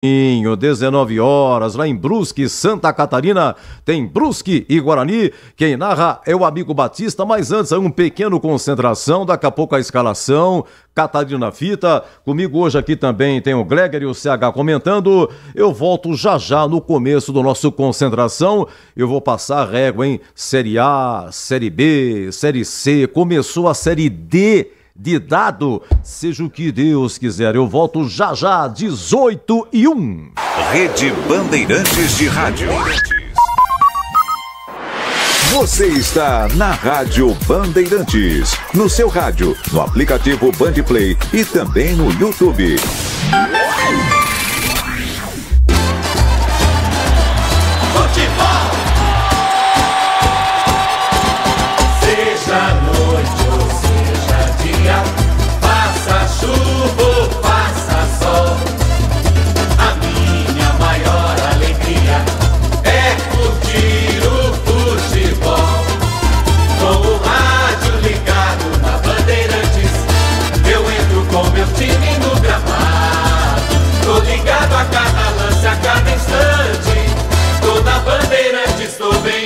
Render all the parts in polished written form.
19 horas, lá em Brusque, Santa Catarina, tem Brusque e Guarani. Quem narra é o amigo Batista, mas antes um pequeno concentração, daqui a pouco a escalação, Catarina Fita. Comigo hoje aqui também tem o Gleger e o CH comentando. Eu volto já já no começo do nosso concentração. Eu vou passar a régua em Série A, Série B, Série C, começou a Série D de dado, seja o que Deus quiser. Eu volto já já, 18:01. Rede Bandeirantes de Rádio. Você está na Rádio Bandeirantes, no seu rádio, no aplicativo Bandplay e também no YouTube.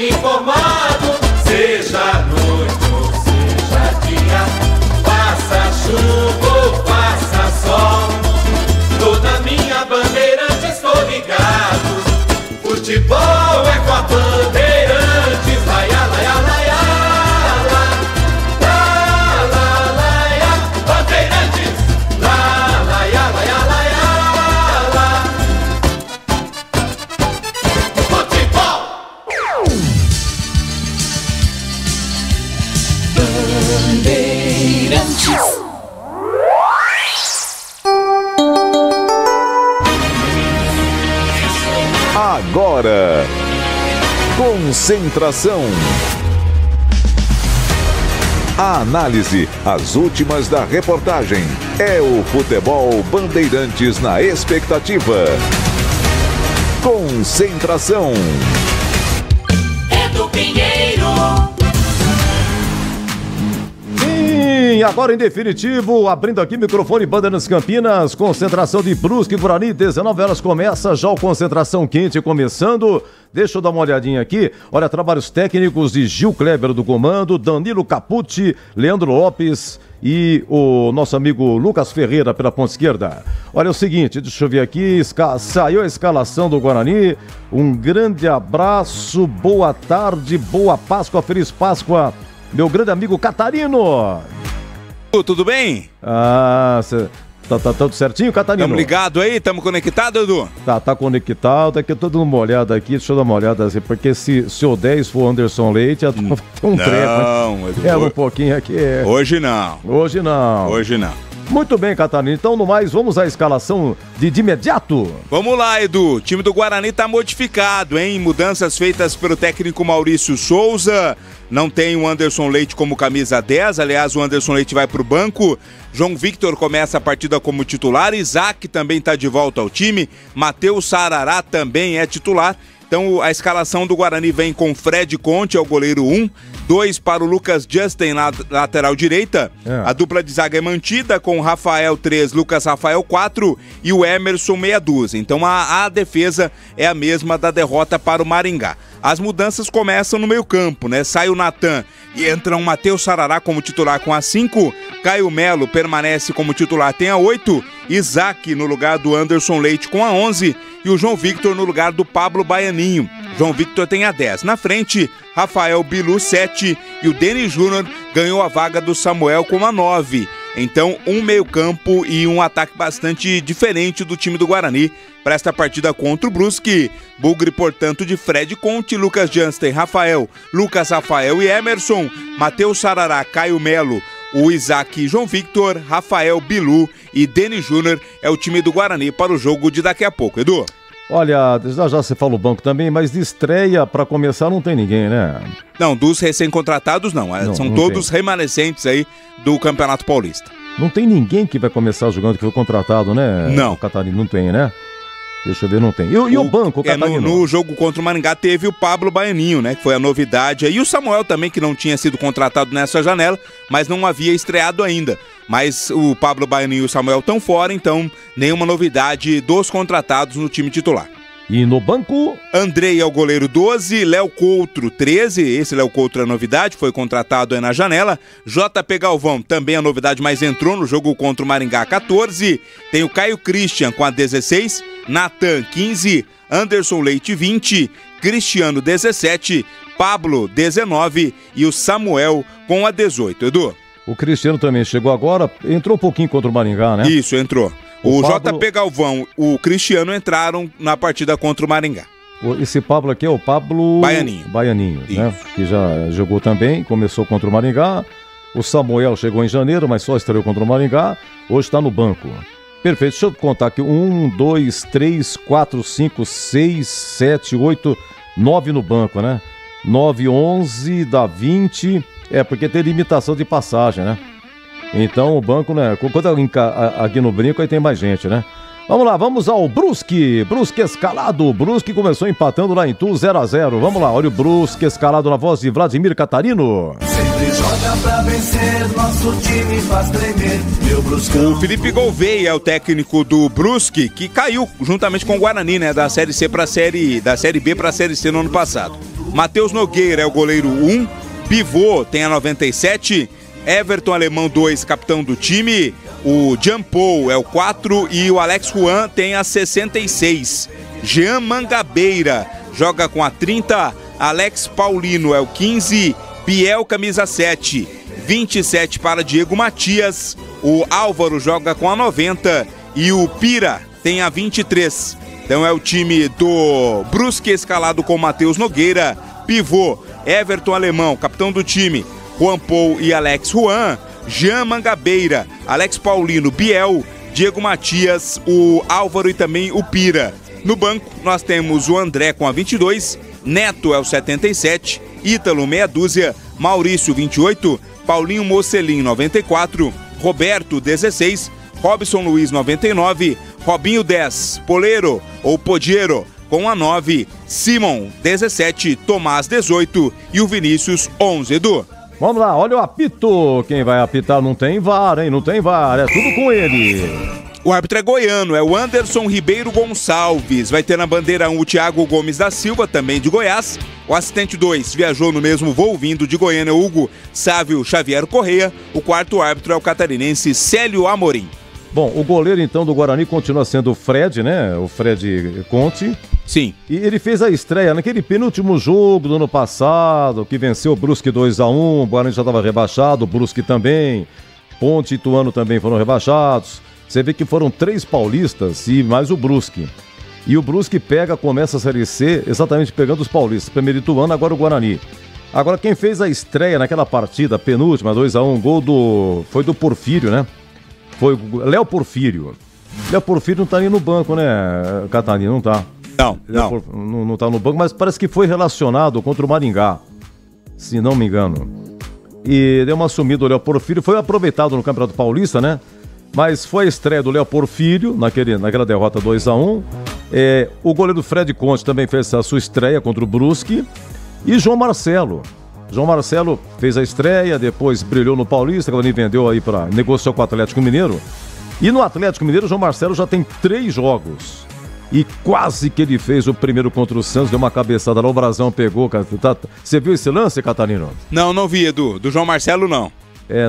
Informado, seja noite ou seja dia, faça chuva ou faça sol, toda minha Bandeirantes estou ligado. Futebol é com a Bandeirantes, laia, laia, laia, la, la, laia, Bandeirantes, la, laia, laia, laia, la. Futebol! Bandeirantes. Agora, concentração. A análise, as últimas da reportagem. É o Futebol Bandeirantes na expectativa. Concentração. Edu Pinheiro. Sim, agora em definitivo, abrindo aqui microfone Bandeirantes Campinas, concentração de Brusque e Guarani, 19 horas começa já o Concentração Quente começando. Deixa eu dar uma olhadinha aqui. Olha, trabalhos técnicos de Gil Kleber do comando, Danilo Capucci, Leandro Lopes e o nosso amigo Lucas Ferreira pela ponta esquerda. Olha, é o seguinte, deixa eu ver aqui, saiu a escalação do Guarani. Um grande abraço, boa tarde, boa Páscoa, feliz Páscoa, meu grande amigo Catarino. Tudo bem? Tá tudo certinho, Catarino? Tamo ligado aí? Tamo conectado, Edu? Tá conectado. Aqui eu tô dando uma olhada aqui, deixa eu dar uma olhada assim, porque se o 10 for Anderson Leite, vai ter um treco. Não, Edu. É um pouquinho aqui. Hoje não. Hoje não. Hoje não. Muito bem, Catarino. Então, no mais, vamos à escalação de imediato. Vamos lá, Edu. O time do Guarani tá modificado, hein? Mudanças feitas pelo técnico Maurício Souza. Não tem o Anderson Leite como camisa 10. Aliás, o Anderson Leite vai pro banco. João Victor começa a partida como titular. Isaac também tá de volta ao time. Matheus Sarará também é titular. Então a escalação do Guarani vem com Fred Conte, é o goleiro 1, 2 para o Lucas Justin na lateral direita. A dupla de zaga é mantida com Rafael 3, Lucas Rafael 4 e o Emerson meia dúzia. Então a defesa é a mesma da derrota para o Maringá. As mudanças começam no meio campo, né? Sai o Natan e entra o Matheus Sarará como titular com a 5, Caio Melo permanece como titular, tem a 8, Isaac no lugar do Anderson Leite com a 11 e o João Victor no lugar do Pablo Baianinho. João Victor tem a 10. Na frente, Rafael Bilu 7 e o Denis Júnior ganhou a vaga do Samuel com a 9. Então, um meio-campo e um ataque bastante diferente do time do Guarani para esta partida contra o Brusque. Bugre, portanto, de Fred Conte, Lucas Justin, Rafael, Lucas Rafael e Emerson, Matheus Sarará, Caio Melo, o Isaac e João Victor, Rafael Bilu e Denis Júnior é o time do Guarani para o jogo de daqui a pouco, Edu. Olha, já você fala o banco também, mas de estreia para começar não tem ninguém, né? Não, dos recém-contratados não. São todos remanescentes aí do Campeonato Paulista. Não tem ninguém que vai começar jogando que foi contratado, né? Não. Catarina, não tem, né? Deixa eu ver, não tem. E o banco, Catarino? No jogo contra o Maringá teve o Pablo Baianinho, né? Que foi a novidade. E o Samuel também, que não tinha sido contratado nessa janela, mas não havia estreado ainda. Mas o Pablo Baianinho e o Samuel estão fora, então nenhuma novidade dos contratados no time titular. E no banco? Andrei é o goleiro 12, Léo Coutro 13, esse Léo Coutro é novidade, foi contratado aí na janela. JP Galvão também é novidade, mas entrou no jogo contra o Maringá 14. Tem o Caio Christian com a 16, Natan 15, Anderson Leite 20, Cristiano 17, Pablo 19 e o Samuel com a 18. Edu? O Cristiano também chegou agora, entrou um pouquinho contra o Maringá, né? Isso, entrou. O Pablo... JP Galvão, o Cristiano entraram na partida contra o Maringá. Esse Pablo aqui é o Pablo... Baianinho, né? Que já jogou também, começou contra o Maringá. O Samuel chegou em janeiro, mas só estreou contra o Maringá. Hoje está no banco. Perfeito, deixa eu contar aqui. 1, 2, 3, 4, 5, 6, 7, 8, 9 no banco, né? 9, 11, dá 20. É, porque tem limitação de passagem, né? Então o banco, né? Quando aqui no brinco, aí tem mais gente, né? Vamos lá, vamos ao Brusque. Brusque escalado. Brusque começou empatando lá em Tu, 0-0. Vamos lá, olha o Brusque escalado na voz de Vladimir Catarino. Sempre joga pra vencer, nosso time faz tremer. Meu Brusque. O Felipe Gouveia é o técnico do Brusque, que caiu juntamente com o Guarani, né? Da Série C pra Série... Da Série B pra Série C no ano passado. Matheus Nogueira é o goleiro 1. Pivô tem a 97. Everton Alemão 2, capitão do time. O Jean Paul é o 4 e o Alex Juan tem a 66. Jean Mangabeira joga com a 30. Alex Paulino é o 15. Biel camisa 7. 27 para Diego Matias. O Álvaro joga com a 90 e o Pira tem a 23. Então é o time do Brusque escalado com Matheus Nogueira. Pivô, Everton Alemão, capitão do time. Juan Paul e Alex Juan, Jean Mangabeira, Alex Paulino, Biel, Diego Matias, o Álvaro e também o Pira. No banco nós temos o André com a 22, Neto é o 77, Ítalo meia dúzia, Maurício 28, Paulinho Mocelin 94, Roberto 16, Robson Luiz 99, Robinho 10, Poleiro ou Podiero com a 9, Simon 17, Tomás 18 e o Vinícius 11, Edu. Vamos lá, olha o apito. Quem vai apitar não tem VAR, hein? Não tem VAR, é tudo com ele. O árbitro é goiano, é o Anderson Ribeiro Gonçalves. Vai ter na bandeira 1 o Thiago Gomes da Silva, também de Goiás. O assistente 2 viajou no mesmo voo vindo de Goiânia, Hugo Sávio Xavier Correia. O quarto árbitro é o catarinense Célio Amorim. Bom, o goleiro então do Guarani continua sendo o Fred, né? O Fred Conte. Sim. E ele fez a estreia naquele penúltimo jogo do ano passado, que venceu o Brusque 2-1, o Guarani já estava rebaixado, o Brusque também, Ponte e Ituano também foram rebaixados. Você vê que foram 3 paulistas e mais o Brusque. E o Brusque começa a Série C exatamente pegando os paulistas. Primeiro Ituano, agora o Guarani. Agora quem fez a estreia naquela partida, penúltima, 2-1, gol foi do Porfírio, né? Foi o Léo Porfírio. Léo Porfírio não tá ali no banco, né, Catarina? Não tá. Não tá no banco, mas parece que foi relacionado contra o Maringá, se não me engano. E deu uma sumida o Léo Porfírio, foi aproveitado no Campeonato Paulista, né? Mas foi a estreia do Léo Porfírio naquela derrota 2-1. O goleiro Fred Conte também fez a sua estreia contra o Brusque. E João Marcelo. João Marcelo fez a estreia, depois brilhou no Paulista, quando ele vendeu aí negociou com o Atlético Mineiro. E no Atlético Mineiro, o João Marcelo já tem 3 jogos. E quase que ele fez o primeiro contra o Santos, deu uma cabeçada lá, o Brasão pegou. Você viu esse lance, Catarino? Não vi, Edu. Do João Marcelo, não.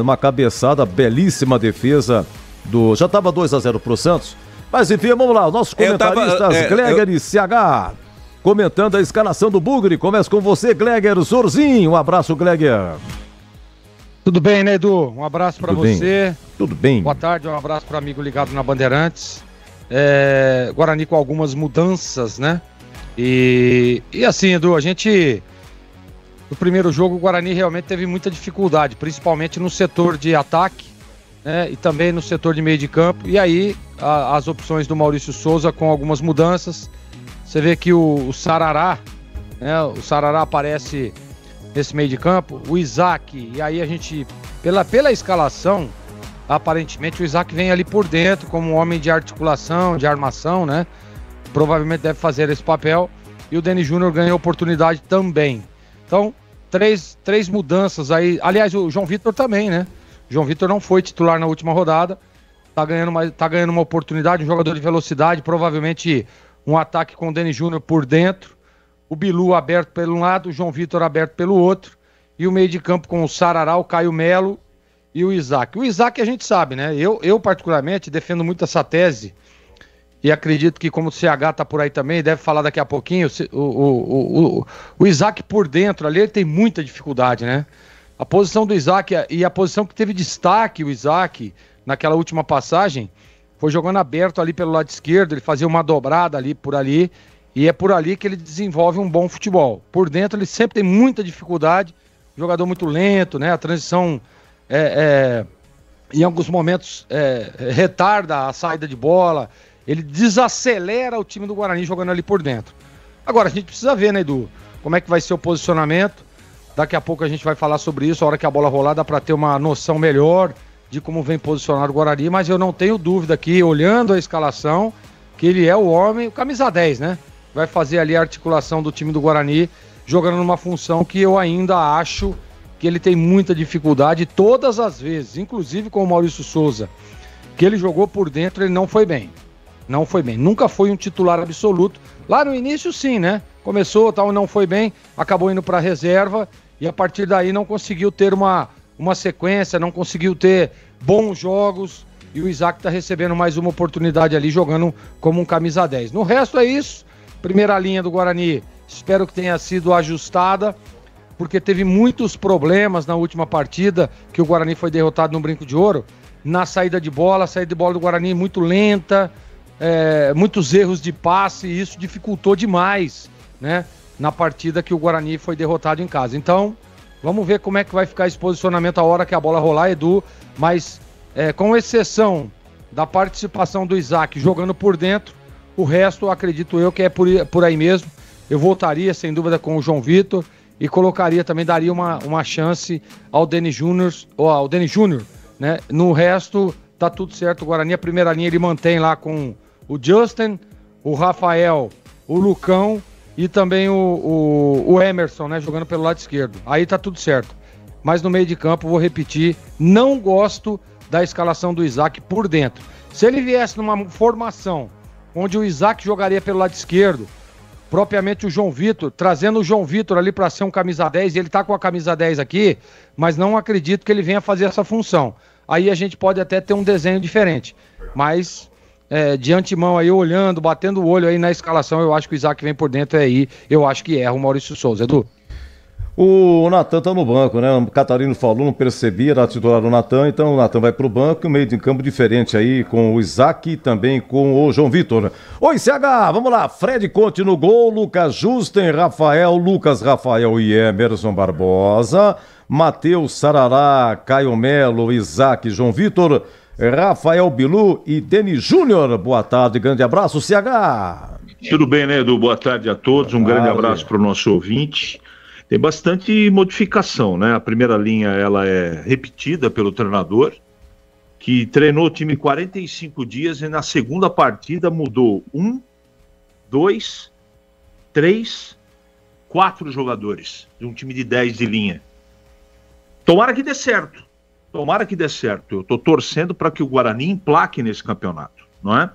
Uma cabeçada, belíssima defesa já estava 2-0 pro Santos. Mas enfim, vamos lá, nossos comentaristas, Gleger e CH, comentando a escalação do Bugre. Começa com você, Gleger Zorzinho. Um abraço, Gleger. Tudo bem, né, Edu? Um abraço para você. Tudo bem. Boa tarde, um abraço para amigo ligado na Bandeirantes. Guarani com algumas mudanças, né? E assim, Edu, no primeiro jogo o Guarani realmente teve muita dificuldade, principalmente no setor de ataque, né? E também no setor de meio de campo. E aí as opções do Maurício Souza com algumas mudanças. Você vê que o Sarará, né? O Sarará aparece nesse meio de campo, o Isaac, e aí a gente, pela escalação, aparentemente o Isaac vem ali por dentro como um homem de articulação, de armação, né? provavelmente deve fazer esse papel, e o Deni Júnior ganha oportunidade também. Então, três mudanças aí. Aliás, o João Vitor também, né? O João Vitor não foi titular na última rodada, tá ganhando uma oportunidade, um jogador de velocidade, provavelmente um ataque com o Deni Júnior por dentro, o Bilu aberto pelo um lado, o João Vitor aberto pelo outro, e o meio de campo com o Sarará, o Caio Melo e o Isaac. O Isaac a gente sabe, né? Eu particularmente defendo muito essa tese, e acredito que como o CH tá por aí também, deve falar daqui a pouquinho, o Isaac por dentro ali, ele tem muita dificuldade, né? A posição do Isaac e a posição que teve destaque o Isaac naquela última passagem, foi jogando aberto ali pelo lado esquerdo, ele fazia uma dobrada ali por ali, e é por ali que ele desenvolve um bom futebol. Por dentro ele sempre tem muita dificuldade, jogador muito lento, né? A transição em alguns momentos retarda a saída de bola, ele desacelera o time do Guarani jogando ali por dentro. Agora a gente precisa ver, né, Edu, como é que vai ser o posicionamento. Daqui a pouco a gente vai falar sobre isso, a hora que a bola rolar dá para ter uma noção melhor de como vem posicionado o Guarani, mas eu não tenho dúvida aqui, olhando a escalação, que ele é o homem, o camisa 10, né? Vai fazer ali a articulação do time do Guarani, jogando numa função que eu ainda acho que ele tem muita dificuldade todas as vezes, inclusive com o Maurício Souza, que ele jogou por dentro, ele não foi bem. Não foi bem, nunca foi um titular absoluto. Lá no início sim, né? Começou, tal, não foi bem, acabou indo para reserva e a partir daí não conseguiu ter uma sequência, não conseguiu ter bons jogos, e o Isaac está recebendo mais uma oportunidade ali, jogando como um camisa 10. No resto é isso, primeira linha do Guarani, espero que tenha sido ajustada, porque teve muitos problemas na última partida, que o Guarani foi derrotado no Brinco de Ouro, na saída de bola, a saída de bola do Guarani muito lenta, muitos erros de passe, e isso dificultou demais, né, na partida que o Guarani foi derrotado em casa. Então, vamos ver como é que vai ficar esse posicionamento a hora que a bola rolar, Edu, mas com exceção da participação do Isaac jogando por dentro, o resto acredito eu que é por aí mesmo. Eu voltaria sem dúvida com o João Vitor e colocaria também, daria uma chance ao Deni Júnior, né? No resto tá tudo certo, o Guarani, a primeira linha ele mantém lá com o Justin, o Rafael, o Lucão e também o Emerson, né, jogando pelo lado esquerdo. Aí tá tudo certo. Mas no meio de campo, vou repetir, não gosto da escalação do Isaac por dentro. Se ele viesse numa formação onde o Isaac jogaria pelo lado esquerdo, propriamente o João Vitor, trazendo o João Vitor ali para ser um camisa 10, e ele tá com a camisa 10 aqui, mas não acredito que ele venha fazer essa função. Aí a gente pode até ter um desenho diferente. Mas de antemão aí, olhando, batendo o olho aí na escalação, eu acho que o Isaac vem por dentro aí, eu acho que erra o Maurício Souza, Edu. O Natan tá no banco, né? O Catarino falou, não percebia, era titular do Natan, então o Natan vai pro banco, meio de campo diferente aí, com o Isaac e também com o João Vitor. Oi, CH, vamos lá, Fred Conte no gol, Lucas Justen, Lucas Rafael e Emerson Barbosa, Matheus Sarará, Caio Melo, Isaac, João Vitor, Rafael Bilu e Deni Júnior. Boa tarde, grande abraço, CH. Tudo bem, né, Edu? Boa tarde a todos, um grande abraço para o nosso ouvinte. Tem bastante modificação, né? A primeira linha ela é repetida pelo treinador, que treinou o time 45 dias e na segunda partida mudou 1, 2, 3, 4 jogadores de um time de 10 de linha. Tomara que dê certo. Tomara que dê certo. Eu estou torcendo para que o Guarani emplaque nesse campeonato, não é?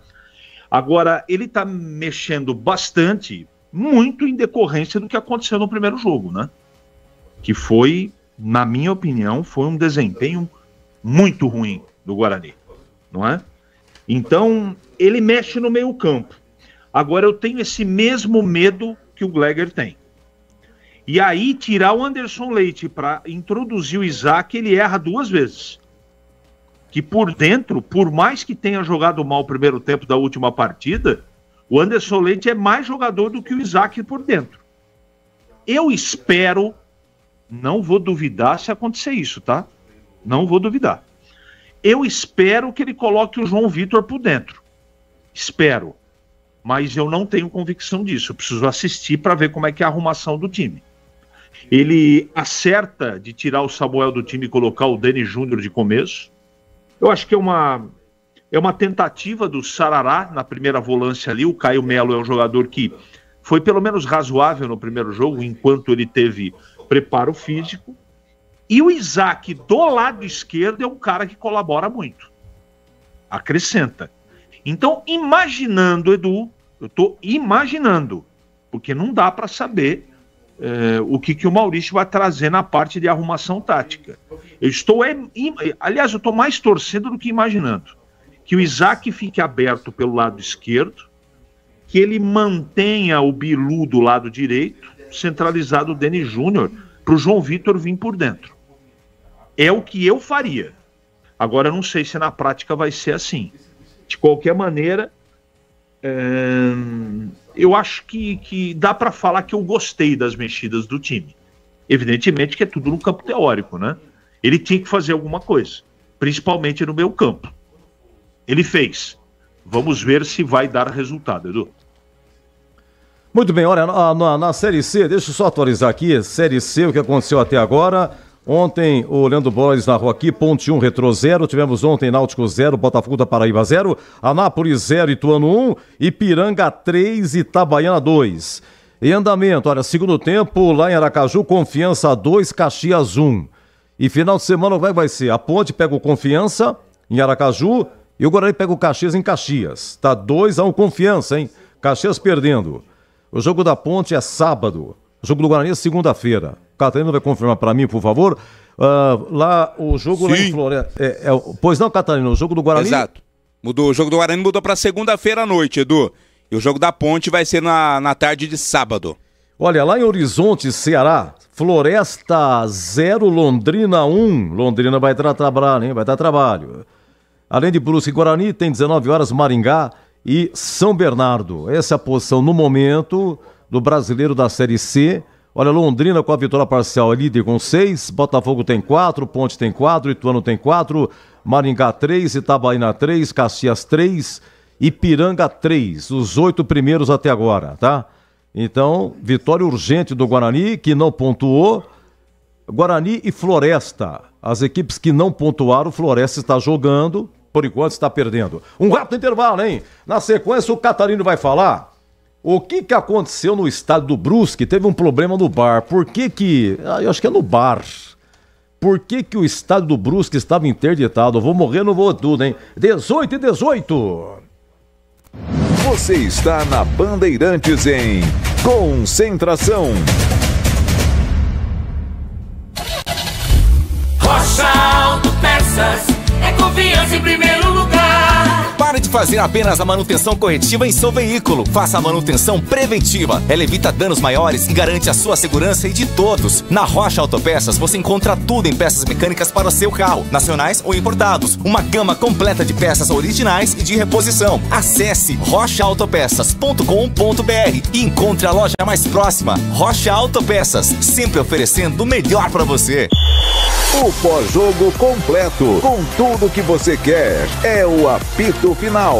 Agora, ele está mexendo bastante, muito em decorrência do que aconteceu no primeiro jogo, né? Que foi, na minha opinião, foi um desempenho muito ruim do Guarani, não é? Então, ele mexe no meio campo. Agora, eu tenho esse mesmo medo que o Gleger tem. E aí, tirar o Anderson Leite para introduzir o Isaac, ele erra 2 vezes. Que por dentro, por mais que tenha jogado mal o primeiro tempo da última partida, o Anderson Leite é mais jogador do que o Isaac por dentro. Eu espero, não vou duvidar se acontecer isso, tá? Não vou duvidar. Eu espero que ele coloque o João Vitor por dentro. Espero. Mas eu não tenho convicção disso. Eu preciso assistir para ver como é que é a arrumação do time. Ele acerta de tirar o Samuel do time e colocar o Deni Júnior de começo. Eu acho que é É uma tentativa do Sarará na primeira volância ali. O Caio Melo é um jogador que foi pelo menos razoável no primeiro jogo, enquanto ele teve preparo físico. E o Isaac, do lado esquerdo, é um cara que colabora muito. Acrescenta. Então, imaginando, Edu, eu estou imaginando, porque não dá para saber o que o Maurício vai trazer na parte de arrumação tática. Aliás, eu estou mais torcendo do que imaginando. Que o Isaac fique aberto pelo lado esquerdo, que ele mantenha o Bilu do lado direito, centralizado o Denis Júnior, para o João Vitor vir por dentro. É o que eu faria. Agora, eu não sei se na prática vai ser assim. De qualquer maneira, eu acho que dá para falar que eu gostei das mexidas do time. Evidentemente que é tudo no campo teórico, né? Ele tinha que fazer alguma coisa, principalmente no meio campo. Ele fez. Vamos ver se vai dar resultado, Edu. Muito bem, olha, na Série C, deixa eu só atualizar aqui, Série C, o que aconteceu até agora. Ontem o Leandro Borges narrou aqui, Ponte 1, Retrô 0, tivemos ontem Náutico 0, Botafogo da Paraíba 0, Anápolis 0, Ituano 1, Ipiranga 3, Itabaiana 2. Em andamento, olha, segundo tempo, lá em Aracaju, Confiança 2, Caxias 1. E final de semana, como é que vai ser? A Ponte pega o Confiança em Aracaju e o Guarani pega o Caxias em Caxias. Tá 2-1 Confiança, hein? Caxias perdendo. O jogo da Ponte é sábado. O jogo do Guarani é segunda-feira. Catarina vai confirmar para mim, por favor. Lá, o jogo lá em Floresta. Pois não, Catarina, o jogo do Guarani... Exato. O jogo do Guarani mudou para segunda-feira à noite, Edu. E o jogo da Ponte vai ser na tarde de sábado. Olha, lá em Horizonte, Ceará, Floresta 0, Londrina 1. Londrina vai dar trabalho, hein? Vai dar trabalho. Além de Brusque e Guarani, tem 19 horas Maringá e São Bernardo. Essa é a posição no momento do brasileiro da Série C. Olha, Londrina com a vitória parcial é líder com 6, Botafogo tem 4, Ponte tem 4, Ituano tem 4, Maringá 3, Itabaiana 3, Caxias 3, Ipiranga 3, os 8 primeiros até agora, tá? Então, vitória urgente do Guarani, que não pontuou. Guarani e Floresta, as equipes que não pontuaram, Floresta está jogando, por enquanto está perdendo. Um rápido intervalo, hein? Na sequência, o Catarino vai falar o que aconteceu no estádio do Brusque. Teve um problema no bar. Por que eu acho que é no bar. Por que o estádio do Brusque estava interditado? Eu vou morrer, não vou tudo, hein? 18h18. Você está na Bandeirantes em Concentração. Rocha Autopeças é confiança em primeiro lugar. Pare de fazer apenas a manutenção corretiva em seu veículo. Faça a manutenção preventiva. Ela evita danos maiores e garante a sua segurança e de todos. Na Rocha Autopeças você encontra tudo em peças mecânicas para o seu carro, nacionais ou importados. Uma gama completa de peças originais e de reposição. Acesse rochaautopeças.com.br e encontre a loja mais próxima. Rocha Autopeças, sempre oferecendo o melhor para você. O pós-jogo completo, com tudo que você quer, é o apito final.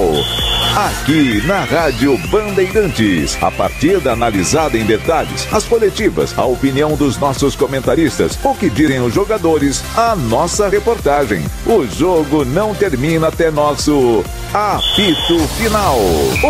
Aqui na Rádio Bandeirantes, a partida analisada em detalhes, as coletivas, a opinião dos nossos comentaristas, o que dizem os jogadores, a nossa reportagem. O jogo não termina até nosso apito final.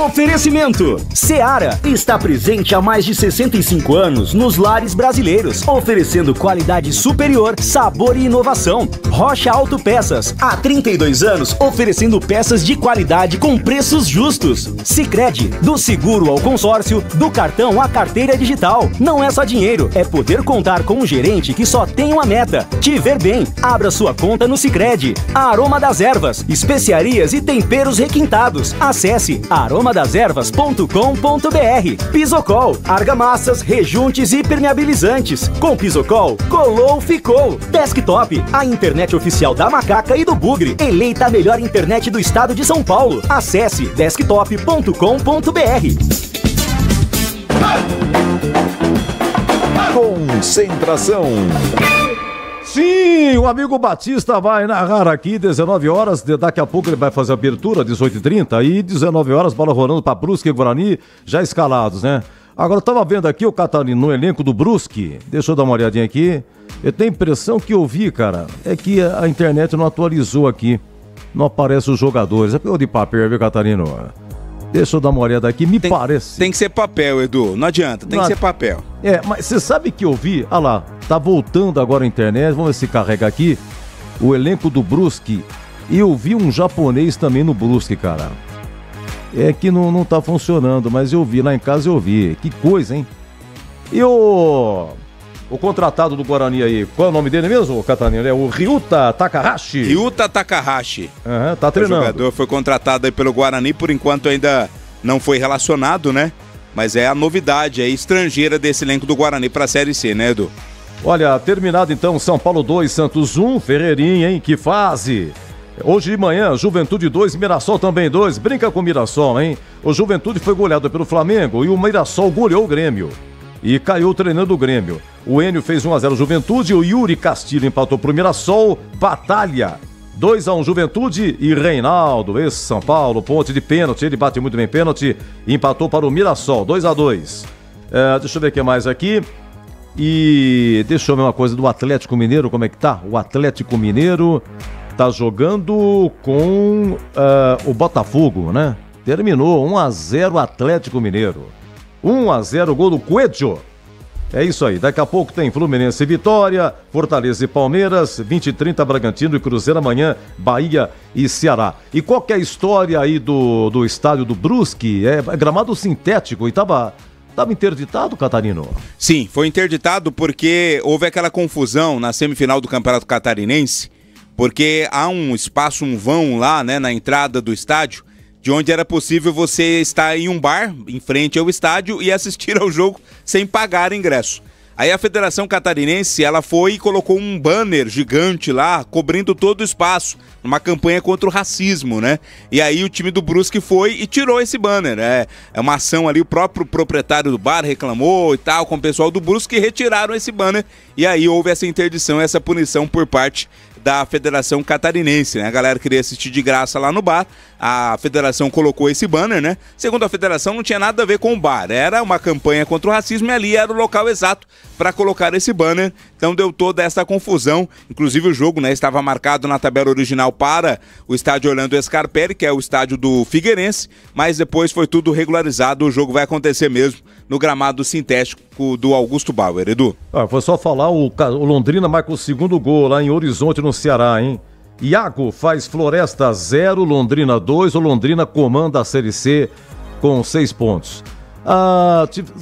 Oferecimento: Seara está presente há mais de 65 anos nos lares brasileiros, oferecendo qualidade superior, sabor e inovação. Rocha Autopeças, há 32 anos, oferecendo peças de qualidade com preços justos. Sicredi, do seguro ao consórcio, do cartão à carteira digital. Não é só dinheiro, é poder contar com um gerente que só tem uma meta: te ver bem. Abra sua conta no Sicredi. Aroma das Ervas, especiarias e temperos requintados. Acesse aromadeservas.com.br. Pisocol, argamassas, rejuntes e permeabilizantes. Com Pisocol, colou, ficou. Desktop, a internet oficial da Macaca e do Bugre. Eleita a melhor internet do estado de São Paulo. Acesse desktop.com.br. Concentração. Sim, o amigo Batista vai narrar aqui, 19 horas, daqui a pouco ele vai fazer a abertura, 18h30, e 19 horas, bola rolando para Brusque e Guarani, já escalados, né? Agora, eu tava vendo aqui o Catarino no elenco do Brusque, deixa eu dar uma olhadinha aqui, eu tenho a impressão que eu vi, cara, é que a internet não atualizou aqui. não aparecem os jogadores. É pelo de papel, viu, Catarino? Deixa eu dar uma olhada aqui, parece. Tem que ser papel, Edu, não adianta, tem que ser papel. Mas você sabe que eu vi, olha lá, tá voltando agora a internet, vamos ver se carrega aqui, o elenco do Brusque, e eu vi um japonês também no Brusque, cara. É que não tá funcionando, mas eu vi, lá em casa eu vi, que coisa, hein? E o contratado do Guarani aí, qual é o nome dele mesmo, Catarina? É o Ryuta Takahashi. Ryuta Takahashi. Tá treinando. O jogador foi contratado aí pelo Guarani, por enquanto ainda não foi relacionado, né? Mas é a novidade aí, estrangeira desse elenco do Guarani pra Série C, né, Edu? Olha, terminado então, São Paulo 2, Santos 1, Ferreirinha, hein? Que fase! Hoje de manhã, Juventude 2, Mirassol também 2, brinca com o Mirassol, hein? O Juventude foi goleado pelo Flamengo e o Mirassol goleou o Grêmio. E caiu treinando o Grêmio. O Enio fez 1-0 Juventude, o Yuri Castilho empatou pro Mirassol, Batalha 2-1 Juventude e Reinaldo, ex-São Paulo, ponte de pênalti, ele bate muito bem pênalti, empatou para o Mirassol, 2-2. Deixa eu ver o que mais aqui. E deixa eu ver uma coisa do Atlético Mineiro, como é que tá? O Atlético Mineiro tá jogando com o Botafogo, né? Terminou 1-0 Atlético Mineiro. 1-0, gol do Coelho. É isso aí, daqui a pouco tem Fluminense e Vitória, Fortaleza e Palmeiras, 20h30 Bragantino e Cruzeiro amanhã, Bahia e Ceará. E qual que é a história aí do estádio do Brusque? É gramado sintético e tava interditado, Catarino? Sim, foi interditado porque houve aquela confusão na semifinal do Campeonato Catarinense, porque há um espaço, um vão lá, né, na entrada do estádio, de onde era possível você estar em um bar, em frente ao estádio, e assistir ao jogo sem pagar ingresso. Aí a Federação Catarinense, ela foi e colocou um banner gigante lá, cobrindo todo o espaço, numa campanha contra o racismo, né? E aí o time do Brusque foi e tirou esse banner, né? É uma ação ali, o próprio proprietário do bar reclamou e tal, com o pessoal do Brusque, retiraram esse banner, e aí houve essa interdição, essa punição por parte da Federação Catarinense, né? A galera queria assistir de graça lá no bar, a Federação colocou esse banner, né? Segundo a Federação, não tinha nada a ver com o bar, era uma campanha contra o racismo e ali era o local exato para colocar esse banner, então deu toda essa confusão, inclusive o jogo, né, estava marcado na tabela original para o estádio Orlando Scarpelli, que é o estádio do Figueirense, mas depois foi tudo regularizado, o jogo vai acontecer mesmo no gramado sintético do Augusto Bauer, Edu. Foi só falar, o Londrina marca o segundo gol lá em Horizonte, no Ceará, hein? Iago faz Floresta 0, Londrina 2, o Londrina comanda a Série C com 6 pontos.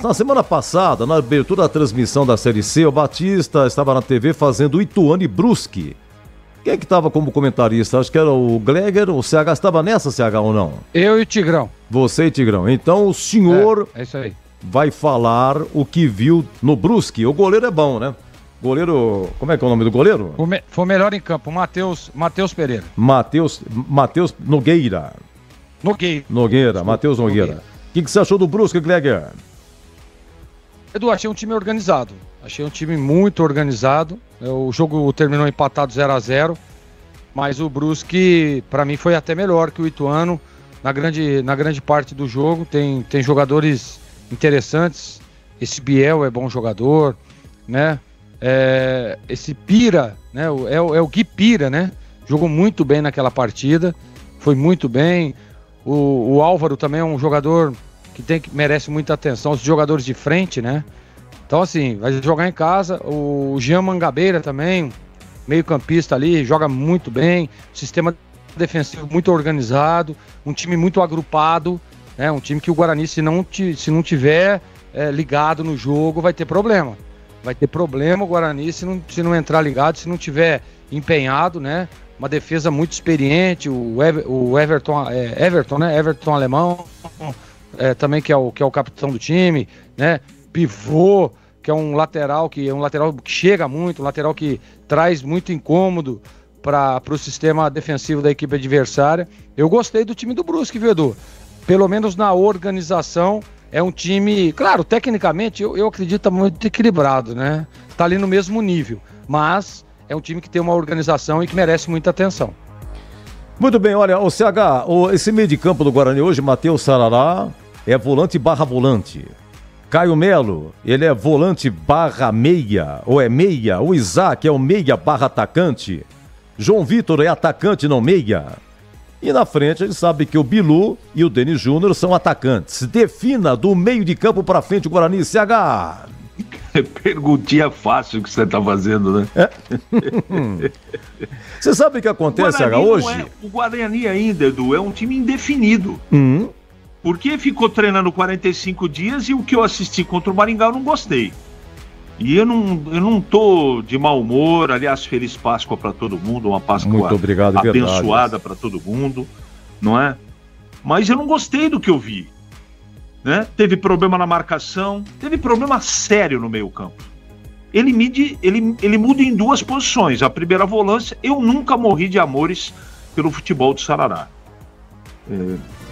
Na semana passada, na abertura da transmissão da Série C, o Batista estava na TV fazendo Ituano e Brusque. Quem é que estava como comentarista? Acho que era o Gleger, o CH estava nessa, CH, ou não? Eu e o Tigrão. Você e Tigrão. Então o senhor é isso aí. Vai falar o que viu no Brusque. O goleiro é bom, né? Goleiro, como é que é o nome do goleiro? Foi melhor em campo, Matheus Pereira. Matheus Nogueira. Matheus Nogueira. O que você achou do Brusque, Gleger? Edu, achei um time organizado. Achei um time muito organizado. O jogo terminou empatado 0-0, mas o Brusque, para mim, foi até melhor que o Ituano na grande parte do jogo. Tem jogadores interessantes. Esse Biel é bom jogador, né? Esse Pira, né? É o Gui Pira, né? Jogou muito bem naquela partida, foi muito bem. O Álvaro também é um jogador que merece muita atenção, os jogadores de frente, né? Então, assim, vai jogar em casa. O Jean Mangabeira também, meio campista ali, joga muito bem. Sistema defensivo muito organizado, um time muito agrupado, né? Um time que o Guarani, se não tiver ligado no jogo, vai ter problema. Vai ter problema o Guarani se não entrar ligado, se não tiver empenhado, né? Uma defesa muito experiente, o Everton, né? Everton alemão, também que é o capitão do time, né? Pivô, que é um lateral que chega muito, um lateral que traz muito incômodo para o sistema defensivo da equipe adversária. Eu gostei do time do Brusque, viu, Edu? Pelo menos na organização, é um time, claro, tecnicamente eu acredito muito equilibrado, né? Tá ali no mesmo nível, mas é um time que tem uma organização e que merece muita atenção. Muito bem, olha, o CH, esse meio de campo do Guarani hoje, Matheus Sarará, é volante/volante. Caio Melo, ele é volante/meia, ou é meia. O Isaac é o meia/atacante. João Vitor é atacante, não meia. E na frente a gente sabe que o Bilu e o Denis Júnior são atacantes. Defina do meio de campo para frente o Guarani, CH. Perguntinha fácil que você tá fazendo, né? Você sabe o que acontece, CH, hoje? O Guarani ainda, Edu, é um time indefinido. Porque ficou treinando 45 dias e o que eu assisti contra o Maringá eu não gostei. E eu não tô de mau humor. Aliás, feliz Páscoa para todo mundo, uma Páscoa muito obrigado, abençoada para todo mundo, não é? Mas eu não gostei do que eu vi, né? Teve problema na marcação, teve problema sério no meio-campo. Ele muda em duas posições. A primeira volância, eu nunca morri de amores pelo futebol do Sarará.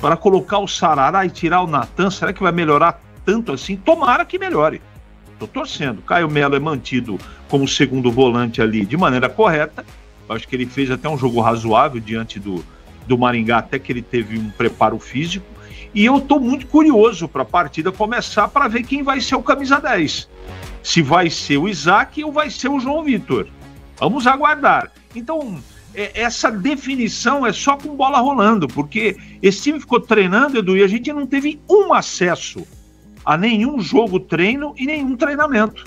Para colocar o Sarará e tirar o Natan, será que vai melhorar tanto assim? Tomara que melhore. Tô torcendo. Caio Melo é mantido como segundo volante ali de maneira correta. Acho que ele fez até um jogo razoável diante do Maringá, até que ele teve um preparo físico. E eu tô muito curioso para a partida começar para ver quem vai ser o camisa 10. Se vai ser o Isaac ou vai ser o João Vitor. Vamos aguardar. Então, essa definição é só com bola rolando, porque esse time ficou treinando, Edu, e a gente não teve um acesso a nenhum jogo treino e nenhum treinamento.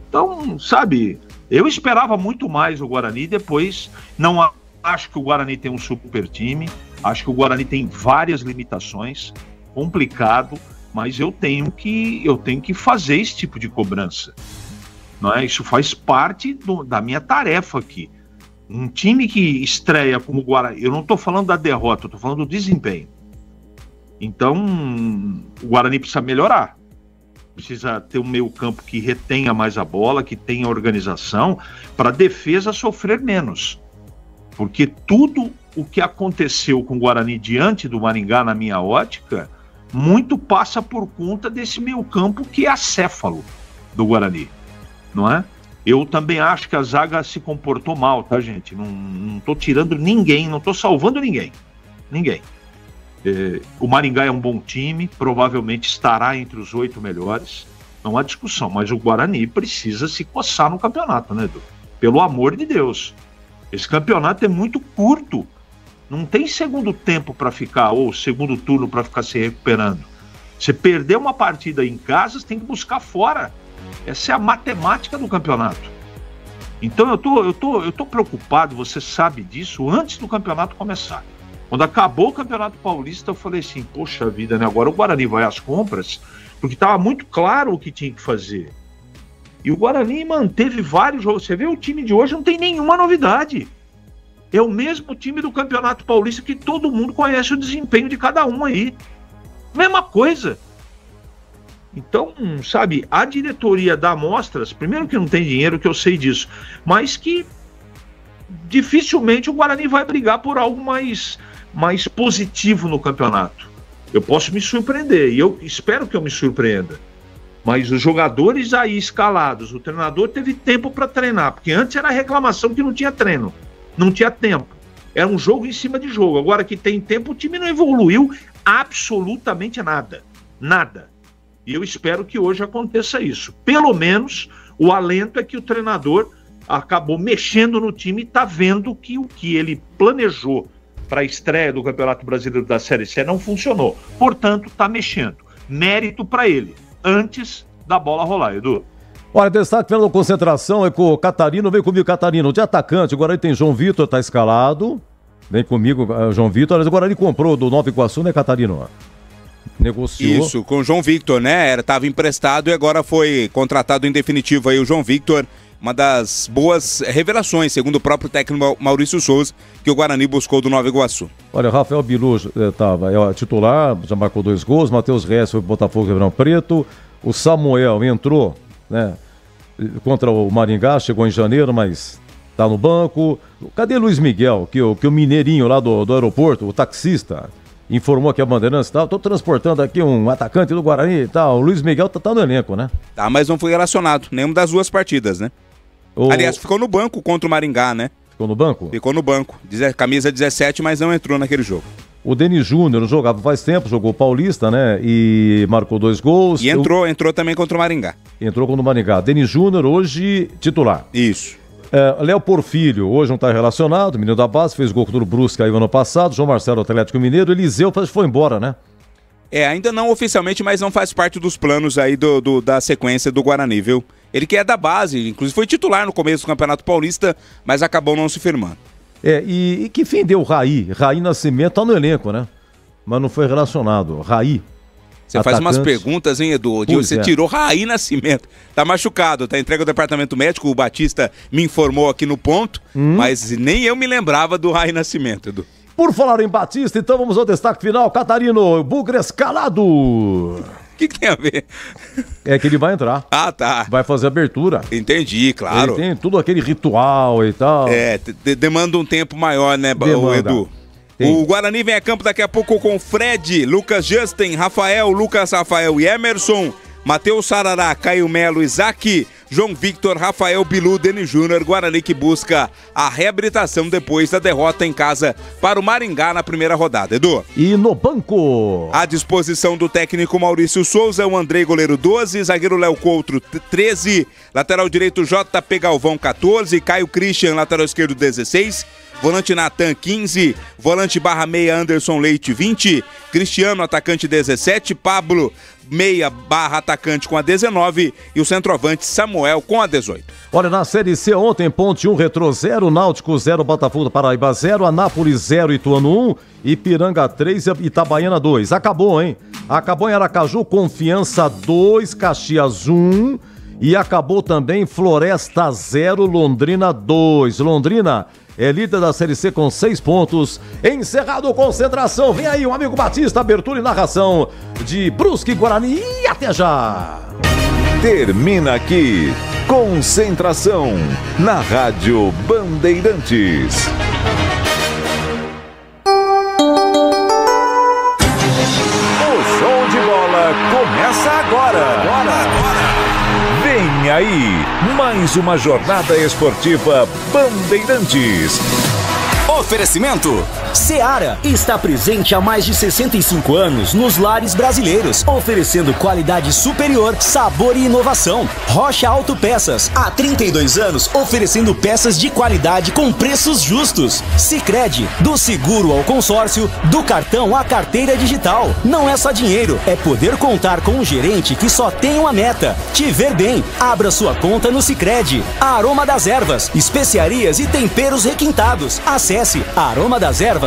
Então, sabe, eu esperava muito mais o Guarani, depois não acho que o Guarani tem um super time, acho que o Guarani tem várias limitações, complicado, mas eu tenho que fazer esse tipo de cobrança. Não é? Isso faz parte da minha tarefa aqui. Um time que estreia como o Guarani, eu não estou falando da derrota, eu estou falando do desempenho. Então, o Guarani precisa melhorar. Precisa ter um meio campo que retenha mais a bola, que tenha organização, para a defesa sofrer menos. Porque tudo o que aconteceu com o Guarani diante do Maringá, na minha ótica, muito passa por conta desse meio campo que é acéfalo do Guarani, não é? Eu também acho que a zaga se comportou mal, tá, gente? Não tô tirando ninguém, não tô salvando ninguém. O Maringá é um bom time, provavelmente estará entre os 8 melhores, não há discussão, mas o Guarani precisa se coçar no campeonato, né, Edu? Pelo amor de Deus. Esse campeonato é muito curto, não tem segundo tempo para ficar, ou segundo turno para ficar se recuperando. Você perder uma partida em casa, você tem que buscar fora. Essa é a matemática do campeonato. Então eu tô preocupado, você sabe disso, antes do campeonato começar. Quando acabou o Campeonato Paulista, eu falei assim, poxa vida, né? Agora o Guarani vai às compras, porque estava muito claro o que tinha que fazer. E o Guarani manteve vários jogos. Você vê, o time de hoje não tem nenhuma novidade. É o mesmo time do Campeonato Paulista que todo mundo conhece o desempenho de cada um aí. Mesma coisa. Então, sabe, a diretoria dá amostras, primeiro que não tem dinheiro, que eu sei disso, mas que dificilmente o Guarani vai brigar por algo mais positivo no campeonato. Eu posso me surpreender, e eu espero que eu me surpreenda. Mas os jogadores aí escalados, o treinador teve tempo para treinar, porque antes era reclamação que não tinha treino, não tinha tempo. Era um jogo em cima de jogo. Agora que tem tempo, o time não evoluiu absolutamente nada. Nada. E eu espero que hoje aconteça isso. Pelo menos o alento é que o treinador acabou mexendo no time e está vendo que o que ele planejou para a estreia do Campeonato Brasileiro da Série C não funcionou. Portanto, está mexendo. Mérito para ele, antes da bola rolar, Edu. Olha, destaque pela concentração é com o Catarino. Vem comigo, Catarino, de atacante. Agora aí tem João Vitor, tá escalado. Vem comigo, João Vitor. Agora ele comprou do Nova Iguaçu, né, Catarino? Negociou. Isso, com o João Victor, né? Estava emprestado e agora foi contratado em definitivo aí o João Victor. Uma das boas revelações, segundo o próprio técnico Maurício Souza, que o Guarani buscou do Nova Iguaçu. Olha, o Rafael Bilu é titular, já marcou 2 gols. Matheus Reis foi pro Botafogo Ribeirão Preto. O Samuel entrou, né, contra o Maringá, chegou em janeiro, mas tá no banco. Cadê Luiz Miguel, que o mineirinho lá do aeroporto, o taxista, informou que a Bandeirantes e tal, tô transportando aqui um atacante do Guarani e tal. O Luiz Miguel tá no elenco, né? Tá, mas não foi relacionado, nenhuma das 2 partidas, né? Aliás, ficou no banco contra o Maringá, né? Ficou no banco? Ficou no banco. Camisa 17, mas não entrou naquele jogo. O Denis Júnior jogava faz tempo, jogou Paulista, né? E marcou 2 gols. E entrou também contra o Maringá. Entrou contra o Maringá. Denis Júnior hoje titular. Isso. Léo Porfírio, hoje não está relacionado, menino da base, fez gol contra o Brusque aí no ano passado. João Marcelo, Atlético Mineiro. Eliseu foi embora, né? Ainda não oficialmente, mas não faz parte dos planos aí da sequência do Guarani, viu? Ele que é da base, inclusive foi titular no começo do Campeonato Paulista, mas acabou não se firmando. E que fim deu o Raí? Raí Nascimento tá no elenco, né? Mas não foi relacionado. Raí. Você faz umas perguntas, hein, Edu? Você tirou Raí Nascimento. Tá machucado, tá entregue ao departamento médico. O Batista me informou aqui no ponto, mas nem eu me lembrava do Raí Nascimento, Edu. Por falar em Batista, então vamos ao destaque final. Catarino, Bugre escalado. O que tem a ver? É que ele vai entrar. Ah, tá. Vai fazer abertura. Entendi, claro. Ele tem tudo aquele ritual e tal. Demanda um tempo maior, né, Edu? Sim. O Guarani vem a campo daqui a pouco com Fred, Lucas Justin, Lucas Rafael e Emerson, Matheus Sarará, Caio Melo, Isaac, João Victor, Rafael Bilu, Denis Júnior. Guarani que busca a reabilitação depois da derrota em casa para o Maringá na primeira rodada, Edu. E no banco? À disposição do técnico Maurício Souza, o Andrei, goleiro 12, zagueiro Léo Coutro 13, lateral direito JP Galvão 14, Caio Christian, lateral esquerdo 16, volante Natan 15, volante barra meia Anderson Leite 20, Cristiano atacante 17, Pablo meia barra atacante com a 19 e o centroavante Samuel com a 18. Olha, na Série C ontem, Ponte 1, Retrô 0, Náutico 0, Botafogo da Paraíba 0, Anápolis 0, Ituano 1, Ipiranga 3, Itabaiana 2. Acabou, hein? Acabou em Aracaju, Confiança 2, Caxias 1 e acabou também Floresta 0, Londrina 2. Londrina é líder da Série C com 6 pontos. Encerrado Concentração. Vem aí o amigo Batista, abertura e narração de Brusque Guarani. E até já! Termina aqui Concentração na Rádio Bandeirantes. O show de bola começa agora. Vem aí, mais uma jornada esportiva Bandeirantes. Oferecimento Seara está presente há mais de 65 anos nos lares brasileiros, oferecendo qualidade superior, sabor e inovação. Rocha Autopeças, há 32 anos oferecendo peças de qualidade com preços justos. Sicredi, do seguro ao consórcio, do cartão à carteira digital. Não é só dinheiro, é poder contar com um gerente que só tem uma meta: te ver bem. Abra sua conta no Sicredi. Aroma das Ervas, especiarias e temperos requintados. Acesse aromadeservas.com.br.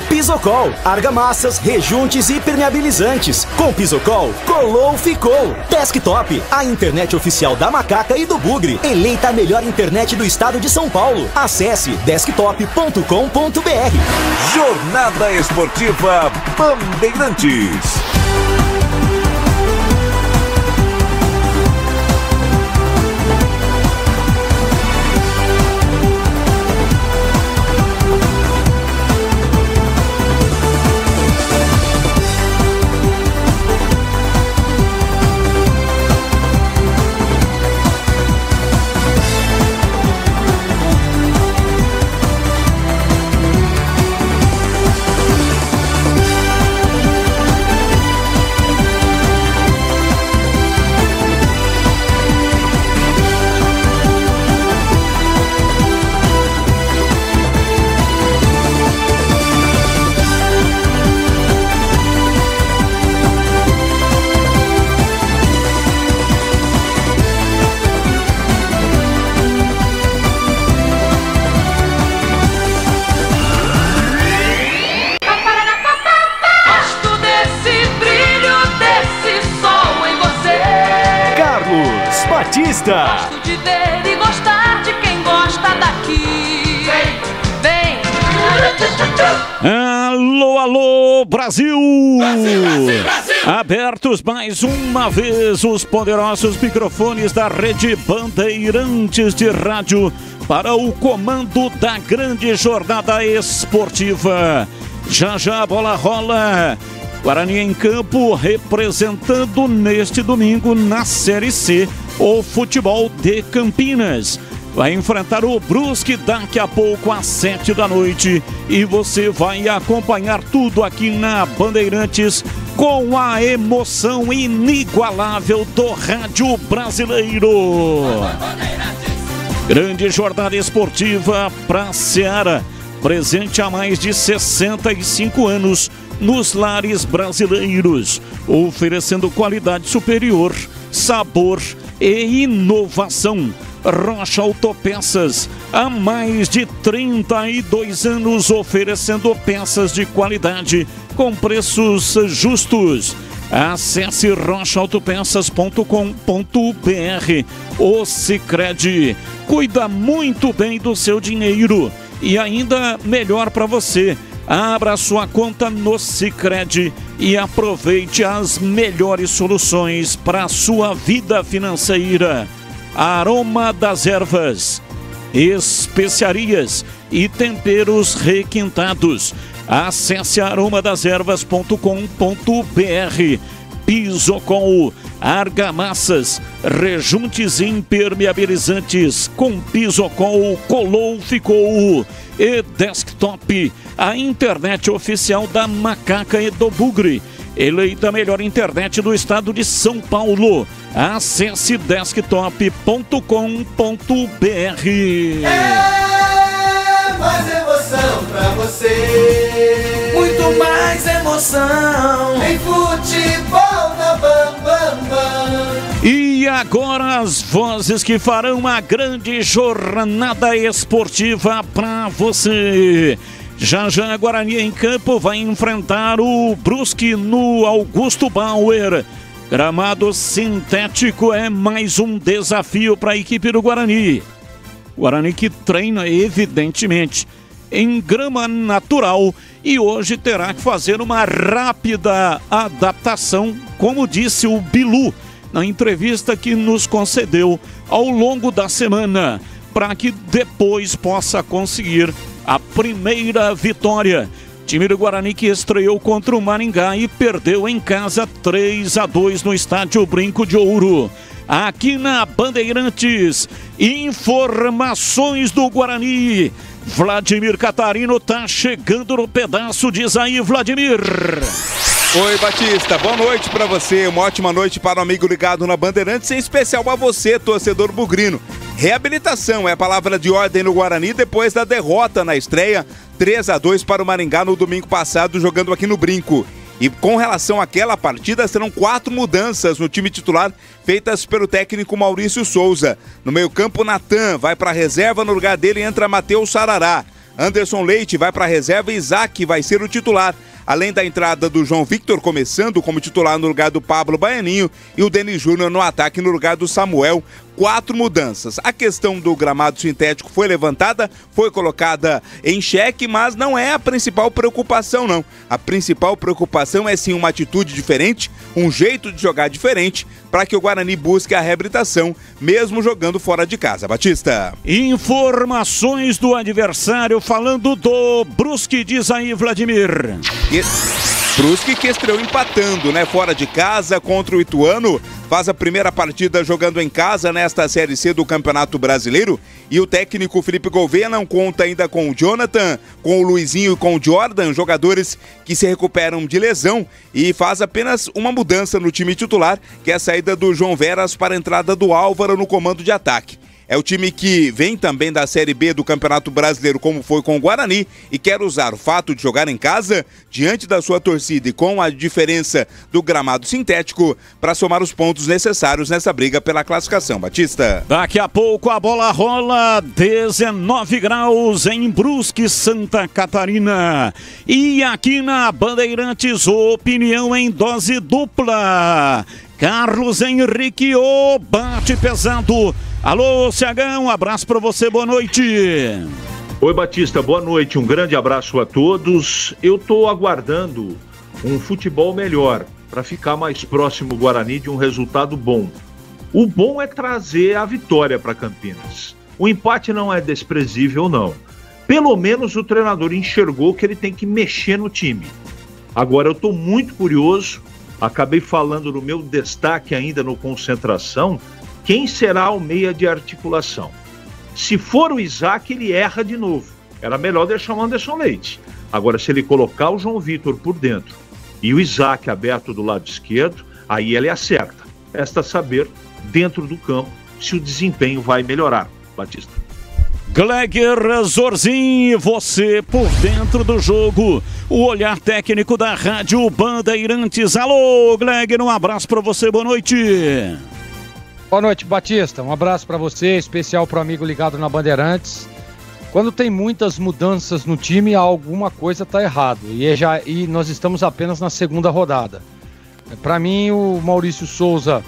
Pisocol, argamassas, rejuntes e permeabilizantes. Com Pisocol, colou, ficou. Desktop, a internet oficial da Macaca e do Bugre. Eleita a melhor internet do estado de São Paulo. Acesse desktop.com.br. Jornada Esportiva Bandeirantes. Gosto de ver e gostar de quem gosta daqui. Vem, vem. Alô, alô, Brasil! Brasil! Abertos mais uma vez os poderosos microfones da Rede Bandeirantes de Rádio para o comando da grande jornada esportiva. Já já a bola rola. Guarani em campo representando neste domingo na Série C o futebol de Campinas. Vai enfrentar o Brusque daqui a pouco às 7 da noite e você vai acompanhar tudo aqui na Bandeirantes com a emoção inigualável do rádio brasileiro. Grande jornada esportiva para Seara, presente há mais de 65 anos nos lares brasileiros, oferecendo qualidade superior, sabor e inovação. Rocha Autopeças, há mais de 32 anos oferecendo peças de qualidade com preços justos. Acesse rochaautopeças.com.br. O Sicredi cuida muito bem do seu dinheiro e ainda melhor para você. Abra sua conta no Sicredi e aproveite as melhores soluções para a sua vida financeira. Aroma das Ervas, especiarias e temperos requintados. Acesse aromadeservas.com.br. Pisocol, argamassas, rejuntes impermeabilizantes com Pisocol, colou, ficou. E Desktop, a internet oficial da Macaca e do Bugre. Eleita a melhor internet do estado de São Paulo. Acesse desktop.com.br. É mais emoção pra você. Muito mais emoção. Em futebol na Bambambam. E agora as vozes que farão uma grande jornada esportiva pra você. Já já Guarani em campo vai enfrentar o Brusque no Augusto Bauer. Gramado sintético é mais um desafio para a equipe do Guarani. Guarani que treina evidentemente em grama natural e hoje terá que fazer uma rápida adaptação, como disse o Bilu na entrevista que nos concedeu ao longo da semana, para que depois possa conseguir a primeira vitória. Time do Guarani que estreou contra o Maringá e perdeu em casa 3-2 no estádio Brinco de Ouro. Aqui na Bandeirantes, informações do Guarani. Vladimir Catarino tá chegando no pedaço, diz aí, Vladimir. Oi, Batista, boa noite pra você, uma ótima noite para o amigo ligado na Bandeirantes, em especial a você, torcedor bugrino. Reabilitação é a palavra de ordem no Guarani depois da derrota na estreia 3-2 para o Maringá no domingo passado, jogando aqui no Brinco. E com relação àquela partida, serão 4 mudanças no time titular feitas pelo técnico Maurício Souza. No meio-campo, Natan vai para a reserva, no lugar dele entra Matheus Sarará. Anderson Leite vai para a reserva e Isaac vai ser o titular. Além da entrada do João Victor começando como titular no lugar do Pablo Baianinho e o Denis Júnior no ataque no lugar do Samuel. 4 mudanças. A questão do gramado sintético foi levantada, foi colocada em xeque, mas não é a principal preocupação, não. A principal preocupação é sim uma atitude diferente, um jeito de jogar diferente, para que o Guarani busque a reabilitação, mesmo jogando fora de casa. Batista. Informações do adversário, falando do Brusque, diz aí, Vladimir. Brusque que estreou empatando, né? Fora de casa contra o Ituano. Faz a primeira partida jogando em casa nesta Série C do Campeonato Brasileiro. E o técnico Felipe Gouveia não conta ainda com o Jonathan, com o Luizinho e com o Jordan, jogadores que se recuperam de lesão. E faz apenas uma mudança no time titular, que é a saída do João Veras para a entrada do Álvaro no comando de ataque. É o time que vem também da Série B do Campeonato Brasileiro, como foi com o Guarani, e quer usar o fato de jogar em casa, diante da sua torcida e com a diferença do gramado sintético, para somar os pontos necessários nessa briga pela classificação. Batista. Daqui a pouco a bola rola, 19 graus em Brusque, Santa Catarina. E aqui na Bandeirantes, opinião em dose dupla. Carlos Henrique, o bate pesado. Alô, Ciagão, um abraço para você, boa noite. Oi, Batista, boa noite, um grande abraço a todos. Eu estou aguardando um futebol melhor, para ficar mais próximo do Guarani de um resultado bom. O bom é trazer a vitória para Campinas. O empate não é desprezível, não. Pelo menos o treinador enxergou que ele tem que mexer no time. Agora, eu estou muito curioso, acabei falando no meu destaque ainda no Concentração, quem será o meia de articulação. Se for o Isaac, ele erra de novo. Era melhor deixar o Anderson Leite. Agora, se ele colocar o João Victor por dentro e o Isaac aberto do lado esquerdo, aí ele acerta. Resta saber, dentro do campo, se o desempenho vai melhorar. Batista. Gleger Zorzin, você por dentro do jogo, o olhar técnico da Rádio Bandeirantes. Alô, Gleger, um abraço para você, boa noite. Boa noite, Batista, um abraço para você, especial para o amigo ligado na Bandeirantes. Quando tem muitas mudanças no time, alguma coisa está errado, e nós estamos apenas na segunda rodada. Para mim, o Maurício Souza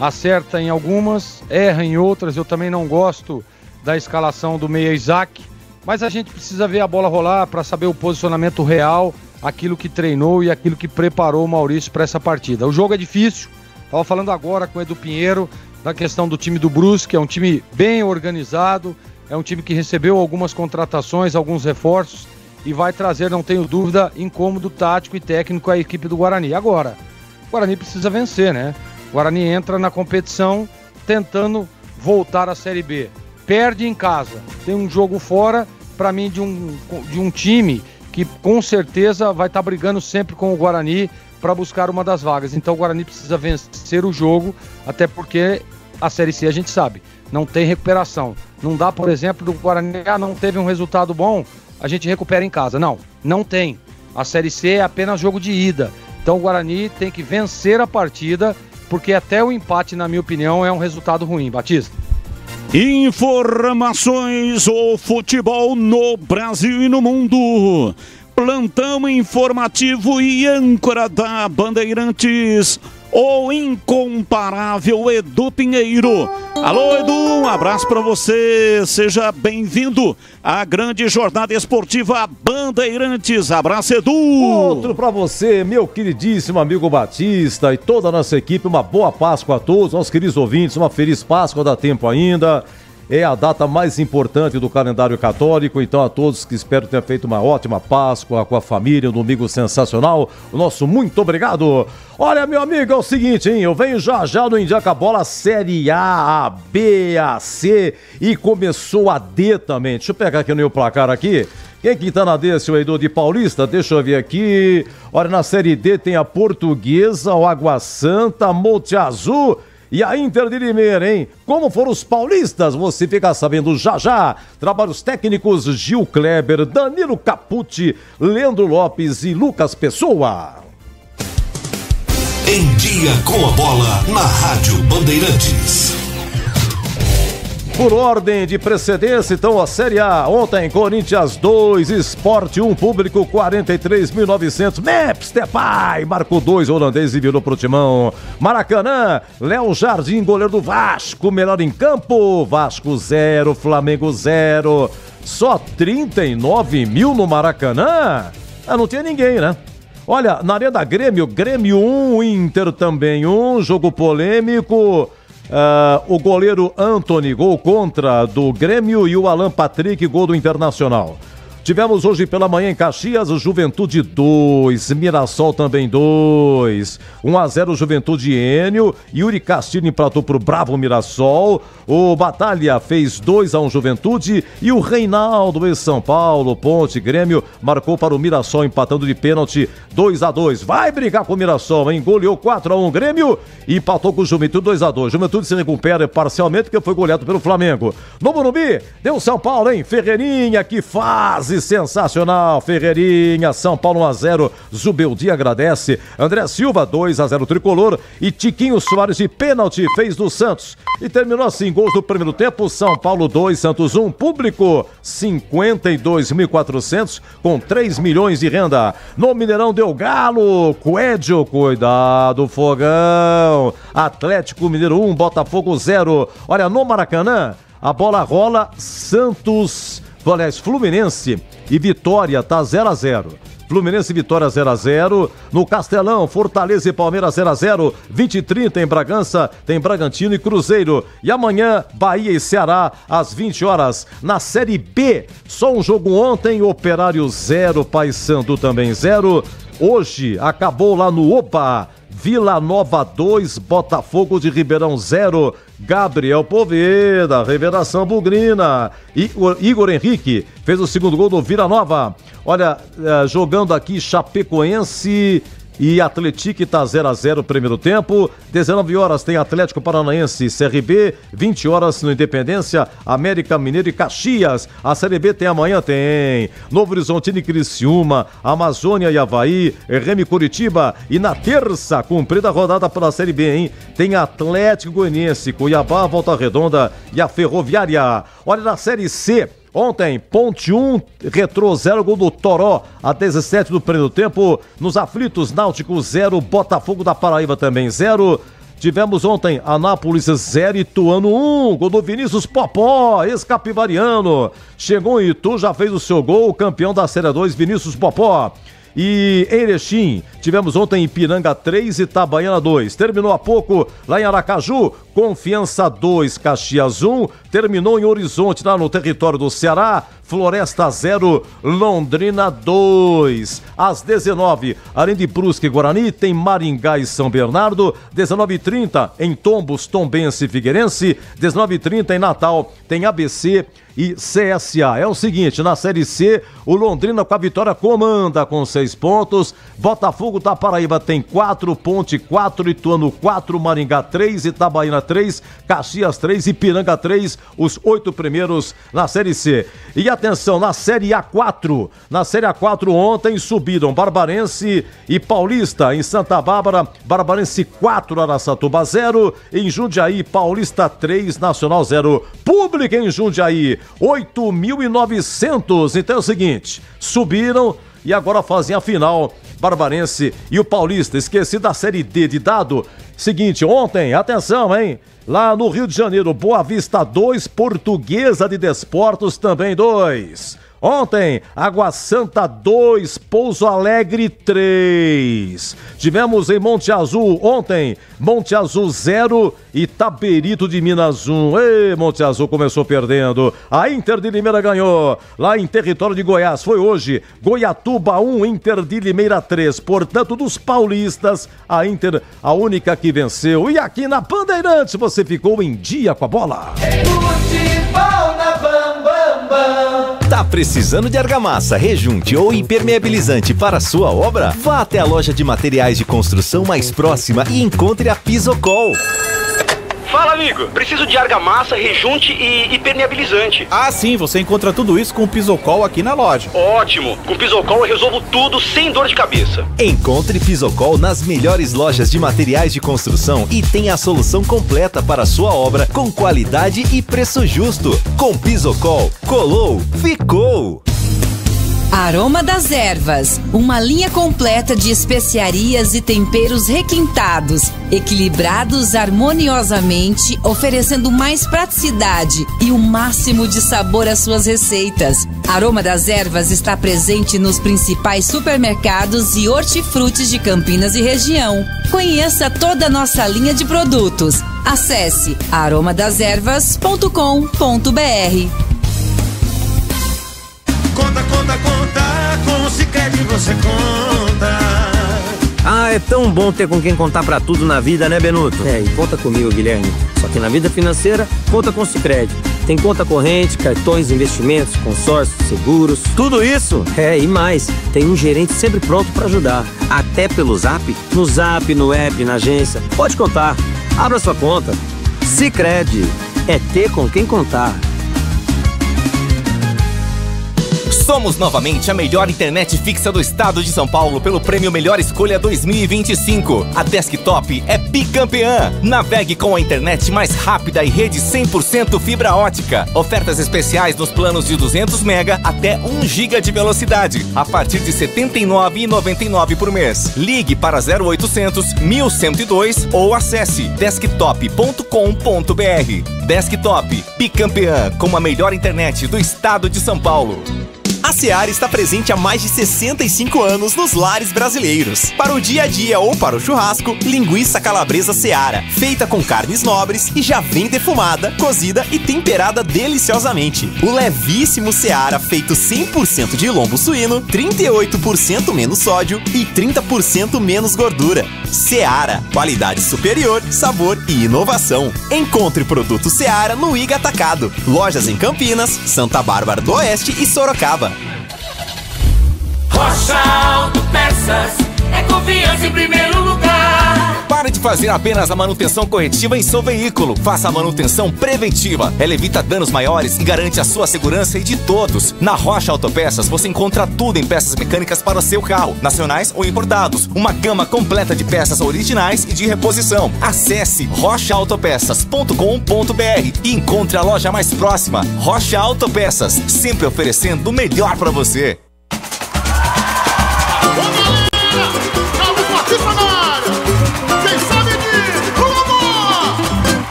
acerta em algumas, erra em outras. Eu também não gosto da escalação do meia Isaac, mas a gente precisa ver a bola rolar para saber o posicionamento real, aquilo que treinou e aquilo que preparou o Maurício para essa partida. O jogo é difícil, estava falando agora com o Edu Pinheiro da questão do time do Brusque, é um time bem organizado, é um time que recebeu algumas contratações, alguns reforços e vai trazer, não tenho dúvida, incômodo tático e técnico à equipe do Guarani. Agora, o Guarani precisa vencer, né? O Guarani entra na competição tentando voltar à Série B. Perde em casa, tem um jogo fora, para mim, de um time que com certeza vai estar brigando sempre com o Guarani para buscar uma das vagas. Então o Guarani precisa vencer o jogo, até porque a Série C a gente sabe, não tem recuperação. Não dá, por exemplo, do Guarani, não teve um resultado bom, a gente recupera em casa. Não tem. A Série C é apenas jogo de ida. Então o Guarani tem que vencer a partida, porque até o empate, na minha opinião, é um resultado ruim. Batista. Informações ou futebol no Brasil e no mundo. Plantão informativo e âncora da Bandeirantes, o incomparável Edu Pinheiro. Alô, Edu, um abraço para você, seja bem-vindo à grande jornada esportiva Bandeirantes. Abraço, Edu. Outro para você, meu queridíssimo amigo Batista e toda a nossa equipe, uma boa Páscoa a todos, nossos queridos ouvintes, uma feliz Páscoa, dá tempo ainda. É a data mais importante do calendário católico, então a todos que espero ter feito uma ótima Páscoa com a família, um domingo sensacional, o nosso muito obrigado. Olha, meu amigo, é o seguinte, hein, eu venho já no Indica Bola Série A, B, A, C e começou a D também. Deixa eu pegar aqui no meu placar aqui. Quem que tá na D, seu Edu de Paulista? Deixa eu ver aqui. Olha, na Série D tem a Portuguesa, o Água Santa, Monte Azul e a Inter de Limeira, hein? Como foram os paulistas? Você fica sabendo já. Trabalhos técnicos Gil Kleber, Danilo Capucci, Leandro Lopes e Lucas Pessoa. Em dia com a bola na Rádio Bandeirantes. Por ordem de precedência, então, a Série A. Ontem, Corinthians 2, Sport 1, público 43.900. Meps Depay marcou 2, holandês e virou pro Timão. Maracanã, Léo Jardim, goleiro do Vasco, melhor em campo. Vasco 0, Flamengo 0. Só 39 mil no Maracanã? Não tinha ninguém, né? Olha, na Arena Grêmio, Grêmio 1, Inter também 1, jogo polêmico. O goleiro Antony, gol contra do Grêmio, e o Alan Patrick, gol do Internacional. Tivemos hoje pela manhã em Caxias, Juventude 2, Mirassol também 2, 1-0 Juventude Enio, Yuri Castilho empatou pro Bravo Mirassol, o Batalha fez 2-1 Juventude e o Reinaldo, ex-São Paulo, Ponte, Grêmio, marcou para o Mirassol empatando de pênalti 2-2. Vai brigar com o Mirassol, hein? Goleou 4-1 Grêmio e empatou com o Juventude 2-2. Juventude se recupera parcialmente porque foi goleado pelo Flamengo. No Morumbi, deu São Paulo, hein? Ferreirinha, que fase sensacional, Ferreirinha, São Paulo 1-0, Zubeldia agradece, André Silva 2-0 Tricolor e Tiquinho Soares de pênalti fez do Santos e terminou assim, gols no primeiro tempo, São Paulo 2, Santos 1, público 52.400 com 3 milhões de renda. No Mineirão deu Galo, Coelho, cuidado, Fogão, Atlético Mineiro 1, Botafogo 0. Olha, no Maracanã, a bola rola, Santos, aliás, Fluminense e Vitória tá 0-0. Fluminense e Vitória 0-0. No Castelão, Fortaleza e Palmeiras 0-0. 20h30 em Bragança, tem Bragantino e Cruzeiro. E amanhã, Bahia e Ceará, às 20 horas. Na Série B, só um jogo ontem, Operário 0, Paysandu também 0. Hoje, acabou lá no Oba, Vila Nova 2, Botafogo de Ribeirão 0. Gabriel Poveda, revelação bugrina. Igor Henrique fez o segundo gol do Vila Nova. Olha, jogando aqui Chapecoense e Atlético tá 0-0 primeiro tempo. 19 horas tem Atlético Paranaense, CRB. 20 horas no Independência, América Mineiro e Caxias. A Série B tem amanhã, tem Novo Horizontino e Criciúma, Amazônia e Avaí, Remy Curitiba. E na terça, cumprida a rodada pela Série B, hein? Tem Atlético Goianiense, Cuiabá, Volta Redonda e a Ferroviária. Olha, na Série C, ontem, Ponte 1, Retrô 0, gol do Toró, a 17 do primeiro tempo. Nos aflitos, Náutico 0, Botafogo da Paraíba também 0. Tivemos ontem Anápolis 0, Ituano 1, gol do Vinícius Popó, ex-capivariano. Chegou em Itu, já fez o seu gol, o campeão da Série 2, Vinícius Popó. E em Erechim, tivemos ontem Ipiranga 3, Itabaiana 2. Terminou há pouco lá em Aracaju, Confiança 2, Caxias 1. Terminou em Horizonte, lá no território do Ceará, Floresta 0, Londrina 2. Às 19, além de Brusque e Guarani, tem Maringá e São Bernardo. 19h30 em Tombos, Tombense e Figueirense. 19h30 em Natal, tem ABC e CSA. É o seguinte, na Série C, o Londrina com a vitória comanda com 6 pontos. Botafogo da Paraíba tem 4, Ponte 4, Ituano 4, Maringá 3, Itabaiana 3, Caxias 3 e Ipiranga 3, os 8 primeiros na Série C. E atenção, na Série A4, ontem subiram Barbarense e Paulista. Em Santa Bárbara, Barbarense 4, Araçatuba 0, em Jundiaí, Paulista 3, Nacional 0. Pública em Jundiaí, 8.900. Então é o seguinte, subiram e agora fazem a final, Barbarense e o Paulista. Esqueci da Série D de dado. Seguinte, ontem, atenção, hein? Lá no Rio de Janeiro, Boa Vista 2, Portuguesa de Desportos também 2. Ontem, Água Santa 2, Pouso Alegre 3. Tivemos em Monte Azul ontem, Monte Azul 0, Itaberito de Minas 1. Ei, Monte Azul começou perdendo. A Inter de Limeira ganhou. Lá em território de Goiás, foi hoje, Goiatuba 1, Inter de Limeira 3. Portanto, dos paulistas, a Inter, a única que venceu. E aqui na Bandeirantes, você ficou em dia com a bola. Futebol na Bam Bam Bam. Tá precisando de argamassa, rejunte ou impermeabilizante para a sua obra? Vá até a loja de materiais de construção mais próxima e encontre a Pisocol. Fala, amigo. Preciso de argamassa, rejunte e impermeabilizante. Ah, sim. Você encontra tudo isso com o Pisocol aqui na loja. Ótimo. Com o Pisocol eu resolvo tudo sem dor de cabeça. Encontre Pisocol nas melhores lojas de materiais de construção e tenha a solução completa para a sua obra com qualidade e preço justo. Com Pisocol, colou, ficou. Aroma das Ervas, uma linha completa de especiarias e temperos requintados, equilibrados harmoniosamente, oferecendo mais praticidade e o máximo de sabor às suas receitas. Aroma das Ervas está presente nos principais supermercados e hortifrutis de Campinas e região. Conheça toda a nossa linha de produtos. Acesse aromadeservas.com.br. Conta, com o Sicredi você conta. Ah, é tão bom ter com quem contar pra tudo na vida, né, Benuto? É, e conta comigo, Guilherme. Só que na vida financeira, conta com o Sicredi. Tem conta corrente, cartões, investimentos, consórcios, seguros. Tudo isso? É, e mais. Tem um gerente sempre pronto pra ajudar. Até pelo Zap, no app, na agência. Pode contar. Abra sua conta. Sicredi. É ter com quem contar. Somos novamente a melhor internet fixa do estado de São Paulo pelo prêmio Melhor Escolha 2025. A Desktop é bicampeã. Navegue com a internet mais rápida e rede 100% fibra ótica. Ofertas especiais nos planos de 200 MB até 1 GB de velocidade, a partir de R$ 79,99 por mês. Ligue para 0800 1102 ou acesse desktop.com.br. Desktop, bicampeã com a melhor internet do estado de São Paulo. A Seara está presente há mais de 65 anos nos lares brasileiros. Para o dia a dia ou para o churrasco, linguiça calabresa Seara, feita com carnes nobres e já vem defumada, cozida e temperada deliciosamente. O levíssimo Seara, feito 100% de lombo suíno, 38% menos sódio e 30% menos gordura. Seara, qualidade superior, sabor e inovação. Encontre produto Seara no Iga Atacado. Lojas em Campinas, Santa Bárbara do Oeste e Sorocaba. Rocha Autopeças é confiança em primeiro lugar. Pare de fazer apenas a manutenção corretiva em seu veículo. Faça a manutenção preventiva. Ela evita danos maiores e garante a sua segurança e de todos. Na Rocha Autopeças você encontra tudo em peças mecânicas para o seu carro, nacionais ou importados. Uma gama completa de peças originais e de reposição. Acesse rochaautopeças.com.br e encontre a loja mais próxima. Rocha Autopeças, sempre oferecendo o melhor para você.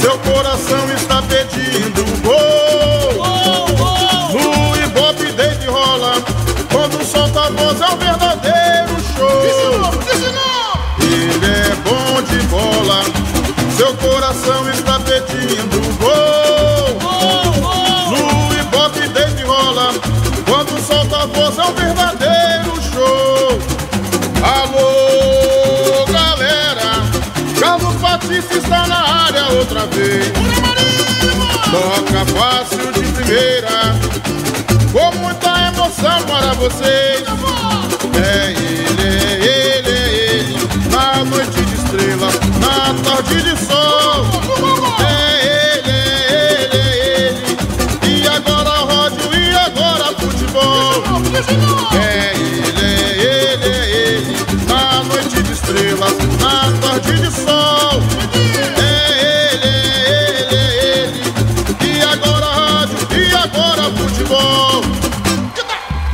Seu coração está pedindo gol. No Ibope desde rola, quando solta a voz é um verdadeiro show. Ele é bom de bola, seu coração está pedindo gol. No Ibope desde rola, quando solta a voz é um verdadeiro show. Alô, galera, Carlos Batista está na área outra vez. Toca fácil de primeira, com muita emoção para vocês. É ele, na noite de estrela, na tarde de sol. É ele, e agora rádio, e agora futebol. É ele, na noite de estrelas, na tarde de sol.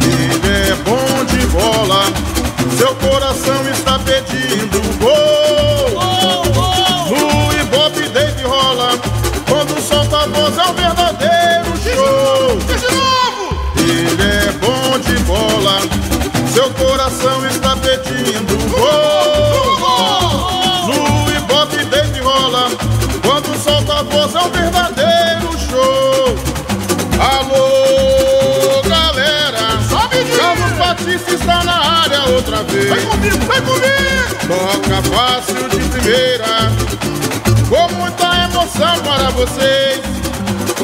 Ele é bom de bola, seu coração está pedindo gol. No Ibope desde rola, quando solta a voz é um verdadeiro show. Ele é bom de bola, seu coração está pedindo gol. No Ibope desde rola, quando solta a voz é um verdadeiro show. Alô, galera, Carlos Batista está na área outra vez. Vem comigo, vem comigo. Toca fácil de primeira, com muita emoção para vocês.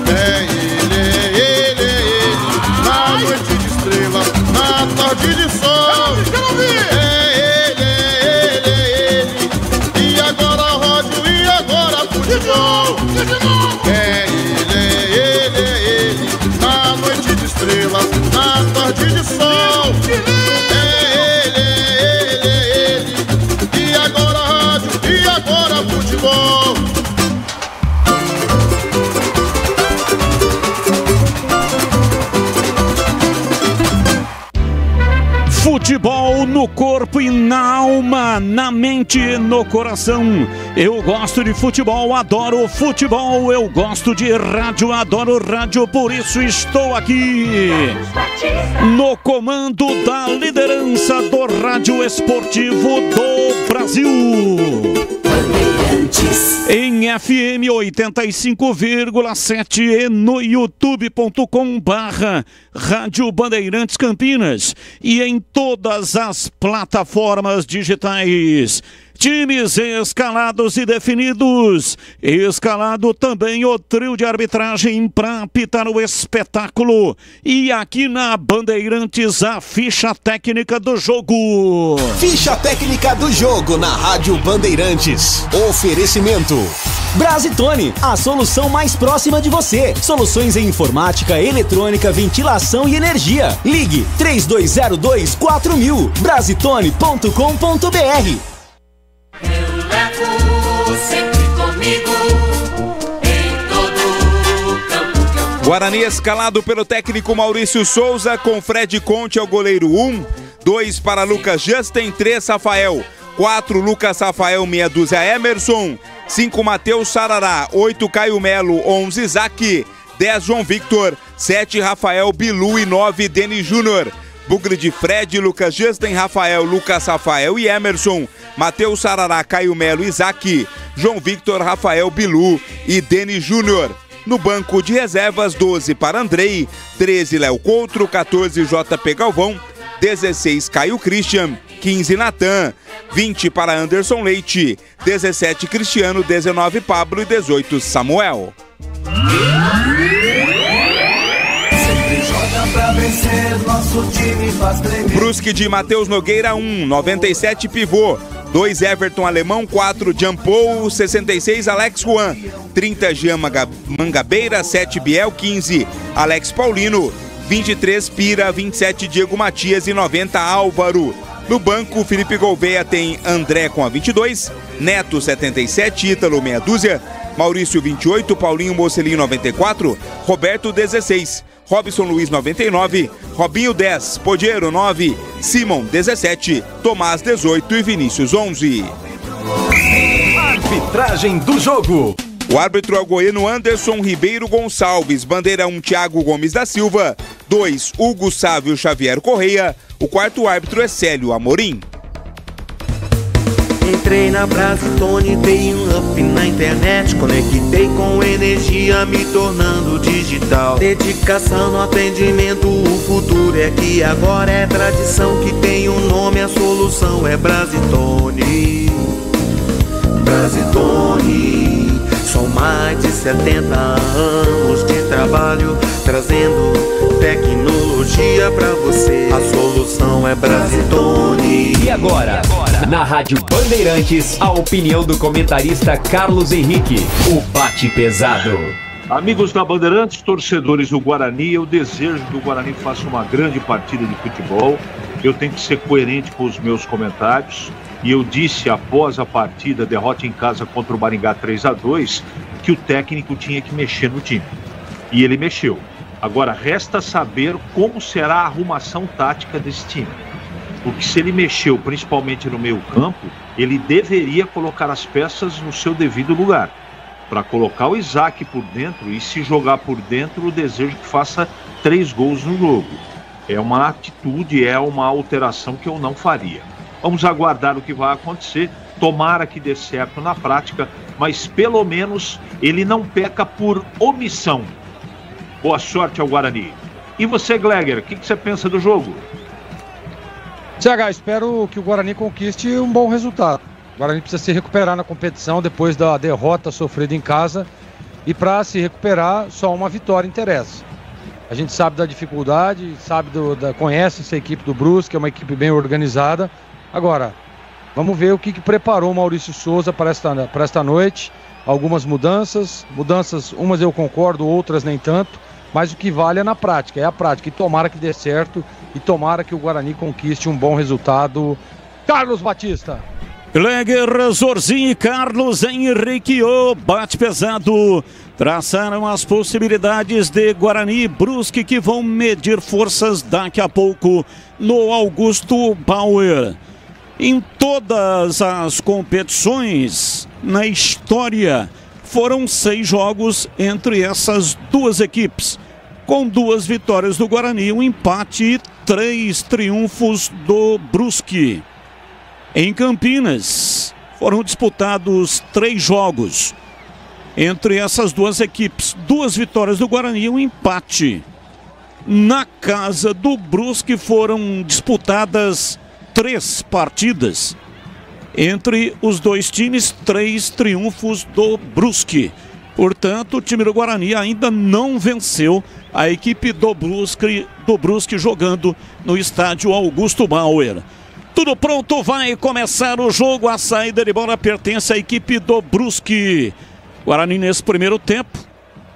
É ele, na noite de estrela, na tarde de sol. É ele, e agora rádio, e agora futebol. É ele, na noite de estrelas, na tarde de sol. É ele, e agora rádio, e agora futebol. Futebol no corpo e na alma, na mente e no coração. Eu gosto de futebol, adoro futebol. Eu gosto de rádio, adoro rádio. Por isso estou aqui no comando da liderança do rádio esportivo do Brasil. Em FM 85,7 e no youtube.com/Rádio Bandeirantes Campinas e em todas as plataformas digitais. Times escalados e definidos. Escalado também o trio de arbitragem para apitar o espetáculo. E aqui na Bandeirantes, a ficha técnica do jogo. Ficha técnica do jogo na Rádio Bandeirantes. Oferecimento Brasitone, a solução mais próxima de você. Soluções em informática, eletrônica, ventilação e energia. Ligue 3202-4000. Brasitone.com.br. Eu levo sempre comigo em todo campo que eu for. Guarani escalado pelo técnico Maurício Souza, com Fred Conte ao goleiro 1, 2 para Lucas Justin, 3 Rafael, 4 Lucas Rafael, meia dúzia Emerson, 5 Matheus Sarará, 8 Caio Melo, 11 Isaac, 10 João Victor, 7 Rafael Bilu e 9 Denis Júnior. Bugre de Fred, Lucas Justin, Rafael, Lucas Rafael e Emerson, Matheus Sarará, Caio Melo, Isaac, João Victor, Rafael Bilu e Denis Júnior. No banco de reservas, 12 para Andrei, 13 Léo Coutro, 14 JP Galvão, 16 Caio Christian, 15 Natan, 20 para Anderson Leite, 17 Cristiano, 19 Pablo e 18 Samuel. Sempre joga pra vencer, nosso time faz tremer. Brusque de Matheus Nogueira 1, 97 pivô, 2 Everton Alemão, 4 Jampou, 66 Alex Juan, 30 Jean Mangabeira, 7 Biel, 15 Alex Paulino, 23 Pira, 27 Diego Matias e 90 Álvaro. No banco, Felipe Gouveia tem André com a 22, Neto 77, Ítalo meia dúzia, Maurício 28, Paulinho Mocelin 94, Roberto 16, Robson Luiz 99, Robinho 10, Podiero 9, Simon 17, Tomás 18 e Vinícius 11. Arbitragem do jogo. O árbitro é o goiano Anderson Ribeiro Gonçalves, bandeira 1 Thiago Gomes da Silva, 2 Hugo Sávio Xavier Correia, o quarto árbitro é Célio Amorim. Entrei na Brasitone, dei um up na internet, conectei com energia, me tornando digital. Dedicação no atendimento, o futuro é aqui agora, é tradição que tem um nome, a solução é Brasitone. Brasitone, são mais de 70 anos de trabalho, trazendo tecnologia pra você. A solução é Brasitone. E agora, na Rádio Bandeirantes, a opinião do comentarista Carlos Henrique, o bate pesado. Amigos da Bandeirantes, torcedores do Guarani, eu desejo que o Guarani faça uma grande partida de futebol. Eu tenho que ser coerente com os meus comentários. E eu disse após a partida, derrota em casa contra o Maringá 3-2, que o técnico tinha que mexer no time. E ele mexeu. Agora resta saber como será a arrumação tática desse time. Porque se ele mexeu principalmente no meio-campo, ele deveria colocar as peças no seu devido lugar. Para colocar o Isaac por dentro e se jogar por dentro, o desejo que faça 3 gols no jogo. É uma atitude, é uma alteração que eu não faria. Vamos aguardar o que vai acontecer, tomara que dê certo na prática, mas pelo menos ele não peca por omissão. Boa sorte ao Guarani. E você, Gleger, o que você pensa do jogo? CH, espero que o Guarani conquiste um bom resultado. O Guarani precisa se recuperar na competição depois da derrota sofrida em casa. E para se recuperar, só uma vitória interessa. A gente sabe da dificuldade, conhece essa equipe do Brusque, é uma equipe bem organizada. Agora, vamos ver o que preparou o Maurício Souza para esta noite. Algumas mudanças, umas eu concordo, outras nem tanto, mas o que vale é na prática, é a prática. E tomara que dê certo e tomara que o Guarani conquiste um bom resultado. Carlos Batista. Gleger, Zorzinho e Carlos Henrique, o bate pesado. Traçaram as possibilidades de Guarani e Brusque que vão medir forças daqui a pouco no Augusto Bauer. Em todas as competições na história, foram 6 jogos entre essas duas equipes, com 2 vitórias do Guarani, um empate e 3 triunfos do Brusque. Em Campinas, foram disputados 3 jogos entre essas duas equipes, 2 vitórias do Guarani e um empate. Na casa do Brusque foram disputadas 3 partidas entre os 2 times, 3 triunfos do Brusque. Portanto, o time do Guarani ainda não venceu a equipe do Brusque jogando no estádio Augusto Bauer. Tudo pronto, vai começar o jogo. A saída de bola pertence à equipe do Brusque. Guarani nesse primeiro tempo,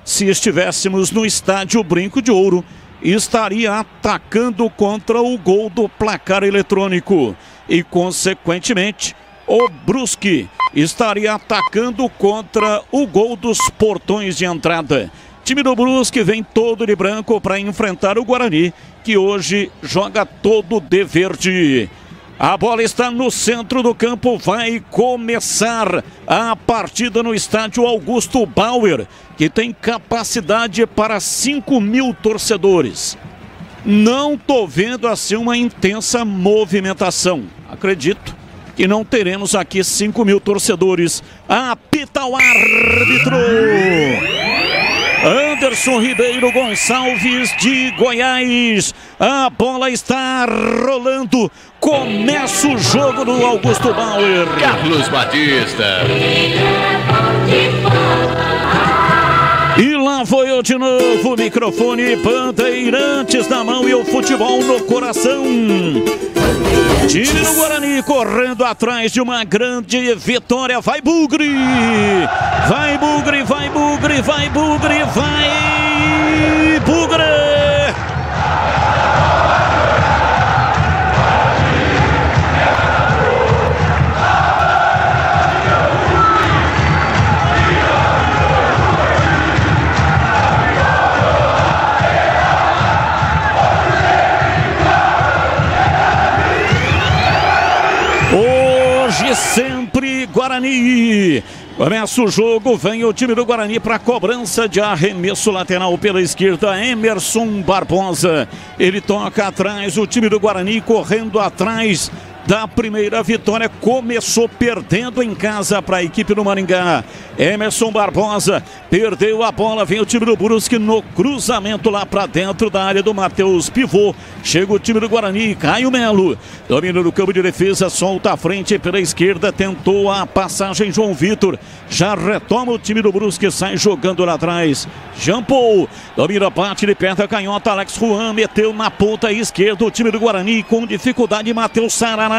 se estivéssemos no estádio Brinco de Ouro, estaria atacando contra o gol do placar eletrônico e, consequentemente, o Brusque estaria atacando contra o gol dos portões de entrada. Time do Brusque vem todo de branco para enfrentar o Guarani, que hoje joga todo de verde. A bola está no centro do campo, vai começar a partida no estádio Augusto Bauer, que tem capacidade para 5.000 torcedores. Não tô vendo assim uma intensa movimentação. Acredito que não teremos aqui 5.000 torcedores. Apita o árbitro Anderson Ribeiro Gonçalves de Goiás. A bola está rolando. Começa o jogo do Augusto Bauer. Carlos Batista. E lá Lá foi eu de novo, microfone Bandeirantes na mão e o futebol no coração. Time do Guarani correndo atrás de uma grande vitória. Vai Bugre! Vai Bugre, vai Bugre, vai Bugre, vai Bugre! Hoje sempre Guarani. Começa o jogo, vem o time do Guarani para a cobrança de arremesso lateral pela esquerda, Emerson Barbosa. Ele toca atrás, o time do Guarani correndo atrás da primeira vitória, começou perdendo em casa para a equipe do Maringá. Emerson Barbosa perdeu a bola, vem o time do Brusque no cruzamento lá para dentro da área do Matheus Pivô. Chega o time do Guarani, Caio Melo, domina no campo de defesa, solta a frente pela esquerda, tentou a passagem João Vitor, já retoma o time do Brusque, sai jogando lá atrás. Jean Paul, domina, bate de perto a canhota, Alex Juan meteu na ponta esquerda, o time do Guarani com dificuldade, Matheus Sarará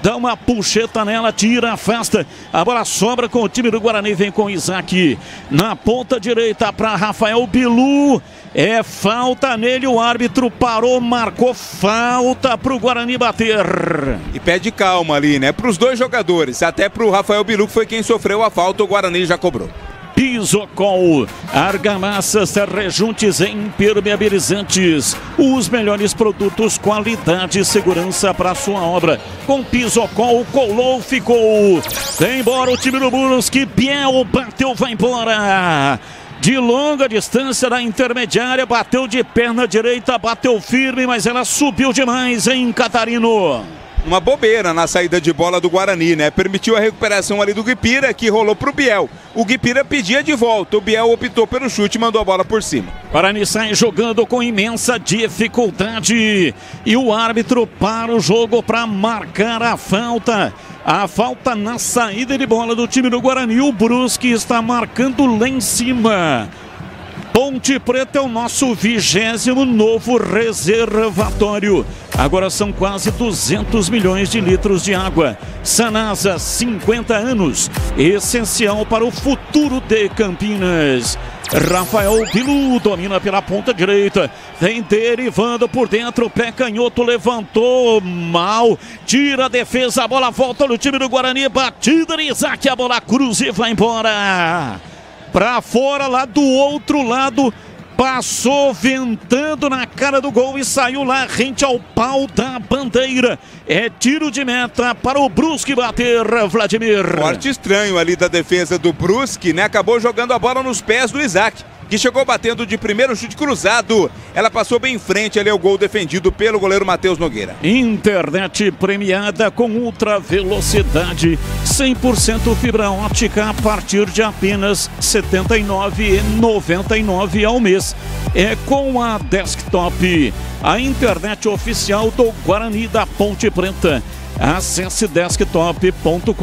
dá uma puxeta nela, tira, afasta, a bola sobra com o time do Guarani, vem com o Isaac na ponta direita para Rafael Bilu, é falta nele, o árbitro parou, marcou falta para o Guarani bater. E pede calma ali, né, para os dois jogadores, até para o Rafael Bilu, que foi quem sofreu a falta, o Guarani já cobrou. Pisocol, argamassas, rejuntes e impermeabilizantes, os melhores produtos, qualidade e segurança para sua obra. Com Pisocol, colou, ficou. Vem embora o time do Brusque, Biel bateu, vai embora. De longa distância da intermediária, bateu de perna direita, bateu firme, mas ela subiu demais em Catarino. Uma bobeira na saída de bola do Guarani, né? Permitiu a recuperação ali do Guipira, que rolou pro Biel. O Guipira pedia de volta, o Biel optou pelo chute e mandou a bola por cima. Guarani sai jogando com imensa dificuldade e o árbitro para o jogo para marcar a falta. A falta na saída de bola do time do Guarani, o Brusque está marcando lá em cima. Ponte Preta é o nosso 20º novo reservatório. Agora são quase 200 milhões de litros de água. Sanasa, 50 anos. Essencial para o futuro de Campinas. Rafael Bilu domina pela ponta direita. Vem derivando por dentro. Pé canhoto levantou mal. Tira a defesa. A bola volta no time do Guarani. Batida de Isaac. A bola cruza e vai embora. Pra fora, lá do outro lado, passou ventando na cara do gol e saiu lá rente ao pau da bandeira. É tiro de meta para o Brusque bater, Vladimir. Corte estranho ali da defesa do Brusque, né? Acabou jogando a bola nos pés do Isaac, que chegou batendo de primeiro chute cruzado. Ela passou bem em frente ali ao gol defendido pelo goleiro Matheus Nogueira. Internet premiada com ultra velocidade, 100% fibra ótica a partir de apenas R$ 79,99 ao mês. É com a Desktop, a internet oficial do Guarani da Ponte Preta. Acesse desktop.com.br,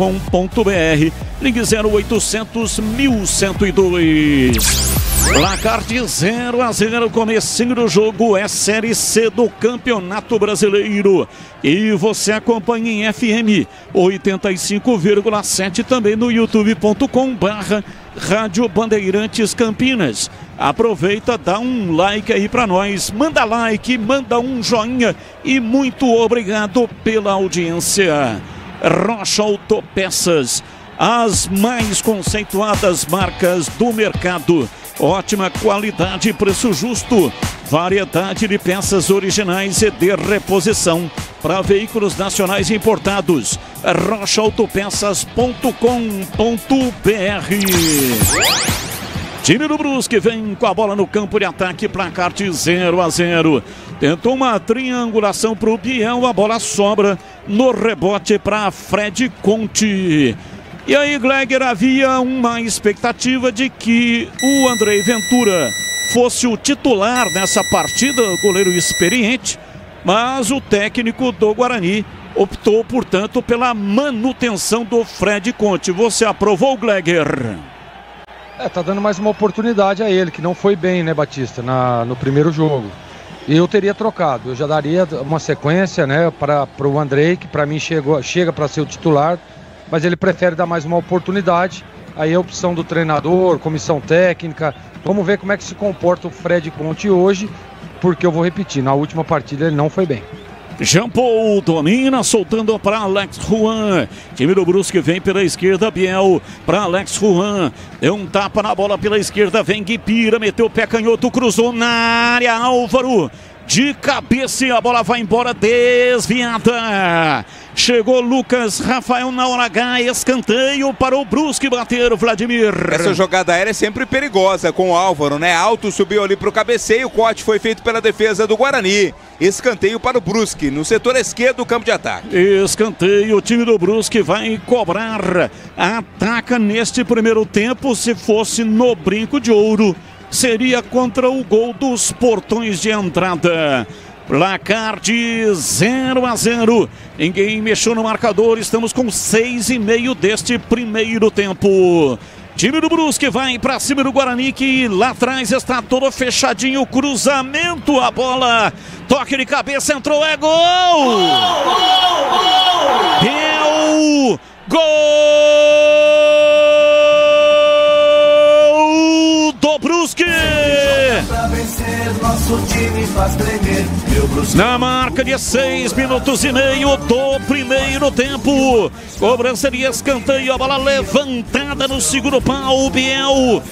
ligue 0800 1102. Placar de 0-0, comecinho do jogo, é Série C do Campeonato Brasileiro. E você acompanha em FM 85,7, também no youtube.com/Rádio Bandeirantes Campinas. Aproveita, dá um like aí pra nós, manda like, manda um joinha e muito obrigado pela audiência. Rocha Autopeças, as mais conceituadas marcas do mercado. Ótima qualidade e preço justo. Variedade de peças originais e de reposição para veículos nacionais e importados. rochaautopeças.com.br. Time do Brusque vem com a bola no campo de ataque, placar de 0-0. Tentou uma triangulação para o Biel, a bola sobra no rebote para Fred Conte. E aí, Gleger, havia uma expectativa de que o Andrei Ventura fosse o titular nessa partida, goleiro experiente, mas o técnico do Guarani optou, portanto, pela manutenção do Fred Conte. Você aprovou, Gleger? Tá dando mais uma oportunidade a ele, que não foi bem, né, Batista, no primeiro jogo. E eu teria trocado, eu já daria uma sequência, né, para o Andrei, que para mim chega para ser o titular, mas ele prefere dar mais uma oportunidade. Aí a opção do treinador, comissão técnica, vamos ver como é que se comporta o Fred Conte hoje, porque eu vou repetir, na última partida ele não foi bem. Jean Paul domina, soltando para Alex Juan. Time do Brusque vem pela esquerda, Biel para Alex Juan. Deu um tapa na bola pela esquerda, vem Guipira, meteu o pé canhoto, cruzou na área, Álvaro. De cabeça e a bola vai embora, desviada. Chegou Lucas Rafael na hora H, escanteio para o Brusque bater, o Vladimir. Essa jogada aérea é sempre perigosa com o Álvaro, né? Alto subiu ali para o cabeceio, o corte foi feito pela defesa do Guarani. Escanteio para o Brusque, no setor esquerdo do campo de ataque. Escanteio, o time do Brusque vai cobrar. Ataca neste primeiro tempo, se fosse no Brinco de Ouro, seria contra o gol dos portões de entrada. Placar de 0-0. Ninguém mexeu no marcador. Estamos com 6,5 deste primeiro tempo. Time do Brusque vai para cima do Guarani, que lá atrás está todo fechadinho. Cruzamento, a bola. Toque de cabeça, entrou, é gol! Gol! Gol do Brusque! Na marca de 6 minutos e meio do primeiro tempo, cobrança de escanteio, a bola levantada no segundo pau, o Biel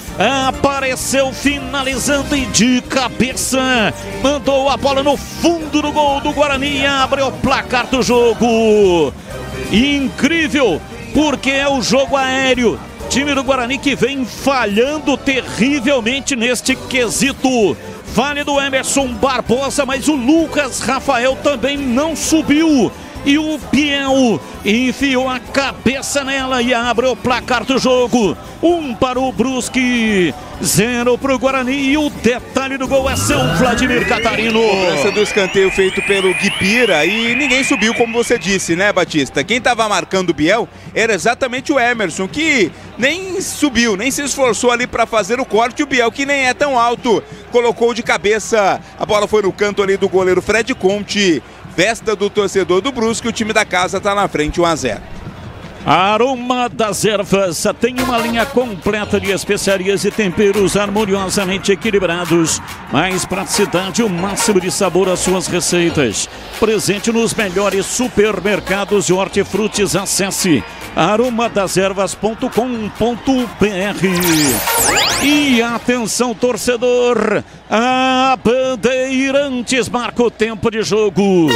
apareceu finalizando e de cabeça mandou a bola no fundo do gol do Guarani, abre o placar do jogo. Incrível, porque é o jogo aéreo. Time do Guarani que vem falhando terrivelmente neste quesito. Falha do Emerson Barbosa, mas o Lucas Rafael também não subiu. E o Biel enfiou a cabeça nela e abre o placar do jogo. 1 para o Brusque, 0 para o Guarani. E o detalhe do gol é seu Vladimir Catarino. Cobrança do escanteio feito pelo Guipira e ninguém subiu, como você disse, né, Batista? Quem estava marcando o Biel era exatamente o Emerson, que nem subiu, nem se esforçou ali para fazer o corte. O Biel, que nem é tão alto, colocou de cabeça. A bola foi no canto ali do goleiro Fred Conte. Festa do torcedor do Brusque, o time da casa está na frente, 1-0. Aroma das Ervas tem uma linha completa de especiarias e temperos harmoniosamente equilibrados. Mais praticidade, o máximo de sabor às suas receitas. Presente nos melhores supermercados e hortifrutis. Acesse aromadeservas.com.br. E atenção, torcedor, a Bandeirantes marca o tempo de jogo.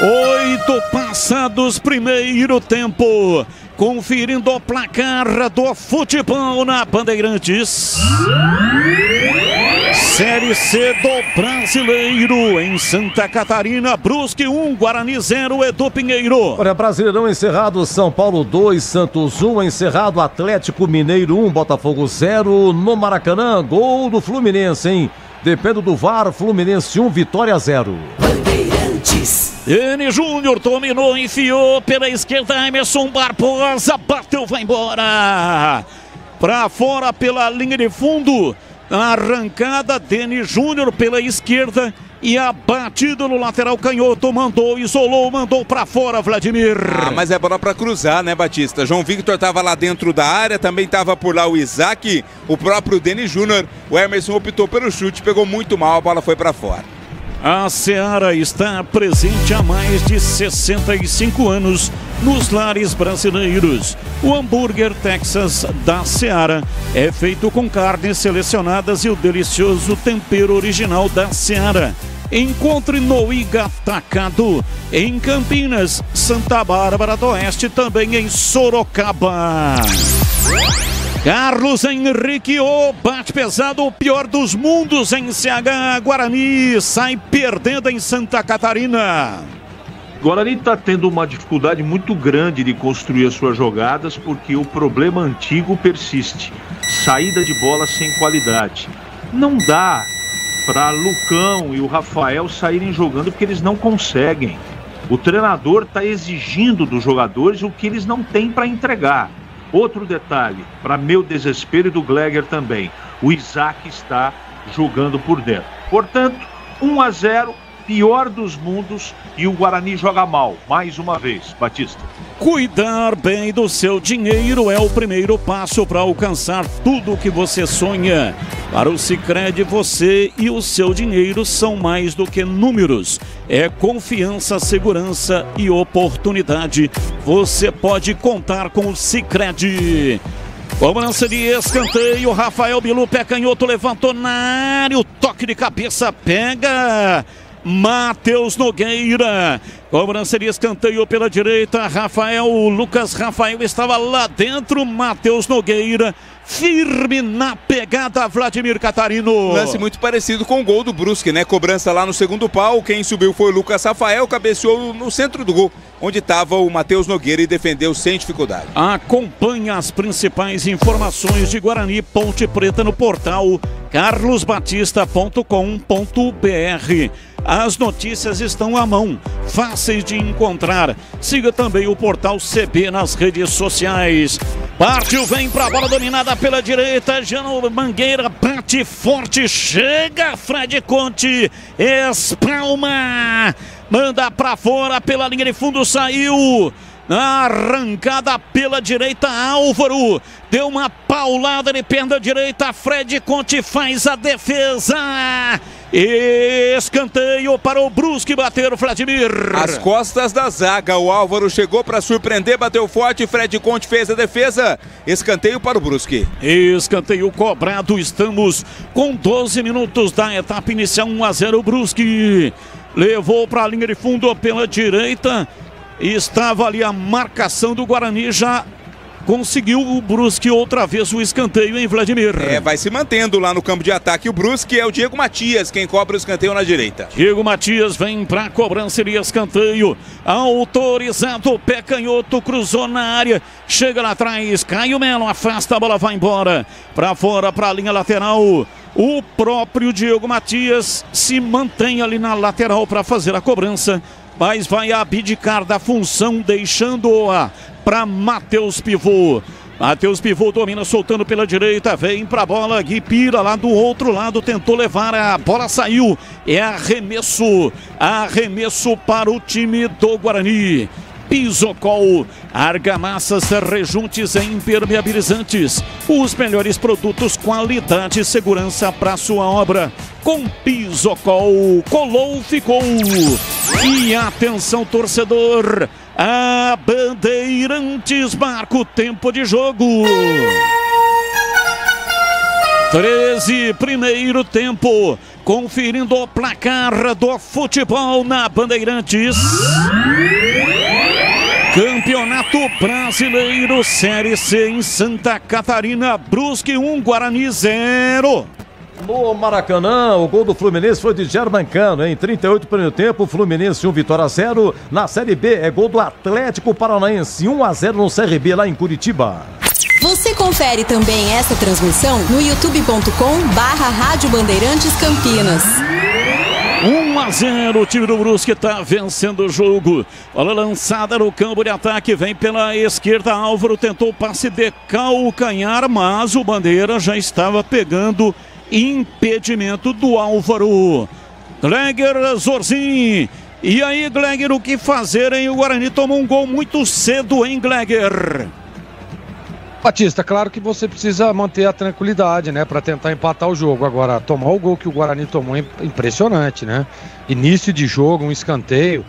8 passados, primeiro tempo. Conferindo o placar do futebol na Bandeirantes. Série C do Brasileiro em Santa Catarina. Brusque 1, Guarani 0, Edu Pinheiro. Olha, Brasileirão encerrado, São Paulo 2, Santos 1, encerrado, Atlético Mineiro 1, Botafogo 0, no Maracanã, gol do Fluminense, hein? Depende do VAR, Fluminense 1, Vitória 0. N Júnior dominou, enfiou pela esquerda, Emerson Barbosa, bateu, vai embora. Pra fora pela linha de fundo, arrancada, Deni Júnior pela esquerda e a batida no lateral canhoto, mandou, isolou, mandou pra fora, Vladimir. Mas é bola pra cruzar, né, Batista? João Victor tava lá dentro da área, também tava por lá o Isaac, o próprio Deni Júnior. O Emerson optou pelo chute, pegou muito mal, a bola foi pra fora. A Seara está presente há mais de 65 anos nos lares brasileiros. O hambúrguer Texas da Seara é feito com carnes selecionadas e o delicioso tempero original da Seara. Encontre no Iga Atacado, em Campinas, Santa Bárbara do Oeste, também em Sorocaba. Carlos Henrique, o bate pesado, o pior dos mundos em CH. Guarani sai perdendo em Santa Catarina. Guarani está tendo uma dificuldade muito grande de construir as suas jogadas, porque o problema antigo persiste. Saída de bola sem qualidade. Não dá para Lucão e o Rafael saírem jogando porque eles não conseguem. O treinador está exigindo dos jogadores o que eles não têm para entregar. Outro detalhe, para meu desespero e do Gleger também, o Isaac está jogando por dentro. Portanto, 1-0, pior dos mundos, e o Guarani joga mal, mais uma vez, Batista. Cuidar bem do seu dinheiro é o primeiro passo para alcançar tudo o que você sonha. Para o Sicredi, você e o seu dinheiro são mais do que números. É confiança, segurança e oportunidade. Você pode contar com o Sicredi. Cobrança de escanteio, Rafael Bilu, pé canhoto, levantou na área, o toque de cabeça, pega Matheus Nogueira. Cobrança de escanteio pela direita, Lucas Rafael estava lá dentro, Matheus Nogueira, firme na pegada, Vladimir Catarino. Lance muito parecido com o gol do Brusque, né? Cobrança lá no segundo pau, quem subiu foi o Lucas Rafael, cabeceou no centro do gol, onde estava o Matheus Nogueira e defendeu sem dificuldade. Acompanhe as principais informações de Guarani Ponte Preta no portal carlosbatista.com.br. As notícias estão à mão, fáceis de encontrar. Siga também o portal CB nas redes sociais. Partiu, vem pra bola dominada pela direita. Jano Mangueira bate forte, chega Fred Conte, espalma, manda pra fora pela linha de fundo, saiu. Na arrancada pela direita, Álvaro deu uma paulada de perna direita, Fred Conte faz a defesa. Escanteio para o Brusque bater o Vladimir. As costas da zaga, o Álvaro chegou para surpreender, bateu forte, Fred Conte fez a defesa. Escanteio para o Brusque. Escanteio cobrado, estamos com 12 minutos da etapa inicial, 1-0 o Brusque. Levou para a linha de fundo pela direita. Estava ali a marcação do Guarani, já conseguiu o Brusque outra vez o escanteio, hein, Vladimir? Vai se mantendo lá no campo de ataque. O Brusque é o Diego Matias quem cobra o escanteio na direita. Diego Matias vem para a cobrança de escanteio. Autorizado, pé canhoto, cruzou na área. Chega lá atrás, Caio Melo afasta, a bola vai embora. Para fora, para a linha lateral. O próprio Diego Matias se mantém ali na lateral para fazer a cobrança, mas vai abdicar da função, deixando-a para Matheus Pivô. Matheus Pivô domina, soltando pela direita, vem para a bola, Gui Pira lá do outro lado, tentou levar, a bola saiu, é arremesso para o time do Guarani. Pisocol, argamassas, rejuntes e impermeabilizantes, os melhores produtos, qualidade e segurança para sua obra. Com Pisocol, colou, ficou. E atenção, torcedor, a Bandeirantes marca o tempo de jogo. 13, primeiro tempo, conferindo o placar do futebol na Bandeirantes. Campeonato Brasileiro Série C em Santa Catarina, Brusque 1, Guarani 0. No Maracanã, o gol do Fluminense foi de Germancano, em 38 primeiro tempo, Fluminense 1, Vitória 0. Na Série B é gol do Atlético Paranaense, 1-0 no CRB lá em Curitiba. Você confere também essa transmissão no youtube.com/Rádio Bandeirantes Campinas. 1-0, o time do Brusque está vencendo o jogo. Bola lançada no campo de ataque, vem pela esquerda, Álvaro tentou o passe de calcanhar, mas o Bandeira já estava pegando impedimento do Álvaro. Gleger Zorzin. E aí, Gleger, o que fazer, hein? O Guarani tomou um gol muito cedo, hein, Gleger? Batista, claro que você precisa manter a tranquilidade, né, para tentar empatar o jogo. Agora, tomar o gol que o Guarani tomou é impressionante, né? Início de jogo, um escanteio,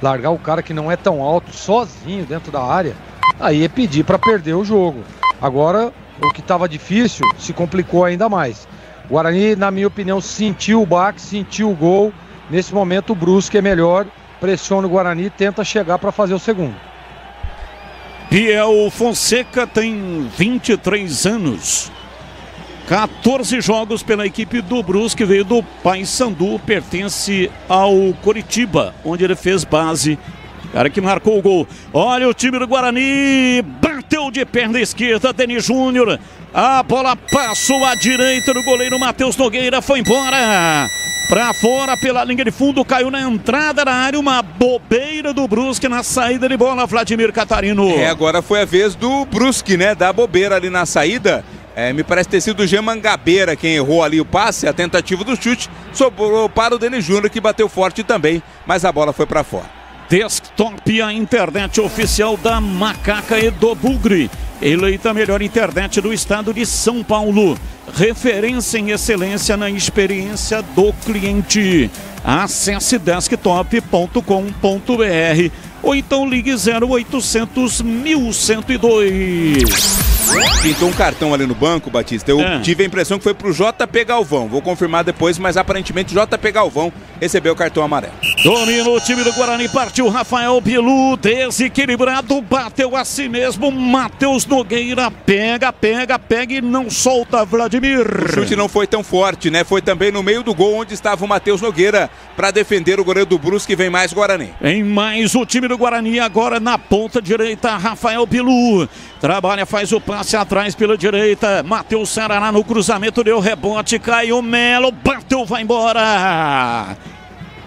largar o cara que não é tão alto sozinho dentro da área, aí é pedir para perder o jogo. Agora, o que estava difícil se complicou ainda mais. O Guarani, na minha opinião, sentiu o baque, sentiu o gol. Nesse momento, o Brusque é melhor, pressiona o Guarani e tenta chegar para fazer o segundo. Biel Fonseca tem 23 anos, 14 jogos pela equipe do Brusque, veio do Paysandu, pertence ao Coritiba, onde ele fez base. Cara que marcou o gol. Olha o time do Guarani, bateu de perna esquerda, Denis Júnior. A bola passou à direita do goleiro Matheus Nogueira, foi embora. Pra fora, pela linha de fundo, caiu na entrada da área, uma bobeira do Brusque na saída de bola, Vladimir Catarino. Agora foi a vez do Brusque, né, da bobeira ali na saída. Me parece ter sido o Jean Mangabeira quem errou ali o passe, a tentativa do chute, sobrou para o Denis Júnior, que bateu forte também, mas a bola foi para fora. Desktop, a internet oficial da Macaca e do Bugre. Eleita a melhor internet do estado de São Paulo. Referência em excelência na experiência do cliente. Acesse desktop.com.br ou então ligue 0800 1102. Pintou um cartão ali no banco, Batista. Eu tive a impressão que foi pro JP Galvão. Vou confirmar depois, mas aparentemente JP Galvão recebeu o cartão amarelo. Domina o time do Guarani, partiu Rafael Bilu, desequilibrado, bateu a si mesmo, Matheus Nogueira, pega e não solta, Vladimir. O chute não foi tão forte, né? Foi também no meio do gol onde estava o Matheus Nogueira para defender o goleiro do Brusque. Vem mais Guarani. Em mais o time do Guarani, agora na ponta direita, Rafael Bilu. Trabalha, faz o passe atrás pela direita. Matheus Sarará no cruzamento, deu rebote, Caio Melo, bateu, vai embora.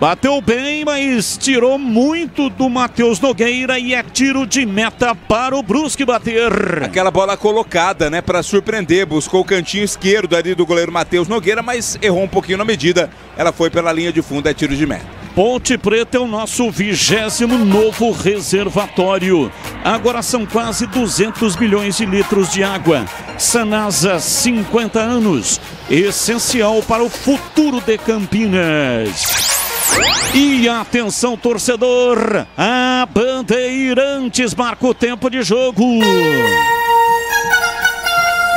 Bateu bem, mas tirou muito do Matheus Nogueira e é tiro de meta para o Brusque bater. Aquela bola colocada, né, para surpreender. Buscou o cantinho esquerdo ali do goleiro Matheus Nogueira, mas errou um pouquinho na medida. Ela foi pela linha de fundo, é tiro de meta. Ponte Preta é o nosso 20º novo reservatório. Agora são quase 200 milhões de litros de água. Sanasa, 50 anos. Essencial para o futuro de Campinas. E atenção, torcedor, a Bandeirantes marca o tempo de jogo.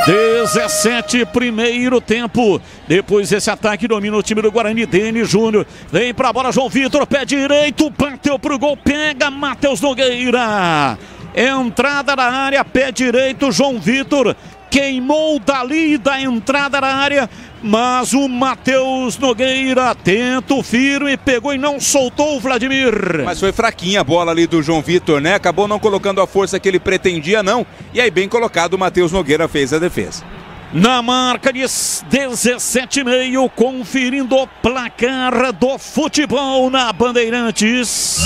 17, primeiro tempo. Depois desse ataque, domina o time do Guarani, Denis Júnior. Vem pra bola, João Vitor, pé direito, bateu pro gol, pega Matheus Nogueira. Entrada da área, pé direito, João Vitor. Queimou dali da entrada da área, mas o Matheus Nogueira tenta firme, pegou e não soltou o Vladimir. Mas foi fraquinha a bola ali do João Vitor, né? Acabou não colocando a força que ele pretendia, não. E aí, bem colocado, o Matheus Nogueira fez a defesa. Na marca de 17,5, conferindo o placar do futebol na Bandeirantes.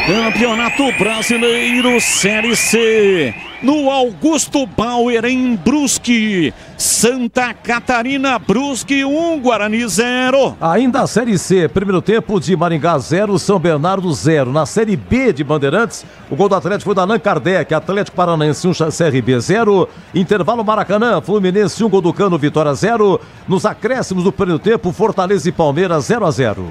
Campeonato Brasileiro Série C, no Augusto Bauer, em Brusque. Santa Catarina, Brusque 1, Guarani 0. Ainda a Série C, primeiro tempo de Maringá 0, São Bernardo 0. Na Série B de Bandeirantes, o gol do Atlético foi da Allan Kardec, Atlético Paranaense 1, CRB 0. Intervalo Maracanã, Fluminense 1, gol do Cano, Vitória 0. Nos acréscimos do primeiro tempo, Fortaleza e Palmeiras 0-0.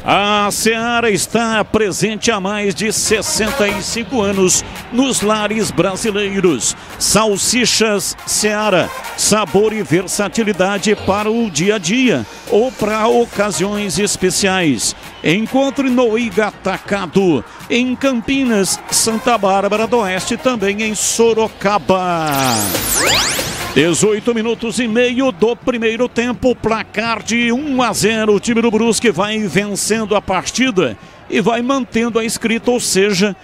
A Seara está presente há mais de 65 anos nos lares brasileiros. Salsichas Seara, sabor e versatilidade para o dia a dia ou para ocasiões especiais. Encontre no Iga Atacado, em Campinas, Santa Bárbara do Oeste, também em Sorocaba. 18 minutos e meio do primeiro tempo, placar de 1-0. O time do Brusque vai vencendo a partida e vai mantendo a escrita, ou seja,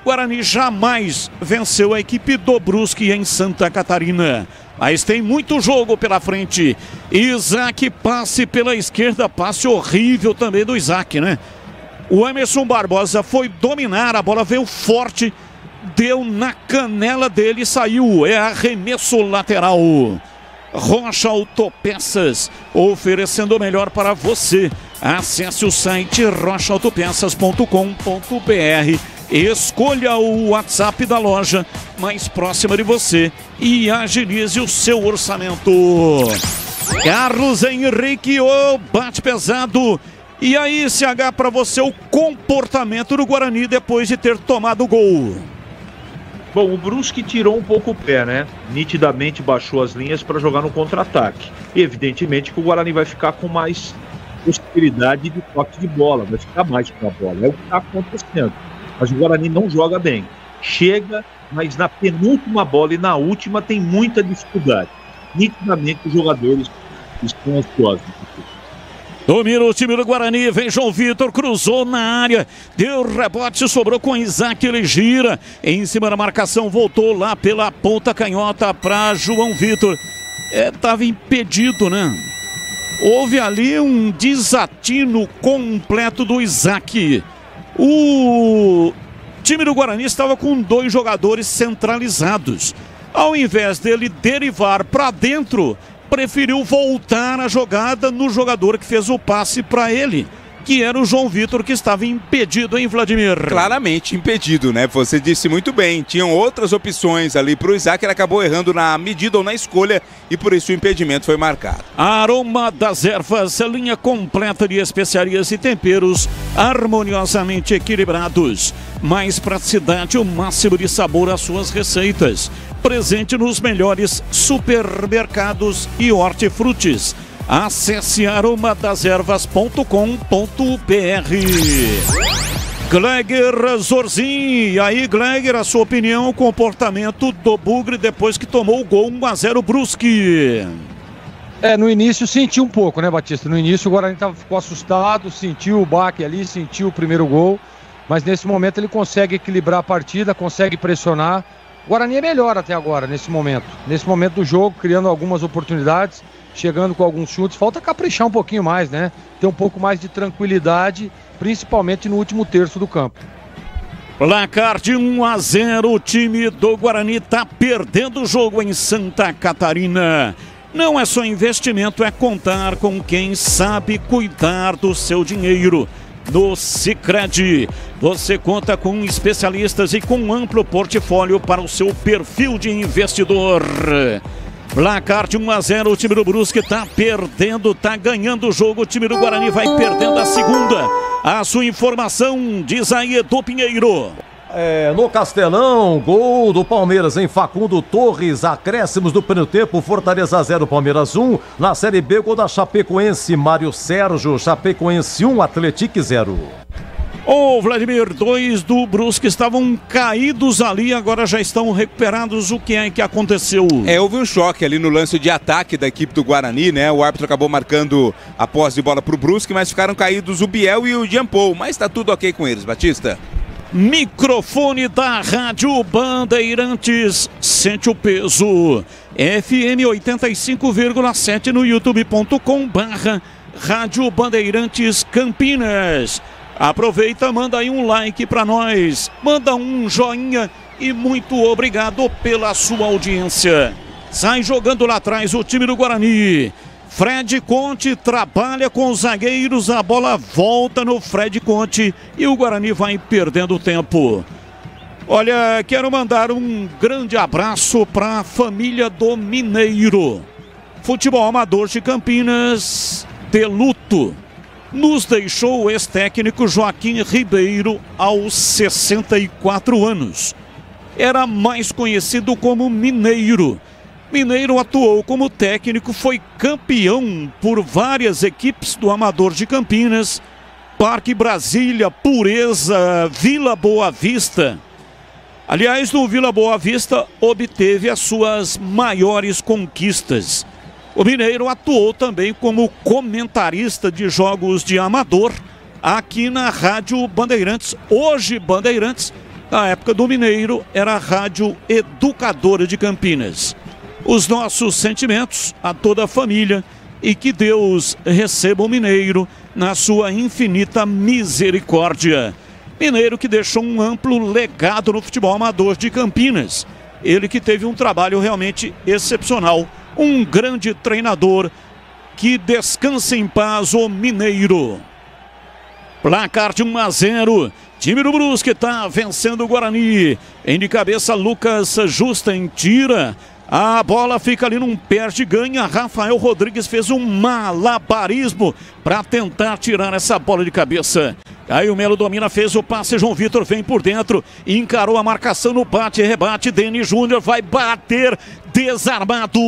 Guarani jamais venceu a equipe do Brusque em Santa Catarina. Mas tem muito jogo pela frente. Isaac, passe pela esquerda, passe horrível também do Isaac, né? O Emerson Barbosa foi dominar, a bola veio forte, deu na canela dele e saiu. É arremesso lateral. Rocha Autopeças, oferecendo o melhor para você. Acesse o site rochaautopeças.com.br. Escolha o WhatsApp da loja mais próxima de você e agilize o seu orçamento. Carlos Henrique, o bate pesado. E aí, CH, para você o comportamento do Guarani depois de ter tomado o gol. Bom, o Brusque tirou um pouco o pé, né? Nitidamente baixou as linhas para jogar no contra-ataque. Evidentemente que o Guarani vai ficar com mais possibilidade de toque de bola, vai ficar mais com a bola. É o que está acontecendo. Mas o Guarani não joga bem. Chega, mas na penúltima bola e na última tem muita dificuldade. Nitidamente os jogadores estão ansiosos. Domina o time do Guarani, vem João Vitor, cruzou na área, deu rebote, sobrou com Isaac, ele gira, em cima da marcação, voltou lá pela ponta canhota para João Vitor. Estava impedido, né? houve ali um desatino completo do Isaac. O time do Guarani estava com 2 jogadores centralizados. Ao invés dele derivar para dentro, preferiu voltar a jogada no jogador que fez o passe para ele, que era o João Vitor, que estava impedido, hein, Vladimir? Claramente impedido, né? Você disse muito bem. Tinham outras opções ali para o Isaac, ele acabou errando na medida ou na escolha e por isso o impedimento foi marcado. Aroma das Ervas, linha completa de especiarias e temperos harmoniosamente equilibrados. Mais praticidade, o máximo de sabor às suas receitas. Presente nos melhores supermercados e hortifrutis. Acesse aromadazervas.com.br. Gleger Zorzin. E aí, Gleger, a sua opinião, o comportamento do Bugre depois que tomou o gol 1-0 Brusque? No início senti um pouco, né, Batista? No início o Guarani ficou assustado, sentiu o baque ali, sentiu o primeiro gol, mas nesse momento ele consegue equilibrar a partida, consegue pressionar. O Guarani é melhor até agora, nesse momento do jogo, criando algumas oportunidades, chegando com alguns chutes. Falta caprichar um pouquinho mais, né? Ter um pouco mais de tranquilidade, principalmente no último terço do campo. Placar de 1-0, o time do Guarani está perdendo o jogo em Santa Catarina. Não é só investimento, é contar com quem sabe cuidar do seu dinheiro. No Sicredi, você conta com especialistas e com um amplo portfólio para o seu perfil de investidor. Placar de 1-0, o time do Brusque está perdendo, está ganhando o jogo, o time do Guarani vai perdendo a segunda. A sua informação, diz aí Edu Pinheiro. No Castelão, gol do Palmeiras em Facundo Torres, acréscimos do primeiro tempo, Fortaleza 0, Palmeiras 1. Na Série B, gol da Chapecoense, Mário Sérgio, Chapecoense 1, Atlético 0. O Vladimir, 2 do Brusque estavam caídos ali, agora já estão recuperados. O que é que aconteceu? Houve um choque ali no lance de ataque da equipe do Guarani, né? O árbitro acabou marcando a posse de bola pro Brusque, mas ficaram caídos o Biel e o Jean-Paul. Mas tá tudo ok com eles, Batista. Microfone da Rádio Bandeirantes, sente o peso. FM 85,7 no youtube.com/Rádio Bandeirantes Campinas. Aproveita, manda aí um like pra nós, manda um joinha e muito obrigado pela sua audiência. Sai jogando lá atrás o time do Guarani. Fred Conte trabalha com os zagueiros, a bola volta no Fred Conte e o Guarani vai perdendo tempo. Olha, quero mandar um grande abraço para a família do Mineiro. Futebol amador de Campinas, de luto. Nos deixou o ex-técnico Joaquim Ribeiro aos 64 anos. Era mais conhecido como Mineiro. Mineiro atuou como técnico, foi campeão por várias equipes do Amador de Campinas, Parque Brasília, Pureza, Vila Boa Vista. Aliás, no Vila Boa Vista obteve as suas maiores conquistas. O Mineiro atuou também como comentarista de jogos de amador aqui na Rádio Bandeirantes. Hoje Bandeirantes, na época do Mineiro, era a Rádio Educadora de Campinas. Os nossos sentimentos a toda a família e que Deus receba o Mineiro na sua infinita misericórdia. Mineiro que deixou um amplo legado no futebol amador de Campinas. Ele que teve um trabalho realmente excepcional. Um grande treinador. Que descanse em paz o Mineiro. Placar de 1-0. Time do Brusque está vencendo o Guarani. Em de cabeça, Lucas Justen tira. A bola fica ali num perde, ganha. Rafael Rodrigues fez um malabarismo para tentar tirar essa bola de cabeça. Aí o Melo domina, fez o passe, João Vitor vem por dentro, encarou a marcação no bate e rebate. Denis Júnior vai bater desarmado.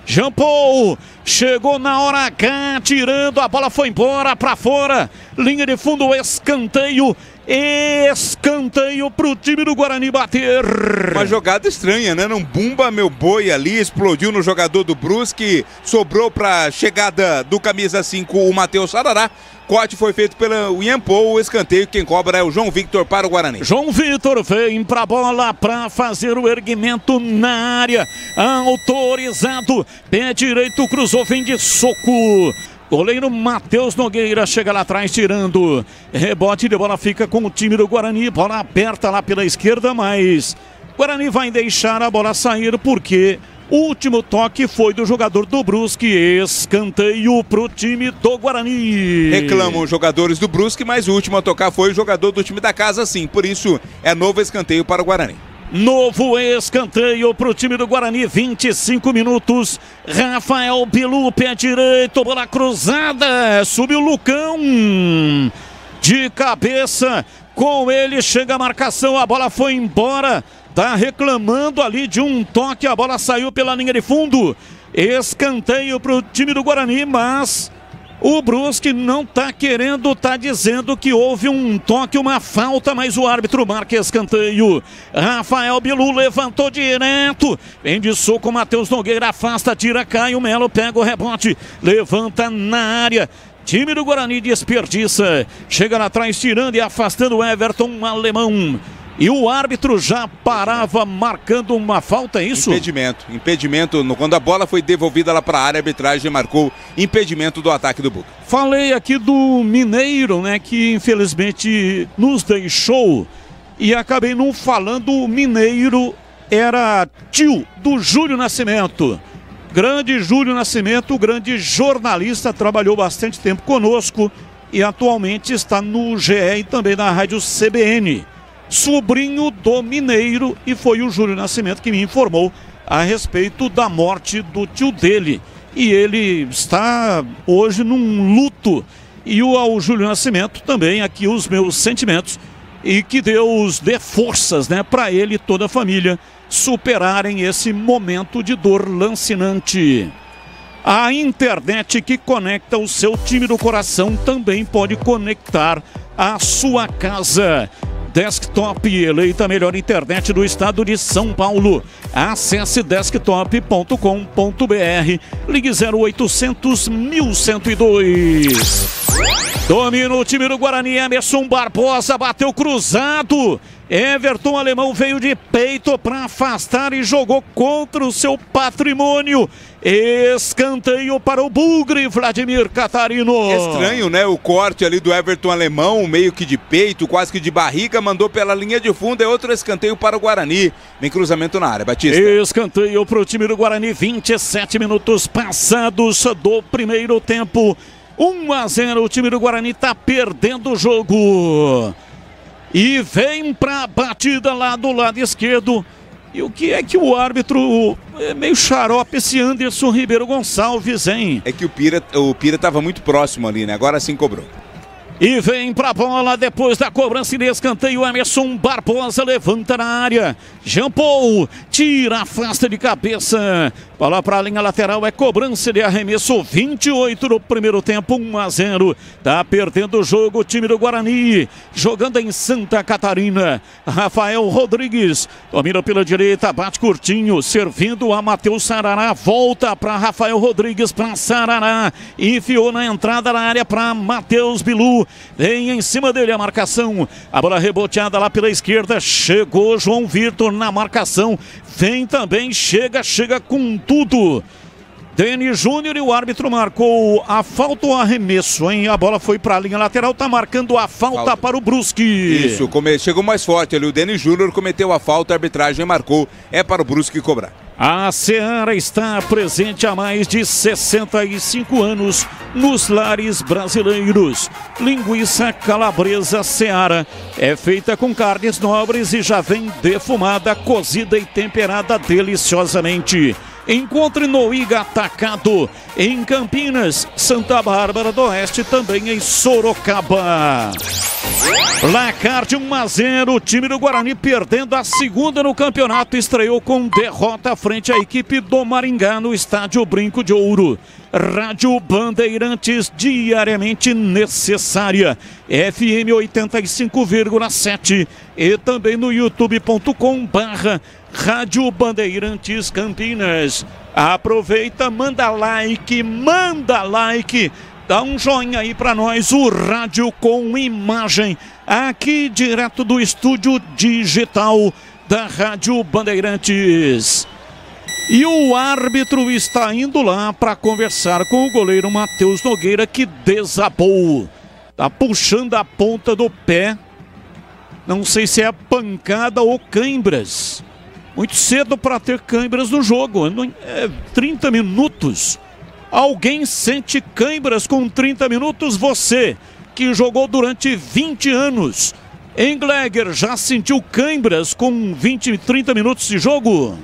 Jean-Paul chegou na hora H, tirando, a bola foi embora para fora. Linha de fundo, escanteio. Escanteio pro time do Guarani bater. Uma jogada estranha, né? Não bumba meu boi ali, explodiu no jogador do Brusque, sobrou pra chegada do camisa 5, o Matheus Sarará. Corte foi feito pelo Ian-Paul, o escanteio, quem cobra é o João Victor para o Guarani. João Victor vem pra bola pra fazer o erguimento na área, autorizado, pé direito, cruzou, vem de soco. Goleiro Matheus Nogueira chega lá atrás tirando. Rebote de bola fica com o time do Guarani. Bola aberta lá pela esquerda, mas Guarani vai deixar a bola sair porque o último toque foi do jogador do Brusque. Escanteio pro time do Guarani. Reclamam os jogadores do Brusque, mas o último a tocar foi o jogador do time da casa, sim. Por isso é novo escanteio para o Guarani. Novo escanteio para o time do Guarani, 25 minutos. Rafael Bilu, pé direito, bola cruzada. Subiu o Lucão de cabeça. Com ele chega a marcação, a bola foi embora. Tá reclamando ali de um toque, a bola saiu pela linha de fundo. Escanteio para o time do Guarani, mas o Brusque não tá querendo, tá dizendo que houve um toque, uma falta, mas o árbitro marca escanteio. Rafael Bilu levantou direto, vem de soco, Matheus Nogueira afasta, tira, Caio Melo pega o rebote, levanta na área. Time do Guarani desperdiça, chega lá atrás tirando e afastando o Everton Alemão. E o árbitro já parava marcando uma falta, é isso? Impedimento. Quando a bola foi devolvida lá para a área, a arbitragem marcou impedimento do ataque do Boca. Falei aqui do Mineiro, né, que infelizmente nos deixou e acabei não falando. O Mineiro era tio do Júlio Nascimento. Grande Júlio Nascimento, grande jornalista, trabalhou bastante tempo conosco e atualmente está no GE e também na rádio CBN. Sobrinho do Mineiro, e foi o Júlio Nascimento que me informou a respeito da morte do tio dele. E ele está hoje num luto. E ao Júlio Nascimento também aqui os meus sentimentos. E que Deus dê forças, né, para ele e toda a família superarem esse momento de dor lancinante. A internet que conecta o seu time do coração também pode conectar a sua casa. Desktop, eleita a melhor internet do estado de São Paulo. Acesse desktop.com.br. Ligue 0800 1102. Domina o time do Guarani, Emerson Barbosa bateu cruzado. Everton Alemão veio de peito para afastar e jogou contra o seu patrimônio. Escanteio para o Bugre, Vladimir Catarino. Estranho, né? O corte ali do Everton Alemão, meio que de peito, quase que de barriga, mandou pela linha de fundo. É outro escanteio para o Guarani. Vem cruzamento na área, Batista. Escanteio para o time do Guarani, 27 minutos passados do primeiro tempo. 1-0, o time do Guarani está perdendo o jogo. E vem para a batida lá do lado esquerdo. E o que é que o árbitro é meio xarope, esse Anderson Ribeiro Gonçalves, hein? É que o Pira estava muito próximo ali, né? Agora sim cobrou. E vem pra bola depois da cobrança de escanteio. Emerson Barbosa levanta na área. Jean Paul tira, afasta de cabeça. Bola para a linha lateral, é cobrança de arremesso. 28 no primeiro tempo, 1-0. Tá perdendo o jogo o time do Guarani. Jogando em Santa Catarina. Rafael Rodrigues domina pela direita, bate curtinho, servindo a Matheus Sarará. Volta para Rafael Rodrigues, para Sarará. Enfiou na entrada da área para Matheus Bilu. Vem em cima dele a marcação. A bola reboteada lá pela esquerda. Chegou João Victor na marcação. Vem também, chega com tudo. Denis Júnior, e o árbitro marcou a falta ou arremesso, hein? A bola foi para a linha lateral, tá marcando a falta para o Brusque. Isso, chegou mais forte ali. O Denis Júnior cometeu a falta, a arbitragem marcou. É para o Brusque cobrar. A Seara está presente há mais de 65 anos nos lares brasileiros. Linguiça calabresa Seara é feita com carnes nobres e já vem defumada, cozida e temperada deliciosamente. Encontre no Iga Atacado, em Campinas, Santa Bárbara do Oeste, também em Sorocaba. Placar de 1-0, o time do Guarani perdendo a segunda no campeonato, estreou com derrota frente à equipe do Maringá no estádio Brinco de Ouro. Rádio Bandeirantes, diariamente necessária. FM 85,7 e também no youtube.com/Rádio Bandeirantes Campinas. Aproveita, manda like, dá um joinha aí pra nós, o rádio com imagem, aqui direto do estúdio digital da Rádio Bandeirantes. E o árbitro está indo lá para conversar com o goleiro Matheus Nogueira, que desabou. Tá puxando a ponta do pé. Não sei se é pancada ou cãibras. Muito cedo para ter cãibras no jogo. 30 minutos. Alguém sente cãibras com 30 minutos? Você, que jogou durante 20 anos. Engleger, já sentiu cãibras com 20, 30 minutos de jogo?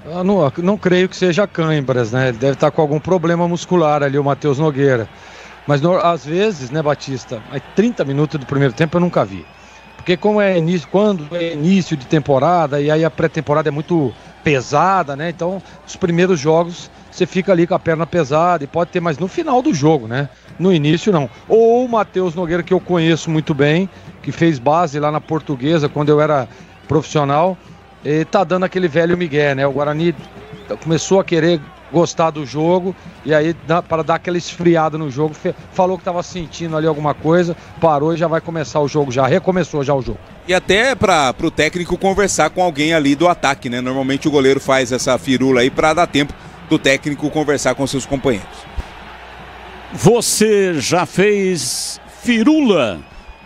Eu não creio que seja cãibras, né? Ele deve estar com algum problema muscular ali, o Matheus Nogueira. Mas às vezes, né, Batista? 30 minutos do primeiro tempo eu nunca vi. Porque quando é início de temporada, e aí a pré-temporada é muito pesada, né? Então, os primeiros jogos você fica ali com a perna pesada e pode ter, mas no final do jogo, né? No início não. Ou o Matheus Nogueira, que eu conheço muito bem, que fez base lá na Portuguesa quando eu era profissional, e tá dando aquele velho migué, né? O Guarani começou a querer gostar do jogo e aí para dar aquela esfriada no jogo, falou que estava sentindo ali alguma coisa, parou e já vai começar o jogo, já recomeçou já o jogo. E até para o técnico conversar com alguém ali do ataque, né? Normalmente o goleiro faz essa firula aí para dar tempo do técnico conversar com seus companheiros. Você já fez firula,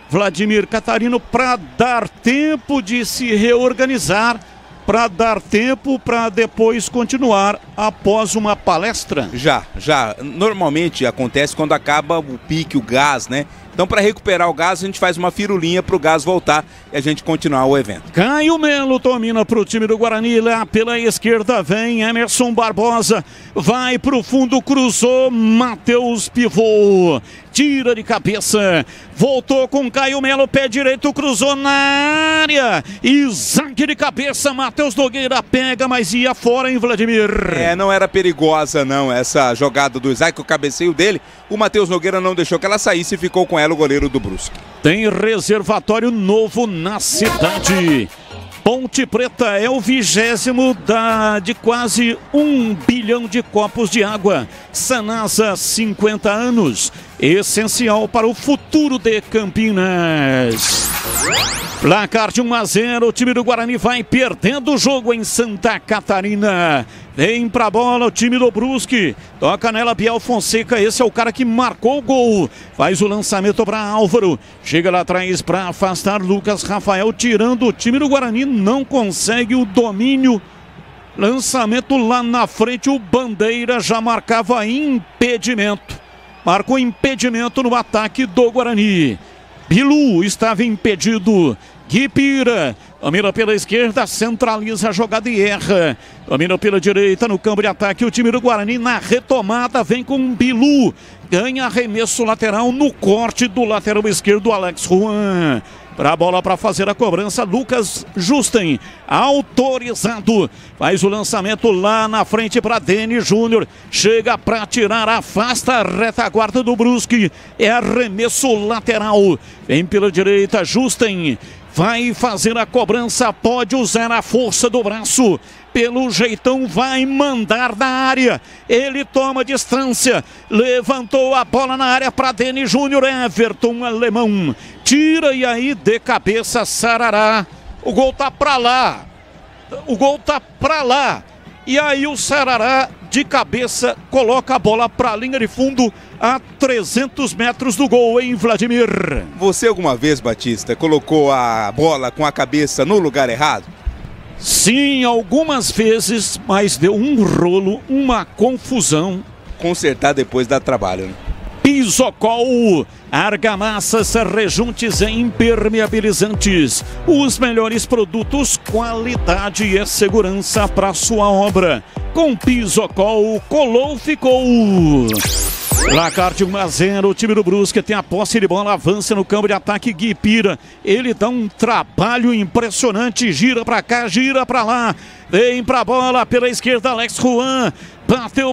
Vladimir Catarino, para dar tempo de se reorganizar, para dar tempo para depois continuar após uma palestra? Já. Normalmente acontece quando acaba o pique, o gás, né? Então, para recuperar o gás, a gente faz uma firulinha para o gás voltar e a gente continuar o evento. Caio Melo domina para o time do Guarani. Lá pela esquerda vem Emerson Barbosa. Vai para o fundo, cruzou. Matheus pivô. Tira de cabeça. Voltou com Caio Melo. Pé direito, cruzou na área. Isaac de cabeça. Matheus Nogueira pega, mas ia fora, hein, Vladimir? Não era perigosa, não. Essa jogada do Isaac, o cabeceio dele. O Matheus Nogueira não deixou que ela saísse e ficou com ela o goleiro do Brusque. Tem reservatório novo na cidade. Ponte Preta é o 20º de quase 1 bilhão de copos de água. Sanasa, 50 anos. Essencial para o futuro de Campinas. Placar de 1-0, o time do Guarani vai perdendo o jogo em Santa Catarina. Vem pra bola o time do Brusque. Toca nela Biel Fonseca, esse é o cara que marcou o gol. Faz o lançamento para Álvaro. Chega lá atrás para afastar Lucas Rafael, tirando o time do Guarani. Não consegue o domínio. Lançamento lá na frente, o Bandeira já marcava impedimento. Marcou impedimento no ataque do Guarani. Bilu estava impedido. Guipira domina pela esquerda, centraliza a jogada e erra. Domina pela direita no campo de ataque. O time do Guarani na retomada vem com Bilu. Ganha arremesso lateral no corte do lateral esquerdo, Alex Juan. Para a bola para fazer a cobrança, Lucas Justen, autorizado. Faz o lançamento lá na frente para Denis Júnior. Chega para tirar, afasta a retaguarda do Brusque. É arremesso lateral. Vem pela direita, Justen. Vai fazer a cobrança, pode usar a força do braço. Pelo jeitão vai mandar da área. Ele toma distância. Levantou a bola na área para Denis Júnior. Everton alemão. Tira e aí de cabeça Sarará. O gol tá para lá. E aí o Sarará de cabeça coloca a bola para a linha de fundo a 300 metros do gol, hein, Vladimir? Você alguma vez, Batista, colocou a bola com a cabeça no lugar errado? Sim, algumas vezes, mas deu um rolo, uma confusão. Consertar depois dá trabalho, né? Pisocol, argamassas, rejuntes e impermeabilizantes. Os melhores produtos, qualidade e segurança para sua obra. Com Pisocol, colou, ficou. Placar de 1-0, o time do Brusque tem a posse de bola, avança no campo de ataque. Gui Pira, ele dá um trabalho impressionante, gira pra cá, gira pra lá, vem pra bola pela esquerda, Alex Juan,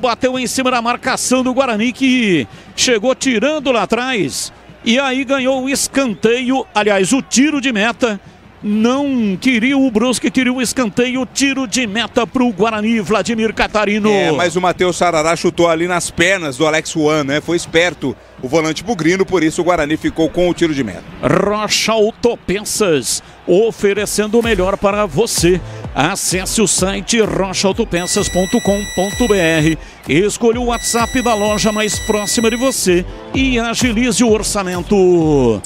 bateu em cima da marcação do Guarani, que chegou tirando lá atrás, e aí ganhou o escanteio, aliás, o tiro de meta. Não queria o Brusque, queria o escanteio, tiro de meta pro Guarani, Vladimir Catarino. Mas o Matheus Sarará chutou ali nas pernas do Alex Juan, né? Foi esperto o volante bugrino, por isso o Guarani ficou com o tiro de meta. Rocha Autopeças, oferecendo o melhor para você. Acesse o site rochaautopeças.com.br, escolha o WhatsApp da loja mais próxima de você e agilize o orçamento.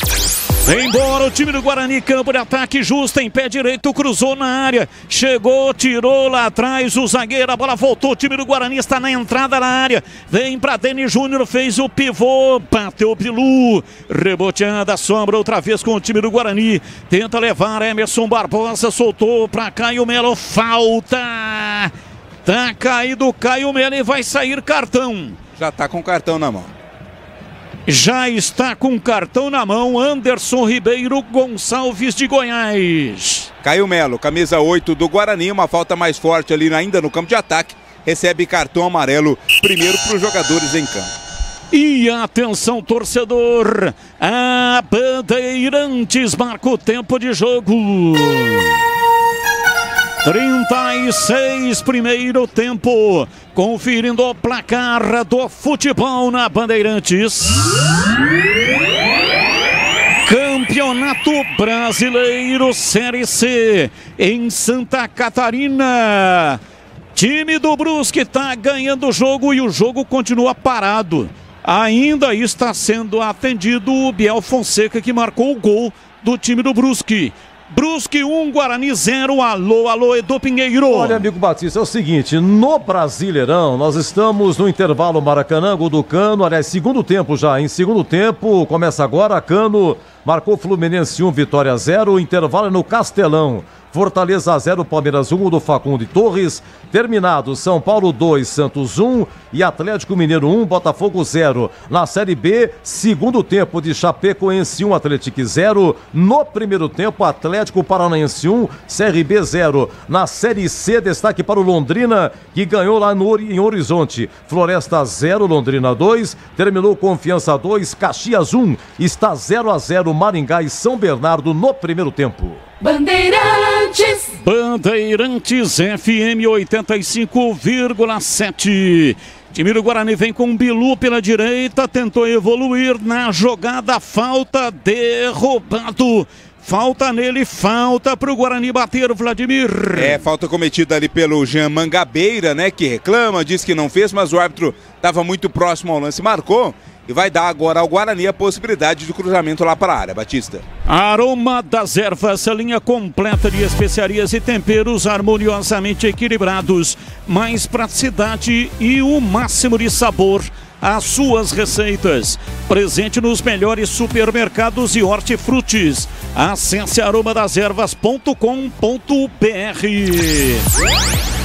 Vem embora o time do Guarani, campo de ataque, Justa em pé direito, cruzou na área, chegou, tirou lá atrás o zagueiro, a bola voltou, o time do Guarani está na entrada da área, vem para Denis Júnior, fez o pivô, bateu o Bilu, reboteada a sombra outra vez com o time do Guarani, tenta levar Emerson Barbosa, soltou para Caio Melo, falta, tá caído Caio Melo e vai sair cartão. Já tá com cartão na mão. Já está com cartão na mão, Anderson Ribeiro Gonçalves de Goiás. Caio Melo, camisa 8 do Guarani, uma falta mais forte ali ainda no campo de ataque, recebe cartão amarelo, primeiro para os jogadores em campo. E atenção, torcedor, a Bandeirantes marca o tempo de jogo. 36, primeiro tempo, conferindo o placar do futebol na Bandeirantes. Campeonato Brasileiro Série C em Santa Catarina. Time do Brusque está ganhando o jogo e o jogo continua parado. Ainda está sendo atendido o Biel Fonseca, que marcou o gol do time do Brusque. Brusque 1, Guarani 0. Alô, Edu Pinheiro. Olha, amigo Batista, é o seguinte, no Brasileirão, nós estamos no intervalo Maracanã, gol do Cano, aliás, segundo tempo já, em segundo tempo, começa agora, Cano marcou Fluminense 1, Vitória 0, intervalo no Castelão. Fortaleza 0, Palmeiras 1, do Facundo e Torres. Terminado, São Paulo 2, Santos 1 e Atlético Mineiro 1, Botafogo 0. Na Série B, segundo tempo de Chapecoense 1, Atlético 0. No primeiro tempo, Atlético Paranaense 1, CRB 0. Na Série C, destaque para o Londrina, que ganhou lá em Horizonte. Floresta 0, Londrina 2. Terminou Confiança 2, Caxias 1. Está 0-0 Maringá e São Bernardo no primeiro tempo. Bandeirantes FM 85,7. Time do Guarani vem com o Bilu pela direita, tentou evoluir na jogada, falta, derrubado. Falta nele, falta para o Guarani bater, Vladimir. Falta cometida ali pelo Jean Mangabeira, né, que reclama, diz que não fez, mas o árbitro estava muito próximo ao lance, marcou. E vai dar agora ao Guarani a possibilidade de cruzamento lá para a área, Batista. Aroma das Ervas, linha completa de especiarias e temperos harmoniosamente equilibrados. Mais praticidade e o máximo de sabor às suas receitas. Presente nos melhores supermercados e hortifrutis. Acesse aromadas-ervas.com.br.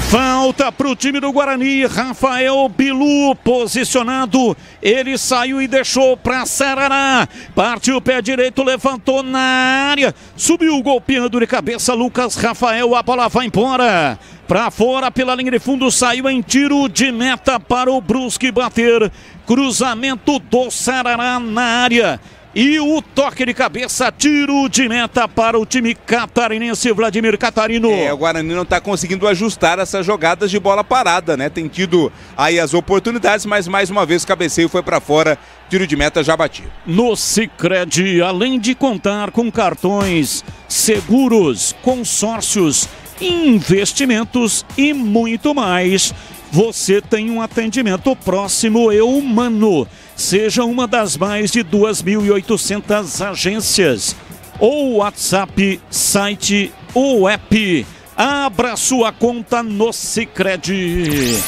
Falta para o time do Guarani, Rafael Bilu posicionado, ele saiu e deixou para Sarará, partiu o pé direito, levantou na área, subiu golpeando de cabeça Lucas Rafael, a bola vai embora, para fora pela linha de fundo, saiu em tiro de meta para o Brusque bater, cruzamento do Sarará na área. E o toque de cabeça, tiro de meta para o time catarinense, Vladimir Catarino. O Guarani não está conseguindo ajustar essas jogadas de bola parada, né? Tem tido aí as oportunidades, mas mais uma vez o cabeceio foi para fora, tiro de meta já batido. No Sicredi, além de contar com cartões, seguros, consórcios, investimentos e muito mais, você tem um atendimento próximo e humano. Seja uma das mais de 2.800 agências. Ou WhatsApp, site ou app. Abra sua conta no Sicredi.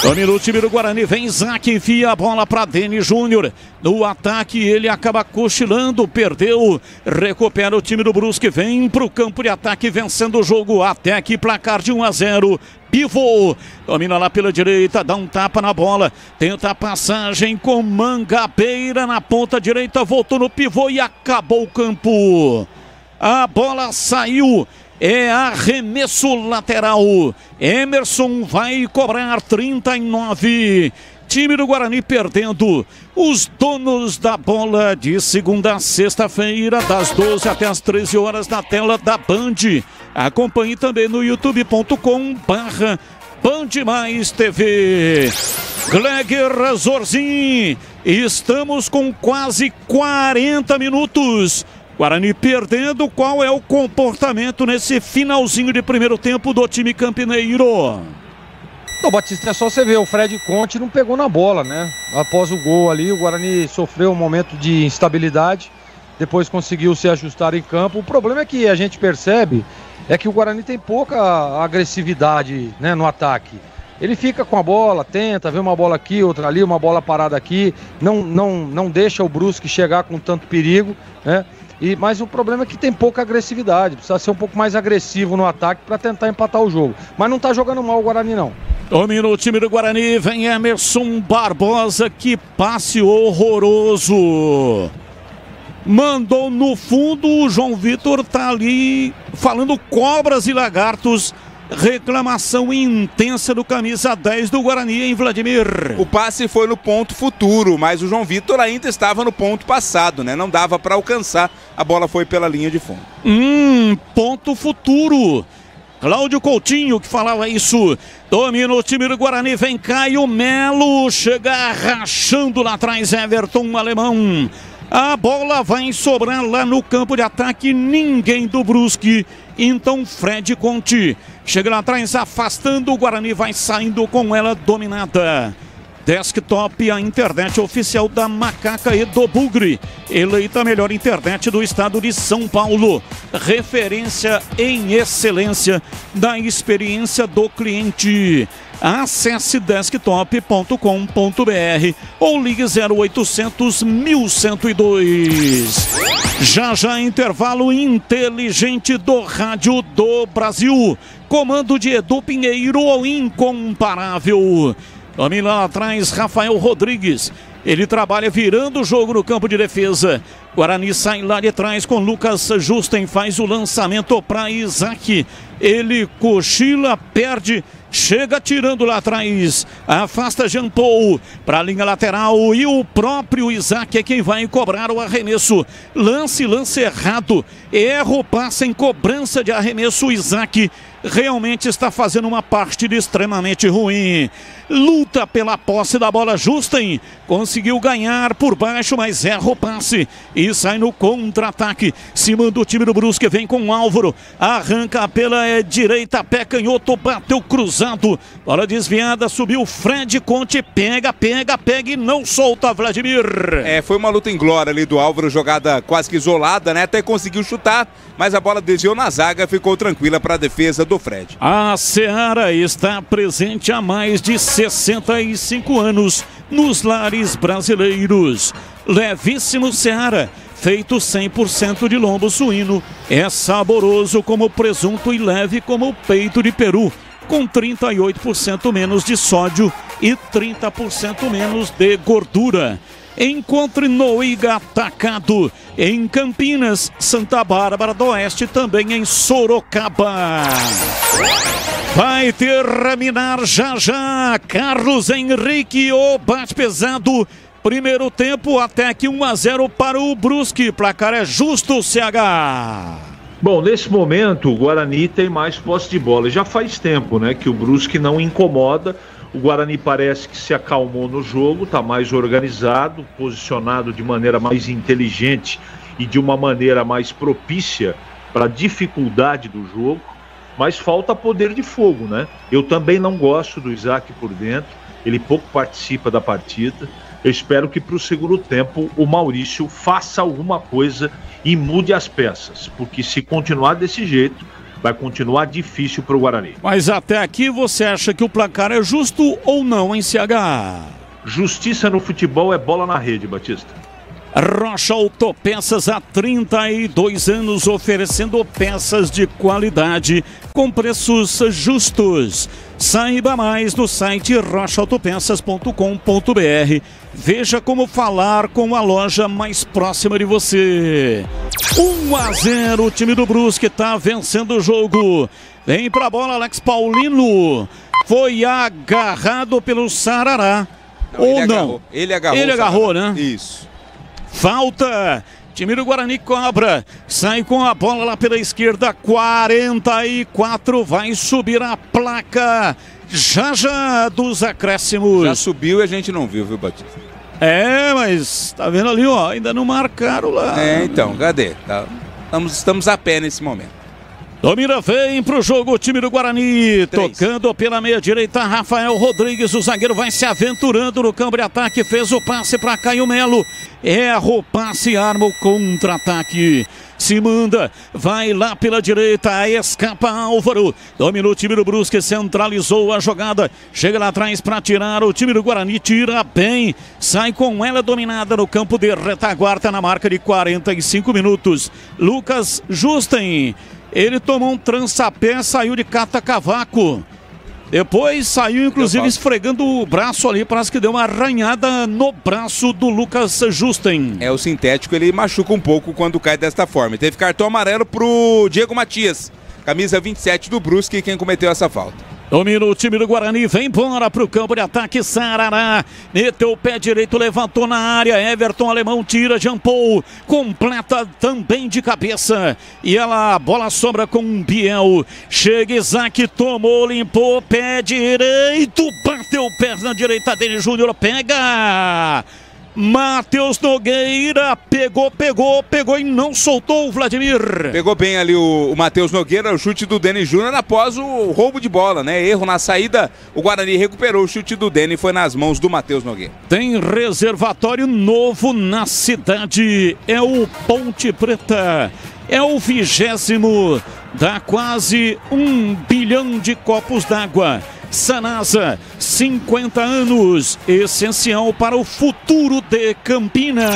Domina o time do Guarani, vem Isaac, enfia a bola para Denis Júnior. No ataque ele acaba cochilando, perdeu, recupera o time do Brusque, vem para o campo de ataque vencendo o jogo até aqui, placar de 1-0. Pivô, domina lá pela direita, dá um tapa na bola, tenta a passagem com Mangabeira na ponta direita, voltou no pivô e acabou o campo. A bola saiu. É arremesso lateral. Emerson vai cobrar 39. Time do Guarani perdendo. Os donos da bola de segunda a sexta-feira, das 12 até as 13 horas na tela da Band. Acompanhe também no youtube.com/BandMaisTV. Gleger Zorzin. Estamos com quase 40 minutos. Guarani perdendo, qual é o comportamento nesse finalzinho de primeiro tempo do time campineiro? Então, Batista, é só você ver, o Fred Conte não pegou na bola, né? Após o gol ali, o Guarani sofreu um momento de instabilidade, depois conseguiu se ajustar em campo. O problema é que a gente percebe é que o Guarani tem pouca agressividade, né, no ataque. Ele fica com a bola, tenta ver uma bola aqui, outra ali, uma bola parada aqui, não deixa o Brusque chegar com tanto perigo, né? Mas o problema é que tem pouca agressividade, precisa ser um pouco mais agressivo no ataque para tentar empatar o jogo. Mas não tá jogando mal o Guarani, não. Domina o time do Guarani, vem Emerson Barbosa, que passe horroroso. Mandou no fundo, o João Vitor tá ali falando cobras e lagartos. Reclamação intensa do camisa 10 do Guarani, hein, Vladimir? O passe foi no ponto futuro, mas o João Vitor ainda estava no ponto passado, né? Não dava para alcançar, a bola foi pela linha de fundo. Ponto futuro. Cláudio Coutinho que falava isso. Domina o time do Guarani, vem Caio Melo, chega rachando lá atrás Everton Alemão. A bola vai sobrar lá no campo de ataque, ninguém do Brusque. Então Fred Conte chega lá atrás, afastando, o Guarani vai saindo com ela dominada. Desktop, a internet oficial da Macaca e do Bugre. Eleita a melhor internet do estado de São Paulo. Referência em excelência da experiência do cliente. Acesse desktop.com.br ou ligue 0800 1102. Já intervalo inteligente do Rádio do Brasil. Comando de Edu Pinheiro, o incomparável. Domina lá atrás Rafael Rodrigues. Ele trabalha virando o jogo no campo de defesa. Guarani sai lá de trás com Lucas Justen. Faz o lançamento para Isaac. Ele cochila, perde. Chega tirando lá atrás. Afasta Jean Paul para a linha lateral. E o próprio Isaac é quem vai cobrar o arremesso. Lance errado. Erra o passe em cobrança de arremesso. O Isaac realmente está fazendo uma partida extremamente ruim. Luta pela posse da bola. Justen conseguiu ganhar por baixo, mas erra o passe e sai no contra-ataque. Cima do time do Brusque, vem com o Álvaro. Arranca pela direita, pé canhoto, bateu cruzado. Bola desviada, subiu Fred Conte. Pega e não solta, Vladimir. Foi uma luta em glória ali do Álvaro, jogada quase que isolada, né? Até conseguiu chutar, mas a bola desviou na zaga, ficou tranquila para a defesa do Fred. A Seara está presente há mais de 65 anos nos lares brasileiros. Levíssimo Seara, feito 100% de lombo suíno. É saboroso como presunto e leve como peito de peru, com 38% menos de sódio e 30% menos de gordura. Encontre no Iga Atacado, em Campinas, Santa Bárbara do Oeste, também em Sorocaba. Vai terminar já. Carlos Henrique, o bate pesado. Primeiro tempo, até aqui 1-0 para o Brusque. Placar é justo, CH. Bom, nesse momento o Guarani tem mais posse de bola. Já faz tempo, né, que o Brusque não incomoda. O Guarani parece que se acalmou no jogo, está mais organizado, posicionado de maneira mais inteligente e de uma maneira mais propícia para a dificuldade do jogo, mas falta poder de fogo, né? Eu também não gosto do Isaac por dentro, ele pouco participa da partida. Eu espero que para o segundo tempo o Maurício faça alguma coisa e mude as peças, porque se continuar desse jeito, vai continuar difícil para o Guarani. Mas até aqui você acha que o placar é justo ou não, hein, CH? Justiça no futebol é bola na rede, Batista. Rocha Autopeças há 32 anos oferecendo peças de qualidade com preços justos. Saiba mais no site rochaautopeças.com.br. Veja como falar com a loja mais próxima de você. 1-0, o time do Brusque está vencendo o jogo. Vem pra bola Alex Paulino. Foi agarrado pelo Sarará. Ou não? Ele agarrou. Ele agarrou, né? Isso. Falta, time do Guarani cobra, sai com a bola lá pela esquerda, 44, vai subir a placa, já dos acréscimos. Já subiu e a gente não viu, Batista? Mas tá vendo ali, ó, ainda não marcaram lá. Então, cadê? Estamos a pé nesse momento. Domina, vem pro jogo o time do Guarani, tocando pela meia direita, Rafael Rodrigues, o zagueiro vai se aventurando no campo de ataque, fez o passe para Caio Melo, erra o passe, arma o contra-ataque, se manda, vai lá pela direita, escapa Álvaro, domina o time do Brusque, centralizou a jogada, chega lá atrás para tirar, o time do Guarani tira bem, sai com ela dominada no campo de retaguarda na marca de 45 minutos, Lucas Justen. Ele tomou um trança-pé, saiu de cata-cavaco. Depois saiu, inclusive, esfregando o braço ali. Parece que deu uma arranhada no braço do Lucas Justen. O sintético, ele machuca um pouco quando cai desta forma. Teve cartão amarelo pro Diego Matias, camisa 27 do Brusque, quem cometeu essa falta. Domina o time do Guarani, vem embora pro campo de ataque, Sarará, meteu o pé direito, levantou na área, Everton Alemão tira, Jean Paul, completa também de cabeça, e a bola sobra com Biel, chega Isaac, tomou, limpou, pé direito, bateu o pé na direita dele, Júnior pega... Matheus Nogueira pegou e não soltou o Vladimir. Pegou bem ali o Matheus Nogueira, o chute do Deni Júnior após o roubo de bola, né? Erro na saída, o Guarani recuperou o chute do Deni, foi nas mãos do Matheus Nogueira. Tem reservatório novo na cidade, é o Ponte Preta. É o 20º, dá quase 1 bilhão de copos d'água. Sanasa, 50 anos, essencial para o futuro de Campinas.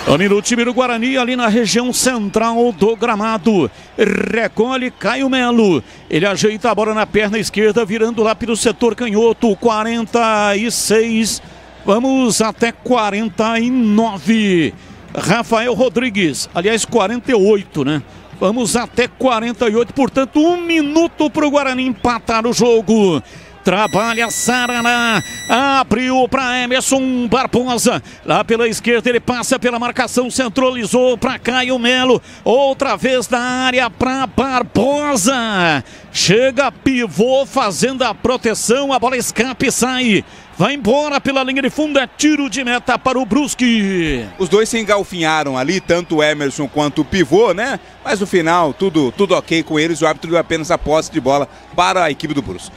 Domina o time do Guarani ali na região central do gramado. Recolhe Caio Melo. Ele ajeita a bola na perna esquerda, virando lá pelo setor canhoto. 46, vamos até 49. Rafael Rodrigues, aliás 48, né? Vamos até 48, portanto 1 minuto para o Guarani empatar o jogo. Trabalha Sarará, abriu para Emerson Barbosa, lá pela esquerda ele passa pela marcação, centralizou para Caio Melo, outra vez da área para Barbosa, chega pivô fazendo a proteção, a bola escapa e sai, vai embora pela linha de fundo, é tiro de meta para o Brusque. Os dois se engalfinharam ali, tanto o Emerson quanto o pivô, né? Mas no final, tudo ok com eles, o árbitro deu apenas a posse de bola para a equipe do Brusque.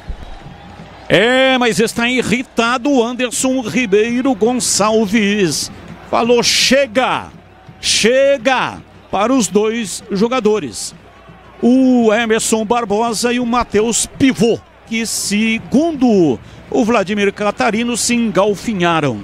Mas está irritado o Anderson Ribeiro Gonçalves. Falou, chega para os dois jogadores. O Emerson Barbosa e o Matheus Pivô, que segundo o Vladimir Catarino se engalfinharam.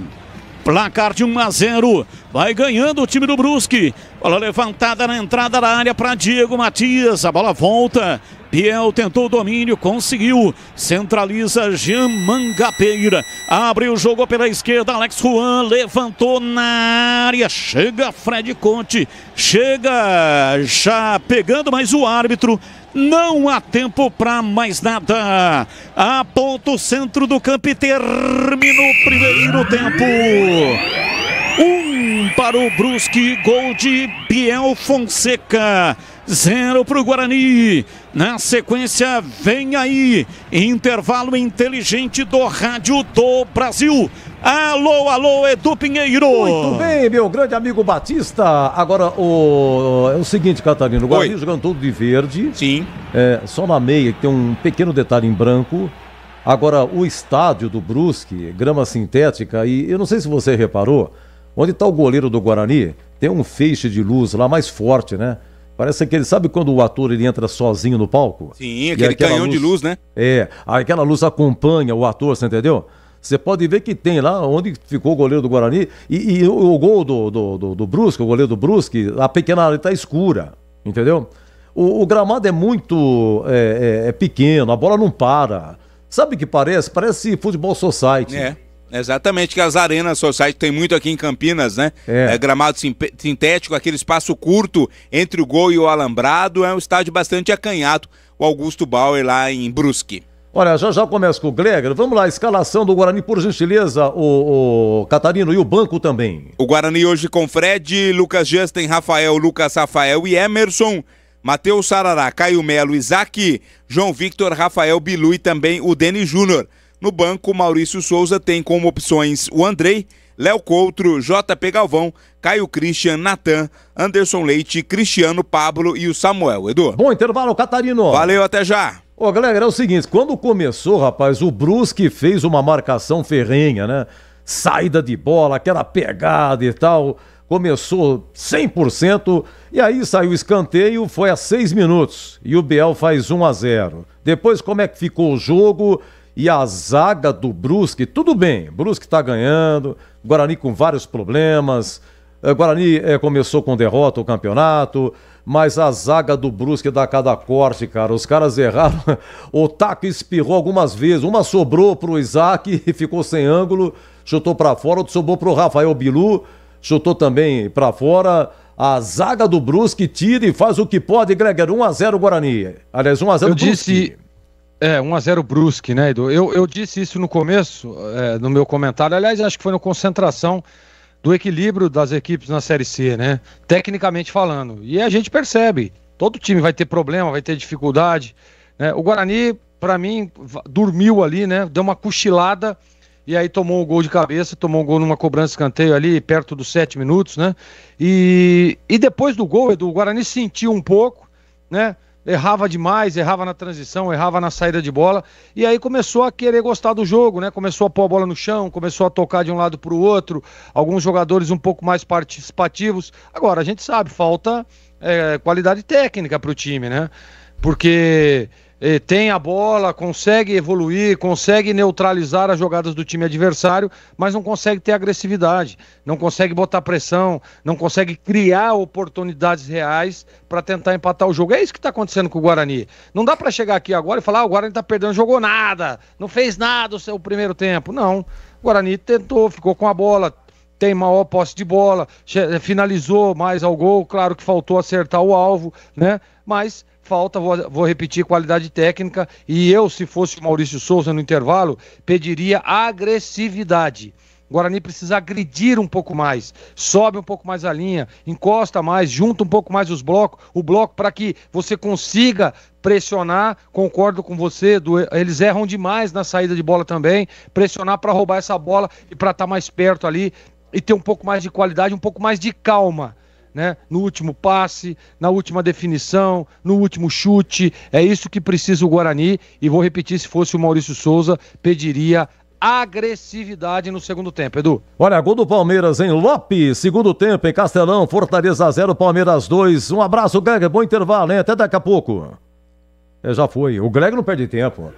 Placar de 1-0, vai ganhando o time do Brusque. Bola levantada na entrada da área para Diego Matias, a bola volta. Biel tentou o domínio, conseguiu, centraliza Jean Mangabeira, abre o jogo pela esquerda, Alex Juan levantou na área, chega Fred Conte, chega já pegando, mas o árbitro não há tempo para mais nada. Aponta o centro do campo e termina o primeiro tempo. 1 para o Brusque, gol de Biel Fonseca. 0 para o Guarani. Na sequência, vem aí, intervalo inteligente do Rádio do Brasil. Alô, Edu Pinheiro. Muito bem, meu grande amigo Batista. Agora, é o seguinte, Catarino, o Guarani jogando todo de verde. Sim. Só na meia, que tem um pequeno detalhe em branco. Agora, o estádio do Brusque, grama sintética, e eu não sei se você reparou, onde está o goleiro do Guarani, tem um feixe de luz lá mais forte, né? Parece que ele sabe quando o ator ele entra sozinho no palco? Sim, aquele canhão de luz, né? Aquela luz acompanha o ator, você entendeu? Você pode ver que tem lá onde ficou o goleiro do Guarani e o gol do Brusque, o goleiro do Brusque, a pequena área está escura, entendeu? O gramado é muito pequeno, a bola não para. Sabe o que parece? Parece futebol society. Exatamente, que as arenas society tem muito aqui em Campinas, né? Gramado sintético, aquele espaço curto entre o gol e o alambrado, é um estádio bastante acanhado, o Augusto Bauer lá em Brusque. Olha, já começa com o Gleger. Vamos lá, escalação do Guarani, por gentileza, o Catarino, e o banco também. O Guarani hoje com Fred, Lucas Justin, Rafael, Lucas Rafael e Emerson, Matheus Sarará, Caio Melo, Isaac, João Victor, Rafael Bilu e também o Denis Júnior. No banco, Maurício Souza tem como opções o Andrei, Léo Coutro, JP Galvão, Caio Christian, Natan, Anderson Leite, Cristiano, Pablo e o Samuel. Edu. Bom intervalo, Catarino. Valeu, até já. Ô, galera, é o seguinte, quando começou, rapaz, o Brusque fez uma marcação ferrenha, né? Saída de bola, aquela pegada e tal, começou 100%, e aí saiu o escanteio, foi a 6 minutos, e o Biel faz 1-0. Depois, como é que ficou o jogo e a zaga do Brusque? Tudo bem, Brusque tá ganhando, Guarani com vários problemas, Guarani começou com derrota o campeonato, mas a zaga do Brusque dá cada corte, cara. Os caras erraram. O Taco espirrou algumas vezes. Uma sobrou pro Isaac e ficou sem ângulo, chutou pra fora. Outro sobrou pro Rafael Bilu, chutou também pra fora. A zaga do Brusque tira e faz o que pode, Gregor. 1-0 Guarani. Aliás, 1-0 Brusque. Disse... 1-0 Brusque, né, Edu? Eu disse isso no começo, no meu comentário. Aliás, acho que foi na concentração do equilíbrio das equipes na Série C, né? Tecnicamente falando. E a gente percebe, todo time vai ter problema, vai ter dificuldade, né? O Guarani, pra mim, dormiu ali, né? Deu uma cochilada e aí tomou um gol de cabeça, tomou um gol numa cobrança de escanteio ali, perto dos 7 minutos, né? E depois do gol, Edu, o Guarani sentiu um pouco, né? Errava demais, errava na transição, errava na saída de bola, e aí começou a querer gostar do jogo, né? Começou a pôr a bola no chão, começou a tocar de um lado para o outro, alguns jogadores um pouco mais participativos. Agora, a gente sabe, falta qualidade técnica para o time, né? Porque tem a bola, consegue evoluir, consegue neutralizar as jogadas do time adversário, mas não consegue ter agressividade, não consegue botar pressão, não consegue criar oportunidades reais para tentar empatar o jogo. É isso que está acontecendo com o Guarani. Não dá para chegar aqui agora e falar, o Guarani está perdendo, jogou nada, não fez nada o seu primeiro tempo. Não, o Guarani tentou, ficou com a bola, tem maior posse de bola, finalizou mais ao gol, claro que faltou acertar o alvo, né? Mas falta, vou repetir, qualidade técnica, e eu, se fosse o Maurício Souza no intervalo, pediria agressividade. O Guarani precisa agredir um pouco mais, sobe um pouco mais a linha, encosta mais, junta um pouco mais o bloco para que você consiga pressionar. Concordo com você, eles erram demais na saída de bola também, pressionar para roubar essa bola e para estar mais perto ali e ter um pouco mais de qualidade, um pouco mais de calma, né? No último passe, na última definição, no último chute. É isso que precisa o Guarani, e vou repetir, se fosse o Maurício Souza, pediria agressividade no segundo tempo, Edu. Olha, gol do Palmeiras em Lopes, segundo tempo em Castelão, Fortaleza 0, Palmeiras 2. Um abraço, Greg, bom intervalo, hein? Até daqui a pouco. Já foi, o Greg não perde tempo.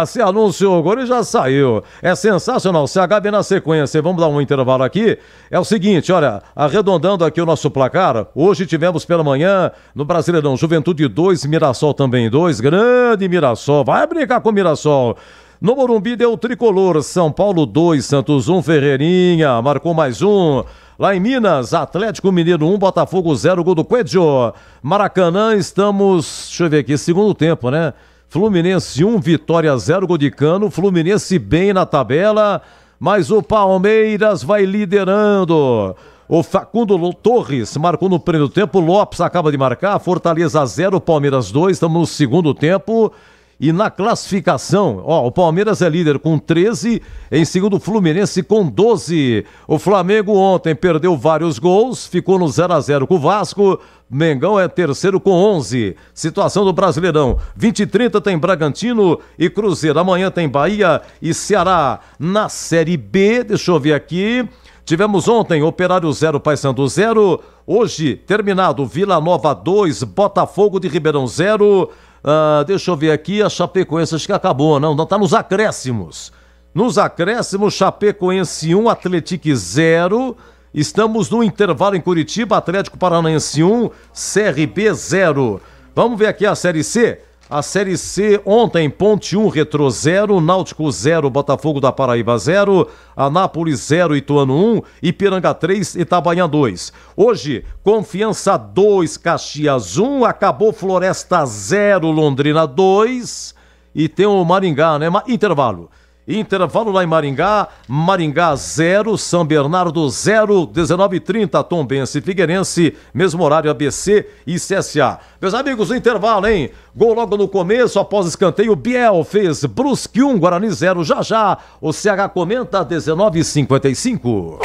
Se anunciou agora e já saiu. É sensacional, CH vem na sequência. Vamos dar um intervalo aqui. É o seguinte, olha, arredondando aqui o nosso placar, hoje tivemos pela manhã no Brasileirão, Juventude 2, Mirassol também 2, grande Mirassol, vai brincar com o Mirassol. No Morumbi deu o tricolor, São Paulo 2, Santos 1, Ferreirinha, marcou mais um. Lá em Minas, Atlético Mineiro 1, Botafogo 0, gol do Coelho. Maracanã, estamos, deixa eu ver aqui, segundo tempo, né? Fluminense 1, Vitória 0, gol de Cano. Fluminense bem na tabela, mas o Palmeiras vai liderando. O Facundo Torres marcou no primeiro tempo, Lopes acaba de marcar, Fortaleza 0, Palmeiras 2, estamos no segundo tempo. E na classificação, o Palmeiras é líder com 13, em segundo o Fluminense com 12. O Flamengo ontem perdeu vários gols, ficou no 0-0 com o Vasco. Mengão é terceiro com 11. Situação do Brasileirão, 20h30 tem Bragantino e Cruzeiro. Amanhã tem Bahia e Ceará. Na Série B, deixa eu ver aqui, Tivemos ontem Operário 0, Paysandu 0. Hoje, terminado, Vila Nova 2, Botafogo de Ribeirão 0. Deixa eu ver aqui, a Chapecoense acho que acabou, não, tá nos acréscimos. Nos acréscimos, Chapecoense 1, Atlético 0. Estamos no intervalo em Curitiba, Atlético Paranaense 1, CRB 0. Vamos ver aqui a Série C. A Série C ontem, Ponte 1, Retrô 0, Náutico 0, Botafogo da Paraíba 0, Anápolis 0, Ituano 1, Ipiranga 3, Itabaiana 2. Hoje, Confiança 2, Caxias 1, acabou Floresta 0, Londrina 2 e tem o Maringá, né? Intervalo lá em Maringá, Maringá 0, São Bernardo 0, 19h30, Tombense e Figueirense, mesmo horário ABC e CSA. Meus amigos, o intervalo, hein? Gol logo no começo, após escanteio, Biel fez Brusque 1, Guarani 0, já, o CH comenta 19h55.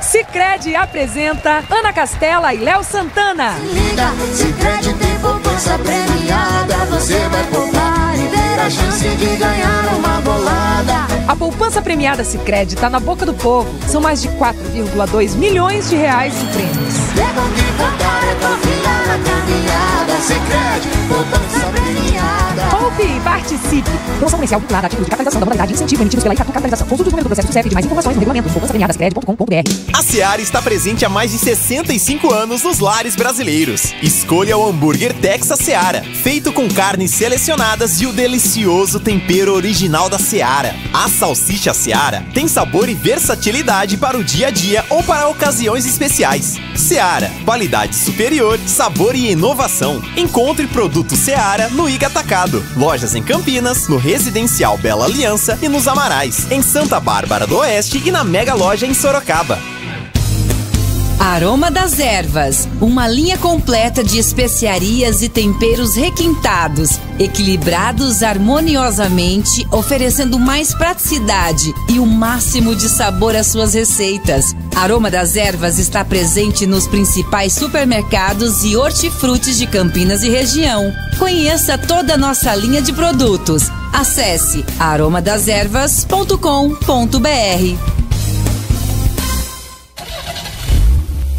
Sicredi apresenta Ana Castela e Léo Santana. Liga, Sicredi tem poupança premiada. Você vai poupar e ter a chance de ganhar uma bolada. A poupança premiada Sicredi tá na boca do povo. São mais de 4,2 milhões de reais em prêmios. Leva o que contar, é confiar na caminhada. Sicredi, poupança premiada. Poupe e participe. Promoção comercial vinculada a título de capitalização da modalidade incentivo emitidos pela Icatu Capitalização. Consulte o número do processo do CEP de mais informações no regulamento poupançapremiadasicredi.com.br. A Seara está presente há mais de 65 anos nos lares brasileiros. Escolha o hambúrguer Texas Seara, feito com carnes selecionadas e o delicioso tempero original da Seara. A salsicha Seara tem sabor e versatilidade para o dia a dia ou para ocasiões especiais. Seara, qualidade superior, sabor e inovação. Encontre produto Seara no Iga Atacado. Lojas em Campinas, no Residencial Bela Aliança e nos Amarais, em Santa Bárbara do Oeste e na Mega Loja em Sorocaba. Aroma das Ervas, uma linha completa de especiarias e temperos requintados, equilibrados harmoniosamente, oferecendo mais praticidade e o máximo de sabor às suas receitas. Aroma das Ervas está presente nos principais supermercados e hortifrutis de Campinas e região. Conheça toda a nossa linha de produtos. Acesse aromadeservas.com.br.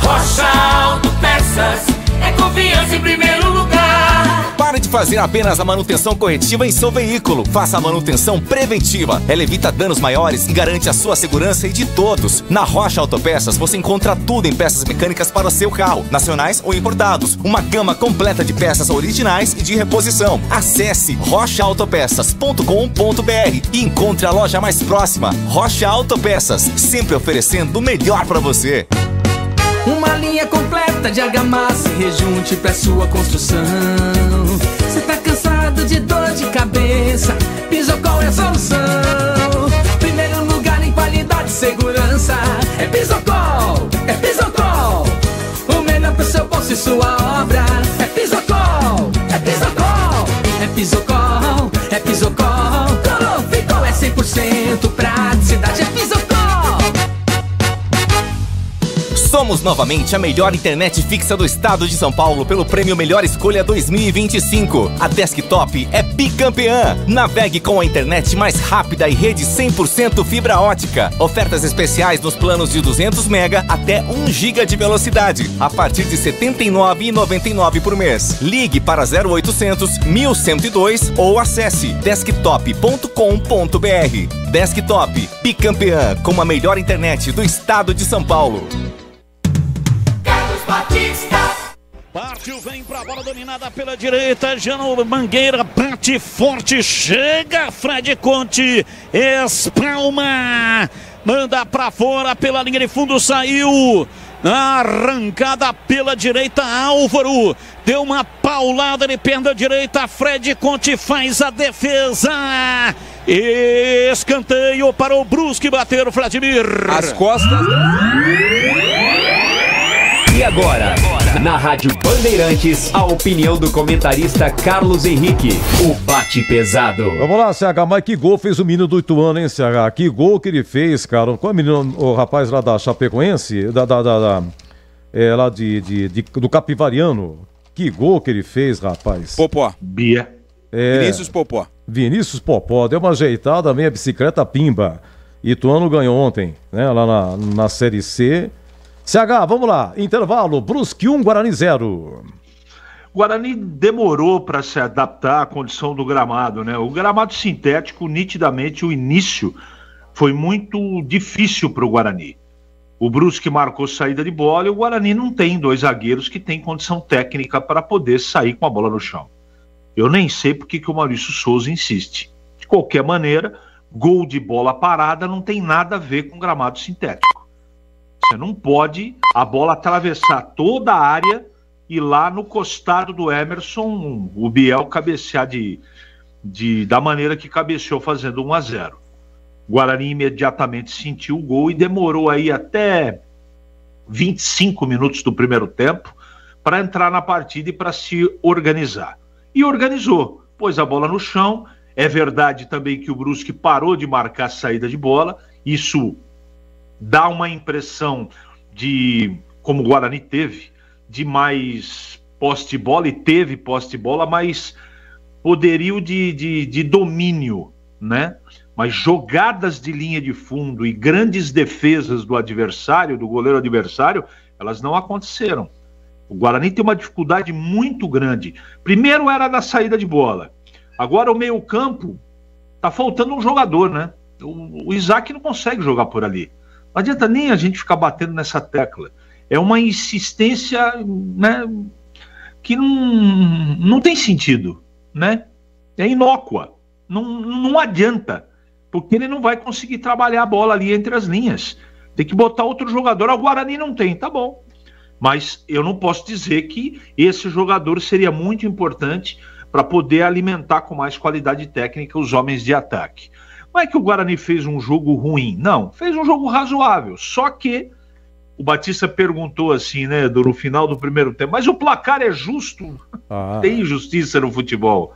Rocha Autopeças, é confiança em primeiro lugar. Pare de fazer apenas a manutenção corretiva em seu veículo. Faça a manutenção preventiva. Ela evita danos maiores e garante a sua segurança e de todos. Na Rocha Autopeças você encontra tudo em peças mecânicas para o seu carro, nacionais ou importados. Uma gama completa de peças originais e de reposição. Acesse rochaautopeças.com.br e encontre a loja mais próxima. Rocha Autopeças, sempre oferecendo o melhor para você. Uma linha completa de argamassa e rejunte pra sua construção. Cê tá cansado de dor de cabeça? Pisocol é a solução. Primeiro lugar em qualidade e segurança. É Pisocol, é Pisocol. O melhor pro seu bolso e sua obra. É Pisocol, é Pisocol. É Pisocol, é Pisocol. Ficou é 100% praticidade. É Pisocol. Somos novamente a melhor internet fixa do estado de São Paulo pelo Prêmio Melhor Escolha 2025. A Desktop é bicampeã. Navegue com a internet mais rápida e rede 100% fibra ótica. Ofertas especiais nos planos de 200 MB até 1 GB de velocidade, a partir de R$ 79,99 por mês. Ligue para 0800 1102 ou acesse desktop.com.br. Desktop, bicampeã com a melhor internet do estado de São Paulo. Partiu, vem pra bola dominada pela direita, Jano Mangueira bate forte, chega Fred Conte, espalma, manda pra fora pela linha de fundo, saiu, arrancada pela direita, Álvaro, deu uma paulada de perna direita, Fred Conte faz a defesa, escanteio para o Brusque bater o Vladimir. As costas. E agora, na Rádio Bandeirantes, a opinião do comentarista Carlos Henrique, o bate pesado. Vamos lá, CH, mas que gol fez o menino do Ituano, hein, CH? Que gol que ele fez, cara. Qual é o menino, o rapaz lá da Chapecoense? Lá do Capivariano. Que gol que ele fez, rapaz. Popó. Bia. Vinícius Popó. Vinícius Popó, deu uma ajeitada, meia bicicleta pimba. Ituano ganhou ontem, né, lá na Série C. CH, vamos lá, intervalo, Brusque 1, Guarani 0. Guarani demorou para se adaptar à condição do gramado, né? O gramado sintético, nitidamente, o início foi muito difícil para o Guarani. O Brusque marcou saída de bola e o Guarani não tem dois zagueiros que têm condição técnica para poder sair com a bola no chão. Eu nem sei por que o Maurício Souza insiste. De qualquer maneira, gol de bola parada não tem nada a ver com gramado sintético. Você não pode a bola atravessar toda a área e lá no costado do Emerson, o Biel cabecear da maneira que cabeceou, fazendo 1-0. O Guarani imediatamente sentiu o gol e demorou aí até 25 minutos do primeiro tempo para entrar na partida e para se organizar. E organizou, pôs a bola no chão. É verdade também que o Brusque parou de marcar a saída de bola. Isso dá uma impressão de, como o Guarani teve, de mais posse de bola, e teve posse de bola, mas poderio de domínio, né? Mas jogadas de linha de fundo e grandes defesas do adversário, do goleiro adversário, elas não aconteceram. O Guarani tem uma dificuldade muito grande. Primeiro era da saída de bola. Agora o meio-campo tá faltando um jogador, né? O Isaac não consegue jogar por ali. Não adianta nem a gente ficar batendo nessa tecla. É uma insistência, né, que não tem sentido, né? É inócua. Não adianta, porque ele não vai conseguir trabalhar a bola ali entre as linhas. Tem que botar outro jogador. O Guarani não tem, tá bom. Mas eu não posso dizer que esse jogador seria muito importante para poder alimentar com mais qualidade técnica os homens de ataque. Não é que o Guarani fez um jogo ruim, não. Fez um jogo razoável, só que o Batista perguntou assim, né, no final do primeiro tempo, mas o placar é justo? Tem justiça no futebol?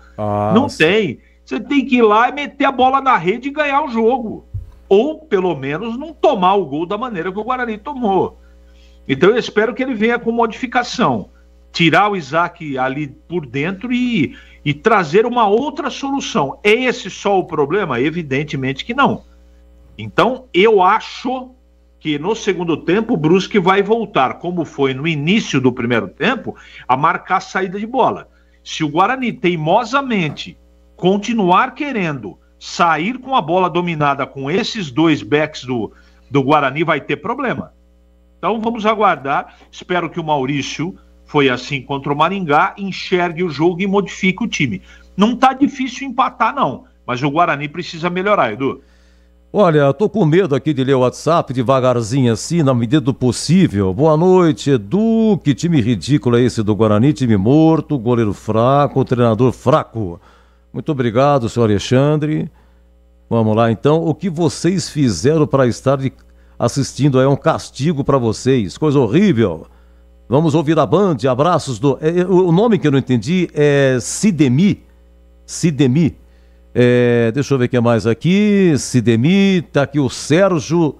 Não tem. Você tem que ir lá e meter a bola na rede e ganhar o jogo. Ou, pelo menos, não tomar o gol da maneira que o Guarani tomou. Então eu espero que ele venha com modificação. Tirar o Isaac ali por dentro e trazer uma outra solução. É esse só o problema? Evidentemente que não. Então eu acho que no segundo tempo o Brusque vai voltar, como foi no início do primeiro tempo, a marcar a saída de bola. Se o Guarani teimosamente continuar querendo sair com a bola dominada com esses dois backs do Guarani, vai ter problema. Então vamos aguardar. Espero que o Maurício, foi assim contra o Maringá, enxergue o jogo e modifique o time. Não tá difícil empatar, não, mas o Guarani precisa melhorar, Edu. Olha, tô com medo aqui de ler o WhatsApp devagarzinho assim, na medida do possível. Boa noite, Edu. Que time ridículo é esse do Guarani? Time morto, goleiro fraco, treinador fraco. Muito obrigado, senhor Alexandre. Vamos lá, então. O que vocês fizeram para estar assistindo é um castigo para vocês. Coisa horrível. Vamos ouvir a Band. Abraços do... o nome que eu não entendi é Sidemi. Sidemi. Deixa eu ver o que é mais aqui. Sidemi, tá aqui o Sérgio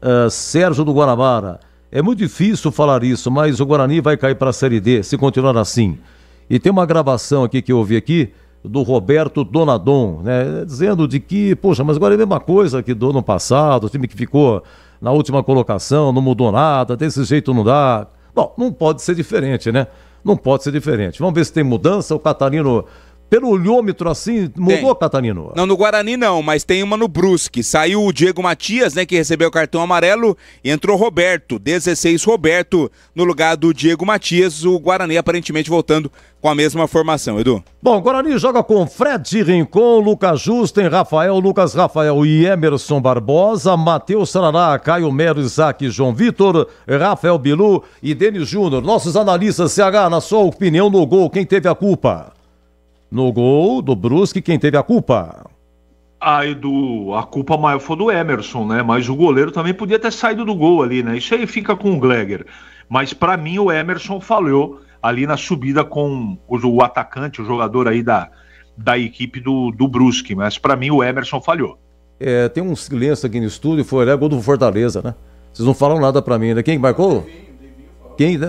do Guanabara. É muito difícil falar isso, mas o Guarani vai cair para a Série D se continuar assim. E tem uma gravação aqui que eu ouvi aqui do Roberto Donadon, né, dizendo de que, poxa, mas agora é a mesma coisa que do ano passado, o time que ficou na última colocação, não mudou nada, desse jeito não dá. Bom, não pode ser diferente, né? Não pode ser diferente. Vamos ver se tem mudança. O Catarino, pelo olhômetro assim, mudou, Catarino? Não, no Guarani não, mas tem uma no Brusque. Saiu o Diego Matias, né, que recebeu o cartão amarelo, e entrou Roberto, 16 Roberto, no lugar do Diego Matias. O Guarani aparentemente voltando com a mesma formação, Edu. Bom, o Guarani joga com Fred Rincon, Lucas Justen, Lucas Rafael e Emerson Barbosa, Matheus Sarará, Caio Melo, Isaac, João Vitor, Rafael Bilu e Denis Júnior. Nossos analistas, CH, na sua opinião, no gol, quem teve a culpa? No gol do Brusque, quem teve a culpa? Edu, a culpa maior foi do Emerson, né? Mas o goleiro também podia ter saído do gol ali, né? Isso aí fica com o Gleger. Mas para mim o Emerson falhou ali na subida com o atacante, o jogador aí da equipe do Brusque. Mas para mim o Emerson falhou. Tem um silêncio aqui no estúdio, foi gol do Fortaleza, né? Vocês não falam nada para mim, né? Quem marcou? Quem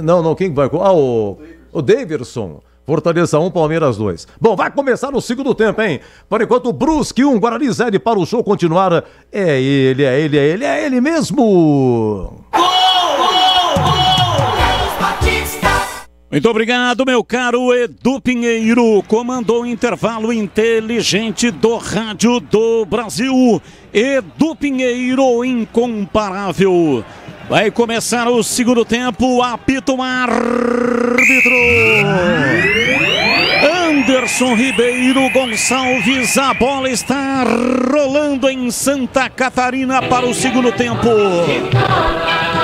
marcou? O Daverson. Fortaleza 1, Palmeiras 2. Bom, vai começar o segundo tempo, hein? Por enquanto, Brusque 1, Guarani 0 para o show continuar. É ele mesmo! Muito obrigado, meu caro Edu Pinheiro. Comandou o intervalo inteligente do Rádio do Brasil. Edu Pinheiro, incomparável. Vai começar o segundo tempo, apita o árbitro. Anderson Ribeiro Gonçalves, a bola está rolando em Santa Catarina para o segundo tempo.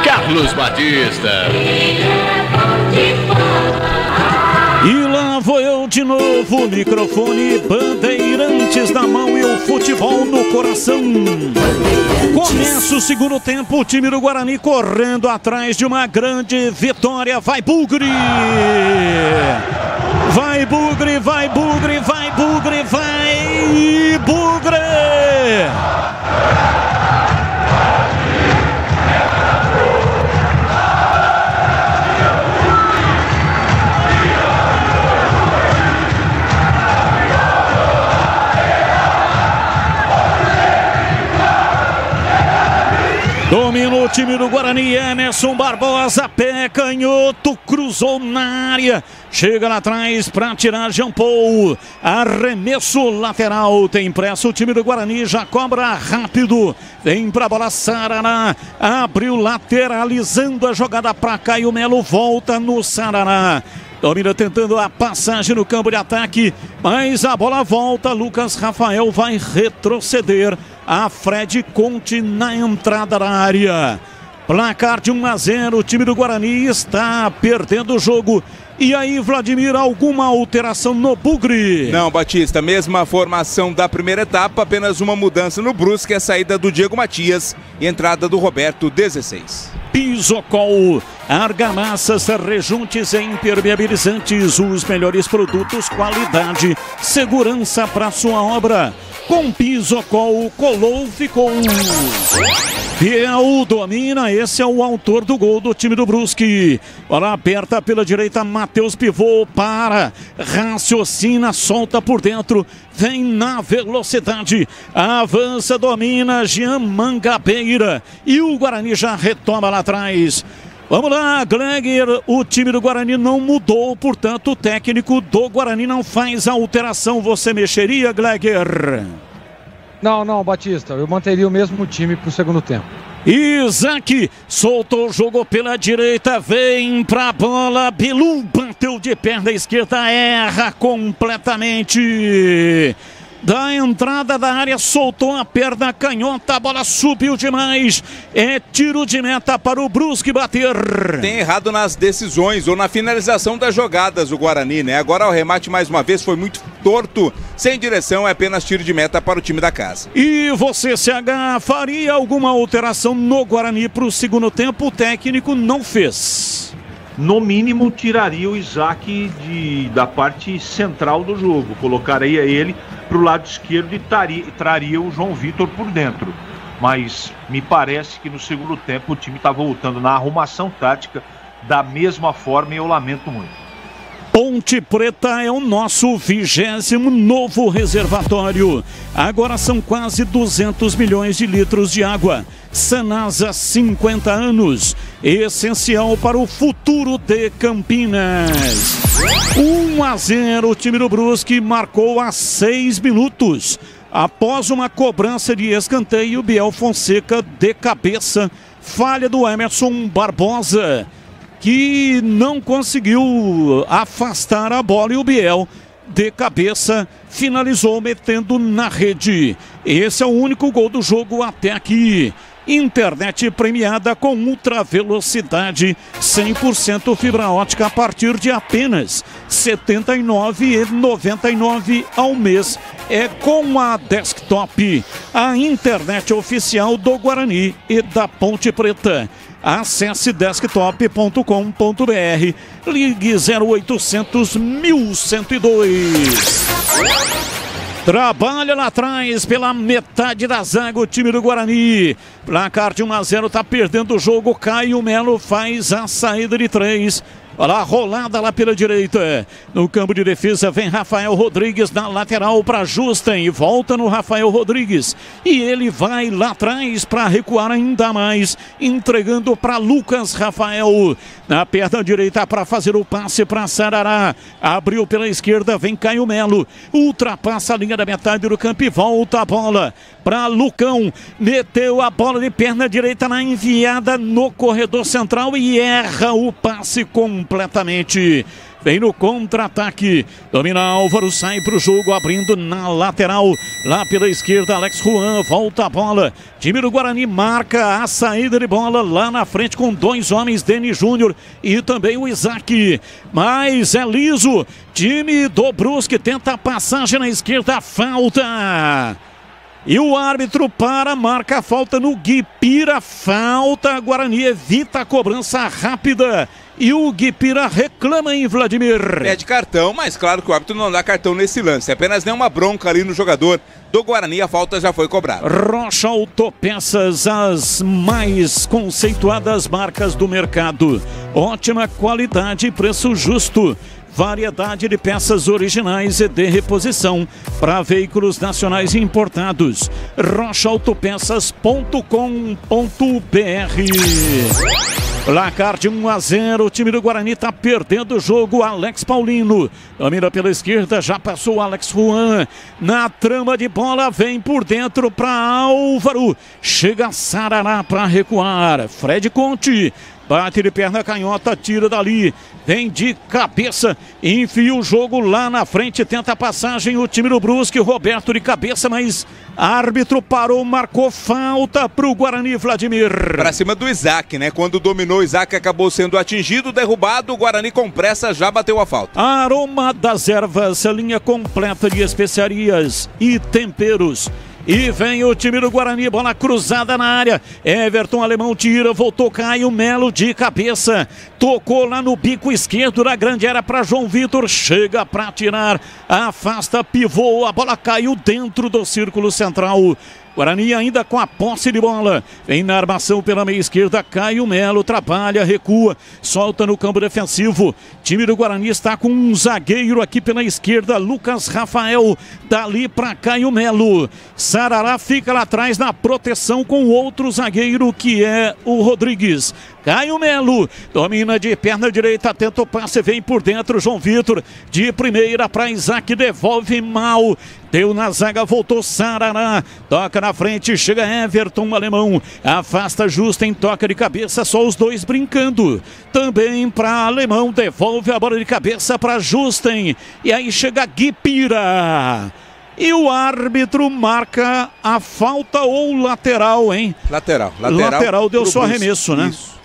Carlos Batista. E lá vou eu de novo, microfone, Bandeirantes na mão e o futebol no coração. Começa o segundo tempo, o time do Guarani correndo atrás de uma grande vitória. Vai Bugre! Vai Bugre, vai Bugre, vai Bugre, vai Bugre! Domina o time do Guarani, Emerson Barbosa, pé canhoto, cruzou na área, chega lá atrás para tirar Jean Paul, arremesso lateral, tem pressa o time do Guarani, já cobra rápido, vem para a bola Sarará, abriu lateralizando a jogada para Caio Melo, volta no Sarará. Domina tentando a passagem no campo de ataque, mas a bola volta, Lucas Rafael vai retroceder, a Fred Conte na entrada da área. Placar de 1-0, o time do Guarani está perdendo o jogo. E aí, Vladimir, alguma alteração no Bugre? Não, Batista, mesma formação da primeira etapa, apenas uma mudança no Brusque, a saída do Diego Matias e entrada do Roberto, 16. Pisocol, argamassas, rejuntes e impermeabilizantes, os melhores produtos, qualidade, segurança para sua obra. Com Pisocol, colou, ficou. Biel domina, esse é o autor do gol do time do Brusque. Bola aberta pela direita, Matheus Pivô para, raciocina, solta por dentro, vem na velocidade, avança, domina, Jean Mangabeira e o Guarani já retoma lá atrás. Vamos lá, Gleger, o time do Guarani não mudou, portanto o técnico do Guarani não faz a alteração. Você mexeria, Gleger? Não, Batista, eu manteria o mesmo time para o segundo tempo. Isaac soltou o jogo pela direita, vem pra bola, Bilu bateu de perna esquerda, erra completamente. Da entrada da área, soltou a perna canhota, a bola subiu demais. É tiro de meta para o Brusque bater. Tem errado nas decisões ou na finalização das jogadas o Guarani, né? Agora o remate mais uma vez foi muito torto, sem direção, é apenas tiro de meta para o time da casa. E você, CH, faria alguma alteração no Guarani para o segundo tempo? O técnico não fez. No mínimo, tiraria o Isaac da parte central do jogo. Colocaria ele para o lado esquerdo e traria o João Vitor por dentro. Mas me parece que no segundo tempo o time está voltando na arrumação tática da mesma forma e eu lamento muito. Ponte Preta é o nosso 20º novo reservatório. Agora são quase 200 milhões de litros de água. Sanasa, 50 anos. Essencial para o futuro de Campinas. 1-0, o time do Brusque marcou a 6 minutos. Após uma cobrança de escanteio, Biel Fonseca de cabeça. Falha do Emerson Barbosa, que não conseguiu afastar a bola, e o Biel, de cabeça, finalizou metendo na rede. Esse é o único gol do jogo até aqui. Internet premiada com ultra velocidade, 100% fibra ótica a partir de apenas R$ 79,99 ao mês. É com a Desktop, a internet oficial do Guarani e da Ponte Preta. Acesse desktop.com.br, ligue 0800 1102. Trabalha lá atrás pela metade da zaga o time do Guarani. Placar de 1-0, tá perdendo o jogo. Caio Melo faz a saída de 3. Olha lá, rolada lá pela direita. No campo de defesa vem Rafael Rodrigues na lateral para Justen. E volta no Rafael Rodrigues. E ele vai lá atrás para recuar ainda mais. Entregando para Lucas Rafael. Na perna direita para fazer o passe para Sarará. Abriu pela esquerda, vem Caio Melo. Ultrapassa a linha da metade do campo e volta a bola para Lucão. Meteu a bola de perna direita na enviada no corredor central e erra o passe completamente. Vem no contra-ataque, domina Álvaro, sai para o jogo, abrindo na lateral, lá pela esquerda, Alex Juan, volta a bola, time do Guarani marca a saída de bola lá na frente com dois homens, Denis Júnior e também o Isaac, mas é liso, time do Brusque tenta a passagem na esquerda, falta. E o árbitro marca a falta no Guipira, falta, Guarani evita a cobrança rápida. E o Guipira reclama em Vladimir. Pede cartão, mas claro que o árbitro não dá cartão nesse lance. Apenas nenhuma bronca ali no jogador do Guarani, a falta já foi cobrada. Rocha Autopeças, as mais conceituadas marcas do mercado. Ótima qualidade e preço justo. Variedade de peças originais e de reposição para veículos nacionais importados. rochaautopeças.com.br. Placar de 1-0, o time do Guarani está perdendo o jogo. Alex Paulino domina pela esquerda, já passou o Alex Juan. Na trama de bola, vem por dentro para Álvaro. Chega Sarará para recuar. Fred Conte. Bate de perna canhota, tira dali, vem de cabeça, enfia o jogo lá na frente, tenta a passagem, o time do Brusque, Roberto de cabeça, mas árbitro parou, marcou falta pro Guarani, Vladimir. Pra cima do Isaac, né? Quando dominou, o Isaac acabou sendo atingido, derrubado, o Guarani com pressa já bateu a falta. Aroma das Ervas, linha completa de especiarias e temperos. E vem o time do Guarani, bola cruzada na área. Everton Alemão tira, voltou Caio Melo de cabeça. Tocou lá no bico esquerdo da grande área para João Vitor. Chega para tirar, afasta, pivô, a bola caiu dentro do círculo central. Guarani ainda com a posse de bola. Vem na armação pela meia esquerda. Caio Melo trabalha, recua, solta no campo defensivo. Time do Guarani está com um zagueiro aqui pela esquerda. Lucas Rafael. Dali para Caio Melo. Sarará fica lá atrás na proteção com outro zagueiro que é o Rodrigues. Caio Melo domina de perna direita, tenta o passe, vem por dentro João Vitor, de primeira para Isaac, devolve mal, deu na zaga, voltou Sarará, toca na frente, chega Everton Alemão, afasta Justen, toca de cabeça, só os dois brincando, também para Alemão, devolve a bola de cabeça para Justen, e aí chega Guipira. E o árbitro marca a falta ou lateral, hein? Lateral deu só arremesso, né? Isso.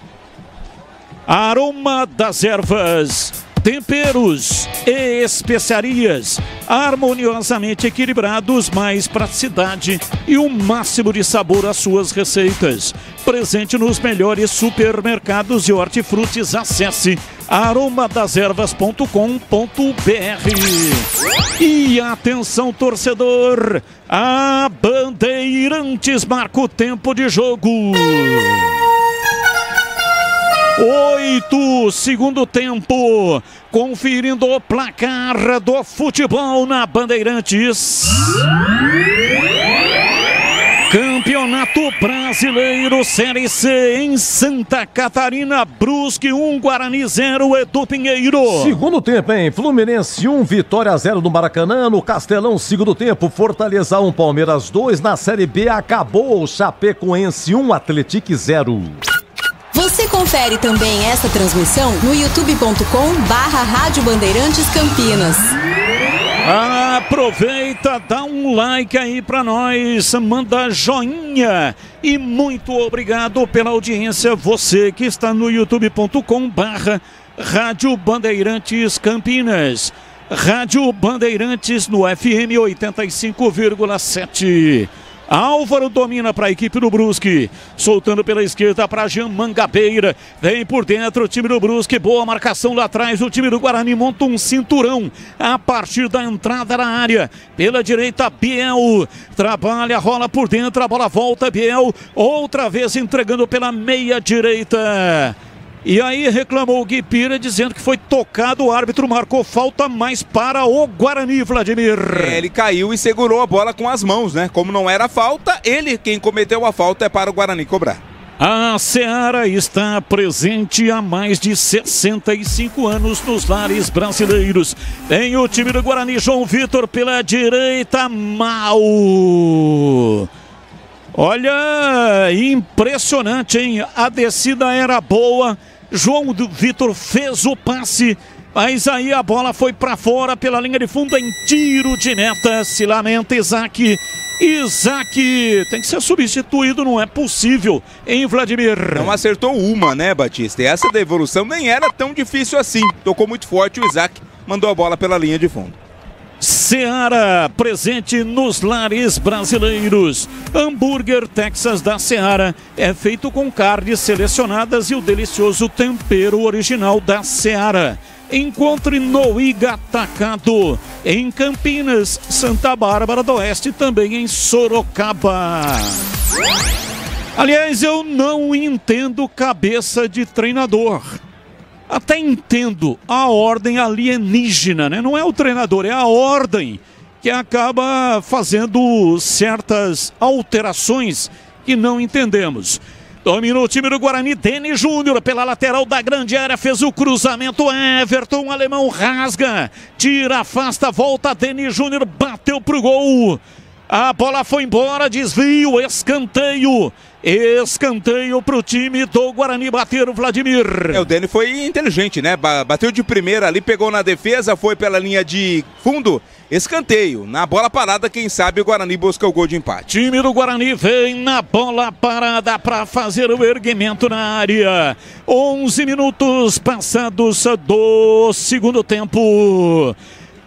Aroma das Ervas, temperos e especiarias harmoniosamente equilibrados, mais praticidade e o máximo de sabor às suas receitas. Presente nos melhores supermercados e hortifrutis. Acesse aromadazervas.com.br. E atenção, torcedor, a Bandeirantes marca o tempo de jogo. 8, segundo tempo, conferindo o placar do futebol na Bandeirantes. Campeonato Brasileiro Série C em Santa Catarina, Brusque 1, Guarani 0, Edu Pinheiro. Segundo tempo, hein? Fluminense 1, Vitória 0 no Maracanã, no Castelão, segundo tempo, Fortaleza 1, Palmeiras 2, na Série B acabou, Chapecoense 1, Atlético 0. Você confere também esta transmissão no youtube.com/Rádio Bandeirantes Campinas. Aproveita, dá um like aí pra nós, manda joinha e muito obrigado pela audiência, você que está no youtube.com/Rádio Bandeirantes Campinas. Rádio Bandeirantes no FM 85,7. Álvaro domina para a equipe do Brusque, soltando pela esquerda para Jean Mangabeira, vem por dentro o time do Brusque, boa marcação lá atrás, o time do Guarani monta um cinturão a partir da entrada da área, pela direita Biel, trabalha, rola por dentro, a bola volta, Biel, outra vez entregando pela meia direita. E aí reclamou o Guipira dizendo que foi tocado, o árbitro marcou falta, mas para o Guarani, Vladimir. Ele caiu e segurou a bola com as mãos, né? Como não era falta, quem cometeu a falta é para o Guarani cobrar. A Seara está presente há mais de 65 anos nos lares brasileiros. Tem o time do Guarani, João Vitor pela direita, mal. Olha, impressionante, hein? A descida era boa, João Vitor fez o passe, mas aí a bola foi para fora pela linha de fundo em tiro de meta. Se lamenta Isaac. Isaac tem que ser substituído, não é possível, hein, Vladimir? Não acertou uma, né, Batista? E essa devolução nem era tão difícil assim. Tocou muito forte, o Isaac mandou a bola pela linha de fundo. Seara, presente nos lares brasileiros. Hambúrguer Texas da Seara é feito com carnes selecionadas e o delicioso tempero original da Seara. Encontre no Iga Atacado, em Campinas, Santa Bárbara do Oeste, também em Sorocaba. Aliás, eu não entendo cabeça de treinador. Até entendo a ordem alienígena, né? Não é o treinador, é a ordem que acaba fazendo certas alterações que não entendemos. Domina o time do Guarani, Denis Júnior pela lateral da grande área, fez o cruzamento, Everton, o alemão rasga, tira, afasta, volta, Denis Júnior bateu pro gol. A bola foi embora, desvio, escanteio. Escanteio para o time do Guarani bater, o Vladimir. O Deni foi inteligente, né? Bateu de primeira ali, pegou na defesa, foi pela linha de fundo. Escanteio. Na bola parada, quem sabe o Guarani busca o gol de empate. Time do Guarani vem na bola parada para fazer o erguimento na área. 11 minutos passados do segundo tempo.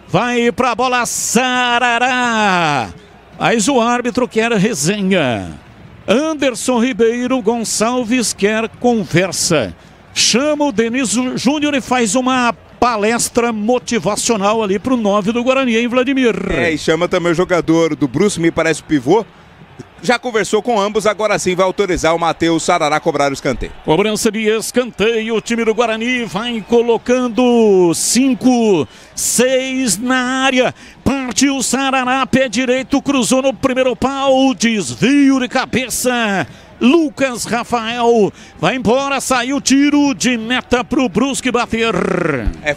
Vai para a bola Sarará. Mas o árbitro quer resenha. Anderson Ribeiro Gonçalves quer conversa. Chama o Denis Júnior e faz uma palestra motivacional ali pro 9 do Guarani, hein, Vladimir? E chama também o jogador do Brusque, me parece pivô. Já conversou com ambos, agora sim vai autorizar o Matheus Sarará a cobrar o escanteio. Cobrança de escanteio, o time do Guarani vai colocando 5, 6 na área. Partiu o Sarará, pé direito, cruzou no primeiro pau, desvio de cabeça. Lucas Rafael vai embora, saiu tiro de meta pro Brusque bater.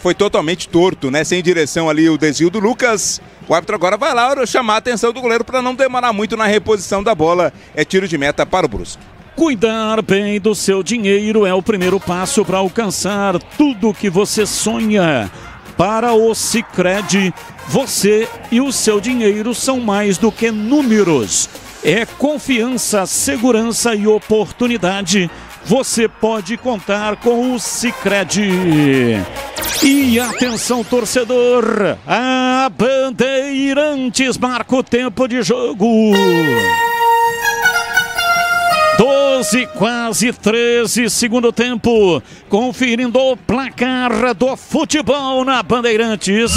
Foi totalmente torto, né? Sem direção ali o desvio do Lucas. O árbitro agora vai lá chamar a atenção do goleiro para não demorar muito na reposição da bola. É tiro de meta para o Brusque. Cuidar bem do seu dinheiro é o primeiro passo para alcançar tudo que você sonha. Para o Sicredi, você e o seu dinheiro são mais do que números. É confiança, segurança e oportunidade. Você pode contar com o Sicredi. E atenção, torcedor, a Bandeirantes marca o tempo de jogo. 12, quase 13, segundo tempo. Conferindo o placar do futebol na Bandeirantes.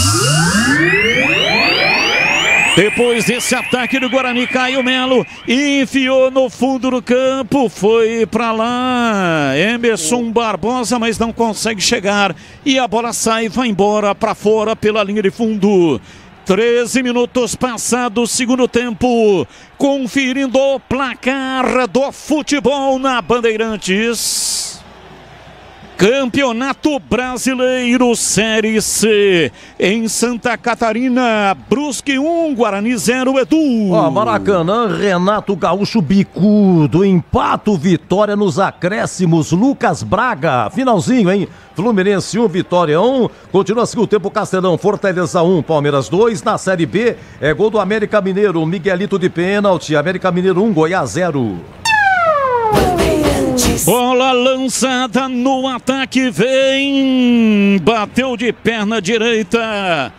Depois desse ataque do Guarani, Caio Melo enfiou no fundo do campo, foi pra lá, Emerson Barbosa, mas não consegue chegar. E a bola sai, vai embora pra fora pela linha de fundo. 13 minutos passados, segundo tempo. Conferindo o placar do futebol na Bandeirantes. Campeonato Brasileiro Série C. Em Santa Catarina, Brusque 1, Guarani 0, Edu. Maracanã, Renato Gaúcho bicudo. Empato, vitória nos acréscimos. Lucas Braga, finalzinho, hein? Fluminense 1, Vitória 1. Continua segundo tempo, Castelão, Fortaleza 1, Palmeiras 2. Na Série B, é gol do América Mineiro, Miguelito de pênalti. América Mineiro 1, Goiás 0. Bola lançada no ataque, vem, bateu de perna direita.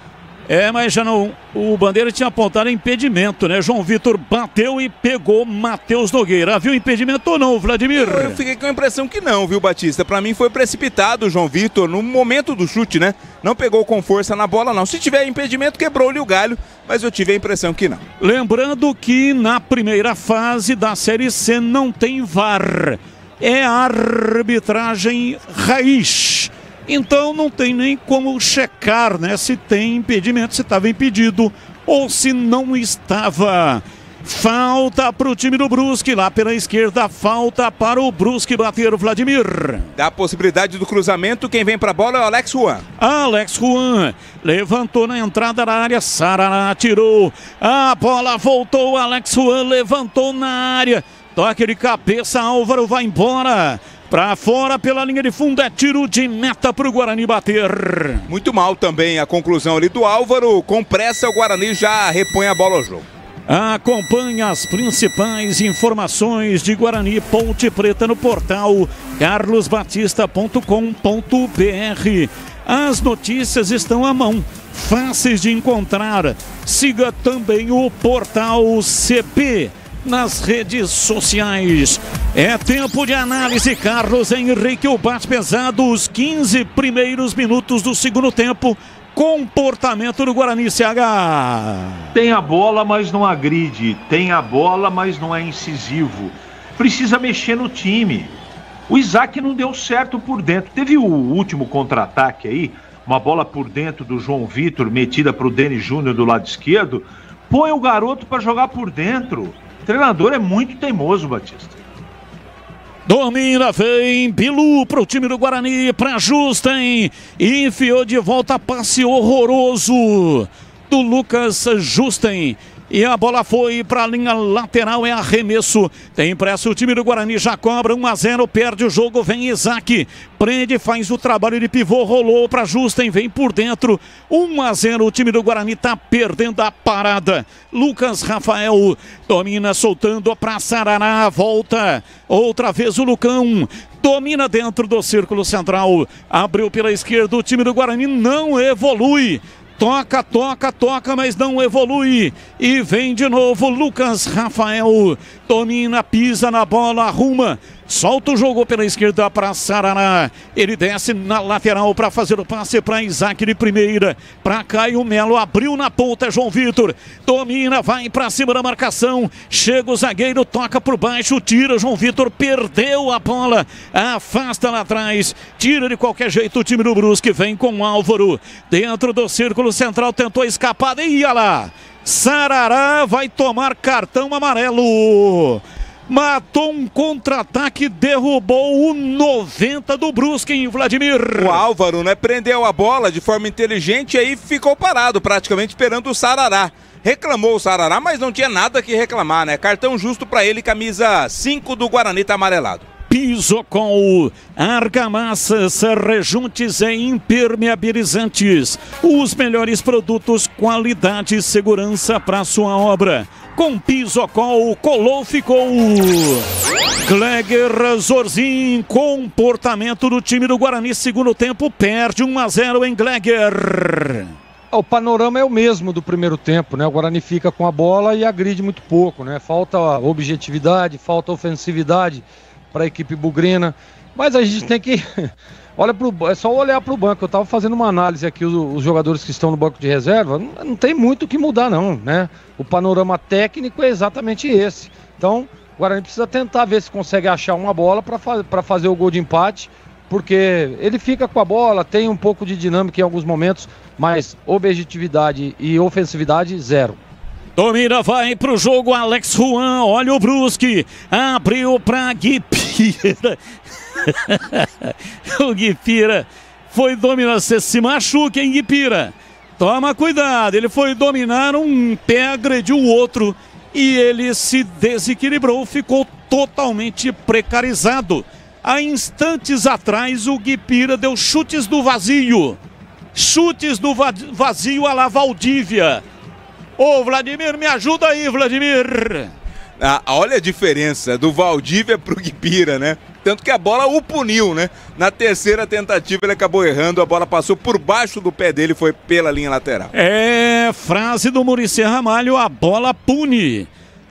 Mas já não, o Bandeira tinha apontado impedimento, né? João Vitor bateu e pegou Matheus Nogueira. Viu impedimento ou não, Vladimir? Eu fiquei com a impressão que não, viu, Batista? Pra mim foi precipitado o João Vitor no momento do chute, né? Não pegou com força na bola, não. Se tiver impedimento, quebrou-lhe o galho, mas eu tive a impressão que não. Lembrando que na primeira fase da Série C não tem VAR. é arbitragem raiz. Então não tem nem como checar, né, se tem impedimento, se estava impedido ou se não estava. Falta para o time do Brusque, lá pela esquerda, falta para o Brusque bater o Vladimir. Dá a possibilidade do cruzamento, quem vem para a bola é o Alex Juan. Alex Juan levantou na entrada da área, Sarará tirou, a bola voltou, Alex Juan levantou na área, toque de cabeça, Álvaro vai embora. Pra fora pela linha de fundo, é tiro de meta pro Guarani bater. Muito mal também a conclusão ali do Álvaro. Com pressa o Guarani já repõe a bola ao jogo. Acompanhe as principais informações de Guarani Ponte Preta no portal carlosbatista.com.br. As notícias estão à mão, fáceis de encontrar. Siga também o portal CP nas redes sociais. É tempo de análise. Carlos Henrique, o bate pesado, os 15 primeiros minutos do segundo tempo. Comportamento do Guarani, CH. Tem a bola, mas não agride. Tem a bola, mas não é incisivo. Precisa mexer no time. O Isaac não deu certo por dentro. Teve o último contra-ataque aí, uma bola por dentro do João Vitor, metida para o Denis Júnior do lado esquerdo. Põe o garoto para jogar por dentro. O treinador é muito teimoso, Batista. Domina, vem Bilu pro time do Guarani, pra Justen, enfiou de volta, passe horroroso do Lucas Justen. E a bola foi para a linha lateral, é arremesso. Tem pressa o time do Guarani, já cobra 1-0, perde o jogo, vem Isaac. Prende, faz o trabalho de pivô, rolou para Justen, vem por dentro. 1-0, o time do Guarani tá perdendo a parada. Lucas Rafael domina, soltando para Sarará, volta. Outra vez o Lucão. Domina dentro do círculo central. Abriu pela esquerda, o time do Guarani não evolui. Toca, toca, toca, mas não evolui. E vem de novo Lucas Rafael. Domina, pisa na bola, arruma. Solta o jogo pela esquerda para Sarará. Ele desce na lateral para fazer o passe para Isaac de primeira. Para Caio Melo, abriu na ponta João Vitor. Domina, vai para cima da marcação. Chega o zagueiro, toca por baixo, tira João Vitor, perdeu a bola. Afasta lá atrás, tira de qualquer jeito o time do Brusque. Vem com o Álvaro. Dentro do círculo central, tentou escapar e ia lá. Sarará vai tomar cartão amarelo. Matou um contra-ataque, derrubou o 90 do Brusque em Vladimir. O Álvaro, né, prendeu a bola de forma inteligente e aí ficou parado, praticamente esperando o Sarará. Reclamou o Sarará, mas não tinha nada que reclamar, né? Cartão justo para ele, camisa 5 do Guarani tá amarelado. Pisocol, argamassas, rejuntes e impermeabilizantes. Os melhores produtos, qualidade e segurança para sua obra. Com Pisocol, colou, ficou. Gleger Zorzin, comportamento do time do Guarani, segundo tempo, perde 1-0 em Gleger. O panorama é o mesmo do primeiro tempo, né? O Guarani fica com a bola e agride muito pouco, né? Falta objetividade, falta ofensividade para a equipe bugrina, mas a gente tem que é só olhar para o banco. Eu estava fazendo uma análise aqui, os jogadores que estão no banco de reserva, não tem muito o que mudar não, né? O panorama técnico é exatamente esse. Então o Guarani precisa tentar ver se consegue achar uma bola para fazer o gol de empate, porque ele fica com a bola, tem um pouco de dinâmica em alguns momentos, mas objetividade e ofensividade, zero. Domina, vai pro jogo, Alex Juan, olha o Brusque, abriu pra Guipira. O Guipira foi dominar, você se machuca, hein, Guipira? Toma cuidado, ele foi dominar, um pé agrediu o outro e ele se desequilibrou, ficou totalmente precarizado. Há instantes atrás o Guipira deu chutes do vazio. Chutes do vazio à la Valdívia. Ô, Vladimir, me ajuda aí, Vladimir. Olha a diferença do Valdívia pro Guipira, né? Tanto que a bola o puniu, né? Na terceira tentativa ele acabou errando, a bola passou por baixo do pé dele, foi pela linha lateral. É, frase do Muricy Ramalho, a bola pune.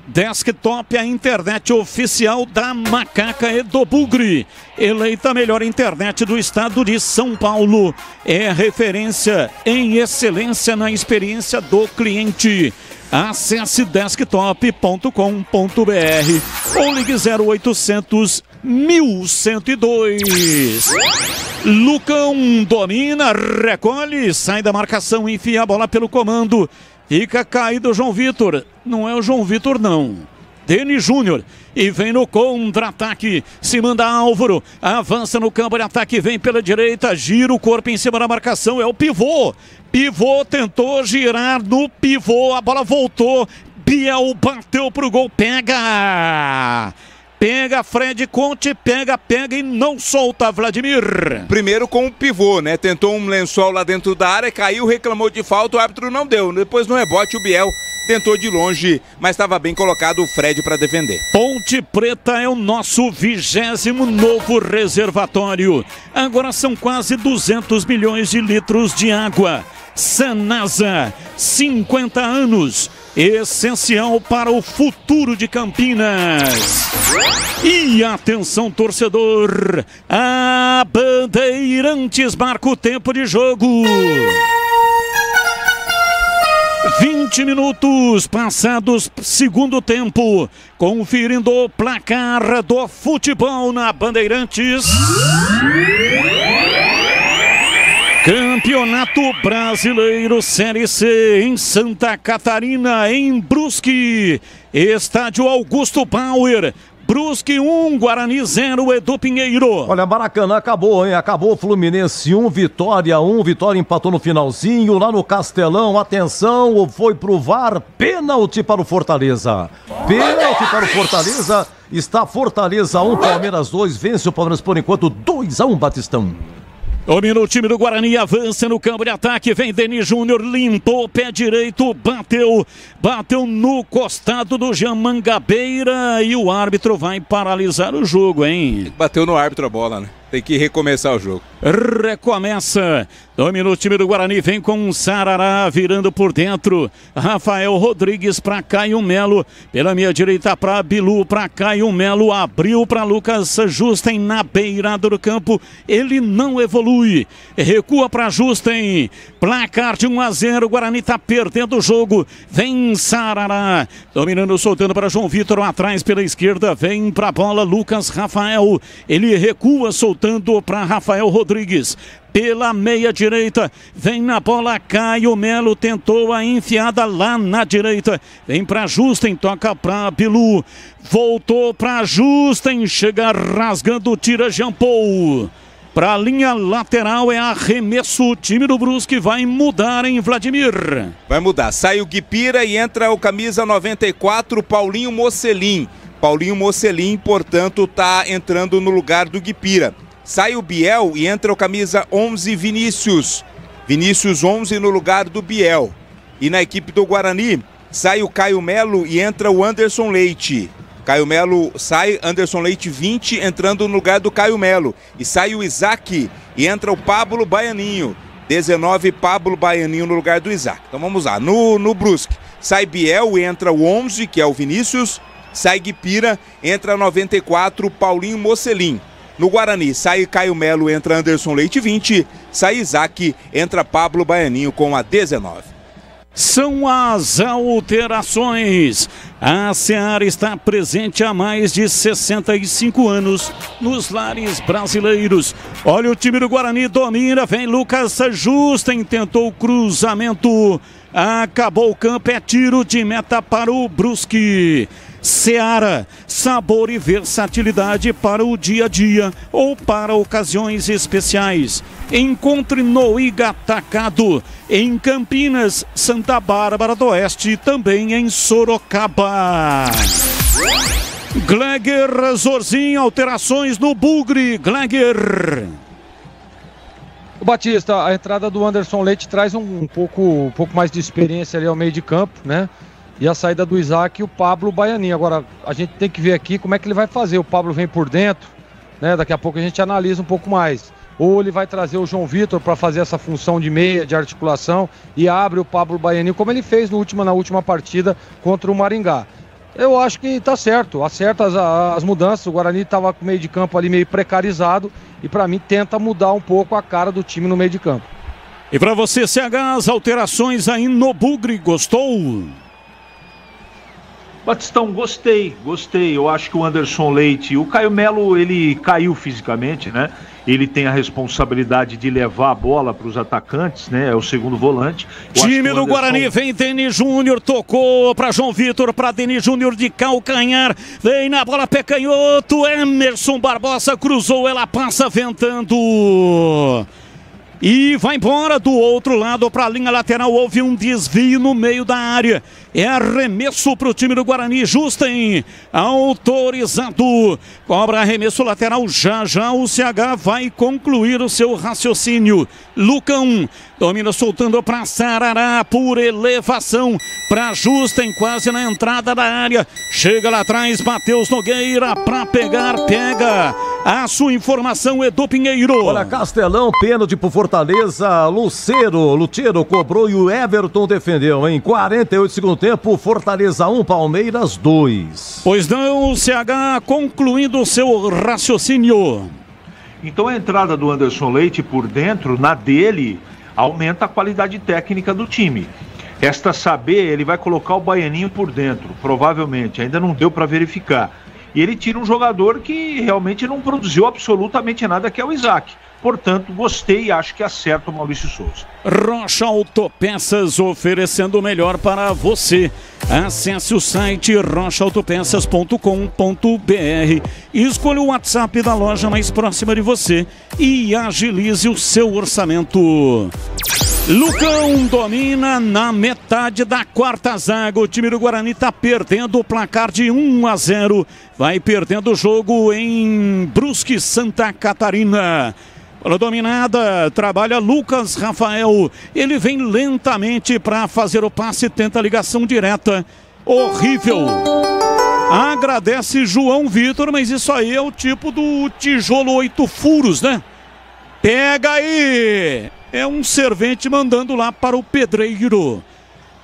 Desktop, a internet oficial da Macaca e do Bugre. Eleita a melhor internet do estado de São Paulo. É referência em excelência na experiência do cliente. Acesse desktop.com.br ou ligue 0800 1102. Lucão domina, recolhe, sai da marcação, enfia a bola pelo comando. Fica caído o João Vitor. Não é o João Vitor, não. Denis Júnior. E vem no contra-ataque. Se manda Álvaro. Avança no campo de ataque. Vem pela direita. Gira o corpo em cima da marcação. É o pivô. Pivô tentou girar no pivô. A bola voltou. Biel bateu pro gol. Pega! Pega, Fred Conte, pega e não solta, Vladimir. Primeiro com o pivô, né? Tentou um lençol lá dentro da área, caiu, reclamou de falta, o árbitro não deu. Depois no rebote o Biel tentou de longe, mas estava bem colocado o Fred para defender. Ponte Preta é o nosso 20º novo reservatório. Agora são quase 200 milhões de litros de água. Sanasa, 50 anos, essencial para o futuro de Campinas. E atenção, torcedor, a Bandeirantes marca o tempo de jogo. 20 minutos passados, segundo tempo, conferindo o placar do futebol na Bandeirantes. Campeonato Brasileiro Série C em Santa Catarina, em Brusque. Estádio Augusto Bauer. Brusque 1, Guarani 0, Edu Pinheiro. Olha, Maracanã acabou, hein? Acabou Fluminense 1, Vitória 1. Vitória empatou no finalzinho, lá no Castelão. Atenção, foi pro VAR. Pênalti para o Fortaleza. Pênalti para o Fortaleza. Está Fortaleza 1, Palmeiras 2. Vence o Palmeiras por enquanto 2-1, Batistão. Domina o time do Guarani, avança no campo de ataque, vem Denis Júnior, limpou, pé direito, bateu no costado do Jean Mangabeira e o árbitro vai paralisar o jogo, hein? Bateu no árbitro a bola, né? Tem que recomeçar o jogo. Recomeça. Domina o time do Guarani, vem com Sarará virando por dentro. Rafael Rodrigues para Caio Melo. Pela meia direita para Bilu, para Caio Melo. Abriu para Lucas Justen na beirada do campo. Ele não evolui. Recua para Justen. Placar de 1-0. O Guarani está perdendo o jogo. Vem Sarará. Dominando, soltando para João Vitor atrás pela esquerda. Vem para a bola Lucas Rafael. Ele recua, soltando para Rafael Rodrigues. Pela meia direita, vem na bola Caio Melo, tentou a enfiada lá na direita, vem para Justen, toca para Bilu, voltou para Justen, chega rasgando, tira Jean Paul. Para a linha lateral é arremesso, o time do Brusque vai mudar, hein, Vladimir? Vai mudar, sai o Guipira e entra o camisa 94, Paulinho Mocelin. Paulinho Mocelin, portanto, está entrando no lugar do Guipira. Sai o Biel e entra o camisa 11, Vinícius. Vinícius 11 no lugar do Biel. E na equipe do Guarani, sai o Caio Melo e entra o Anderson Leite. Caio Melo sai, Anderson Leite 20 entrando no lugar do Caio Melo. E sai o Isaac e entra o Pablo Baianinho. 19, Pablo Baianinho no lugar do Isaac. Então vamos lá, no Brusque. Sai Biel e entra o 11, que é o Vinícius. Sai Guipira, entra 94, Paulinho Mocelin. No Guarani, sai Caio Melo, entra Anderson Leite 20. Sai Isaac, entra Pablo Baianinho com a 19. São as alterações. A Seara está presente há mais de 65 anos nos lares brasileiros. Olha o time do Guarani, domina, vem Lucas Justen, tentou o cruzamento. Acabou o campo, é tiro de meta para o Brusque. Seara, sabor e versatilidade para o dia a dia ou para ocasiões especiais. Encontre no Iga Atacado, em Campinas, Santa Bárbara do Oeste e também em Sorocaba. Gleger Zorzinho, alterações no Bugre. Gleger. O Batista, a entrada do Anderson Leite traz um pouco mais de experiência ali ao meio de campo, né? E a saída do Isaac e o Pablo Baianinho. Agora, a gente tem que ver aqui como é que ele vai fazer. O Pablo vem por dentro, né? Daqui a pouco a gente analisa um pouco mais. Ou ele vai trazer o João Vitor para fazer essa função de meia, de articulação, e abre o Pablo Baianinho, como ele fez na última partida contra o Maringá. Eu acho que tá certo, acerta as mudanças. O Guarani estava com o meio de campo ali meio precarizado e para mim tenta mudar um pouco a cara do time no meio de campo. E para você, CH, as alterações aí no Bugre, gostou? Batistão, gostei. Eu acho que o Anderson Leite, o Caio Melo, ele caiu fisicamente, né? Ele tem a responsabilidade de levar a bola para os atacantes, né? É o segundo volante. Time do Guarani, vem Denis Júnior, tocou para João Vitor, para Denis Júnior de calcanhar, vem na bola pé canhoto, Emerson Barbosa cruzou, ela passa ventando. E vai embora do outro lado para a linha lateral. Houve um desvio no meio da área. É arremesso para o time do Guarani. Justen autorizado. Cobra arremesso lateral. Já o CH vai concluir o seu raciocínio. Lucão domina soltando para Sarará por elevação. Para Justen quase na entrada da área. Chega lá atrás. Matheus Nogueira para pegar. Pega. A sua informação, Edu Pinheiro. Olha, Castelão, pênalti pro Fortaleza. Luceiro cobrou e o Everton defendeu, hein? 48 segundo tempo, Fortaleza 1, Palmeiras 2. Pois não, o CH concluindo o seu raciocínio. Então a entrada do Anderson Leite por dentro, na dele, aumenta a qualidade técnica do time. Resta saber, ele vai colocar o Baianinho por dentro, provavelmente, ainda não deu para verificar. E ele tira um jogador que realmente não produziu absolutamente nada, que é o Isaac. Portanto, gostei e acho que acerta o Maurício Souza. Rocha Autopeças, oferecendo o melhor para você. Acesse o site rochaautopeças.com.br. Escolha o WhatsApp da loja mais próxima de você e agilize o seu orçamento. Lucão domina na metade da quarta zaga. O time do Guarani está perdendo o placar de 1-0. Vai perdendo o jogo em Brusque, Santa Catarina. Bola dominada, trabalha Lucas Rafael. Ele vem lentamente para fazer o passe, tenta a ligação direta. Horrível. Agradece João Vitor, mas isso aí é o tipo do tijolo 8 furos, né? Pega aí! É um servente mandando lá para o pedreiro.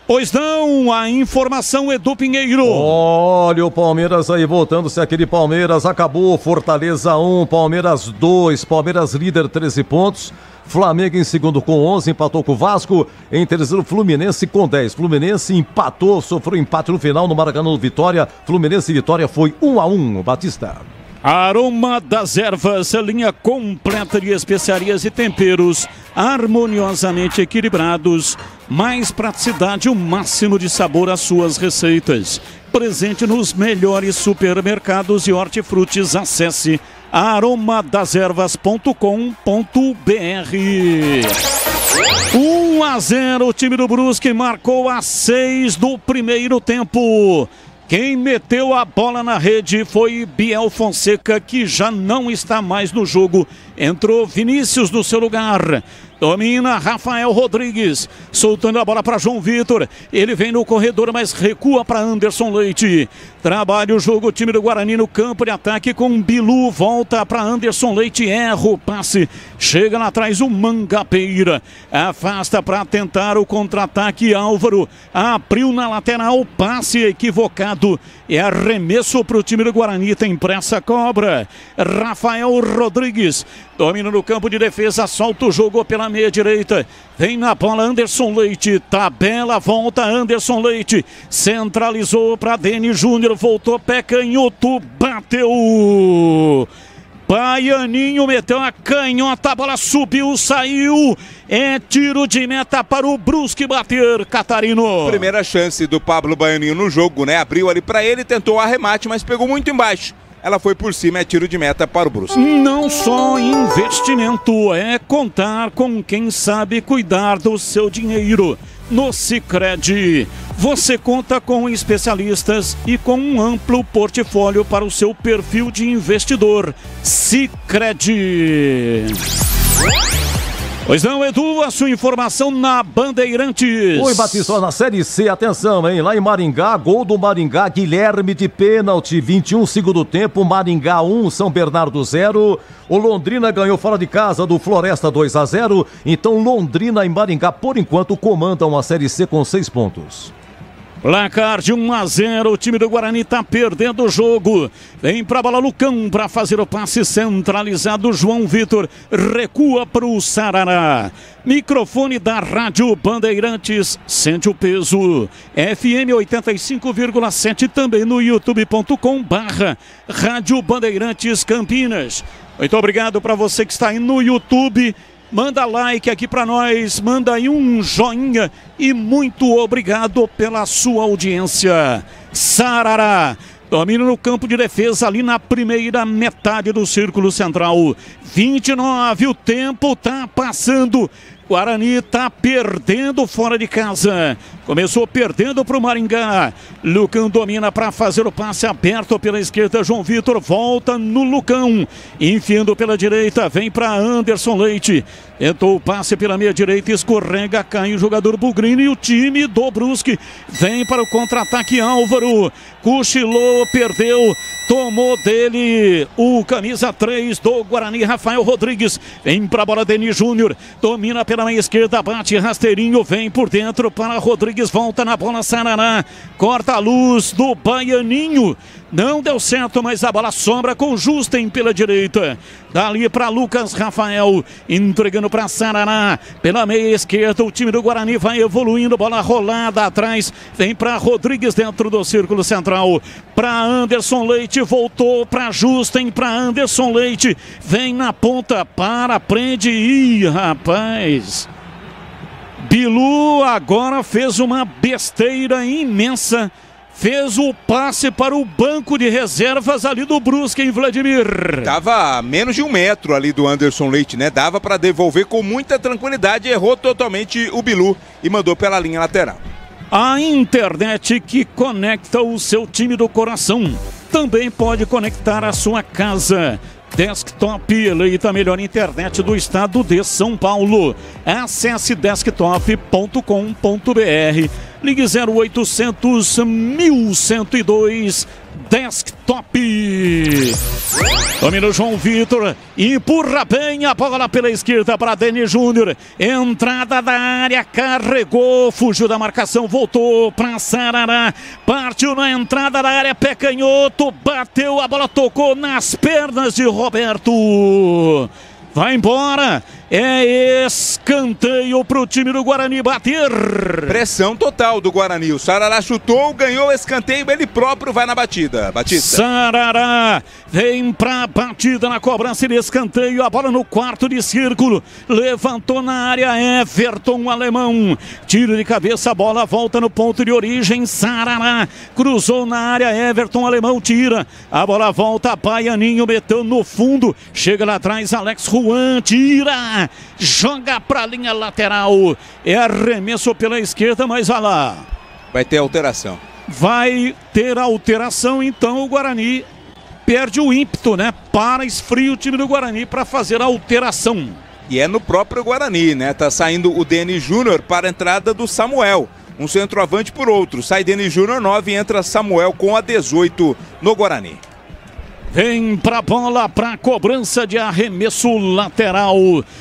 Pois não, a informação é do Pinheiro. Olha o Palmeiras aí voltando-se, aquele Palmeiras acabou, Fortaleza 1, Palmeiras 2, Palmeiras líder 13 pontos, Flamengo em segundo com 11, empatou com o Vasco, em terceiro Fluminense com 10, Fluminense empatou, sofreu empate no final no Maracanã, Vitória, Fluminense e Vitória foi 1-1, Batista. Aroma das Ervas, linha completa de especiarias e temperos, harmoniosamente equilibrados, mais praticidade, o máximo de sabor às suas receitas. Presente nos melhores supermercados e hortifrutis, acesse aromadeservas.com.br. 1-0, o time do Brusque marcou a 6 do primeiro tempo. Quem meteu a bola na rede foi Biel Fonseca, que já não está mais no jogo. Entrou Vinícius no seu lugar. Domina Rafael Rodrigues, soltando a bola para João Vitor. Ele vem no corredor, mas recua para Anderson Leite. Trabalha o jogo, o time do Guarani no campo de ataque com Bilu. Volta para Anderson Leite, erra o passe. Chega lá atrás o Mangapeira. Afasta para tentar o contra-ataque. Álvaro abriu na lateral, passe equivocado. É arremesso para o time do Guarani, tem pressa, cobra. Rafael Rodrigues domina no campo de defesa, solta o jogo pela meia direita. Vem na bola Anderson Leite, tabela, volta Anderson Leite. Centralizou para Denis Júnior, voltou pé canhoto, bateu. Baianinho meteu a canhota, a bola subiu, saiu. É tiro de meta para o Brusque bater, Catarino. Primeira chance do Pablo Baianinho no jogo, né? Abriu ali para ele, tentou o arremate, mas pegou muito embaixo. Ela foi por cima, é tiro de meta para o Brusque. Não só investimento, é contar com quem sabe cuidar do seu dinheiro. No Sicredi, você conta com especialistas e com um amplo portfólio para o seu perfil de investidor. Sicredi. Pois não, Edu, a sua informação na Bandeirantes. Oi, Batista, na Série C, atenção, hein? Lá em Maringá, gol do Maringá, Guilherme de pênalti, 21 segundo tempo, Maringá 1, São Bernardo 0. O Londrina ganhou fora de casa do Floresta 2-0. Então Londrina e Maringá, por enquanto, comandam a Série C com 6 pontos. Placar de 1-0, o time do Guarani tá perdendo o jogo. Vem pra bola Lucão para fazer o passe centralizado. João Vitor recua pro Sarará. Microfone da Rádio Bandeirantes, sente o peso. FM 85,7 também no youtube.com/Rádio Bandeirantes Campinas. Muito obrigado para você que está aí no YouTube. Manda like aqui para nós, manda aí um joinha e muito obrigado pela sua audiência. Sarará domina no campo de defesa ali na primeira metade do círculo central. 29, o tempo tá passando. Guarani tá perdendo fora de casa. Começou perdendo para o Maringá. Lucão domina para fazer o passe aberto pela esquerda. João Vitor volta no Lucão. Enfiando pela direita, vem para Anderson Leite. Tentou o passe pela meia direita, escorrega, cai o jogador Bugrini e o time do Brusque. Vem para o contra-ataque Álvaro. Cochilou, perdeu, tomou dele o camisa 3 do Guarani, Rafael Rodrigues. Vem para a bola Denis Júnior. Domina pela meia esquerda, bate rasteirinho, vem por dentro para Rodrigues, volta na bola Sarará. Corta a luz do Baianinho. Não deu certo, mas a bola sobra com Justen pela direita. Dali para Lucas Rafael, entregando para Sarará. Pela meia esquerda, o time do Guarani vai evoluindo. Bola rolada atrás. Vem para Rodrigues dentro do círculo central. Para Anderson Leite, voltou para Justen, para Anderson Leite. Vem na ponta, prende. Ih, rapaz. Bilu agora fez uma besteira imensa. Fez o passe para o banco de reservas ali do Brusque, em Vladimir. Tava a menos de 1 metro ali do Anderson Leite, né? Dava para devolver com muita tranquilidade. Errou totalmente o Bilu e mandou pela linha lateral. A internet que conecta o seu time do coração também pode conectar a sua casa. Desktop, eleita a melhor internet do estado de São Paulo. Acesse desktop.com.br. Ligue 0800 1102 Desktop. Domina o João Vitor, empurra bem a bola pela esquerda para Denis Júnior. Entrada da área, carregou, fugiu da marcação, voltou para Sarará. Partiu na entrada da área, pé canhoto, bateu, a bola tocou nas pernas de Roberto. Vai embora, é escanteio para o time do Guarani bater. Pressão total do Guarani, o Sarará chutou, ganhou o escanteio, ele próprio vai na batida. Batista. Sarará vem para batida na cobrança de escanteio, a bola no quarto de círculo, levantou na área Everton, o alemão, tiro de cabeça, a bola volta no ponto de origem, Sarará cruzou na área, Everton, alemão, tira, a bola volta, Baianinho meteu no fundo, chega lá atrás, Alex Juan, tira, joga para a linha lateral, é arremesso pela esquerda, mas vai lá. Vai ter alteração. Vai ter alteração, então o Guarani perde o ímpeto, né? Para, esfria o time do Guarani para fazer a alteração. E é no próprio Guarani, né? Tá saindo o Denis Júnior para a entrada do Samuel. Um centroavante por outro. Sai Denis Júnior 9, entra Samuel com a 18 no Guarani. Vem pra bola, pra cobrança de arremesso lateral.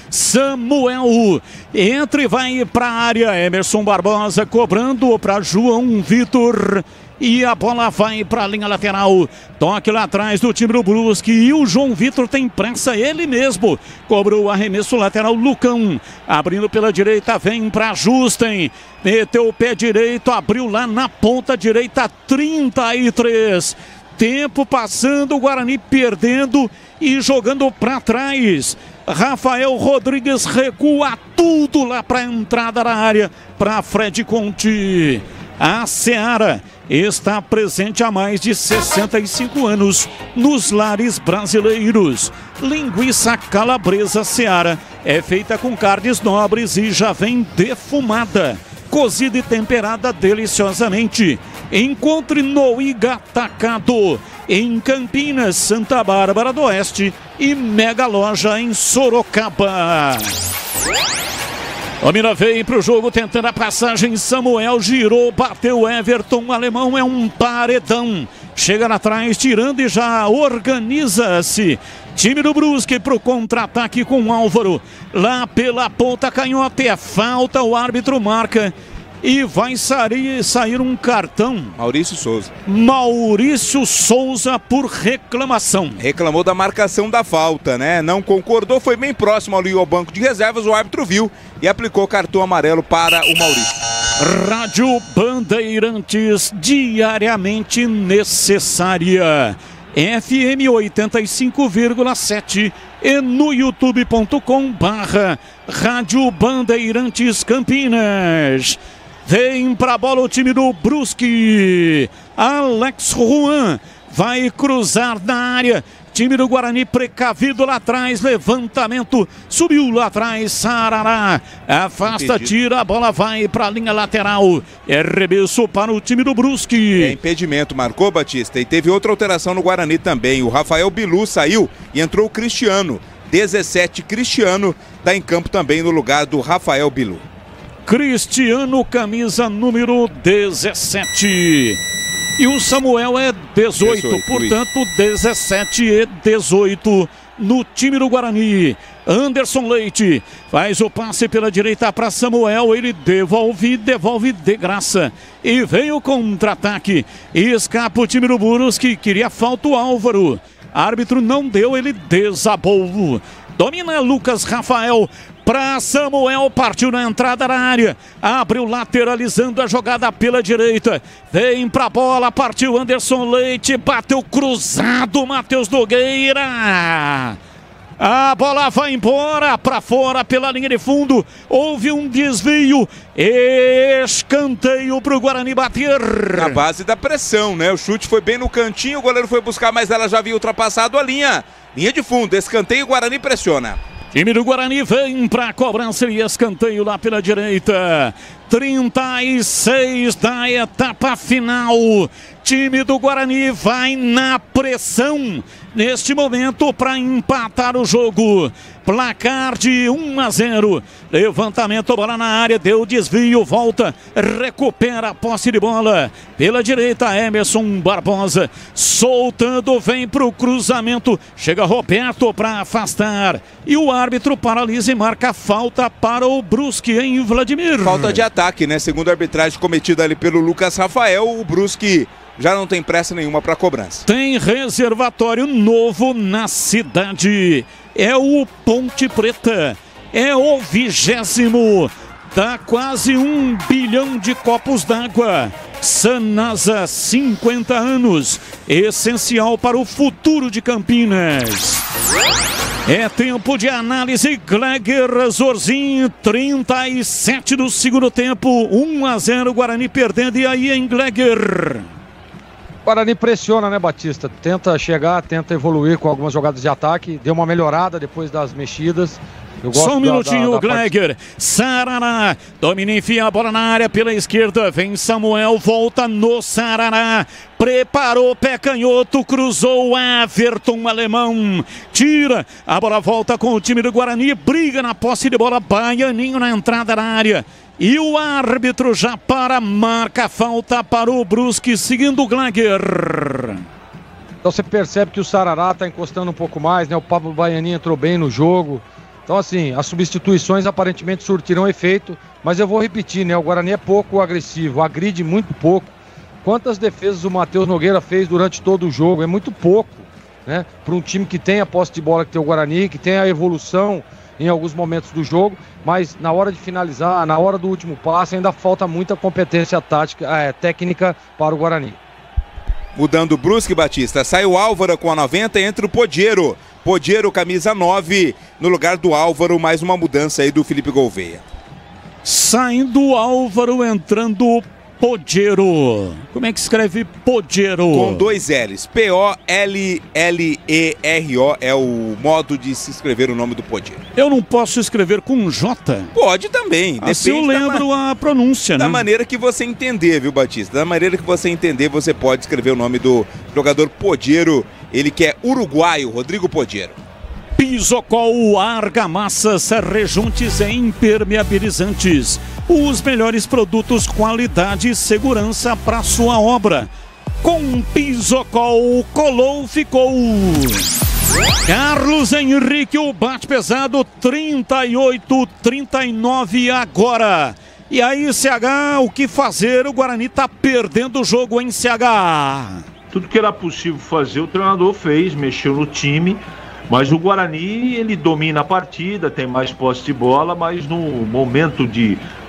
Samuel entra e vai pra área. Emerson Barbosa cobrando pra João Vitor. E a bola vai para a linha lateral. Toque lá atrás do time do Brusque. E o João Vitor tem pressa, ele mesmo. Cobrou o arremesso lateral, Lucão. Abrindo pela direita, vem para Justen. Meteu o pé direito, abriu lá na ponta direita, 33. Tempo passando, o Guarani perdendo e jogando para trás. Rafael Rodrigues recua tudo lá para a entrada da área, para Fred Conte. A Seara está presente há mais de 65 anos nos lares brasileiros. Linguiça calabresa Seara é feita com carnes nobres e já vem defumada, cozida e temperada deliciosamente. Encontre no Igatacado, em Campinas, Santa Bárbara do Oeste e Mega Loja em Sorocaba. Domina veio para o jogo, tentando a passagem, Samuel girou, bateu Everton, o alemão é um paredão. Chega lá atrás, tirando e já organiza-se. Time do Brusque para o contra-ataque com Álvaro. Lá pela ponta canhota, é falta, o árbitro marca. e vai sair um cartão. Maurício Souza por reclamação. Reclamou da marcação da falta, né? Não concordou, foi bem próximo ali ao banco de reservas, o árbitro viu e aplicou cartão amarelo para o Maurício. Rádio Bandeirantes, diariamente necessária. FM 85,7 e no youtube.com/Rádio Bandeirantes Campinas. Vem pra bola o time do Brusque. Alex Juan vai cruzar na área. Time do Guarani precavido lá atrás, levantamento, subiu lá atrás, Sarará, afasta, tira, a bola vai para a linha lateral, é remesso para o time do Brusque. É impedimento, marcou, Batista, e teve outra alteração no Guarani também, o Rafael Bilu saiu e entrou o Cristiano, 17, Cristiano está em campo também no lugar do Rafael Bilu. Cristiano, camisa número 17. E o Samuel é 18, portanto 17 e 18 no time do Guarani. Anderson Leite faz o passe pela direita para Samuel, ele devolve de graça. E vem o contra-ataque, escapa o time do Brusque, queria falta o Álvaro. Árbitro não deu, ele desabou. Domina Lucas Rafael para Samuel, partiu na entrada da área, abriu lateralizando a jogada pela direita, vem pra bola, partiu Anderson Leite, bateu cruzado Matheus Nogueira. A bola vai embora, para fora pela linha de fundo, houve um desvio, escanteio pro Guarani bater. Na base da pressão, né? O chute foi bem no cantinho, o goleiro foi buscar, mas ela já havia ultrapassado a linha. Linha de fundo, escanteio, o Guarani pressiona. Time do Guarani vem para cobrança e escanteio lá pela direita. 36 da etapa final. Time do Guarani vai na pressão neste momento para empatar o jogo. Placar de 1-0. Levantamento, bola na área, deu desvio, volta, recupera a posse de bola. Pela direita, Emerson Barbosa. Soltando, vem para o cruzamento. Chega Roberto para afastar. E o árbitro paralisa e marca falta para o Brusque, em Vladimir. Falta de ataque, né? Segundo a arbitragem cometida ali pelo Lucas Rafael, o Brusque já não tem pressa nenhuma para cobrança. Tem reservatório novo na cidade. É o Ponte Preta. É o 20º. Dá quase 1 bilhão de copos d'água. Sanasa, 50 anos. Essencial para o futuro de Campinas. É tempo de análise. Gleger Zorzinho, 37 do segundo tempo. 1-0, Guarani perdendo. E aí, em Gleger? O Guarani pressiona, né, Batista? Tenta chegar, tenta evoluir com algumas jogadas de ataque. Deu uma melhorada depois das mexidas. Só um minutinho, Gleger. Sarará domina, enfia a bola na área pela esquerda. Vem Samuel, volta no Sarará. Preparou, pé canhoto, cruzou Everton, alemão. Tira, a bola volta com o time do Guarani. Briga na posse de bola, Baianinho na entrada da área. E o árbitro já marca falta para o Brusque, seguindo o Gleger. Então você percebe que o Sarará está encostando um pouco mais, né? O Pablo Baianinho entrou bem no jogo. Então, assim, as substituições aparentemente surtirão efeito, mas eu vou repetir, né? O Guarani é pouco agressivo, agride muito pouco. Quantas defesas o Matheus Nogueira fez durante todo o jogo? É muito pouco, né? Para um time que tem a posse de bola que tem o Guarani, que tem a evolução em alguns momentos do jogo, mas na hora de finalizar, na hora do último passe, ainda falta muita competência técnica para o Guarani. Mudando o Brusque, Batista, sai o Álvaro com a 90 e entra o Podiero. Podiero, camisa 9, no lugar do Álvaro, mais uma mudança aí do Felipe Gouveia. Saindo o Álvaro, entrando o Podiero. Como é que escreve Podiero? Com 2 L's. P-O-L-L-E-R-O é o modo de se escrever o nome do Podiero. Eu não posso escrever com J? Pode também. Assim eu lembro a pronúncia, né? Da maneira que você entender, viu, Batista? Da maneira que você entender, você pode escrever o nome do jogador Podiero. Ele que é uruguaio, Rodrigo Podiero. Pisocol, argamassas, rejuntes e impermeabilizantes. Os melhores produtos, qualidade e segurança para sua obra. Com Pisocol, colou, ficou. Carlos Henrique, o bate pesado, 38-39 agora. E aí, CH, o que fazer? O Guarani tá perdendo o jogo em CH. Tudo que era possível fazer, o treinador fez, mexeu no time. Mas o Guarani, ele domina a partida, tem mais posse de bola, mas no momento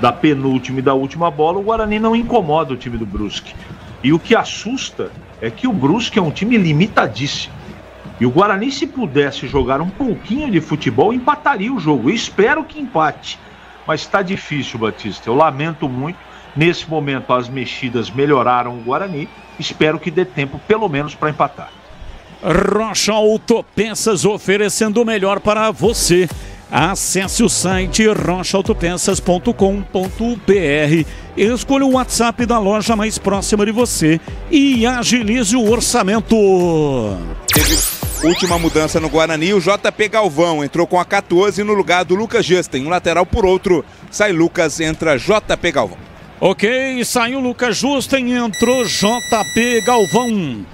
da penúltima e da última bola, o Guarani não incomoda o time do Brusque. E o que assusta é que o Brusque é um time limitadíssimo. E o Guarani, se pudesse jogar um pouquinho de futebol, empataria o jogo. Eu espero que empate. Mas está difícil, Batista. Eu lamento muito. Nesse momento, as mexidas melhoraram o Guarani. Espero que dê tempo, pelo menos, para empatar. Rocha Autopeças oferecendo o melhor para você. Acesse o site rochaautopeças.com.br, escolha o WhatsApp da loja mais próxima de você e agilize o orçamento. Teve última mudança no Guarani, o JP Galvão entrou com a 14 no lugar do Lucas Justen, um lateral por outro, sai Lucas, entra JP Galvão. Ok, saiu Lucas Justen, entrou JP Galvão.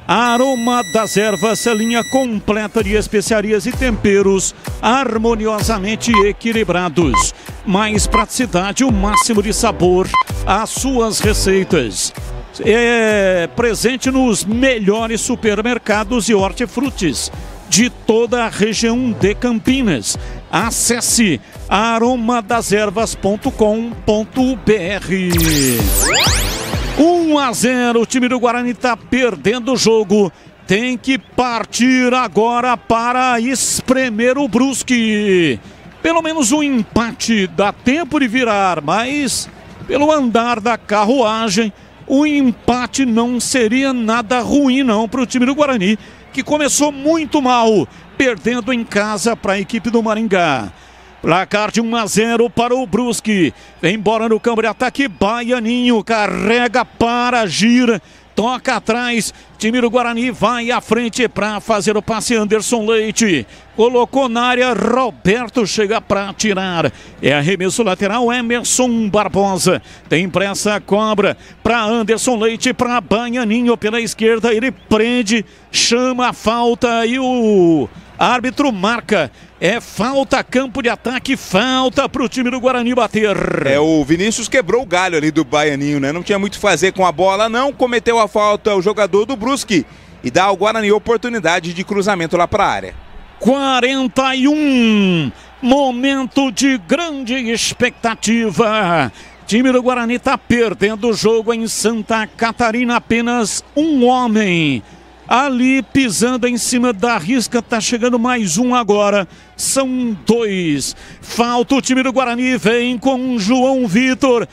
Aroma das Ervas, linha completa de especiarias e temperos harmoniosamente equilibrados. Mais praticidade, o máximo de sabor às suas receitas. É presente nos melhores supermercados e hortifrutis de toda a região de Campinas. Acesse aromadazervas.com.br. 1-0, o time do Guarani está perdendo o jogo. Tem que partir agora para espremer o Brusque. Pelo menos um empate dá tempo de virar, mas pelo andar da carruagem, o empate não seria nada ruim não para o time do Guarani, que começou muito mal, perdendo em casa para a equipe do Maringá. Placar de 1-0 para o Brusque. Vem embora no campo de ataque. Baianinho carrega para, gira, toca atrás. Time do Guarani vai à frente para fazer o passe. Anderson Leite colocou na área. Roberto chega para tirar. É arremesso lateral. Emerson Barbosa tem pressa, cobra para Anderson Leite, para Baianinho pela esquerda. Ele prende, chama a falta e o árbitro marca. É falta, campo de ataque, falta para o time do Guarani bater. O Vinícius quebrou o galho ali do Baianinho, né? Não tinha muito o que fazer com a bola, não. Cometeu a falta o jogador do Brusque e dá ao Guarani oportunidade de cruzamento lá para a área. 41, momento de grande expectativa. Time do Guarani está perdendo o jogo em Santa Catarina, apenas um homem. Ali pisando em cima da risca, tá chegando mais um agora, são dois. Falta o time do Guarani, vem com João Vitor,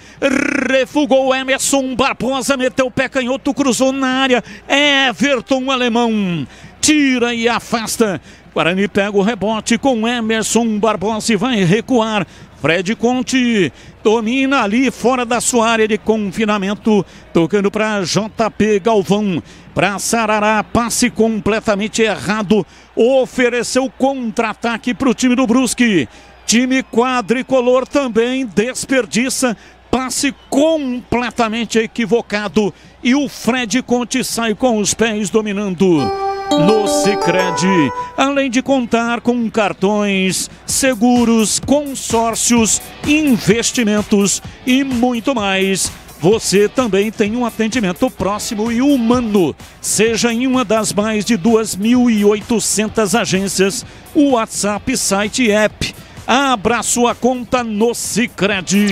refugou Emerson Barbosa, meteu o pé canhoto, cruzou na área, Everton Alemão, tira e afasta. Guarani pega o rebote com Emerson Barbosa e vai recuar. Fred Conte domina ali fora da sua área de confinamento, tocando para JP Galvão. Para Sarará, passe completamente errado, ofereceu contra-ataque para o time do Brusque. Time quadricolor também desperdiça, passe completamente equivocado e o Fred Conte sai com os pés dominando. No Sicredi, além de contar com cartões, seguros, consórcios, investimentos e muito mais, você também tem um atendimento próximo e humano, seja em uma das mais de 2.800 agências, WhatsApp, site e app. Abra sua conta no Sicredi.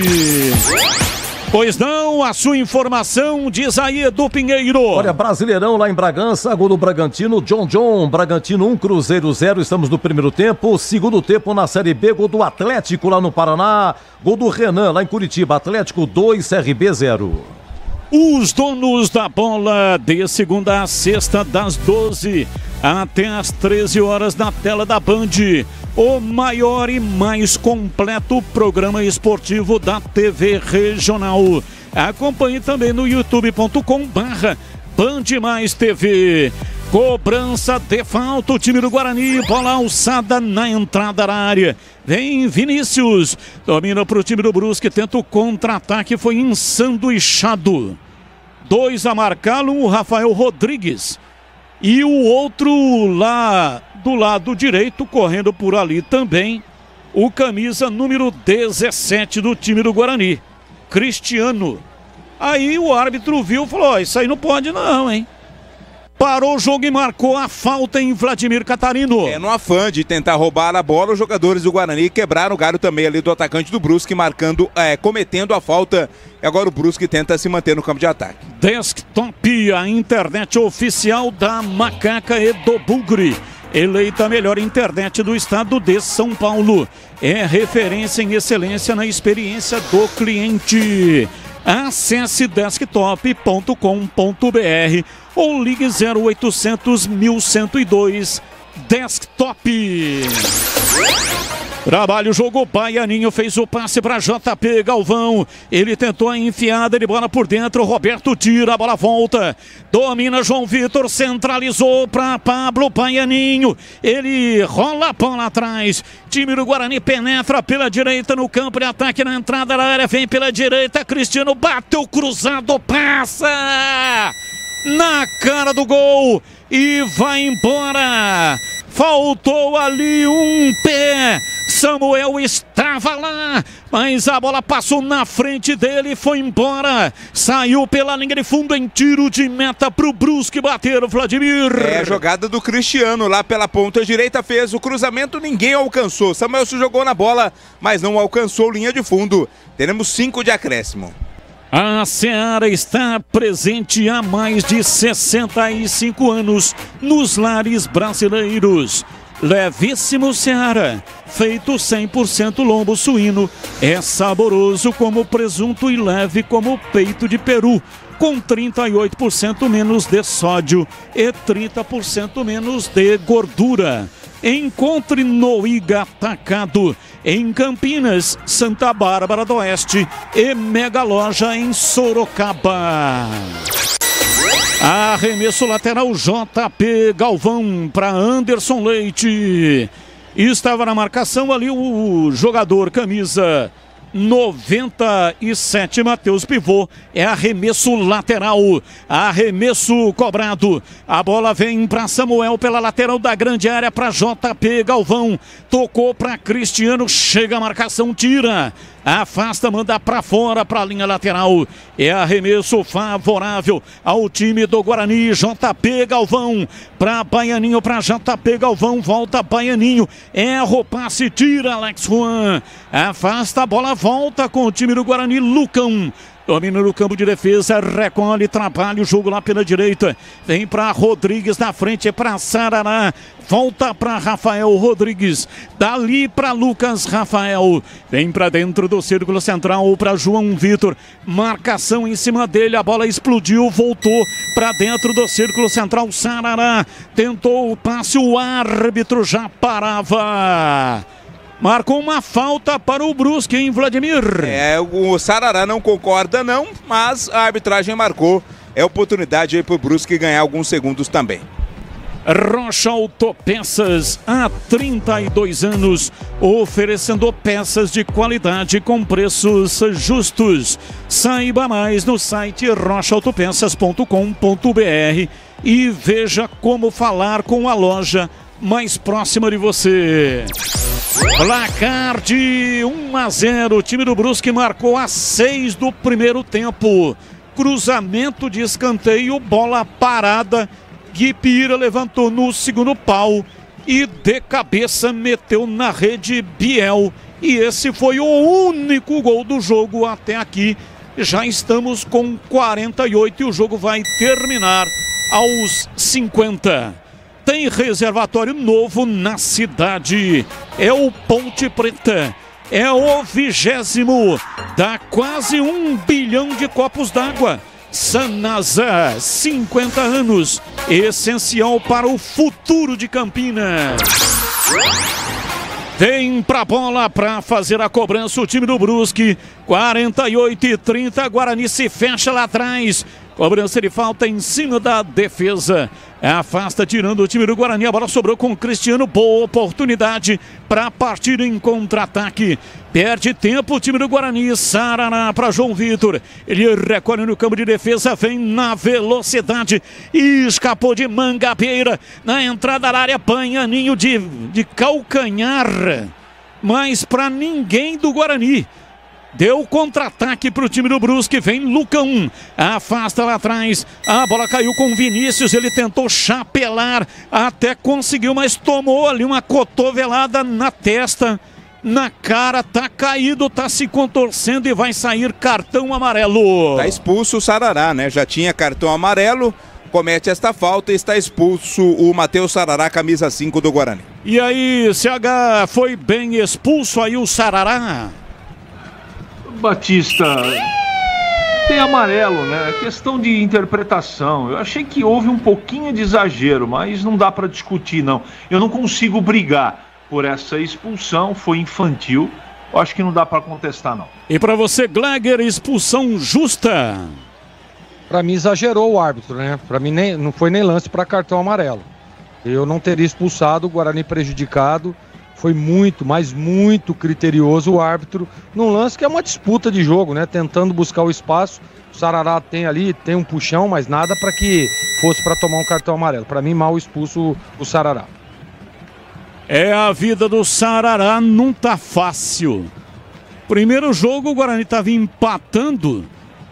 Pois não, a sua informação, diz aí Edu Pinheiro. Olha, Brasileirão lá em Bragança, gol do Bragantino, John, Bragantino 1, Cruzeiro 0, estamos no primeiro tempo. Segundo tempo na Série B, gol do Atlético lá no Paraná, gol do Renan lá em Curitiba, Atlético 2, CRB 0. Os donos da bola, de segunda a sexta, das 12 até as 13 horas na tela da Band. O maior e mais completo programa esportivo da TV regional. Acompanhe também no youtube.com/BandMaisTV. Cobrança de falta, o time do Guarani, bola alçada na entrada da área. Vem Vinícius, domina para o time do Brusque, tenta o contra-ataque, foi ensanduichado. 2 a marcá-lo, o Rafael Rodrigues. E o outro lá do lado direito, correndo por ali também, o camisa número 17 do time do Guarani. Cristiano. Aí o árbitro viu e falou, isso aí não pode não, hein? Parou o jogo e marcou a falta em Vladimir Catarino. No afã de tentar roubar a bola, os jogadores do Guarani quebraram o galho também ali do atacante do Brusque, cometendo a falta. E agora o Brusque tenta se manter no campo de ataque. Desktop, a internet oficial da Macaca e do Bugre. Eleita a melhor internet do estado de São Paulo. É referência em excelência na experiência do cliente. Acesse desktop.com.br ou ligue 0800 1102 Desktop. Trabalha o jogo, Baianinho fez o passe para JP Galvão. Ele tentou a enfiada de bola por dentro. Roberto tira, a bola volta. Domina João Vitor, centralizou para Pablo Baianinho. Ele rola a bola atrás. Time do Guarani penetra pela direita no campo de ataque na entrada da área. Vem pela direita, Cristiano bateu cruzado, passa na cara do gol e vai embora. Faltou ali um pé. Samuel estava lá, mas a bola passou na frente dele e foi embora. Saiu pela linha de fundo em tiro de meta pro Brusque bater o Vladimir. Jogada do Cristiano lá pela ponta direita, fez o cruzamento, ninguém alcançou. Samuel se jogou na bola, mas não alcançou linha de fundo. Teremos 5 de acréscimo. A Seara está presente há mais de 65 anos nos lares brasileiros. Levíssimo Seara, feito 100% lombo suíno, é saboroso como presunto e leve como peito de peru, com 38% menos de sódio e 30% menos de gordura. Encontre no Iga Atacado, em Campinas, Santa Bárbara do Oeste e Mega Loja em Sorocaba. Arremesso lateral JP Galvão para Anderson Leite. Estava na marcação ali o jogador camisa 97, Matheus Pivô. É arremesso lateral, arremesso cobrado. A bola vem para Samuel pela lateral da grande área para JP Galvão. Tocou para Cristiano, chega a marcação, tira. Afasta, manda para fora, para a linha lateral. É arremesso favorável ao time do Guarani. JP Galvão para Baianinho, para JP Galvão. Volta Baianinho. Erra o passe, tira Alex Juan. Afasta a bola, volta com o time do Guarani. Lucão domina no campo de defesa, recolhe, trabalha o jogo lá pela direita. Vem para Rodrigues na frente, é para Sarará. Volta para Rafael Rodrigues. Dali para Lucas Rafael. Vem para dentro do círculo central para João Vitor. Marcação em cima dele, a bola explodiu, voltou para dentro do círculo central. Sarará tentou o passe, o árbitro já parava. Marcou uma falta para o Brusque, hein, Vladimir? O Sarará não concorda não, mas a arbitragem marcou. É oportunidade aí para o Brusque ganhar alguns segundos também. Rocha Autopeças, há 32 anos, oferecendo peças de qualidade com preços justos. Saiba mais no site rochaautopeças.com.br e veja como falar com a loja mais próxima de você. Placar de 1-0, o time do Brusque marcou a 6 do primeiro tempo. Cruzamento de escanteio, bola parada. Gui Pira levantou no segundo pau e de cabeça meteu na rede Biel. E esse foi o único gol do jogo até aqui. Já estamos com 48 e o jogo vai terminar aos 50. Tem reservatório novo na cidade. É o Ponte Preta. É o 20º. Dá quase 1 bilhão de copos d'água. Sanasa, 50 anos. Essencial para o futuro de Campinas. Tem pra bola para fazer a cobrança o time do Brusque. 48-30. Guarani se fecha lá atrás. Cobrança de falta em cima da defesa. Afasta, tirando o time do Guarani. A bola sobrou com o Cristiano. Boa oportunidade para partir em contra-ataque. Perde tempo o time do Guarani. Sarará para João Vitor. Ele recolhe no campo de defesa. Vem na velocidade. E escapou de Mangabeira. Na entrada da área, Baianinho de calcanhar. Mas para ninguém do Guarani. Deu contra-ataque para o time do Brusque. Vem Lucão. Afasta lá atrás. A bola caiu com o Vinícius. Ele tentou chapelar. Até conseguiu, mas tomou ali uma cotovelada na testa. Na cara, tá caído, tá se contorcendo e vai sair cartão amarelo. Tá expulso o Sarará, né? Já tinha cartão amarelo. Comete esta falta e está expulso o Matheus Sarará, camisa 5 do Guarani. E aí, CH, foi bem expulso aí o Sarará? Batista, tem amarelo, né? É questão de interpretação. Eu achei que houve um pouquinho de exagero, mas não dá para discutir, não. Eu não consigo brigar por essa expulsão, foi infantil. Eu acho que não dá para contestar, não. E para você, Gleger, expulsão justa? Para mim exagerou o árbitro, né? Para mim não foi nem lance para cartão amarelo. Eu não teria expulsado, o Guarani prejudicado. Foi muito, mas muito criterioso o árbitro num lance que é uma disputa de jogo, né? Tentando buscar o espaço. O Sarará tem um puxão, mas nada para que fosse para tomar um cartão amarelo. Para mim, mal expulso o Sarará. É, a vida do Sarará não tá fácil. Primeiro jogo, o Guarani estava empatando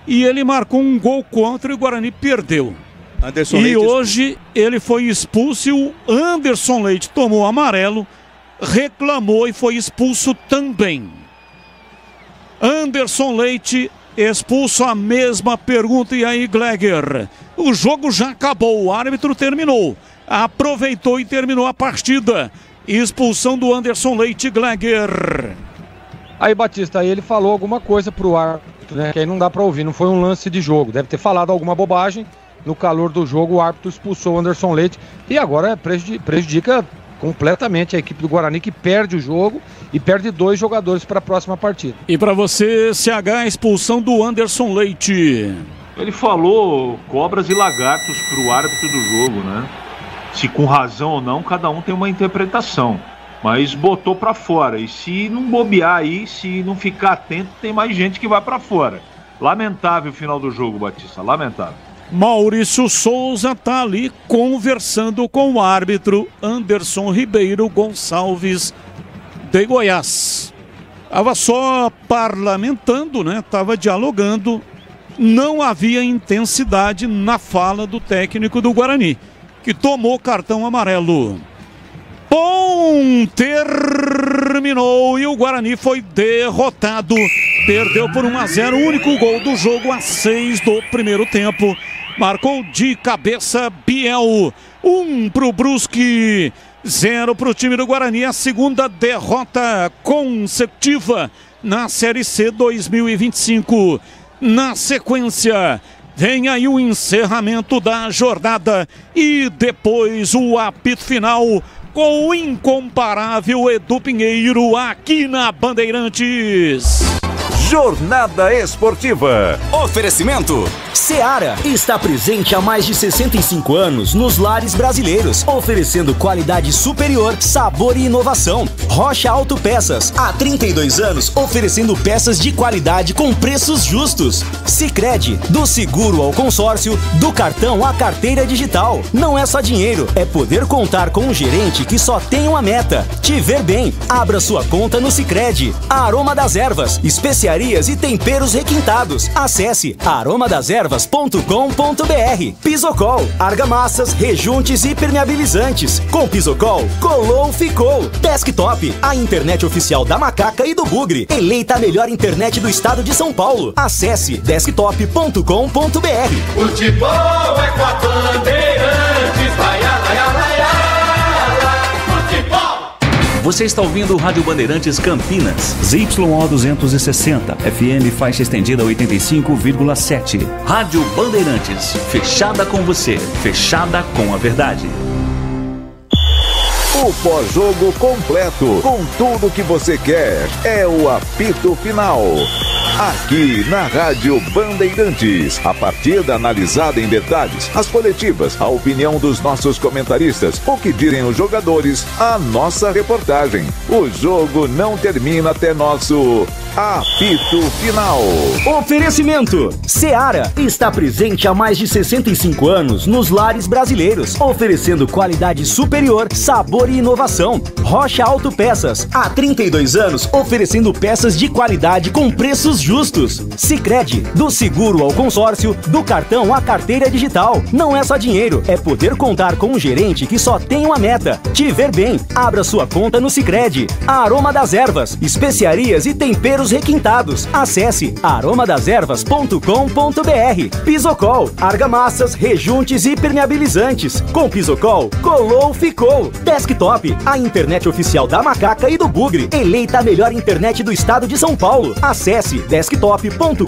e ele marcou um gol contra e o Guarani perdeu. Anderson e Leite hoje ele foi expulso e o Anderson Leite tomou amarelo, reclamou e foi expulso também. Anderson Leite expulso, a mesma pergunta. E aí, Gleger? O jogo já acabou, o árbitro terminou, aproveitou e terminou a partida. Expulsão do Anderson Leite, Gleger. Aí, Batista, aí ele falou alguma coisa pro árbitro, né? Que aí não dá pra ouvir, não foi um lance de jogo. Deve ter falado alguma bobagem. No calor do jogo, o árbitro expulsou o Anderson Leite. E agora prejudica completamente a equipe do Guarani, que perde o jogo e perde 2 jogadores para a próxima partida. E para você, CH, a expulsão do Anderson Leite. Ele falou cobras e lagartos pro árbitro do jogo, né? Se com razão ou não, cada um tem uma interpretação. Mas botou pra fora. E se não bobear aí, se não ficar atento, tem mais gente que vai pra fora. Lamentável o final do jogo, Batista. Lamentável. Maurício Souza tá ali conversando com o árbitro Anderson Ribeiro Gonçalves de Goiás. Tava só parlamentando, né? Tava dialogando. Não havia intensidade na fala do técnico do Guarani, que tomou cartão amarelo. Bom, terminou e o Guarani foi derrotado. Perdeu por 1-0, o único gol do jogo, a 6 do primeiro tempo. Marcou de cabeça Biel. 1 pro Brusque, 0 pro time do Guarani. A segunda derrota consecutiva na Série C 2025. Na sequência, vem aí o encerramento da jornada e depois o apito final com o incomparável Edu Pinheiro aqui na Bandeirantes. Jornada Esportiva. Oferecimento Seara está presente há mais de 65 anos nos lares brasileiros, oferecendo qualidade superior, sabor e inovação. Rocha Autopeças, há 32 anos, oferecendo peças de qualidade com preços justos. Sicredi, do seguro ao consórcio, do cartão à carteira digital. Não é só dinheiro, é poder contar com um gerente que só tem uma meta: te ver bem. Abra sua conta no Sicredi. Aroma das Ervas, especiarias e temperos requintados. Acesse aromadeservas.com.br. Pisocol, argamassas, rejuntes e permeabilizantes. Com Pisocol, colou, ficou. Desktop, a internet oficial da Macaca e do Bugre. Eleita a melhor internet do estado de São Paulo. Acesse desktop.com.br. Futebol é com a Bandeirantes, vai, vai, vai. Você está ouvindo o Rádio Bandeirantes Campinas, ZYO 260, FM faixa estendida 85,7. Rádio Bandeirantes, fechada com você, fechada com a verdade. O pós-jogo completo, com tudo que você quer, é o apito final. Aqui na Rádio Bandeirantes, a partida analisada em detalhes, as coletivas, a opinião dos nossos comentaristas, o que dizem os jogadores, a nossa reportagem. O jogo não termina até nosso Apito Final. Oferecimento. Seara está presente há mais de 65 anos nos lares brasileiros, oferecendo qualidade superior, sabor e inovação. Rocha Autopeças, há 32 anos, oferecendo peças de qualidade com preços justos. Sicredi, do seguro ao consórcio, do cartão à carteira digital. Não é só dinheiro, é poder contar com um gerente que só tem uma meta: te ver bem. Abra sua conta no Sicredi. A Aroma das Ervas, especiarias e temperos requintados. Acesse aromadeservas.com.br. Pisocol, argamassas, rejuntes e permeabilizantes. Com Pisocol, colou, ficou. Desktop, a internet oficial da Macaca e do Bugre. Eleita a melhor internet do estado de São Paulo. Acesse desktop.com.br.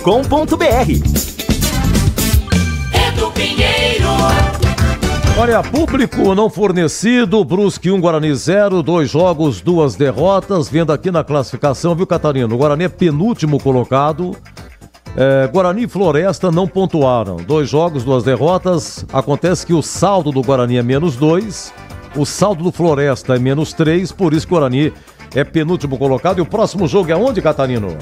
Edu Pinheiro. Olha, público não fornecido, Brusque 1, Guarani 0, 2 jogos, 2 derrotas, vendo aqui na classificação, viu, Catarino? O Guarani é penúltimo colocado, Guarani e Floresta não pontuaram, 2 jogos, 2 derrotas, acontece que o saldo do Guarani é -2, o saldo do Floresta é -3, por isso que o Guarani é penúltimo colocado, e o próximo jogo é onde, Catarino?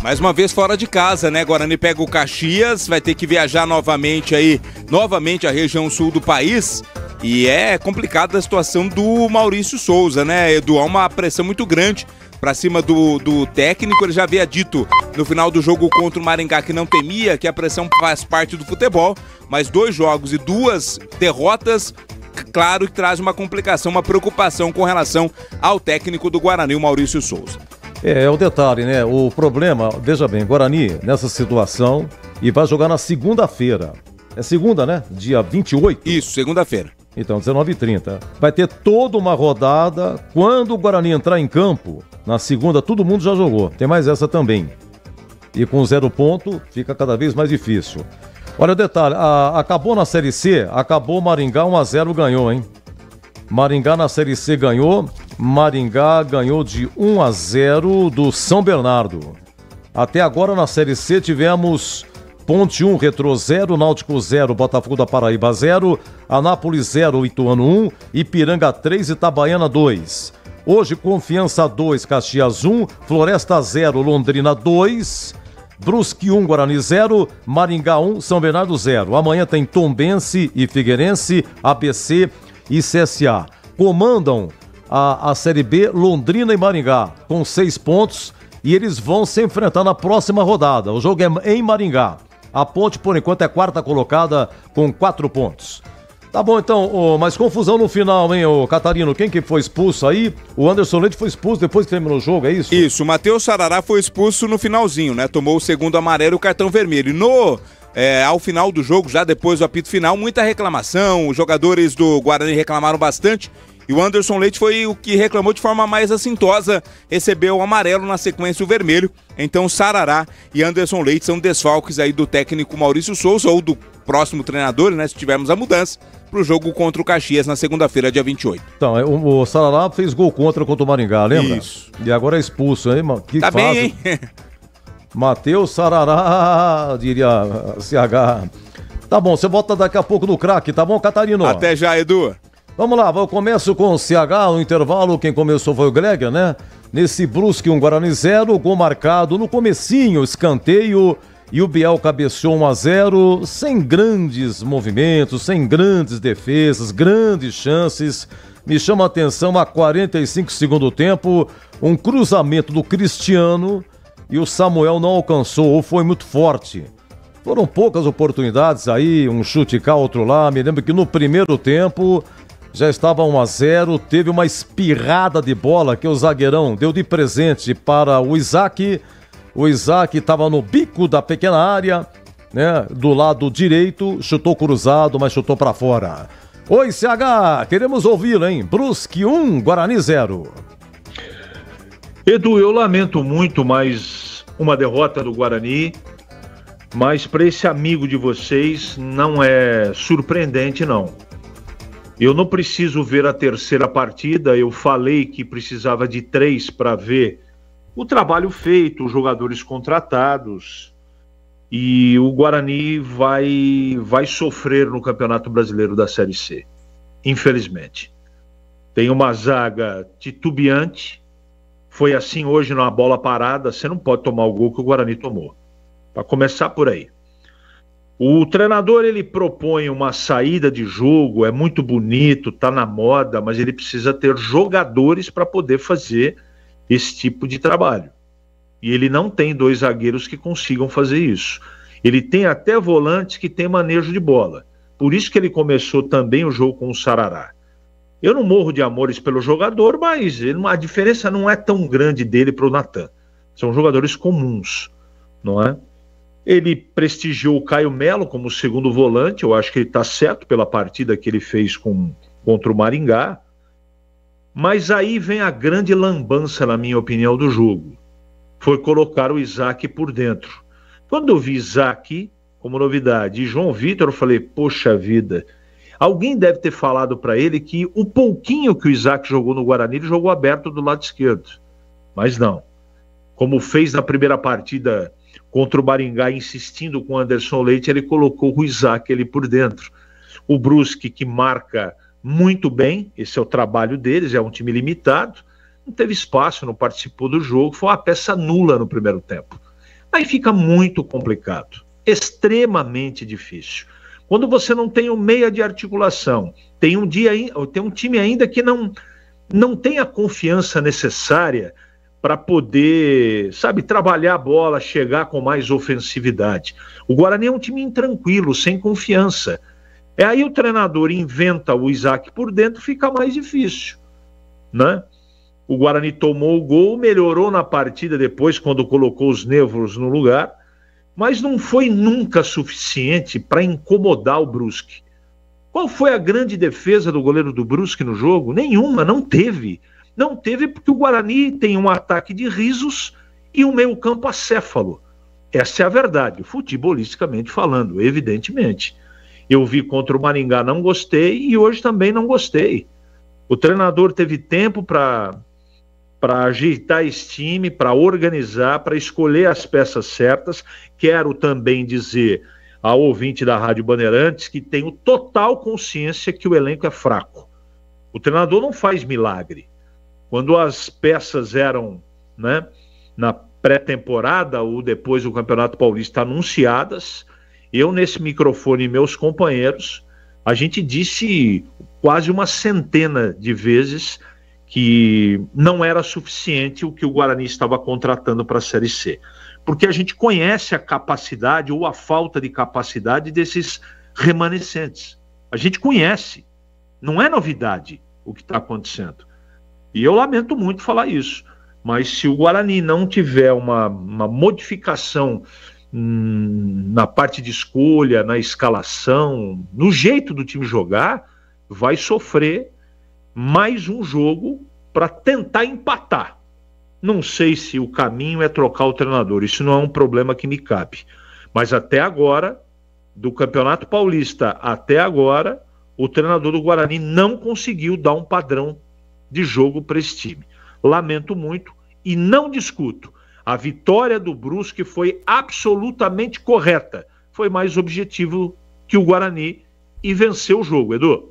Mais uma vez fora de casa, né? Guarani pega o Caxias, vai ter que viajar novamente a região sul do país. E é complicada a situação do Maurício Souza, né, Edu? Há uma pressão muito grande pra cima do técnico. Ele já havia dito no final do jogo contra o Maringá que não temia, que a pressão faz parte do futebol. Mas 2 jogos e 2 derrotas, claro que traz uma complicação, uma preocupação com relação ao técnico do Guarani, o Maurício Souza. É o detalhe, né? O problema, veja bem, Guarani nessa situação e vai jogar na segunda-feira. É segunda, né? Dia 28? Isso, segunda-feira. Então, 19h30. Vai ter toda uma rodada. Quando o Guarani entrar em campo, na segunda, todo mundo já jogou. Tem mais essa também. E com 0 ponto, fica cada vez mais difícil. Olha o detalhe, acabou na Série C, acabou Maringá 1-0, ganhou, hein? Maringá na Série C ganhou, Maringá ganhou de 1-0 do São Bernardo. Até agora na Série C tivemos Ponte 1, Retrô 0, Náutico 0, Botafogo da Paraíba 0, Anápolis 0, Ituano 1, Ipiranga 3, Itabaiana 2. Hoje Confiança 2, Caxias 1, Floresta 0, Londrina 2, Brusque 1, Guarani 0, Maringá 1, São Bernardo 0. Amanhã tem Tombense e Figueirense, ABC e CSA. Comandam a Série B Londrina e Maringá com 6 pontos e eles vão se enfrentar na próxima rodada. O jogo é em Maringá. A Ponte, por enquanto, é 4ª colocada com 4 pontos. Tá bom, então, mas confusão no final, hein, Catarino? Quem que foi expulso aí? O Anderson Leite foi expulso depois que terminou o jogo, é isso? Isso, o Matheus Sarará foi expulso no finalzinho, né? Tomou o segundo amarelo e o cartão vermelho. Ao final do jogo, já depois do apito final, muita reclamação, os jogadores do Guarani reclamaram bastante e o Anderson Leite foi o que reclamou de forma mais assintosa, recebeu o amarelo, na sequência o vermelho. Então Sarará e Anderson Leite são desfalques aí do técnico Maurício Souza ou do próximo treinador, né, se tivermos a mudança, pro jogo contra o Caxias na segunda-feira, dia 28. Então, o Sarará fez gol contra o Maringá, lembra? Isso. E agora é expulso, hein? Que tá fase. bem, hein? Matheus Sarará, diria CH. Tá bom, você volta daqui a pouco no craque, tá bom, Catarino? Até já, Edu. Vamos lá, eu começo com o CH, no intervalo, quem começou foi o Gregor, né? Nesse Brusque 1, Guarani 0, gol marcado no comecinho, escanteio, e o Biel cabeceou 1-0, sem grandes movimentos, sem grandes defesas, grandes chances. Me chama a atenção a 45 segundo tempo, um cruzamento do Cristiano, e o Samuel não alcançou, ou foi muito forte. Foram poucas oportunidades aí, um chute cá, outro lá. Me lembro que no primeiro tempo já estava 1-0, teve uma espirrada de bola que o zagueirão deu de presente para o Isaac. O Isaac estava no bico da pequena área, né, do lado direito, chutou cruzado, mas chutou para fora. Oi, CH, queremos ouvi-lo, hein? Brusque 1, Guarani 0. Edu, eu lamento muito mais uma derrota do Guarani, mas para esse amigo de vocês não é surpreendente, não. Eu não preciso ver a terceira partida, eu falei que precisava de 3 para ver o trabalho feito, os jogadores contratados, e o Guarani vai sofrer no Campeonato Brasileiro da Série C, infelizmente. Tem uma zaga titubeante, Foi assim hoje numa bola parada, você não pode tomar o gol que o Guarani tomou. Para começar por aí. O treinador, ele propõe uma saída de jogo, é muito bonito, tá na moda, mas ele precisa ter jogadores para poder fazer esse tipo de trabalho. E ele não tem 2 zagueiros que consigam fazer isso. Ele tem até volantes que tem manejo de bola. Por isso que ele começou também o jogo com o Sarará. Eu não morro de amores pelo jogador, mas a diferença não é tão grande dele para o Natan. São jogadores comuns, não é? Ele prestigiou o Caio Melo como segundo volante, eu acho que ele está certo pela partida que ele fez contra o Maringá. Mas aí vem a grande lambança, na minha opinião, do jogo. Foi colocar o Isaac por dentro. Quando eu vi Isaac como novidade e João Vitor, eu falei, poxa vida, alguém deve ter falado para ele que o pouquinho que o Isaac jogou no Guarani, ele jogou aberto do lado esquerdo. Mas não. Como fez na primeira partida contra o Maringá, insistindo com o Anderson Leite, ele colocou o Isaac ali por dentro. O Brusque, que marca muito bem, esse é o trabalho deles, é um time limitado, não teve espaço, não participou do jogo, foi uma peça nula no primeiro tempo. Aí fica muito complicado, extremamente difícil. Quando você não tem um meia de articulação, tem um time ainda que não tem a confiança necessária para poder, trabalhar a bola, chegar com mais ofensividade. O Guarani é um time intranquilo, sem confiança. Aí o treinador inventa o Isaac por dentro, fica mais difícil, né? O Guarani tomou o gol, melhorou na partida depois, quando colocou os nervos no lugar, mas não foi nunca suficiente para incomodar o Brusque. Qual foi a grande defesa do goleiro do Brusque no jogo? Nenhuma, não teve. Não teve porque o Guarani tem um ataque de risos e um meio-campo acéfalo. Essa é a verdade, futebolisticamente falando, evidentemente. Eu vi contra o Maringá, não gostei, e hoje também não gostei. O treinador teve tempo para ajeitar esse time, para organizar, para escolher as peças certas. Quero também dizer ao ouvinte da Rádio Bandeirantes que tenho total consciência que o elenco é fraco. O treinador não faz milagre. Quando as peças eram, né, na pré-temporada ou depois do Campeonato Paulista anunciadas, eu nesse microfone e meus companheiros, a gente disse quase uma centena de vezes que não era suficiente o que o Guarani estava contratando para a Série C. Porque a gente conhece a capacidade ou a falta de capacidade desses remanescentes. A gente conhece. Não é novidade o que está acontecendo. E eu lamento muito falar isso. Mas se o Guarani não tiver uma modificação na parte de escolha, na escalação, no jeito do time jogar, vai sofrer mais um jogo para tentar empatar. Não sei se o caminho é trocar o treinador, isso não é um problema que me cabe. Mas até agora, do Campeonato Paulista até agora, o treinador do Guarani não conseguiu dar um padrão de jogo para esse time. Lamento muito e não discuto. A vitória do Brusque foi absolutamente correta. Foi mais objetivo que o Guarani e venceu o jogo, Edu.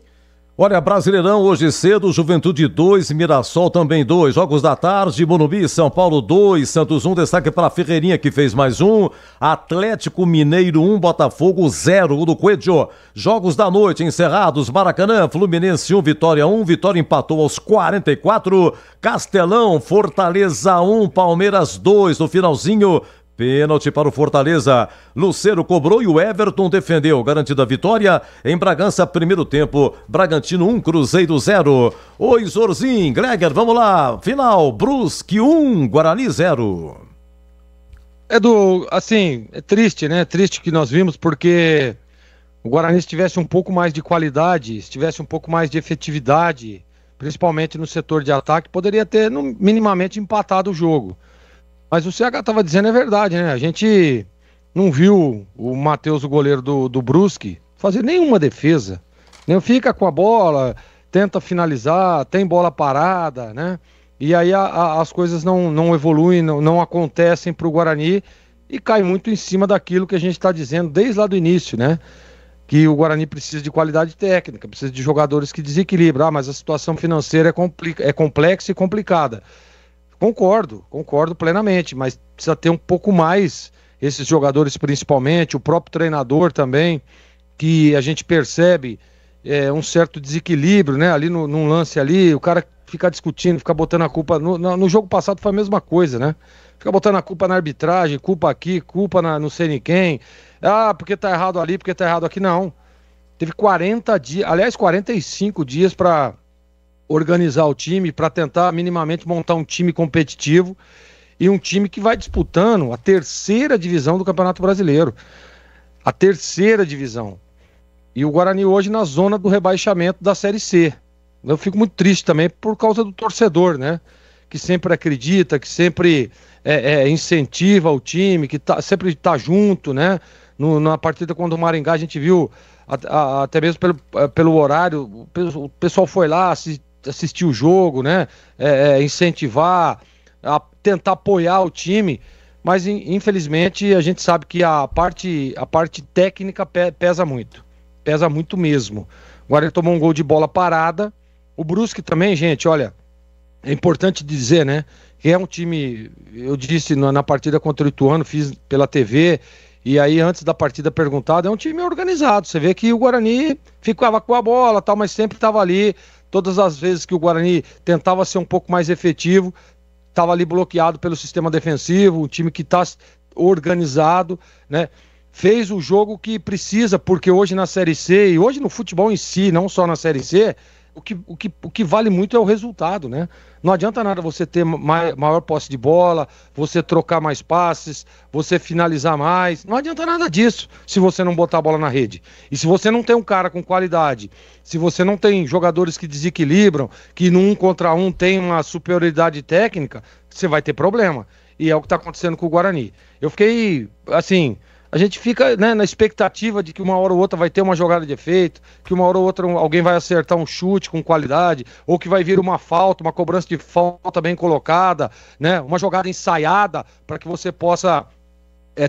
Olha, Brasileirão hoje cedo, Juventude 2, Mirassol também 2. Jogos da tarde, Morumbi, São Paulo 2, Santos 1, destaque para a Ferreirinha que fez mais um. Atlético Mineiro 1, Botafogo 0, o do Coelho. Jogos da noite encerrados, Maracanã, Fluminense 1, Vitória 1, Vitória empatou aos 44. Castelão, Fortaleza 1, Palmeiras 2, no finalzinho. Pênalti para o Fortaleza. Lucero cobrou e o Everton defendeu. Garantida a vitória. Em Bragança, primeiro tempo. Bragantino 1, Cruzeiro 0. Oi, Zorzin, Gleger, vamos lá. Final, Brusque 1, Guarani 0. Edu, assim, é triste, né? Triste que nós vimos porque o Guarani, se tivesse um pouco mais de qualidade, se tivesse um pouco mais de efetividade, principalmente no setor de ataque, poderia ter minimamente empatado o jogo. Mas o CH estava dizendo é verdade, né? A gente não viu o Matheus, o goleiro do Brusque, fazer nenhuma defesa. Nem fica com a bola, tenta finalizar, tem bola parada, né? E aí as coisas não evoluem, não acontecem para o Guarani e cai muito em cima daquilo que a gente está dizendo desde lá do início, né? Que o Guarani precisa de qualidade técnica, precisa de jogadores que desequilibram. Ah, mas a situação financeira é complexa e complicada. Concordo plenamente, mas precisa ter um pouco mais, esses jogadores principalmente, o próprio treinador também, que a gente percebe um certo desequilíbrio, né? Ali num lance ali, o cara fica discutindo, fica botando a culpa. No jogo passado foi a mesma coisa, né? Fica botando a culpa na arbitragem, culpa aqui, culpa não sei nem quem. Ah, porque tá errado ali, porque tá errado aqui. Não. Teve 40 dias, aliás, 45 dias para organizar o time, para tentar minimamente montar um time competitivo e um time que vai disputando a 3ª divisão do Campeonato Brasileiro. A 3ª divisão. E o Guarani hoje na zona do rebaixamento da Série C. Eu fico muito triste também por causa do torcedor, né? Que sempre acredita, que sempre incentiva o time, que sempre tá junto, né? Na partida contra o Maringá a gente viu, até mesmo pelo horário, o pessoal foi lá assistir o jogo, né? Incentivar, tentar apoiar o time. Mas infelizmente a gente sabe que a parte técnica pesa muito. Pesa muito mesmo. Agora ele tomou um gol de bola parada. O Brusque também, gente, olha, é importante dizer, né, que é um time, eu disse na partida contra o Ituano, fiz pela TV, e aí antes da partida perguntado, é um time organizado. Você vê que o Guarani ficava com a bola, tal, mas sempre estava ali. Todas as vezes que o Guarani tentava ser um pouco mais efetivo, estava ali bloqueado pelo sistema defensivo, um time que está organizado, né? Fez o jogo que precisa, porque hoje na Série C, e hoje no futebol em si, não só na Série C, o que vale muito é o resultado, né? Não adianta nada você ter maior posse de bola, você trocar mais passes, você finalizar mais, não adianta nada disso se você não botar a bola na rede. E se você não tem um cara com qualidade, se você não tem jogadores que desequilibram, que no 1 contra 1 tem uma superioridade técnica, você vai ter problema. E é o que está acontecendo com o Guarani. Eu fiquei, assim... A gente fica, né, na expectativa de que uma hora ou outra vai ter uma jogada de efeito, que uma hora ou outra alguém vai acertar um chute com qualidade, ou que vai vir uma falta, uma cobrança de falta bem colocada, né, uma jogada ensaiada para que você possa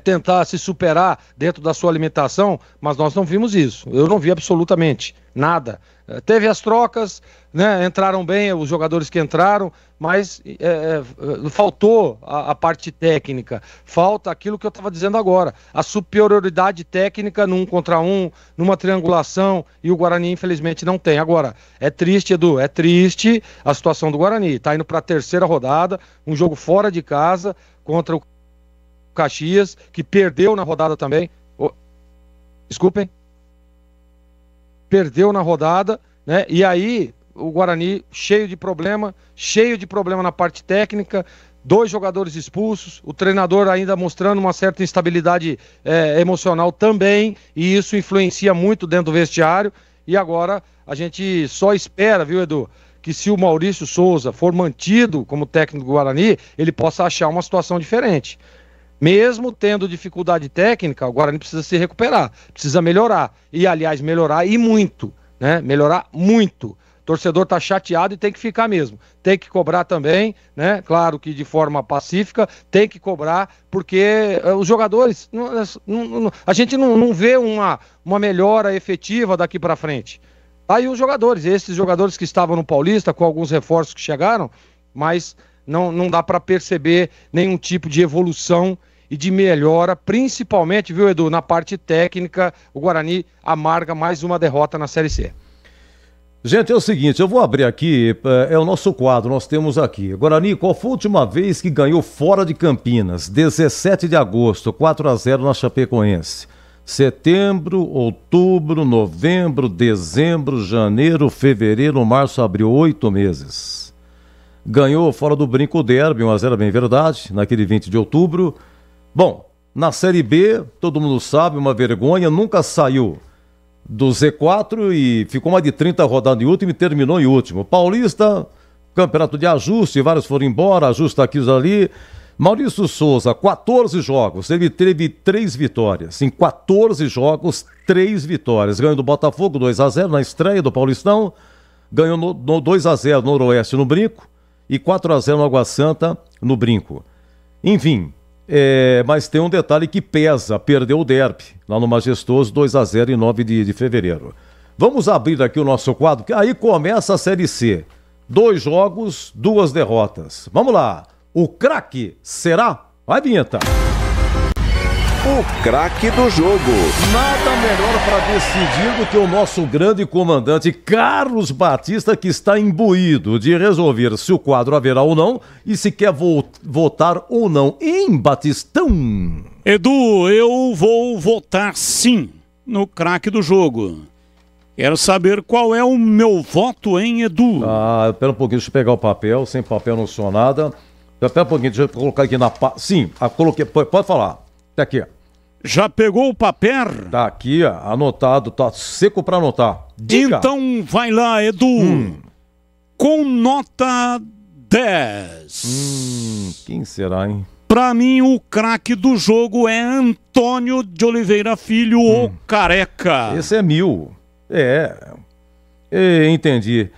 tentar se superar dentro da sua alimentação, mas nós não vimos isso. Eu não vi absolutamente nada. Teve as trocas, né, entraram bem os jogadores que entraram, mas faltou a parte técnica, falta aquilo que eu estava dizendo agora, a superioridade técnica num contra um, numa triangulação, e o Guarani infelizmente não tem. Agora, é triste, Edu, é triste a situação do Guarani, está indo para a 3ª rodada, um jogo fora de casa contra o Caxias, que perdeu na rodada também. Desculpem. Perdeu na rodada, né? E aí o Guarani cheio de problema na parte técnica, 2 jogadores expulsos, o treinador ainda mostrando uma certa instabilidade emocional também, e isso influencia muito dentro do vestiário. E agora a gente só espera, viu, Edu, que se o Maurício Souza for mantido como técnico do Guarani, ele possa achar uma situação diferente. Mesmo tendo dificuldade técnica, o Guarani precisa se recuperar, precisa melhorar. E, aliás, melhorar e muito, né? Melhorar muito. O torcedor tá chateado e tem que ficar mesmo. Tem que cobrar também, né? Claro que de forma pacífica, tem que cobrar, porque os jogadores, a gente não vê uma melhora efetiva daqui para frente. Aí os jogadores, esses jogadores que estavam no Paulista, com alguns reforços que chegaram, mas não dá para perceber nenhum tipo de evolução e de melhora, principalmente, viu, Edu, na parte técnica. O Guarani amarga mais uma derrota na Série C. Gente, é o seguinte, eu vou abrir aqui, é o nosso quadro, nós temos aqui. Guarani, qual foi a última vez que ganhou fora de Campinas? 17 de agosto, 4-0 na Chapecoense. Setembro, outubro, novembro, dezembro, janeiro, fevereiro, março, abril, 8 meses. Ganhou fora do Brinco Derby, 1-0, bem verdade, naquele 20 de outubro. Bom, na Série B, todo mundo sabe, uma vergonha, nunca saiu do Z4 e ficou mais de 30 rodadas em último e terminou em último. Paulista, campeonato de ajuste, vários foram embora, ajusta aqui e ali. Maurício Souza, 14 jogos, ele teve 3 vitórias. Em 14 jogos, 3 vitórias. Ganhou do Botafogo, 2-0 na estreia do Paulistão. Ganhou no 2-0 no Noroeste no Brinco e 4-0 no Água Santa no Brinco. Enfim, mas tem um detalhe que pesa, perdeu o derby lá no Majestoso, 2-0 em 9 de fevereiro. Vamos abrir aqui o nosso quadro, que aí começa a Série C. 2 jogos, 2 derrotas. Vamos lá. O craque será? Vai, vinheta. O craque do jogo. Nada melhor para decidir do que o nosso grande comandante Carlos Batista, que está imbuído de resolver se o quadro haverá ou não e se quer votar ou não. Em Batistão. Edu, eu vou votar sim no craque do jogo. Quero saber qual é o meu voto, hein, Edu? Ah, pera um pouquinho, deixa eu pegar o papel. Sem papel não sou nada. Pera um pouquinho, deixa eu colocar aqui na... Sim, coloquei. Pode falar. Tá aqui, ó. Já pegou o papel? Tá aqui, ó, anotado, tá seco pra anotar. Diga. Então vai lá, Edu. Com nota 10. Quem será, hein? Pra mim, o craque do jogo é Antônio de Oliveira Filho, o Careca. Esse é 1000. Entendi.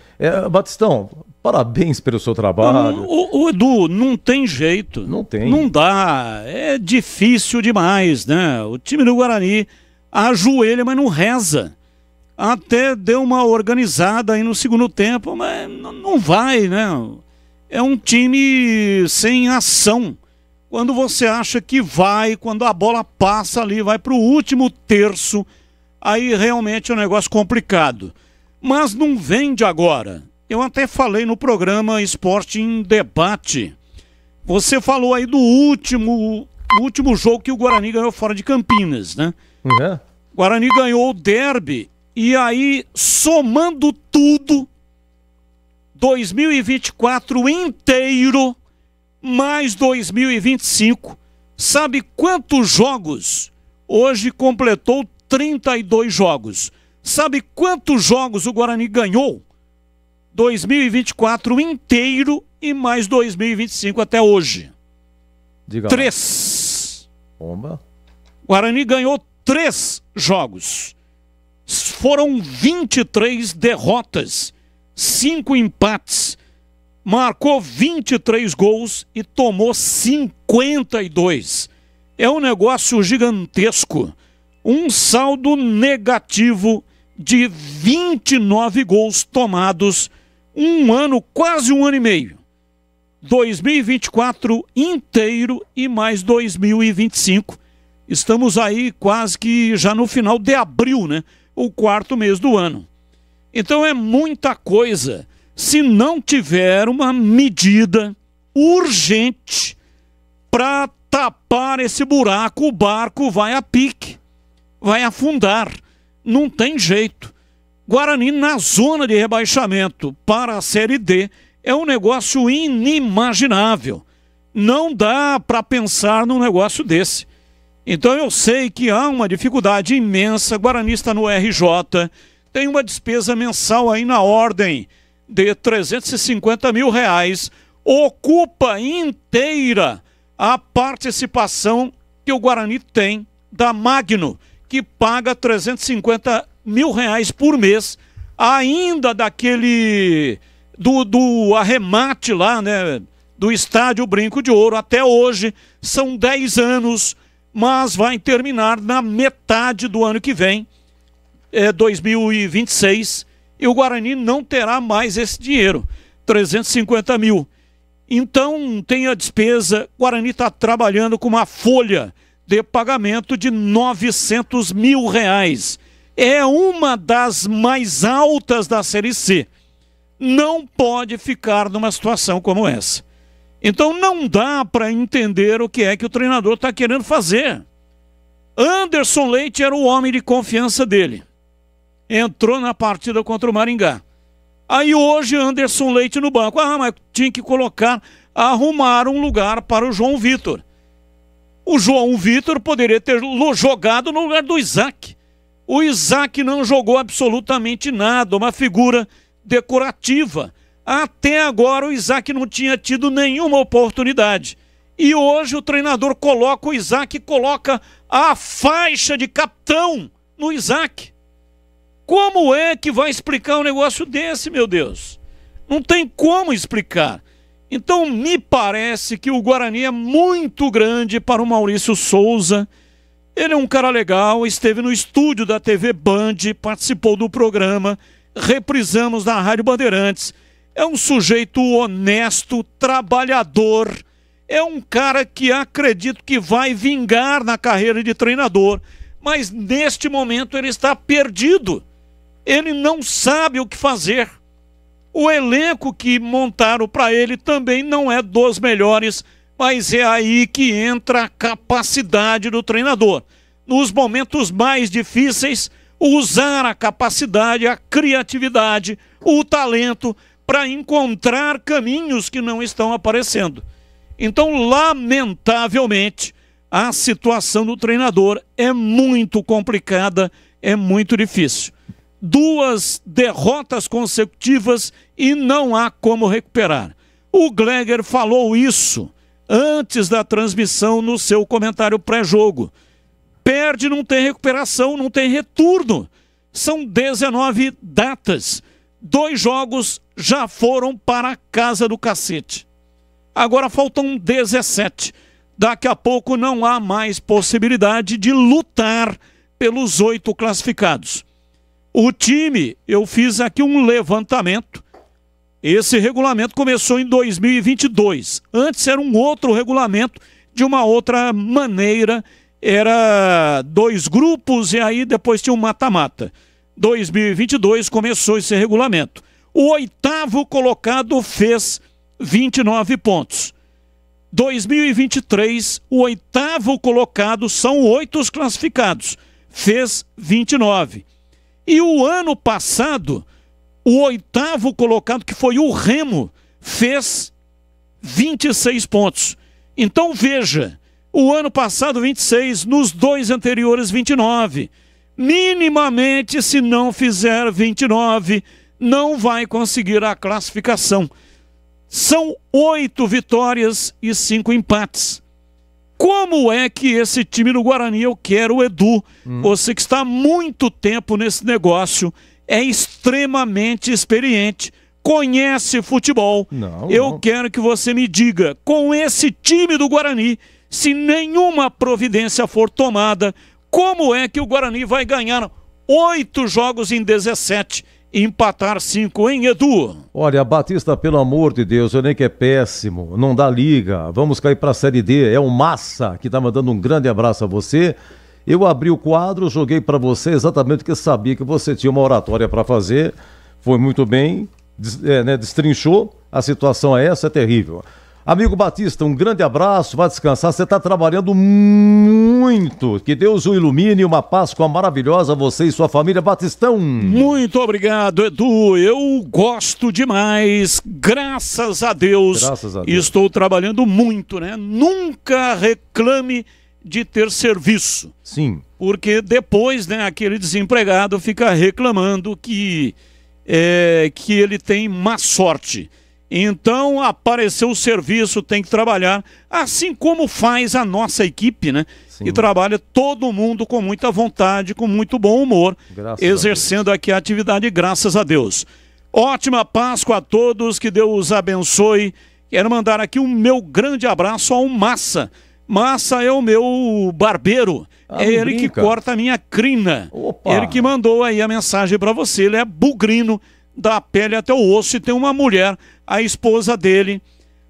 Batistão, parabéns pelo seu trabalho. O Edu, não tem jeito. Não tem. Não dá. É difícil demais, né? O time do Guarani ajoelha, mas não reza. Até deu uma organizada aí no segundo tempo, mas não vai, né? É um time sem ação. Quando você acha que vai, quando a bola passa ali, vai para o último terço, aí realmente é um negócio complicado. Mas não vende agora. Eu até falei no programa Esporte em Debate. Você falou aí do último jogo que o Guarani ganhou fora de Campinas, né? Uhum. Guarani ganhou o derby e aí, somando tudo, 2024 inteiro, mais 2025, sabe quantos jogos? Hoje completou 32 jogos. Sabe quantos jogos o Guarani ganhou? 2024 inteiro e mais 2025 até hoje. Diga 3. Bomba. Guarani ganhou 3 jogos. Foram 23 derrotas, 5 empates, marcou 23 gols e tomou 52. É um negócio gigantesco. Um saldo negativo de 29 gols tomados, quase um ano e meio. 2024 inteiro e mais 2025. Estamos aí quase que já no final de abril, né? O 4º mês do ano. Então é muita coisa. Se não tiver uma medida urgente para tapar esse buraco, o barco vai a pique, vai afundar. Não tem jeito. Guarani na zona de rebaixamento para a Série D é um negócio inimaginável. Não dá para pensar num negócio desse. Então eu sei que há uma dificuldade imensa. Guarani está no RJ, tem uma despesa mensal aí na ordem de R$350 mil, ocupa inteira a participação que o Guarani tem da Magno, que paga R$350 mil por mês, ainda daquele do arremate lá, né, do estádio Brinco de Ouro. Até hoje são 10 anos, mas vai terminar na metade do ano que vem, 2026, e o Guarani não terá mais esse dinheiro, 350 mil. Então tem a despesa. O Guarani está trabalhando com uma folha de pagamento de R$900 mil. É uma das mais altas da Série C. Não pode ficar numa situação como essa. Então não dá para entender o que é que o treinador está querendo fazer. Anderson Leite era o homem de confiança dele. Entrou na partida contra o Maringá. Aí hoje Anderson Leite no banco. Mas tinha que arrumar um lugar para o João Vitor. O João Vitor poderia ter jogado no lugar do Isaac. O Isaac não jogou absolutamente nada, uma figura decorativa. Até agora o Isaac não tinha tido nenhuma oportunidade. E hoje o treinador coloca o Isaac, coloca a faixa de capitão no Isaac. Como é que vai explicar um negócio desse, meu Deus? Não tem como explicar. Então me parece que o Guarani é muito grande para o Maurício Souza. Ele é um cara legal, esteve no estúdio da TV Band, participou do programa, reprisamos na Rádio Bandeirantes. É um sujeito honesto, trabalhador é um cara que acredito que vai vingar na carreira de treinador, mas neste momento ele está perdido. Ele não sabe o que fazer. O elenco que montaram para ele também não é dos melhores, mas é aí que entra a capacidade do treinador. Nos momentos mais difíceis, usar a capacidade, a criatividade, o talento para encontrar caminhos que não estão aparecendo. Então, lamentavelmente, a situação do treinador é muito complicada, é muito difícil. 2 derrotas consecutivas e não há como recuperar. O Gleger falou isso antes da transmissão no seu comentário pré-jogo. Perde, não tem recuperação, não tem retorno. São 19 datas. 2 jogos já foram para a casa do cacete. Agora faltam 17. Daqui a pouco não há mais possibilidade de lutar pelos 8 classificados. O time, eu fiz aqui um levantamento. Esse regulamento começou em 2022. Antes era um outro regulamento, de uma outra maneira. Era 2 grupos e aí depois tinha um mata-mata. 2022 começou esse regulamento. O 8º colocado fez 29 pontos. 2023, o 8º colocado, são 8 os classificados, fez 29. E o ano passado, o 8º colocado, que foi o Remo, fez 26 pontos. Então veja, o ano passado 26, nos 2 anteriores 29. Minimamente, se não fizer 29, não vai conseguir a classificação. São 8 vitórias e 5 empates. Como é que esse time do Guarani, eu quero o Edu, você que está há muito tempo nesse negócio, é extremamente experiente, conhece futebol. Eu quero que você me diga, com esse time do Guarani, se nenhuma providência for tomada, como é que o Guarani vai ganhar 8 jogos em 17 e empatar 5, hein, Edu? Olha, Batista, pelo amor de Deus, o elenco é péssimo, não dá liga, vamos cair para a Série D. É o Massa que está mandando um grande abraço a você. Eu abri o quadro, joguei para você exatamente porque sabia que você tinha uma oratória para fazer, foi muito bem, destrinchou, a situação é essa, é terrível. Amigo Batista, um grande abraço, vai descansar, você está trabalhando muito, que Deus o ilumine, uma Páscoa maravilhosa, você e sua família. Batistão. Muito obrigado, Edu, eu gosto demais, graças a Deus, estou trabalhando muito, né? Nunca reclame de ter serviço. Sim. Porque depois, né, aquele desempregado fica reclamando que ele tem má sorte. Então, apareceu o serviço, tem que trabalhar, assim como faz a nossa equipe, né? Sim. E trabalha todo mundo com muita vontade, com muito bom humor, exercendo aqui a atividade, graças a Deus. Ótima Páscoa a todos, que Deus abençoe. Quero mandar aqui um meu grande abraço ao Massa. Massa é o meu barbeiro, é ele que corta a minha crina. Opa. Ele que mandou aí a mensagem para você, ele é bugrino, da pele até o osso, e tem uma mulher, a esposa dele,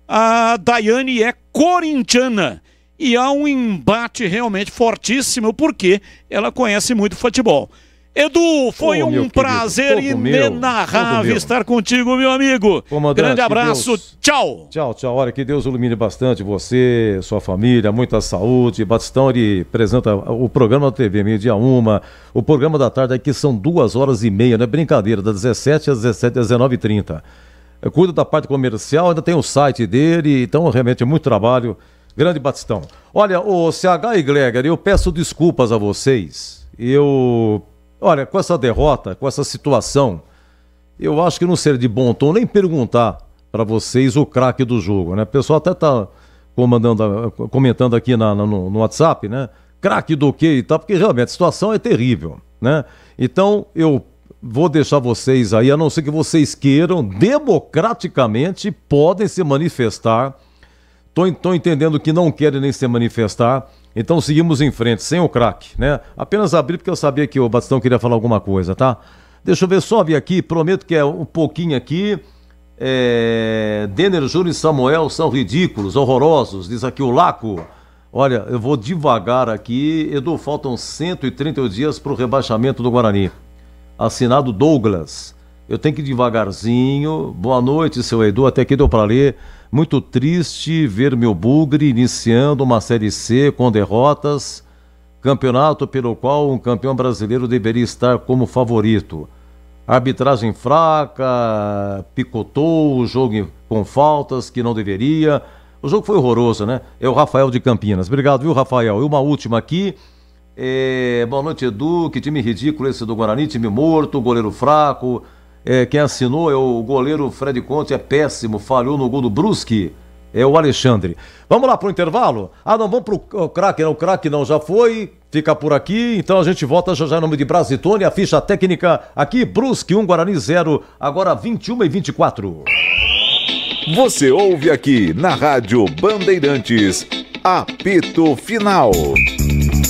a Daiane, é corintiana, e há um embate realmente fortíssimo, porque ela conhece muito futebol. Edu, foi um prazer inenarrável estar contigo, meu amigo. Grande abraço, tchau. Tchau, tchau. Olha, que Deus ilumine bastante você, sua família, muita saúde. Batistão, ele apresenta o programa da TV, meio-dia 1, o programa da tarde aqui são 2h30, não é brincadeira, das 17 às 19h30. Cuida da parte comercial, ainda tem o site dele, então realmente é muito trabalho. Grande Batistão. Olha, o CH e Gleger, eu peço desculpas a vocês. Olha, com essa derrota, com essa situação, eu acho que não seria de bom tom nem perguntar para vocês o craque do jogo, né? O pessoal até está comentando aqui no WhatsApp, né? Craque do quê e tal, porque realmente a situação é terrível, né? Então, eu vou deixar vocês aí, a não ser que vocês queiram, democraticamente, podem se manifestar. Estou entendendo que não querem nem se manifestar. Então seguimos em frente, sem o craque, né? Apenas abrir porque eu sabia que o Batistão queria falar alguma coisa, tá? Deixa eu ver, sobe aqui, prometo que é um pouquinho aqui. Denner Júnior e Samuel são ridículos, horrorosos, diz aqui o Laco. Olha, eu vou devagar aqui. Edu, faltam 130 dias para o rebaixamento do Guarani. Assinado Douglas. Eu tenho que ir devagarzinho. Boa noite, seu Edu, até aqui deu para ler. Muito triste ver meu Bugre iniciando uma Série C com derrotas. Campeonato pelo qual um campeão brasileiro deveria estar como favorito. Arbitragem fraca, picotou o jogo com faltas que não deveria. O jogo foi horroroso, né? É o Rafael de Campinas. Obrigado, viu, Rafael? E uma última aqui. Boa noite, Edu. Que time ridículo esse do Guarani. Time morto, goleiro fraco. Quem assinou é o goleiro Fred Conte. É péssimo, falhou no gol do Brusque. É o Alexandre. Vamos lá pro intervalo? Não, vamos pro craque. O craque não, já foi. Fica por aqui. Então a gente volta já em nome de Brasitone. A ficha técnica aqui, Brusque 1, Guarani 0. Agora 21h24. Você ouve aqui na Rádio Bandeirantes, apito final.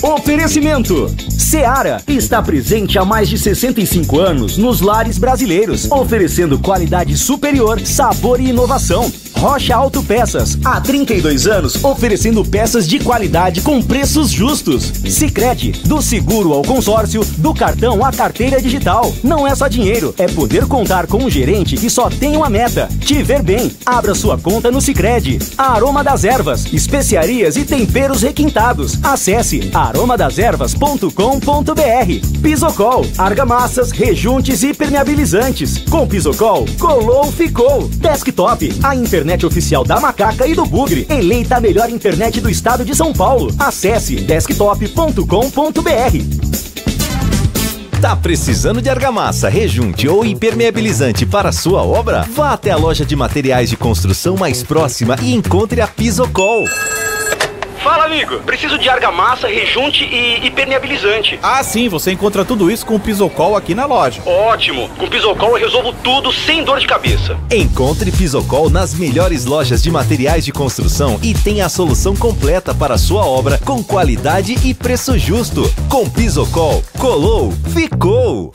Oferecimento. Seara está presente há mais de 65 anos nos lares brasileiros, oferecendo qualidade superior, sabor e inovação. Rocha Autopeças, há 32 anos, oferecendo peças de qualidade com preços justos. Sicredi, do seguro ao consórcio, do cartão à carteira digital. Não é só dinheiro, é poder contar com um gerente que só tem uma meta: te ver bem. Abra sua conta no Sicredi. A Aroma das Ervas, especiarias e temperos requintados. Acesse aromadeservas.com.br. Pisocol, argamassas, rejuntes e permeabilizantes. Com Pisocol, colou, ficou. Desktop, a internet oficial da Macaca e do Bugre, eleita a melhor internet do estado de São Paulo. Acesse desktop.com.br. Tá precisando de argamassa, rejunte ou impermeabilizante para sua obra? Vá até a loja de materiais de construção mais próxima e encontre a Pisocol. Fala, amigo. Preciso de argamassa, rejunte e impermeabilizante. Ah, sim. Você encontra tudo isso com o Pisocol aqui na loja. Ótimo. Com o Pisocol eu resolvo tudo sem dor de cabeça. Encontre Pisocol nas melhores lojas de materiais de construção e tenha a solução completa para a sua obra com qualidade e preço justo. Com Pisocol, colou, ficou.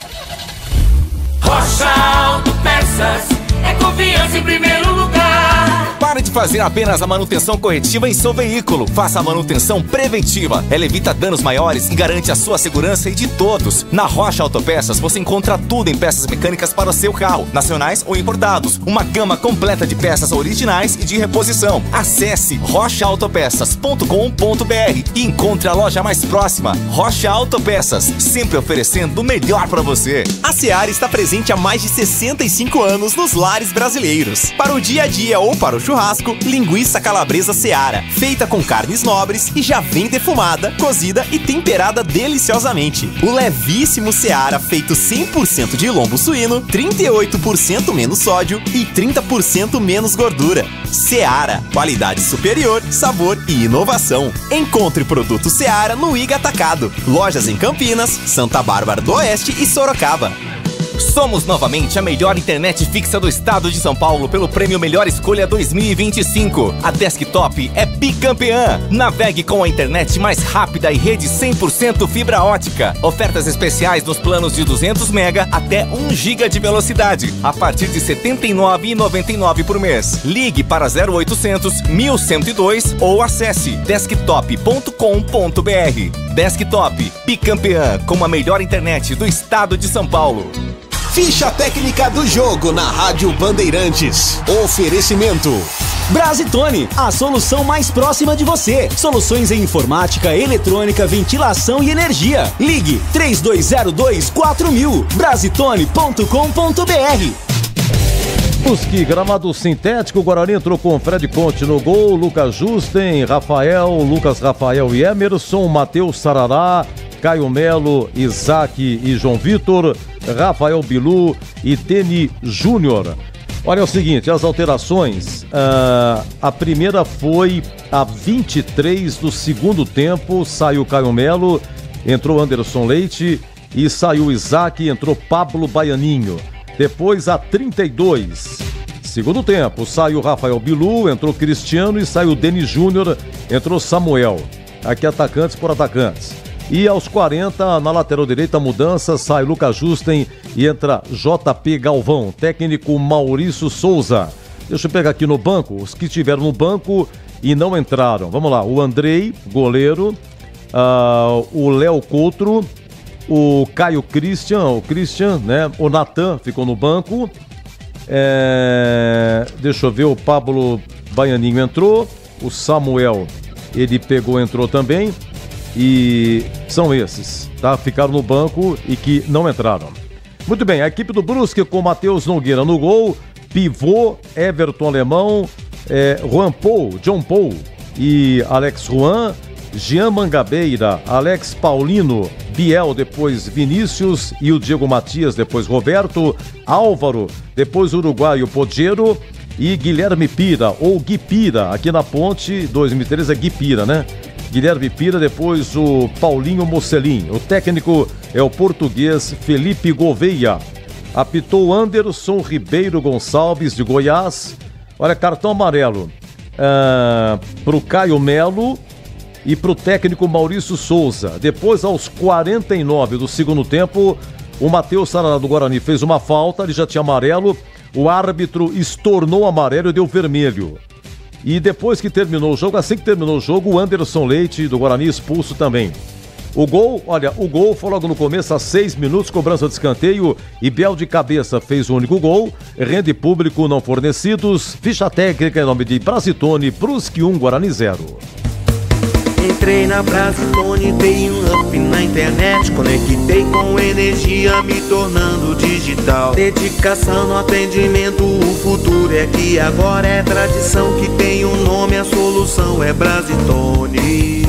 Rocha Autopeças é confiança em primeiro lugar. Pare de fazer apenas a manutenção corretiva em seu veículo. Faça a manutenção preventiva. Ela evita danos maiores e garante a sua segurança e de todos. Na Rocha Autopeças você encontra tudo em peças mecânicas para o seu carro, nacionais ou importados. Uma gama completa de peças originais e de reposição. Acesse rochaautopeças.com.br e encontre a loja mais próxima. Rocha Autopeças, sempre oferecendo o melhor para você. A Seara está presente há mais de 65 anos nos lares brasileiros. Para o dia a dia ou para o churrasco, linguiça calabresa Seara, feita com carnes nobres e já vem defumada, cozida e temperada deliciosamente. O levíssimo Seara, feito 100% de lombo suíno, 38% menos sódio e 30% menos gordura. Seara, qualidade superior, sabor e inovação. Encontre produto Seara no Iga Atacado. Lojas em Campinas, Santa Bárbara do Oeste e Sorocaba. Somos novamente a melhor internet fixa do estado de São Paulo pelo Prêmio Melhor Escolha 2025. A Desktop é bicampeã. Navegue com a internet mais rápida e rede 100% fibra ótica. Ofertas especiais nos planos de 200 MB até 1 GB de velocidade, a partir de R$ 79,99 por mês. Ligue para 0800 1102 ou acesse desktop.com.br. Desktop, bicampeã com a melhor internet do estado de São Paulo. Ficha técnica do jogo na Rádio Bandeirantes. Oferecimento. Brasitone, a solução mais próxima de você. Soluções em informática, eletrônica, ventilação e energia. Ligue 3202-4000. Brasitone.com.br. Brusque, gramado sintético, o Guarani entrou com Fred Conte no gol, Lucas Justen, Lucas Rafael e Emerson, Matheus Sarará, Caio Melo, Isaac e João Vitor, Rafael Bilu e Deni Júnior. Olha, é o seguinte, as alterações, a primeira foi a 23 do segundo tempo, saiu Caio Melo, entrou Anderson Leite e saiu Isaac e entrou Pablo Baianinho. Depois a 32, segundo tempo, saiu Rafael Bilu, entrou Cristiano e saiu Deni Júnior, entrou Samuel. Aqui atacantes por atacantes. E aos 40, na lateral direita, mudança, sai Lucas Justen e entra JP Galvão, técnico Maurício Souza. Deixa eu pegar aqui no banco, os que estiveram no banco e não entraram. Vamos lá, o Andrei, goleiro, o Léo Coutro, o Caio Christian, né? O Natan ficou no banco. Deixa eu ver, o Pablo Baianinho entrou, o Samuel, ele entrou também. E são esses, tá? Ficaram no banco e que não entraram. Muito bem, a equipe do Brusque com Matheus Nogueira no gol, pivô, Everton Alemão, Juan Paul, John Paul e Alex Juan, Jean Mangabeira, Alex Paulino, Biel, depois Vinícius e o Diego Matias, depois Roberto, Álvaro, depois Uruguaio Pogero e Guilherme Pira, ou Gui Pira, aqui na Ponte 2013 é Gui Pira, né? Guilherme Pira, depois o Paulinho Mocelin. O técnico é o português Felipe Gouveia. Apitou Anderson Ribeiro Gonçalves, de Goiás. Olha, cartão amarelo para o Caio Melo e para o técnico Maurício Souza. Depois, aos 49 do segundo tempo, o Matheus Sarará do Guarani fez uma falta, ele já tinha amarelo. O árbitro estornou amarelo e deu vermelho. E depois que terminou o jogo, assim que terminou o jogo, o Anderson Leite do Guarani expulso também. O gol foi logo no começo, a 6 minutos, cobrança de escanteio, e Biel de cabeça fez o único gol, rende público não fornecidos, ficha técnica em nome de Brasitone, Brusque 1, Guarani 0. Entrei na Brasitone, dei um up na internet, conectei com energia, me tornando digital. Dedicação no atendimento, o futuro é aqui, agora é tradição que tem um nome, a solução é Brasitone.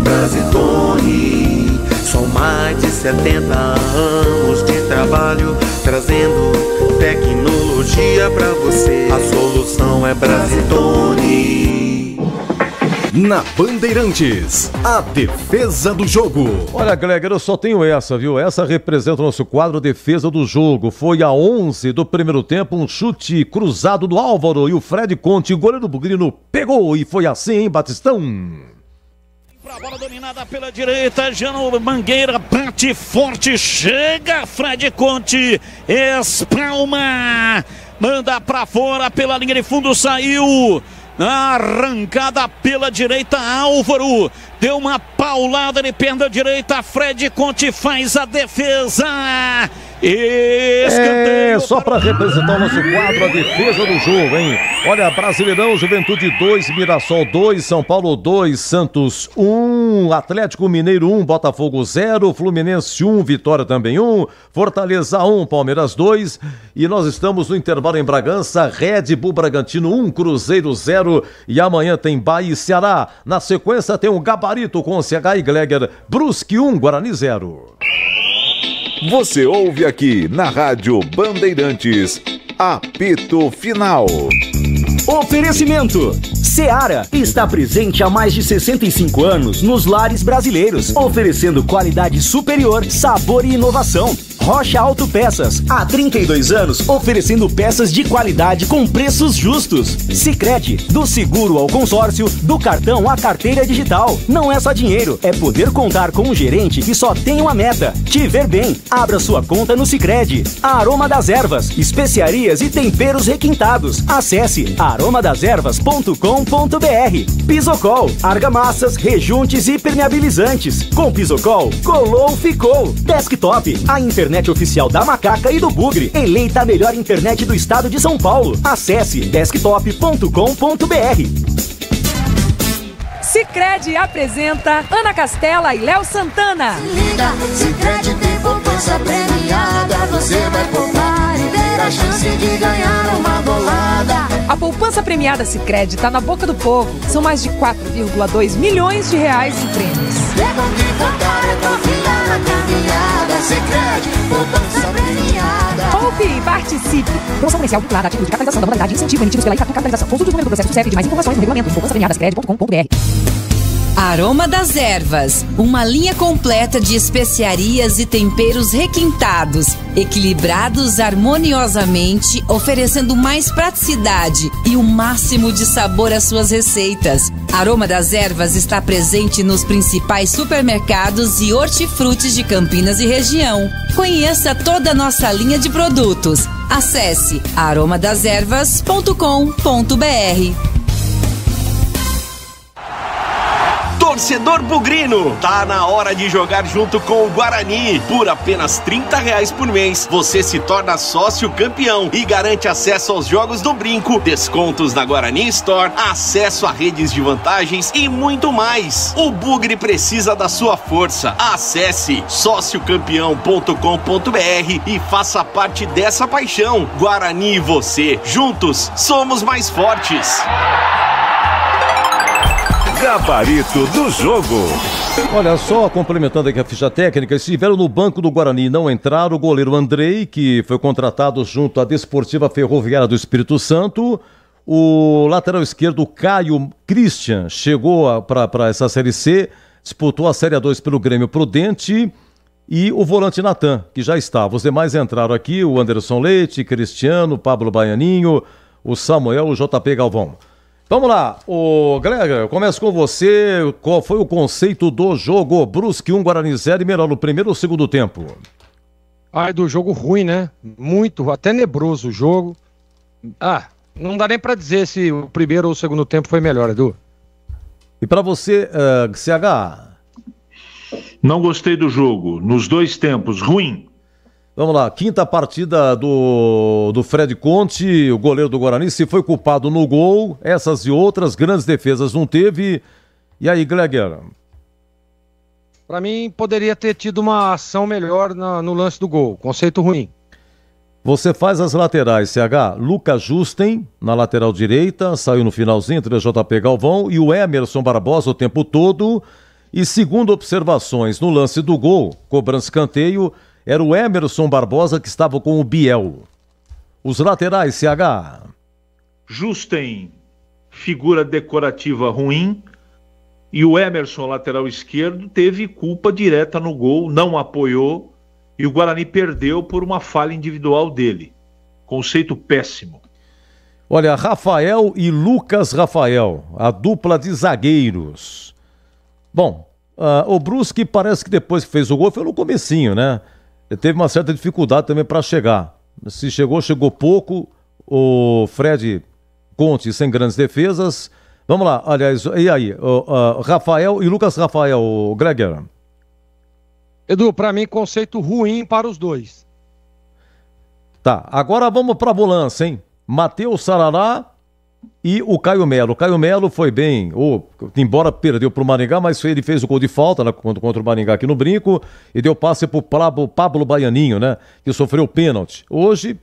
Brasitone, são mais de 70 anos de trabalho, trazendo tecnologia pra você. A solução é Brasitone. Na Bandeirantes, a defesa do jogo. Olha, Gleger, eu só tenho essa, viu? Essa representa o nosso quadro Defesa do Jogo. Foi a 11 do primeiro tempo, um chute cruzado do Álvaro e o Fred Conte, o goleiro bugrino, pegou e foi assim, hein, Batistão? A bola dominada pela direita, Jano Mangueira bate forte, chega Fred Conte, espalma, manda pra fora pela linha de fundo, saiu. Arrancada pela direita, Álvaro deu uma paulada de perna direita, Fred Conte faz a defesa. Só para representar o nosso quadro, a defesa do jogo, hein? Olha, Brasileirão, Juventude 2, Mirassol 2, São Paulo 2, Santos 1, Atlético Mineiro 1, Botafogo 0, Fluminense 1, Vitória também 1, Fortaleza 1, Palmeiras 2, e nós estamos no intervalo em Bragança, Red Bull Bragantino 1, Cruzeiro 0, e amanhã tem Bahia e Ceará. Na sequência tem um gabarito com CH e Gleger, Brusque 1, Guarani 0. Você ouve aqui na Rádio Bandeirantes, apito final. Oferecimento. Seara está presente há mais de 65 anos nos lares brasileiros, oferecendo qualidade superior, sabor e inovação. Rocha Autopeças, há 32 anos, oferecendo peças de qualidade com preços justos. Sicredi, do seguro ao consórcio, do cartão à carteira digital. Não é só dinheiro, é poder contar com um gerente que só tem uma meta: te ver bem. Abra sua conta no Sicredi. Aroma das Ervas, especiarias e temperos requintados. Acesse aromadeservas.com.br. Pisocol, argamassas, rejuntes e permeabilizantes. Com Pisocol, colou, ficou. Desktop, a internet oficial da Macaca e do Bugre, eleita a melhor internet do estado de São Paulo. Acesse desktop.com.br. Sicredi apresenta Ana Castela e Léo Santana. Sicredi tem poupança premiada, você vai poupar e ter a chance de ganhar uma bolada. A poupança premiada Sicredi tá na boca do povo. São mais de 4,2 milhões de reais em prêmios. Sicredi, poupança premiada. Poupe e participe. Promoção comercial vinculada a título de capitalização da modalidade incentivo emitidos pela Icatu Capitalização. Consulte o número do processo CEP de mais informações no regulamento em poupançapremiadascred.com.br. Aroma das Ervas, uma linha completa de especiarias e temperos requintados, equilibrados harmoniosamente, oferecendo mais praticidade e o máximo de sabor às suas receitas. Aroma das Ervas está presente nos principais supermercados e hortifrutis de Campinas e região. Conheça toda a nossa linha de produtos. Acesse aromadeservas.com.br. Torcedor bugrino, tá na hora de jogar junto com o Guarani. Por apenas R$30 por mês, você se torna sócio campeão e garante acesso aos jogos do Brinco, descontos na Guarani Store, acesso a redes de vantagens e muito mais. O Bugre precisa da sua força. Acesse sociocampeão.com.br e faça parte dessa paixão. Guarani e você, juntos, somos mais fortes. Gabarito do jogo. Olha só, complementando aqui a ficha técnica, estiveram no banco do Guarani, não entraram o goleiro Andrei, que foi contratado junto à Desportiva Ferroviária do Espírito Santo, o lateral esquerdo Caio Christian chegou para essa Série C, disputou a Série A2 pelo Grêmio Prudente, e o volante Natan, que já estava. Os demais entraram aqui, o Anderson Leite, Cristiano, Pablo Baianinho, o Samuel, o JP Galvão. Vamos lá, Gregor, eu começo com você. Qual foi o conceito do jogo? Brusque 1, Guarani 0 e melhor no primeiro ou segundo tempo? Do jogo ruim, né? Muito, até tenebroso o jogo. Não dá nem pra dizer se o primeiro ou o segundo tempo foi melhor, Edu. E pra você, CH? Não gostei do jogo, nos dois tempos, ruim. Vamos lá, quinta partida do Fred Conte, o goleiro do Guarani, se foi culpado no gol, essas e outras, grandes defesas não teve. E aí, Gleger? Pra mim, poderia ter tido uma ação melhor no lance do gol, conceito ruim. Você faz as laterais, CH. Lucas Justen, na lateral direita, saiu no finalzinho entre o JP Galvão e o Emerson Barbosa o tempo todo. E segundo observações, no lance do gol, cobrança escanteio, era o Emerson Barbosa que estava com o Biel. Os laterais, CH. Justen, figura decorativa ruim. E o Emerson, lateral esquerdo, teve culpa direta no gol, não apoiou. E o Guarani perdeu por uma falha individual dele. Conceito péssimo. Olha, Rafael e Lucas Rafael, a dupla de zagueiros. Bom, o Brusque parece que depois que fez o gol foi no comecinho, né? Ele teve uma certa dificuldade também para chegar. Se chegou pouco. O Fred Conte sem grandes defesas. Vamos lá, aliás, e aí? Rafael e Lucas Rafael, Gregor. Edu, para mim, conceito ruim para os dois. Tá, agora vamos para a volância, hein? Matheus Sarará e o Caio Melo. O Caio Melo foi bem, embora perdeu para o Maringá, mas ele fez o gol de falta, né, contra o Maringá aqui no Brinco, e deu passe para o Pablo Baianinho, né, que sofreu pênalti. Hoje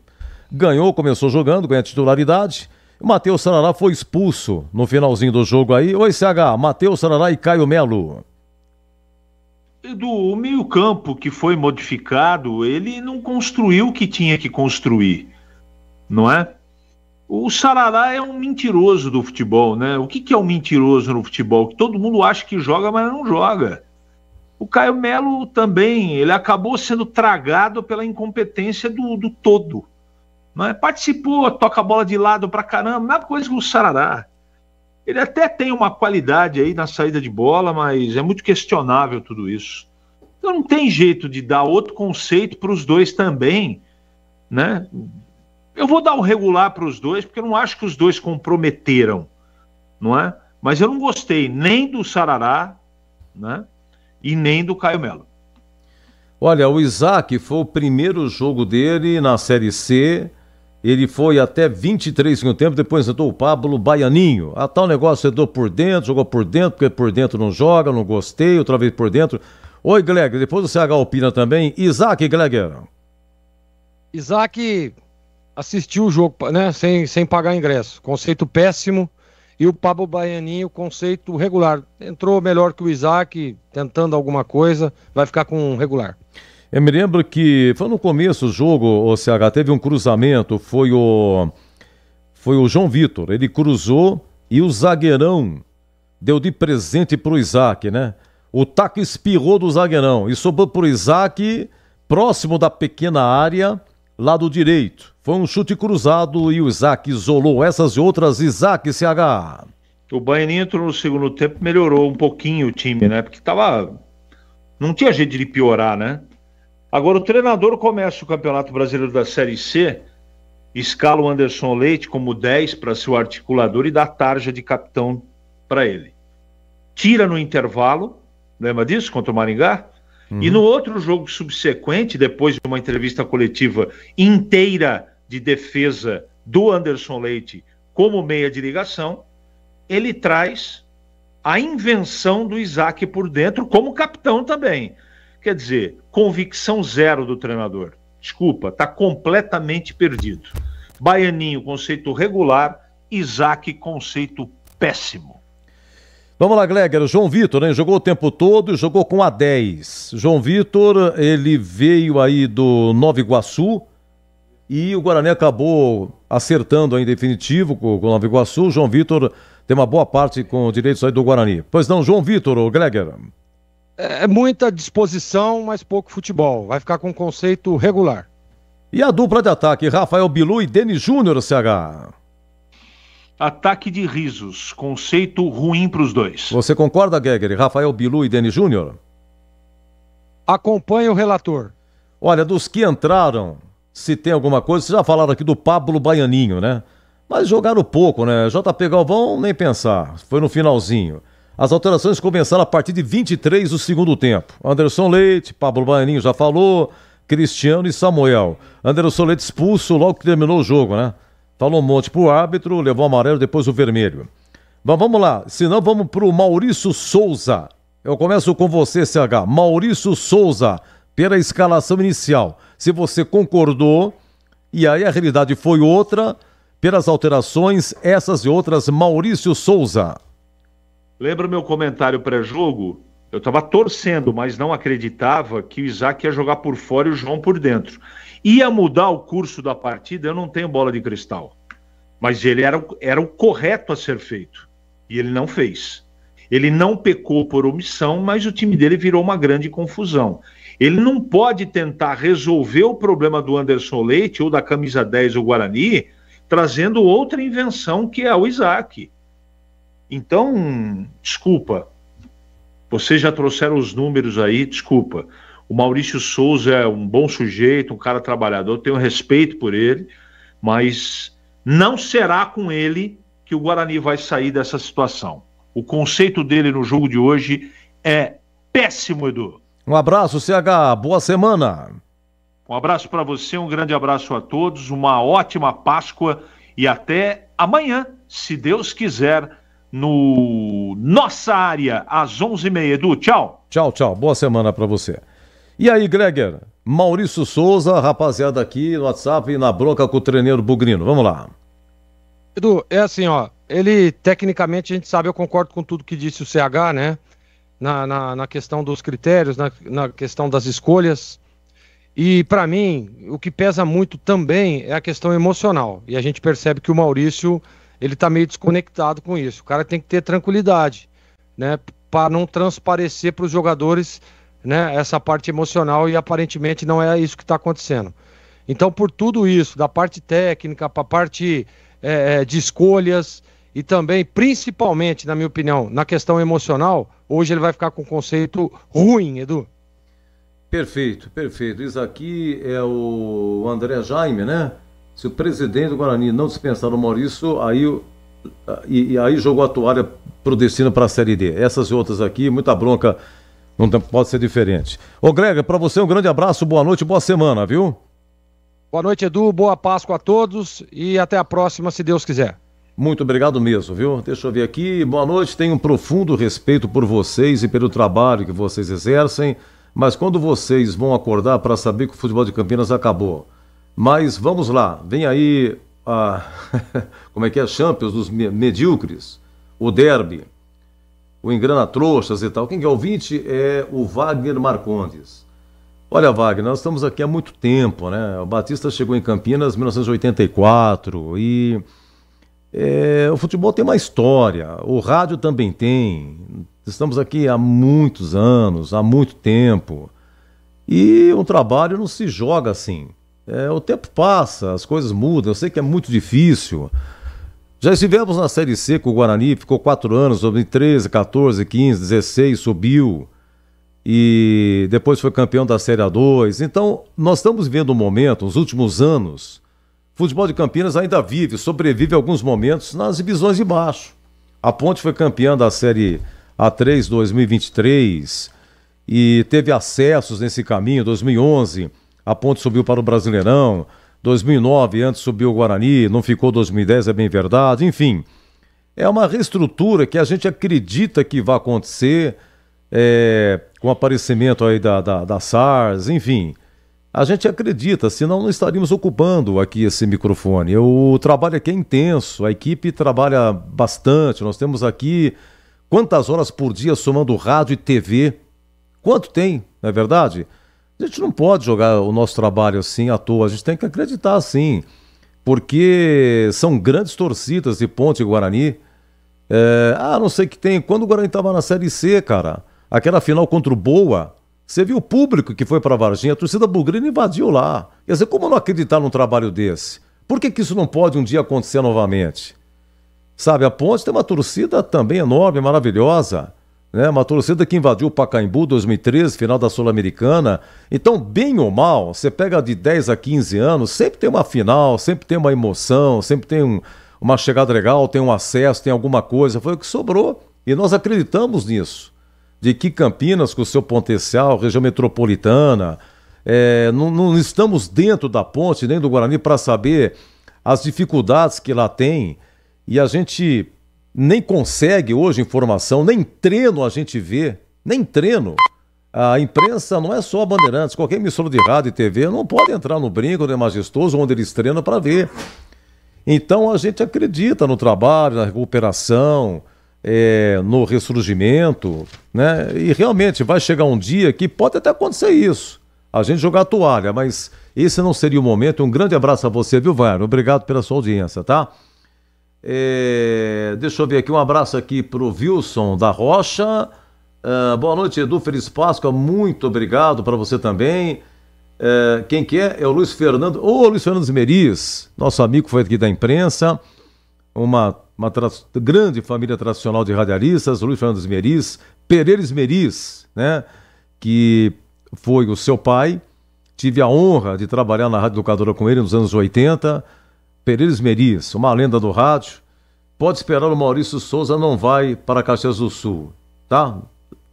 ganhou, começou jogando, ganha titularidade. O Matheus Sarará foi expulso no finalzinho do jogo aí. Oi, CH, Matheus Sarará e Caio Melo. Edu, o meio-campo que foi modificado, ele não construiu o que tinha que construir, não é? O Sarará é um mentiroso do futebol, né? O que é um mentiroso no futebol? Que todo mundo acha que joga, mas não joga. O Caio Melo também, ele acabou sendo tragado pela incompetência do todo. Não é? Participou, toca a bola de lado pra caramba, nada coisa que o Sarará. Ele até tem uma qualidade aí na saída de bola, mas é muito questionável tudo isso. Então não tem jeito de dar outro conceito para os dois também, né? Eu vou dar o regular para os dois, porque eu não acho que os dois comprometeram, não é? Mas eu não gostei nem do Sarará, né? E nem do Caio Melo. Olha, o Isaac foi o primeiro jogo dele na Série C. Ele foi até 23 no tempo, depois entrou o Pablo Baianinho. A tal negócio entrou por dentro, jogou por dentro, porque por dentro não joga, não gostei, outra vez por dentro. Oi, Gleger, depois o CH opina também. Isaac, Gleger. Isaac assistiu o jogo, né, sem pagar ingresso. Conceito péssimo. E o Pablo Baianinho, conceito regular. Entrou melhor que o Isaac, tentando alguma coisa, vai ficar com regular. Eu me lembro que foi no começo do jogo, o CH, teve um cruzamento, foi o João Vitor. Ele cruzou e o zagueirão deu de presente pro Isaac, né? O taco espirrou do zagueirão e sobrou pro Isaac, próximo da pequena área, lado direito. Foi um chute cruzado e o Isaac isolou essas e outras. Isaac, CH. O Baianinho entrou no segundo tempo, melhorou um pouquinho o time, né? Porque não tinha jeito de piorar, né? Agora o treinador começa o Campeonato Brasileiro da Série C, escala o Anderson Leite como 10 para ser o articulador e dá tarja de capitão para ele. Tira no intervalo, lembra disso, contra o Maringá? E no outro jogo subsequente, depois de uma entrevista coletiva inteira de defesa do Anderson Leite como meia de ligação, ele traz a invenção do Isaac por dentro como capitão também. Quer dizer, convicção zero do treinador. Desculpa, está completamente perdido. Baianinho, conceito regular. Isaac, conceito péssimo. Vamos lá, Gleger. João Vitor, né? Jogou o tempo todo e jogou com a 10. João Vitor, ele veio aí do Nova Iguaçu e o Guarani acabou acertando aí em definitivo com o Nova Iguaçu. O João Vitor tem uma boa parte com direitos aí do Guarani. Pois não, João Vitor, o Gleger. É muita disposição, mas pouco futebol. Vai ficar com conceito regular. E a dupla de ataque, Rafael Bilu e Denis Júnior, CH. Ataque de risos, conceito ruim para os dois. Você concorda, Gleger? Rafael Bilu e Denis Júnior? Acompanhe o relator. Olha, dos que entraram, se tem alguma coisa, vocês já falaram aqui do Pablo Baianinho, né? Mas jogaram pouco, né? JP Galvão, nem pensar, foi no finalzinho. As alterações começaram a partir de 23 do segundo tempo. Anderson Leite, Pablo Baianinho já falou, Cristiano e Samuel. Anderson Leite expulso logo que terminou o jogo, né? Falou um monte pro árbitro, levou o amarelo, depois o vermelho. Mas vamos lá, senão vamos pro Maurício Souza. Eu começo com você, CH. Maurício Souza, pela escalação inicial. Se você concordou, e aí a realidade foi outra, pelas alterações, essas e outras, Maurício Souza. Lembra o meu comentário pré-jogo? Eu estava torcendo, mas não acreditava que o Isaac ia jogar por fora e o João por dentro. Ia mudar o curso da partida, eu não tenho bola de cristal. Mas ele era o correto a ser feito. E ele não fez. Ele não pecou por omissão, mas o time dele virou uma grande confusão. Ele não pode tentar resolver o problema do Anderson Leite ou da camisa 10 do Guarani trazendo outra invenção que é o Isaac. Então, desculpa. Vocês já trouxeram os números aí, desculpa. O Maurício Souza é um bom sujeito, um cara trabalhador, eu tenho respeito por ele, mas não será com ele que o Guarani vai sair dessa situação. O conceito dele no jogo de hoje é péssimo, Edu. Um abraço, CH, boa semana. Um abraço para você, um grande abraço a todos, uma ótima Páscoa e até amanhã, se Deus quiser, no Nossa Área, às 11h30. Edu, tchau. Tchau, tchau, boa semana para você. E aí, Gleger, Maurício Souza, rapaziada aqui no WhatsApp e na bronca com o treineiro Bugrino, vamos lá. Edu, é assim, ó, ele, tecnicamente, a gente sabe, eu concordo com tudo que disse o CH, né, na questão dos critérios, na questão das escolhas, e para mim, o que pesa muito também é a questão emocional, e a gente percebe que o Maurício, ele tá meio desconectado com isso, o cara tem que ter tranquilidade, né, para não transparecer para os jogadores, né, essa parte emocional, e aparentemente não é isso que está acontecendo. Então, por tudo isso, da parte técnica, para a parte de escolhas, e também, principalmente, na minha opinião, na questão emocional, hoje ele vai ficar com um conceito ruim, Edu. Perfeito, perfeito. Isso aqui é o André Jaime, né? Se o presidente do Guarani não dispensar o Maurício, aí jogou a toalha pro destino para a Série D. Essas e outras aqui, muita bronca, não pode ser diferente. Ô Grega, para você um grande abraço, boa noite, boa semana, viu? Boa noite, Edu, boa Páscoa a todos e até a próxima, se Deus quiser. Muito obrigado mesmo, viu? Deixa eu ver aqui, boa noite, tenho um profundo respeito por vocês e pelo trabalho que vocês exercem, mas quando vocês vão acordar para saber que o futebol de Campinas acabou? Mas vamos lá, vem aí como é que é? Champions dos medíocres, o derby, o Engrana Trouxas e tal. Quem é ouvinte é o Wagner Marcondes. Olha, Wagner, nós estamos aqui há muito tempo, né? O Batista chegou em Campinas em 1984 e O futebol tem uma história, o rádio também tem. Estamos aqui há muitos anos, há muito tempo. E um trabalho não se joga assim. O tempo passa, as coisas mudam, eu sei que é muito difícil. Já estivemos na Série C com o Guarani, ficou 4 anos, 2013, 14, 15, 16, subiu. E depois foi campeão da Série A2. Então, nós estamos vivendo um momento, nos últimos anos, o futebol de Campinas ainda sobrevive alguns momentos nas divisões de baixo. A Ponte foi campeã da Série A3 2023 e teve acessos nesse caminho. 2011, a Ponte subiu para o Brasileirão. 2009, antes subiu o Guarani, não ficou 2010, é bem verdade. Enfim, é uma reestrutura que a gente acredita que vai acontecer com o aparecimento aí da SARS, enfim. A gente acredita, senão não estaríamos ocupando aqui esse microfone. O trabalho aqui é intenso, a equipe trabalha bastante. Nós temos aqui quantas horas por dia somando rádio e TV? Quanto tem, não é verdade? A gente não pode jogar o nosso trabalho assim à toa, a gente tem que acreditar sim, porque são grandes torcidas de Ponte e Guarani. Não sei o que tem. Quando o Guarani estava na Série C, cara, aquela final contra o Boa, você viu o público que foi para Varginha, a torcida bugrina invadiu lá. Quer dizer, como não acreditar num trabalho desse? Por que isso não pode um dia acontecer novamente? Sabe, a Ponte tem uma torcida também enorme, maravilhosa, né? Uma torcida que invadiu o Pacaembu 2013, final da Sul-Americana. Então, bem ou mal, você pega de 10 a 15 anos, sempre tem uma final, sempre tem uma emoção, sempre tem uma chegada legal, tem um acesso, tem alguma coisa. Foi o que sobrou. E nós acreditamos nisso. De que Campinas, com o seu potencial, região metropolitana, não estamos dentro da Ponte nem do Guarani para saber as dificuldades que lá tem, e a gente nem consegue hoje informação, nem treino a gente vê, nem treino. A imprensa não é só a Bandeirantes, qualquer emissora de rádio e TV não pode entrar no Brinco, no Majestoso, onde eles treinam para ver. Então a gente acredita no trabalho, na recuperação, no ressurgimento, né? E realmente vai chegar um dia que pode até acontecer isso, a gente jogar a toalha, mas esse não seria o momento. Um grande abraço a você, viu, Vairo? Obrigado pela sua audiência, tá? Deixa eu ver aqui, um abraço aqui pro Wilson da Rocha. Boa noite, Edu, feliz Páscoa, muito obrigado para você também. Quem que é? É o Luiz Fernando, Luiz Fernando Meris, nosso amigo, foi aqui da imprensa, uma grande família tradicional de radialistas, Luiz Fernando Meris, Pereira Meris, né, que foi o seu pai. Tive a honra de trabalhar na Rádio Educadora com ele nos anos 80. Pereira Meris, uma lenda do rádio. Pode esperar, o Maurício Souza não vai para Caxias do Sul, tá?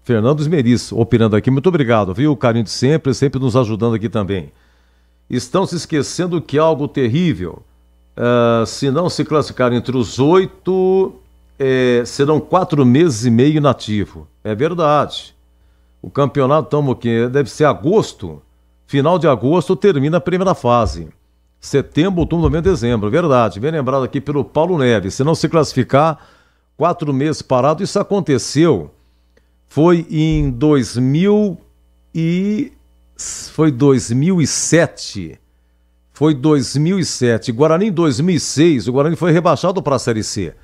Fernando Meris opinando aqui, muito obrigado, viu? O carinho de sempre nos ajudando aqui também. Estão se esquecendo que é algo terrível. Se não se classificar entre os 8, serão 4 meses e meio inativo. É verdade. O campeonato, deve ser agosto. Final de agosto termina a primeira fase. Setembro, outubro, novembro, dezembro. Verdade. Bem lembrado aqui pelo Paulo Neves. Se não se classificar, 4 meses parado. Isso aconteceu. Foi em 2007. Foi 2007. Guarani em 2006, o Guarani foi rebaixado para a Série C.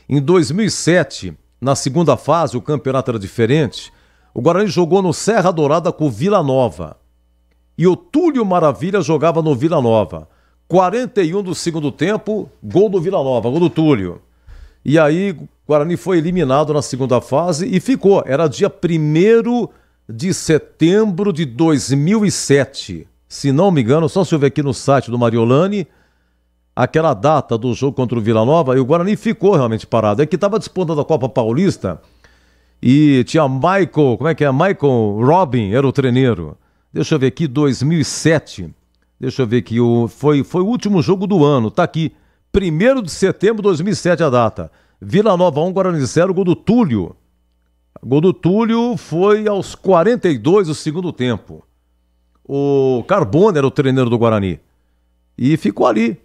Em 2007, na segunda fase, o campeonato era diferente. O Guarani jogou no Serra Dourada com o Vila Nova. E o Túlio Maravilha jogava no Vila Nova. 41 do segundo tempo, gol do Vila Nova, gol do Túlio. E aí, o Guarani foi eliminado na segunda fase e ficou. Era dia 1º de setembro de 2007. Se não me engano, só se eu ver aqui no site do Mariolani, aquela data do jogo contra o Vila Nova, e o Guarani ficou realmente parado. É que estava disputando a Copa Paulista e tinha Michael Robin, era o treneiro. Deixa eu ver aqui, 2007. Deixa eu ver aqui, foi o último jogo do ano, tá aqui. 1º de setembro de 2007 a data. Vila Nova 1, Guarani 0, gol do Túlio. O gol do Túlio foi aos 42 do segundo tempo. O Carbone era o treino do Guarani. E ficou ali.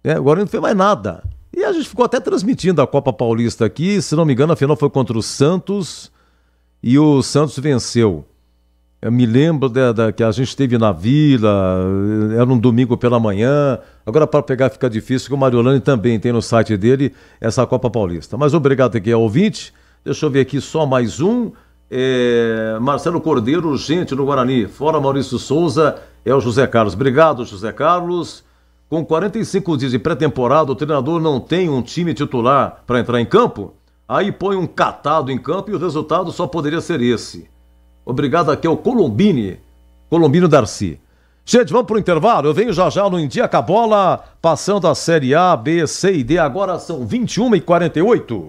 O Guarani não fez mais nada. E a gente ficou até transmitindo a Copa Paulista aqui. Se não me engano, a final foi contra o Santos. E o Santos venceu. Eu me lembro que a gente esteve na Vila, era um domingo pela manhã. Agora para pegar fica difícil, que o Mariolani também tem no site dele essa Copa Paulista. Mas obrigado aqui ao ouvinte. Deixa eu ver aqui só mais um. Marcelo Cordeiro, gente no Guarani. Fora Maurício Souza, é o José Carlos. Obrigado, José Carlos. Com 45 dias de pré-temporada, o treinador não tem um time titular para entrar em campo? Aí põe um catado em campo e o resultado só poderia ser esse. Obrigado aqui ao Colombino Darcy. Gente, vamos pro intervalo. Eu venho já no Em Dia com a Bola, passando a Série A, B, C e D. Agora são 21h48.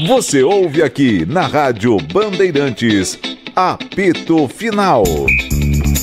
Você ouve aqui na Rádio Bandeirantes, apito final.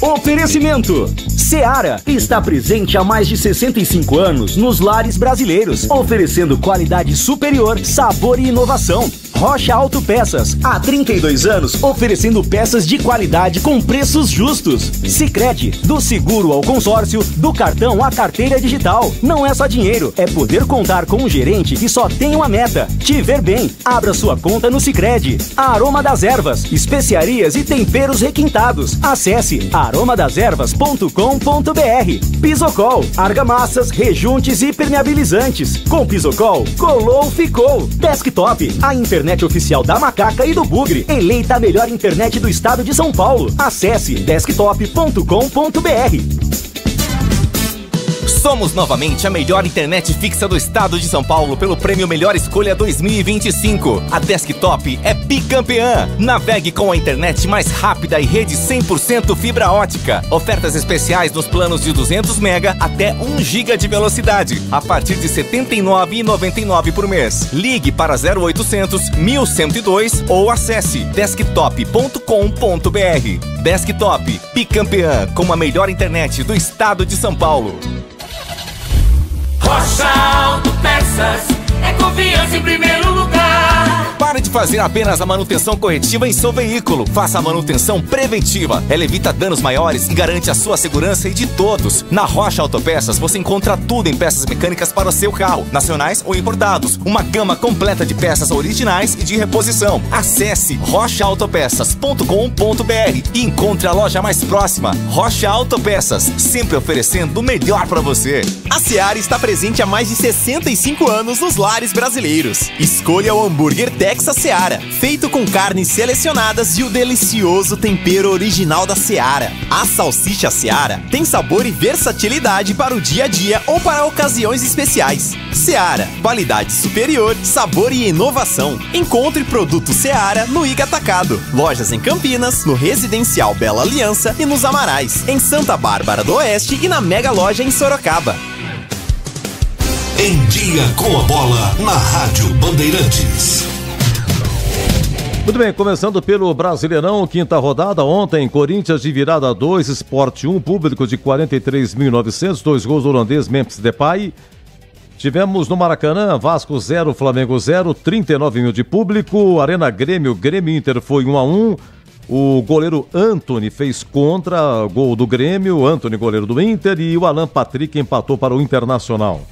Oferecimento. Seara está presente há mais de 65 anos nos lares brasileiros, oferecendo qualidade superior, sabor e inovação. Rocha Autopeças, há 32 anos, oferecendo peças de qualidade com preços justos. Sicredi, do seguro ao consórcio, do cartão à carteira digital. Não é só dinheiro, é poder contar com um gerente que só tem uma meta: te ver bem. Abra sua conta no Sicredi. Aroma das Ervas, especiarias e temperos requintados. Acesse aromadeservas.com.br. Pisocol, argamassas, rejuntes e permeabilizantes. Com Pisocol, colou, ficou. Desktop, a internet oficial da Macaca e do Bugre, eleita a melhor internet do estado de São Paulo. Acesse desktop.com.br. Somos novamente a melhor internet fixa do estado de São Paulo pelo Prêmio Melhor Escolha 2025. A Desktop é bicampeã. Navegue com a internet mais rápida e rede 100% fibra ótica. Ofertas especiais nos planos de 200 MB até 1 GB de velocidade, a partir de R$ 79,99 por mês. Ligue para 0800 1102 ou acesse desktop.com.br. Desktop, bicampeã com a melhor internet do estado de São Paulo. Rocha Autopeças, é confiança em primeiro lugar. Pare de fazer apenas a manutenção corretiva em seu veículo. Faça a manutenção preventiva. Ela evita danos maiores e garante a sua segurança e de todos. Na Rocha Autopeças você encontra tudo em peças mecânicas para o seu carro, nacionais ou importados. Uma gama completa de peças originais e de reposição. Acesse rochaautopeças.com.br e encontre a loja mais próxima. Rocha Autopeças, sempre oferecendo o melhor para você. A Seara está presente há mais de 65 anos nos lares brasileiros. Escolha o hambúrguer Texas Seara, feito com carnes selecionadas e o delicioso tempero original da Seara. A salsicha Seara tem sabor e versatilidade para o dia a dia ou para ocasiões especiais. Seara, qualidade superior, sabor e inovação. Encontre produto Seara no Iga Atacado. Lojas em Campinas, no Residencial Bela Aliança e nos Amarais, em Santa Bárbara do Oeste e na Mega Loja em Sorocaba. Em Dia com a Bola, na Rádio Bandeirantes. Muito bem, começando pelo Brasileirão, quinta rodada. Ontem, Corinthians de virada 2, Sport 1, público de 43.900, 2 gols do holandês Memphis Depay. Tivemos no Maracanã, Vasco 0, Flamengo 0, 39 mil de público. Arena Grêmio Inter foi 1-1. O goleiro Antony fez contra, gol do Grêmio, Antony goleiro do Inter, e o Alan Patrick empatou para o Internacional.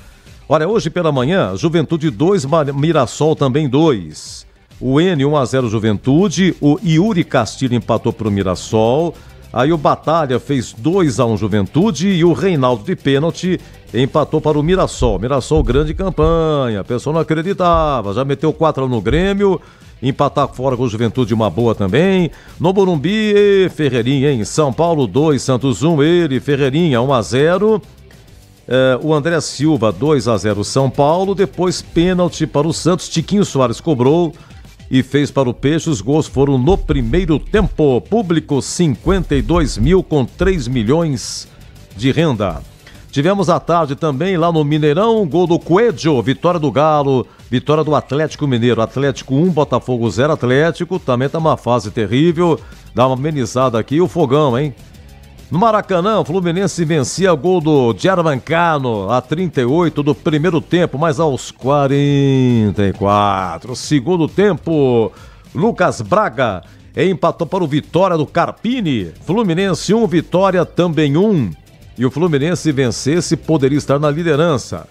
Olha, hoje pela manhã, Juventude 2, Mirassol também 2. O N 1-0 Juventude, o Yuri Castilho empatou para o Mirassol. Aí o Batalha fez 2-1 Juventude e o Reinaldo de pênalti empatou para o Mirassol. Mirassol, grande campanha, a pessoa não acreditava, já meteu 4 no Grêmio, empatar fora com o Juventude uma boa também. No Morumbi, Ferreirinha, em São Paulo 2, Santos 1, ele, Ferreirinha 1-0. O André Silva 2-0 São Paulo, depois pênalti para o Santos, Tiquinho Soares cobrou e fez para o Peixe. Os gols foram no primeiro tempo. Público 52 mil com 3 milhões de renda. Tivemos à tarde também lá no Mineirão, gol do Coelho, vitória do Galo, vitória do Atlético Mineiro. Atlético 1, Botafogo 0. Atlético também tá uma fase terrível, dá uma amenizada aqui o fogão, hein? No Maracanã, o Fluminense vencia gol do Germancano a 38 do primeiro tempo, mas aos 44, segundo tempo, Lucas Braga empatou para o Vitória do Carpini. Fluminense 1, Vitória também 1. E o Fluminense vencesse, poderia estar na liderança.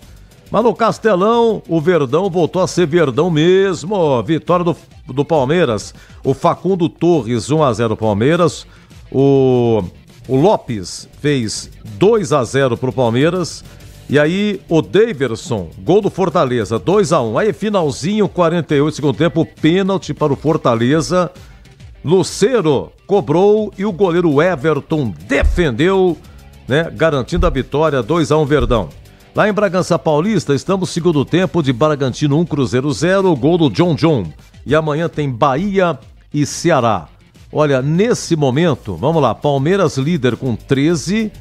Mas no Castelão, o Verdão voltou a ser Verdão mesmo. Vitória do Palmeiras. O Facundo Torres, 1-0 Palmeiras. O Lopes fez 2-0 pro Palmeiras. E aí o Daverson, gol do Fortaleza, 2-1. Aí finalzinho, 48 segundo tempo, pênalti para o Fortaleza. Lucero cobrou e o goleiro Everton defendeu, né, garantindo a vitória, 2-1 Verdão. Lá em Bragança Paulista, estamos no segundo tempo de Bragantino 1, Cruzeiro 0, gol do John. E amanhã tem Bahia e Ceará. Olha, nesse momento, vamos lá, Palmeiras líder com 13,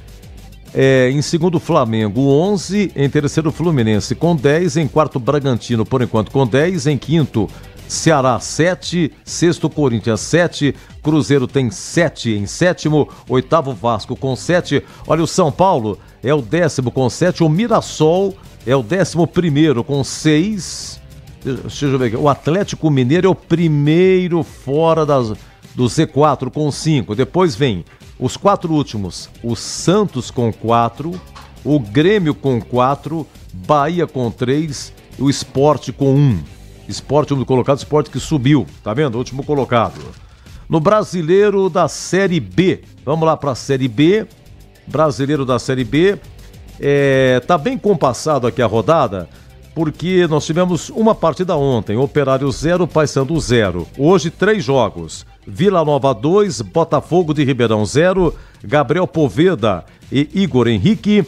em segundo Flamengo 11, em terceiro Fluminense com 10, em quarto Bragantino por enquanto com 10, em quinto Ceará 7, sexto Corinthians 7, Cruzeiro tem 7 em sétimo, oitavo Vasco com 7, olha o São Paulo é o 10º com 7, o Mirassol é o 11º com 6, deixa eu ver aqui, o Atlético Mineiro é o primeiro fora do Z4 com 5, depois vem os 4 últimos, o Santos com 4, o Grêmio com 4, Bahia com 3 e o Sport com 1. Sport, último colocado, Sport que subiu, tá vendo? O último colocado. No Brasileiro da Série B, vamos lá para a Série B, Brasileiro da Série B, tá bem compassado aqui a rodada, porque nós tivemos uma partida ontem, Operário 0, Paysandu 0. Hoje 3 jogos, Vila Nova 2, Botafogo de Ribeirão 0, Gabriel Poveda e Igor Henrique,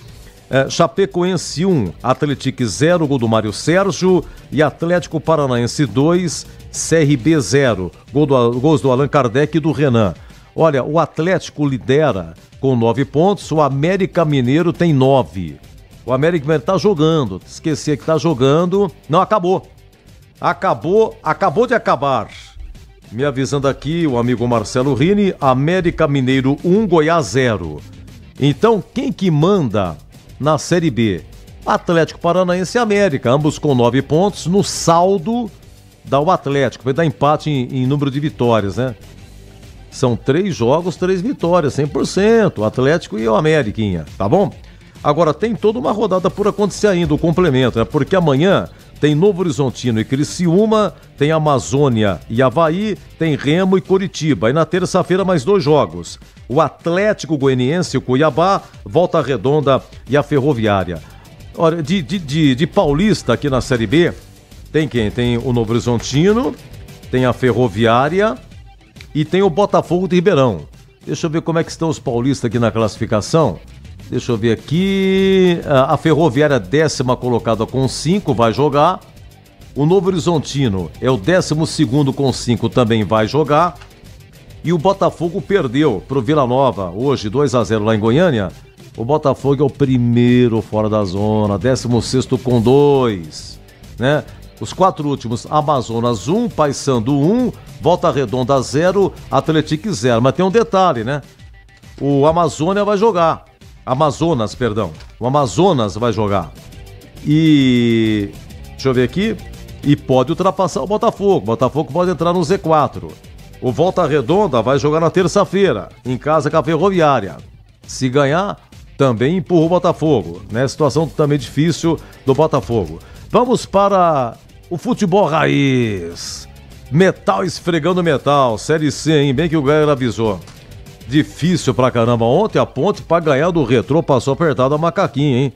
Chapecoense 1, Atlético 0, gol do Mário Sérgio, e Atlético Paranaense 2, CRB 0, gols do Allan Kardec e do Renan. Olha, o Atlético lidera com 9 pontos, o América Mineiro tem 9. O América Mineiro tá jogando, esqueci que tá jogando, não, acabou de acabar. Me avisando aqui o amigo Marcelo Rini, América Mineiro 1, Goiás 0. Então, quem que manda na Série B? Atlético Paranaense e América, ambos com 9 pontos. No saldo, dá o Atlético, vai dar empate em número de vitórias, né? São 3 jogos, 3 vitórias, 100%, o Atlético e o Ameriquinha, tá bom? Agora, tem toda uma rodada por acontecer ainda, o complemento, né? Porque amanhã tem Novo Horizontino e Criciúma, tem Amazônia e Avaí, tem Remo e Coritiba. E na terça-feira mais 2 jogos. O Atlético Goianiense, o Cuiabá, Volta Redonda e a Ferroviária. Olha, de paulista aqui na Série B, tem quem? Tem o Novo Horizontino, tem a Ferroviária e tem o Botafogo de Ribeirão. Deixa eu ver como é que estão os paulistas aqui na classificação. Deixa eu ver aqui, a Ferroviária 10ª colocada com 5, vai jogar. O Novo Horizontino é o 12º com 5, também vai jogar. E o Botafogo perdeu pro Vila Nova, hoje 2-0 lá em Goiânia. O Botafogo é o primeiro fora da zona, 16º com 2, né? Os 4 últimos, Amazonas 1, Paysandu 1, Volta Redonda 0, Atlético 0. Mas tem um detalhe, né? O Amazonas vai jogar. O Amazonas vai jogar. E deixa eu ver aqui. E pode ultrapassar o Botafogo. O Botafogo pode entrar no Z4. O Volta Redonda vai jogar na terça-feira, em casa com a Ferroviária. Se ganhar, também empurra o Botafogo, né? Situação também difícil do Botafogo. Vamos para o futebol raiz. Metal esfregando metal. Série C, hein? Bem que o Gaia avisou. Difícil pra caramba. Ontem a Ponte, pra ganhar do Retrô, passou apertado a macaquinha, hein?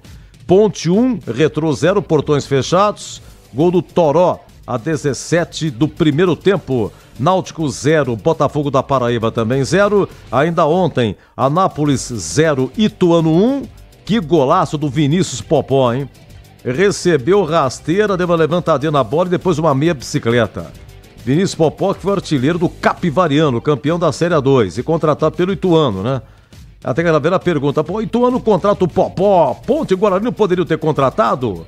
Ponte 1, Retrô 0, portões fechados. Gol do Toró, a 17 do primeiro tempo. Náutico 0, Botafogo da Paraíba também 0. Ainda ontem, Anápolis 0, Ituano 1. Que golaço do Vinícius Popó, hein? Recebeu rasteira, deu uma levantadinha na bola e depois uma meia bicicleta. Vinícius Popó, que foi artilheiro do Capivariano, campeão da Série A2 e contratado pelo Ituano, né? Até que ela veio a pergunta, pô, Ituano contrata o Popó, Ponte e Guarani não poderiam ter contratado?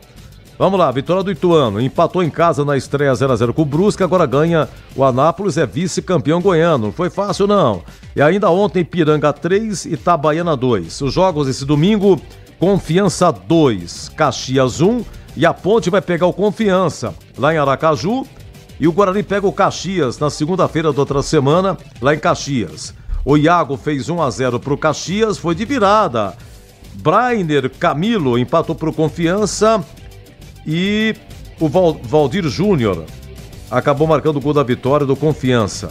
Vamos lá, vitória do Ituano, empatou em casa na estreia 0-0 com o Brusque, agora ganha o Anápolis, é vice-campeão goiano, não foi fácil não. E ainda ontem, Piranga 3, Itabaiana 2. Os jogos esse domingo, Confiança 2, Caxias 1, e a Ponte vai pegar o Confiança lá em Aracaju, e o Guarani pega o Caxias na segunda-feira da outra semana, lá em Caxias. O Iago fez 1-0 pro Caxias, foi de virada. Brainer Camilo empatou pro Confiança. E o Valdir Júnior acabou marcando o gol da vitória do Confiança.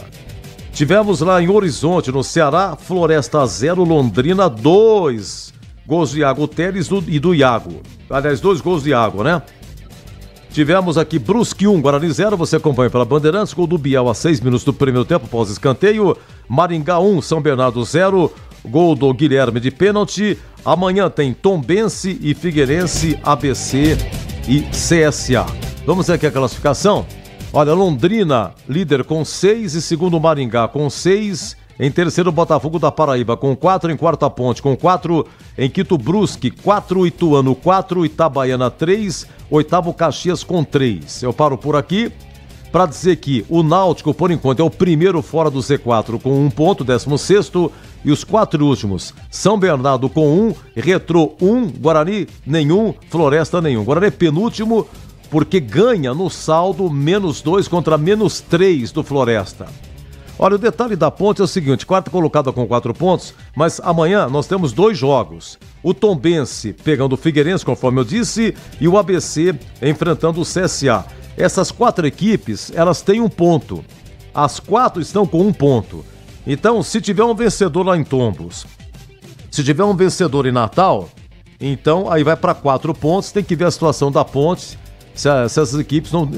Tivemos lá em Horizonte, no Ceará, Floresta 0, Londrina 2. Gols do Iago Teles e do Iago. Aliás, 2 gols de Iago, né? Tivemos aqui Brusque 1, Guarani 0, você acompanha pela Bandeirantes, gol do Biel a 6 minutos do primeiro tempo, após escanteio. Maringá 1, São Bernardo 0, gol do Guilherme de pênalti. Amanhã tem Tombense e Figueirense, ABC e CSA. Vamos ver aqui a classificação. Olha, Londrina, líder com 6, e segundo Maringá com 6. Em terceiro, Botafogo da Paraíba com 4, em quarto a Ponte com 4, em quinto Brusque 4, Ituano 4, Itabaiana 3, oitavo Caxias com 3. Eu paro por aqui para dizer que o Náutico, por enquanto, é o primeiro fora do Z4 com 1 ponto, 16º, e os 4 últimos, São Bernardo com 1, Retrô 1, Guarani nenhum, Floresta nenhum. Guarani é penúltimo porque ganha no saldo -2 contra -3 do Floresta. Olha, o detalhe da Ponte é o seguinte, quarta colocada com 4 pontos, mas amanhã nós temos 2 jogos. O Tombense pegando o Figueirense, conforme eu disse, e o ABC enfrentando o CSA. Essas 4 equipes, elas têm 1 ponto. As 4 estão com 1 ponto. Então, se tiver um vencedor lá em Tombos, se tiver um vencedor em Natal, então aí vai para 4 pontos, tem que ver a situação da Ponte, se essas equipes não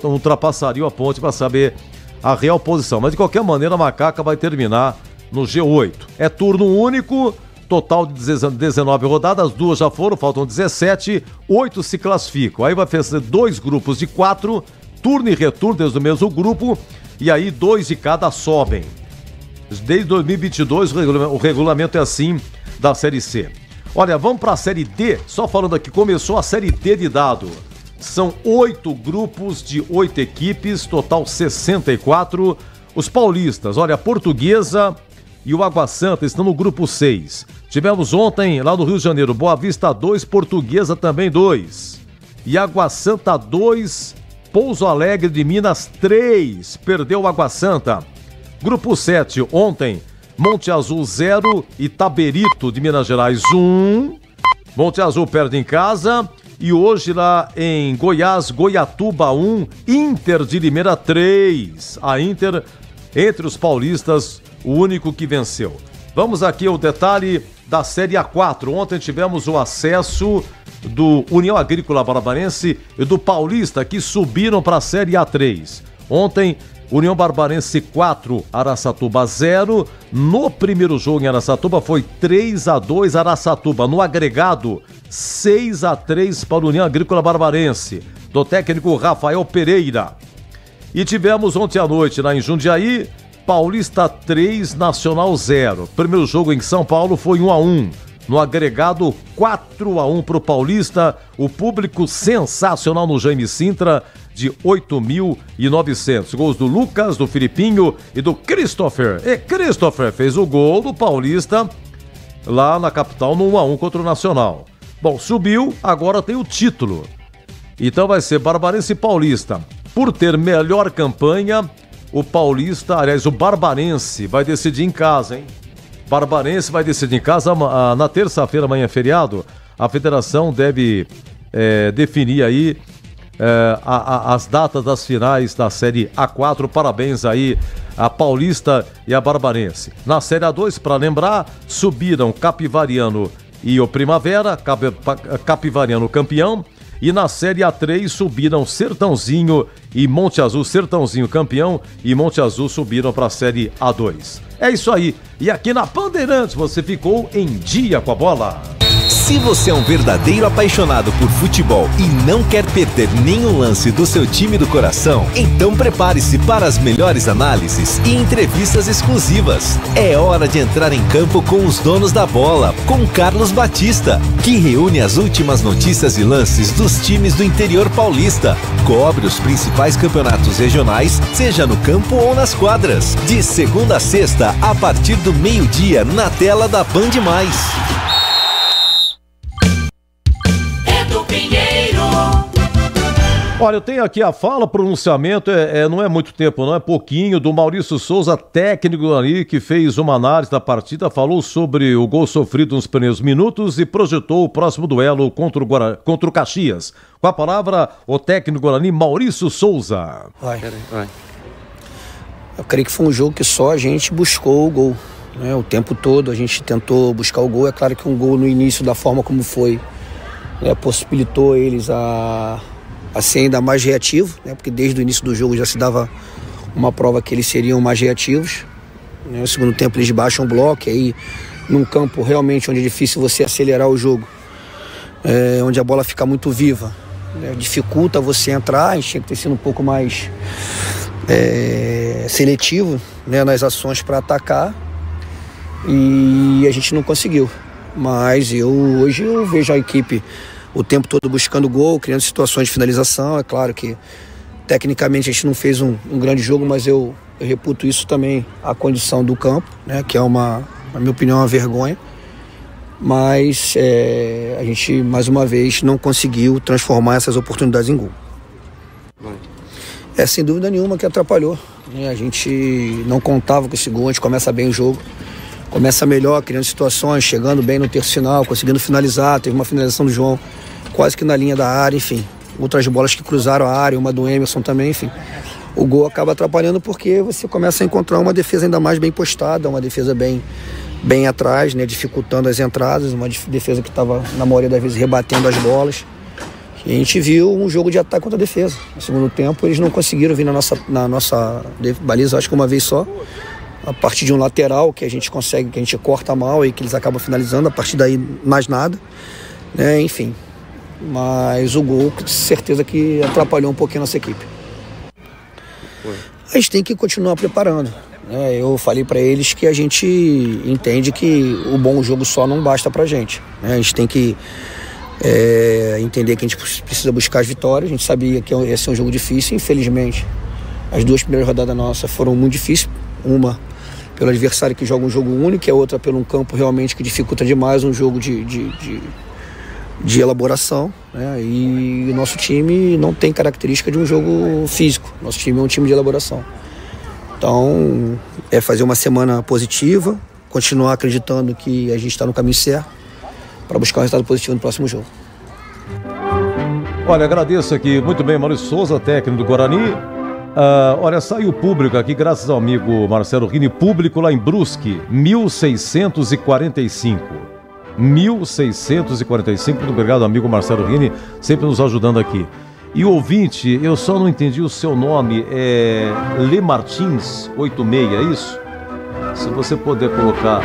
ultrapassariam a Ponte para saber a real posição. Mas de qualquer maneira a Macaca vai terminar no G8. É turno único, total de 19 rodadas, 2 já foram, faltam 17, 8 se classificam. Aí vai fazer 2 grupos de 4, turno e retorno desde o mesmo grupo, e aí 2 de cada sobem. Desde 2022 o regulamento é assim da Série C. Olha, vamos para a Série D, só falando aqui, começou a Série D de dado. São 8 grupos de 8 equipes, total 64. Os paulistas, olha, a Portuguesa e o Água Santa estão no grupo 6. Tivemos ontem, lá no Rio de Janeiro, Boa Vista 2, Portuguesa também 2. E Água Santa 2, Pouso Alegre de Minas 3. Perdeu o Água Santa. Grupo 7, ontem, Monte Azul 0, Itaberito de Minas Gerais 1. Monte Azul perde em casa. E hoje lá em Goiás, Goiatuba 1, Inter de Limeira 3. A Inter, entre os paulistas, o único que venceu. Vamos aqui ao detalhe da Série A4. Ontem tivemos o acesso do União Agrícola Barbarense e do Paulista, que subiram para a Série A3. Ontem, União Barbarense 4, Araçatuba 0. No primeiro jogo em Araçatuba foi 3-2 Araçatuba. No agregado, 6-3 para o União Agrícola Barbarense, do técnico Rafael Pereira. E tivemos ontem à noite, lá em Jundiaí, Paulista 3, Nacional 0. Primeiro jogo em São Paulo foi 1-1. No agregado, 4-1 para o Paulista. O público sensacional no Jaime Sintra, de 8.900. Gols do Lucas, do Filipinho e do Christopher. E Christopher fez o gol do Paulista lá na capital no 1-1 contra o Nacional. Bom, subiu, agora tem o título. Então vai ser Barbarense e Paulista. Por ter melhor campanha, o Paulista, aliás, o Barbarense vai decidir em casa, hein? Barbarense vai decidir em casa. Na terça-feira, amanhã é feriado, a federação deve definir aí as datas das finais da Série A4. Parabéns aí a Paulista e a Barbarense. Na Série A2, para lembrar, subiram Capivariano e o Primavera, Capivariano campeão. E na Série A3 subiram Sertãozinho e Monte Azul. Sertãozinho campeão e Monte Azul subiram para a Série A2. É isso aí. E aqui na Bandeirantes você ficou em dia com a bola. Se você é um verdadeiro apaixonado por futebol e não quer perder nenhum lance do seu time do coração, então prepare-se para as melhores análises e entrevistas exclusivas. É hora de entrar em campo com os donos da bola, com Carlos Batista, que reúne as últimas notícias e lances dos times do interior paulista. Cobre os principais campeonatos regionais, seja no campo ou nas quadras. De segunda a sexta, a partir do meio-dia, na tela da Band+. Olha, eu tenho aqui a fala, pronunciamento, não é muito tempo, não é pouquinho, do Maurício Souza, técnico ali, que fez uma análise da partida, falou sobre o gol sofrido nos primeiros minutos e projetou o próximo duelo contra o Caxias. Com a palavra, o técnico Guarani, Maurício Souza. Eu creio que foi um jogo que só a gente buscou o gol, né? O tempo todo a gente tentou buscar o gol. É claro que um gol no início, da forma como foi, né, possibilitou eles a ser ainda mais reativo, né? Porque desde o início do jogo já se dava uma prova que eles seriam mais reativos, né? No segundo tempo eles baixam o bloco, e aí num campo realmente onde é difícil você acelerar o jogo, onde a bola fica muito viva, né? Dificulta você entrar. A gente tinha que ter sido um pouco mais seletivo, né, nas ações para atacar, e a gente não conseguiu. Mas hoje eu vejo a equipe o tempo todo buscando gol, criando situações de finalização. É claro que tecnicamente a gente não fez um grande jogo, mas eu reputo isso também à condição do campo, né, que é na minha opinião, uma vergonha. Mas a gente, mais uma vez, não conseguiu transformar essas oportunidades em gol. Sem dúvida nenhuma que atrapalhou, né? A gente não contava com esse gol. A gente começa bem o jogo, começa melhor, criando situações, chegando bem no terço final, conseguindo finalizar. Teve uma finalização do João quase que na linha da área, enfim. Outras bolas que cruzaram a área, uma do Emerson também, enfim. O gol acaba atrapalhando porque você começa a encontrar uma defesa ainda mais bem postada, uma defesa bem atrás, né, dificultando as entradas, uma defesa que estava, na maioria das vezes, rebatendo as bolas. E a gente viu um jogo de ataque contra a defesa. No segundo tempo, eles não conseguiram vir na nossa baliza, acho que uma vez só. A partir de um lateral que a gente consegue, que a gente corta mal e que eles acabam finalizando, a partir daí mais nada, né? Enfim. Mas o gol, com certeza que atrapalhou um pouquinho a nossa equipe. A gente tem que continuar preparando, né? Eu falei para eles que a gente entende que o bom jogo só não basta pra gente, né? A gente tem que entender que a gente precisa buscar as vitórias. A gente sabia que ia ser um jogo difícil. Infelizmente, as duas primeiras rodadas nossas foram muito difíceis. Uma pelo adversário que joga um jogo único, e a outra pelo um campo realmente que dificulta demais um jogo de elaboração, né? E o nosso time não tem característica de um jogo físico. Nosso time é um time de elaboração. Então, fazer uma semana positiva, continuar acreditando que a gente está no caminho certo para buscar um resultado positivo no próximo jogo. Olha, agradeço aqui, muito bem, Maurício Souza, técnico do Guarani. Olha, saiu público aqui, graças ao amigo Marcelo Rini, público lá em Brusque, 1645. 1645, muito obrigado, amigo Marcelo Rini, sempre nos ajudando aqui. E o ouvinte, eu só não entendi o seu nome, Le Martins 86, é isso? Se você puder colocar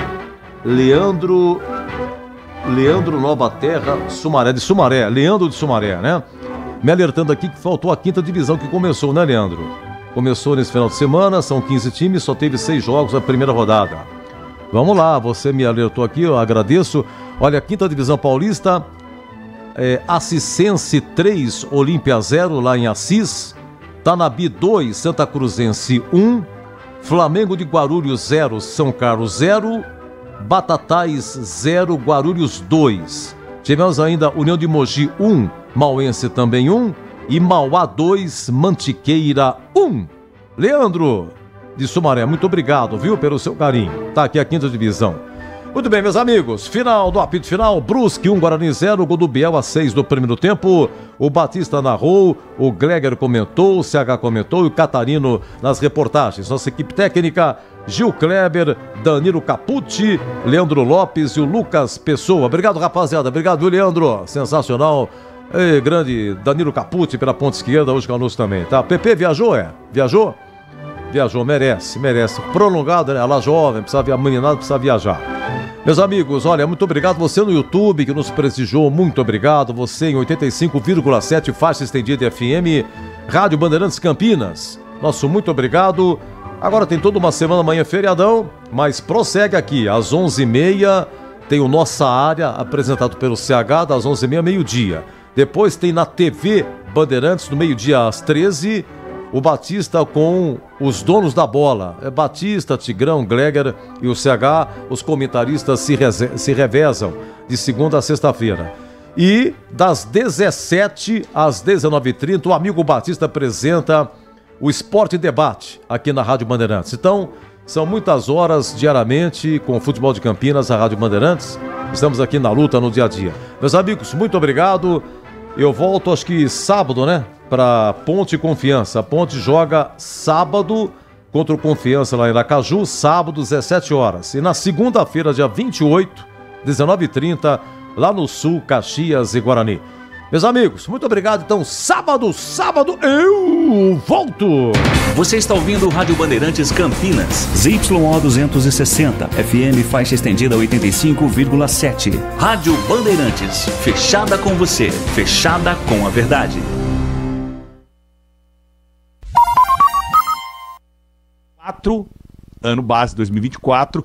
Leandro Nova Terra, Sumaré, de Sumaré, Leandro de Sumaré, né? Me alertando aqui que faltou a 5ª divisão que começou, né, Leandro? Começou nesse final de semana, são 15 times, só teve 6 jogos na primeira rodada. Vamos lá, você me alertou aqui, eu agradeço. Olha, a 5ª divisão paulista, Assisense 3, Olímpia 0, lá em Assis. Tanabi 2, Santa Cruzense 1. Flamengo de Guarulhos 0, São Carlos 0. Batatais 0, Guarulhos 2. Tivemos ainda União de Mogi 1, Mauense também 1. E Mauá 2, Mantiqueira 1. Leandro de Sumaré, muito obrigado, viu, pelo seu carinho. Tá aqui a 5ª divisão. Muito bem, meus amigos, final do apito final, Brusque 1, Guarani 0, gol do Biel a 6 do primeiro tempo. O Batista narrou, o Gleger comentou, o CH comentou e o Catarino nas reportagens. Nossa equipe técnica, Gil Kleber, Danilo Capucci, Leandro Lopes e o Lucas Pessoa. Obrigado, rapaziada. Obrigado, Leandro. Sensacional. E grande Danilo Capucci pela ponta esquerda, hoje conosco também, tá? PP viajou, Viajou? Viajou, merece. Prolongado, né? Ela jovem, a meninada precisa viajar. Meus amigos, olha, muito obrigado. Você no YouTube que nos prestigiou, muito obrigado. Você em 85,7 faixa estendida FM, Rádio Bandeirantes Campinas. Nosso muito obrigado. Agora tem toda uma semana, amanhã feriadão, mas prossegue aqui, às 11h30, tem o Nossa Área, apresentado pelo CH, das 11h30 meio-dia. Depois tem na TV Bandeirantes, no meio-dia às 13h, o Batista com os donos da bola. É Batista, Tigrão, Gleger e o CH. Os comentaristas se revezam de segunda a sexta-feira. E das 17 às 19h30, o Amigo Batista apresenta o Esporte Debate aqui na Rádio Bandeirantes. Então, são muitas horas diariamente com o futebol de Campinas, a Rádio Bandeirantes. Estamos aqui na luta no dia a dia. Meus amigos, muito obrigado. Eu volto, acho que sábado, né? Para Ponte e Confiança. A Ponte joga sábado contra o Confiança lá em Aracaju, sábado, 17 horas. E na segunda-feira, dia 28, 19h30, lá no Sul, Caxias e Guarani. Meus amigos, muito obrigado. Então, sábado eu volto. Você está ouvindo o Rádio Bandeirantes Campinas. ZYO 260, FM faixa estendida 85,7. Rádio Bandeirantes, fechada com você, fechada com a verdade. Ano base 2024.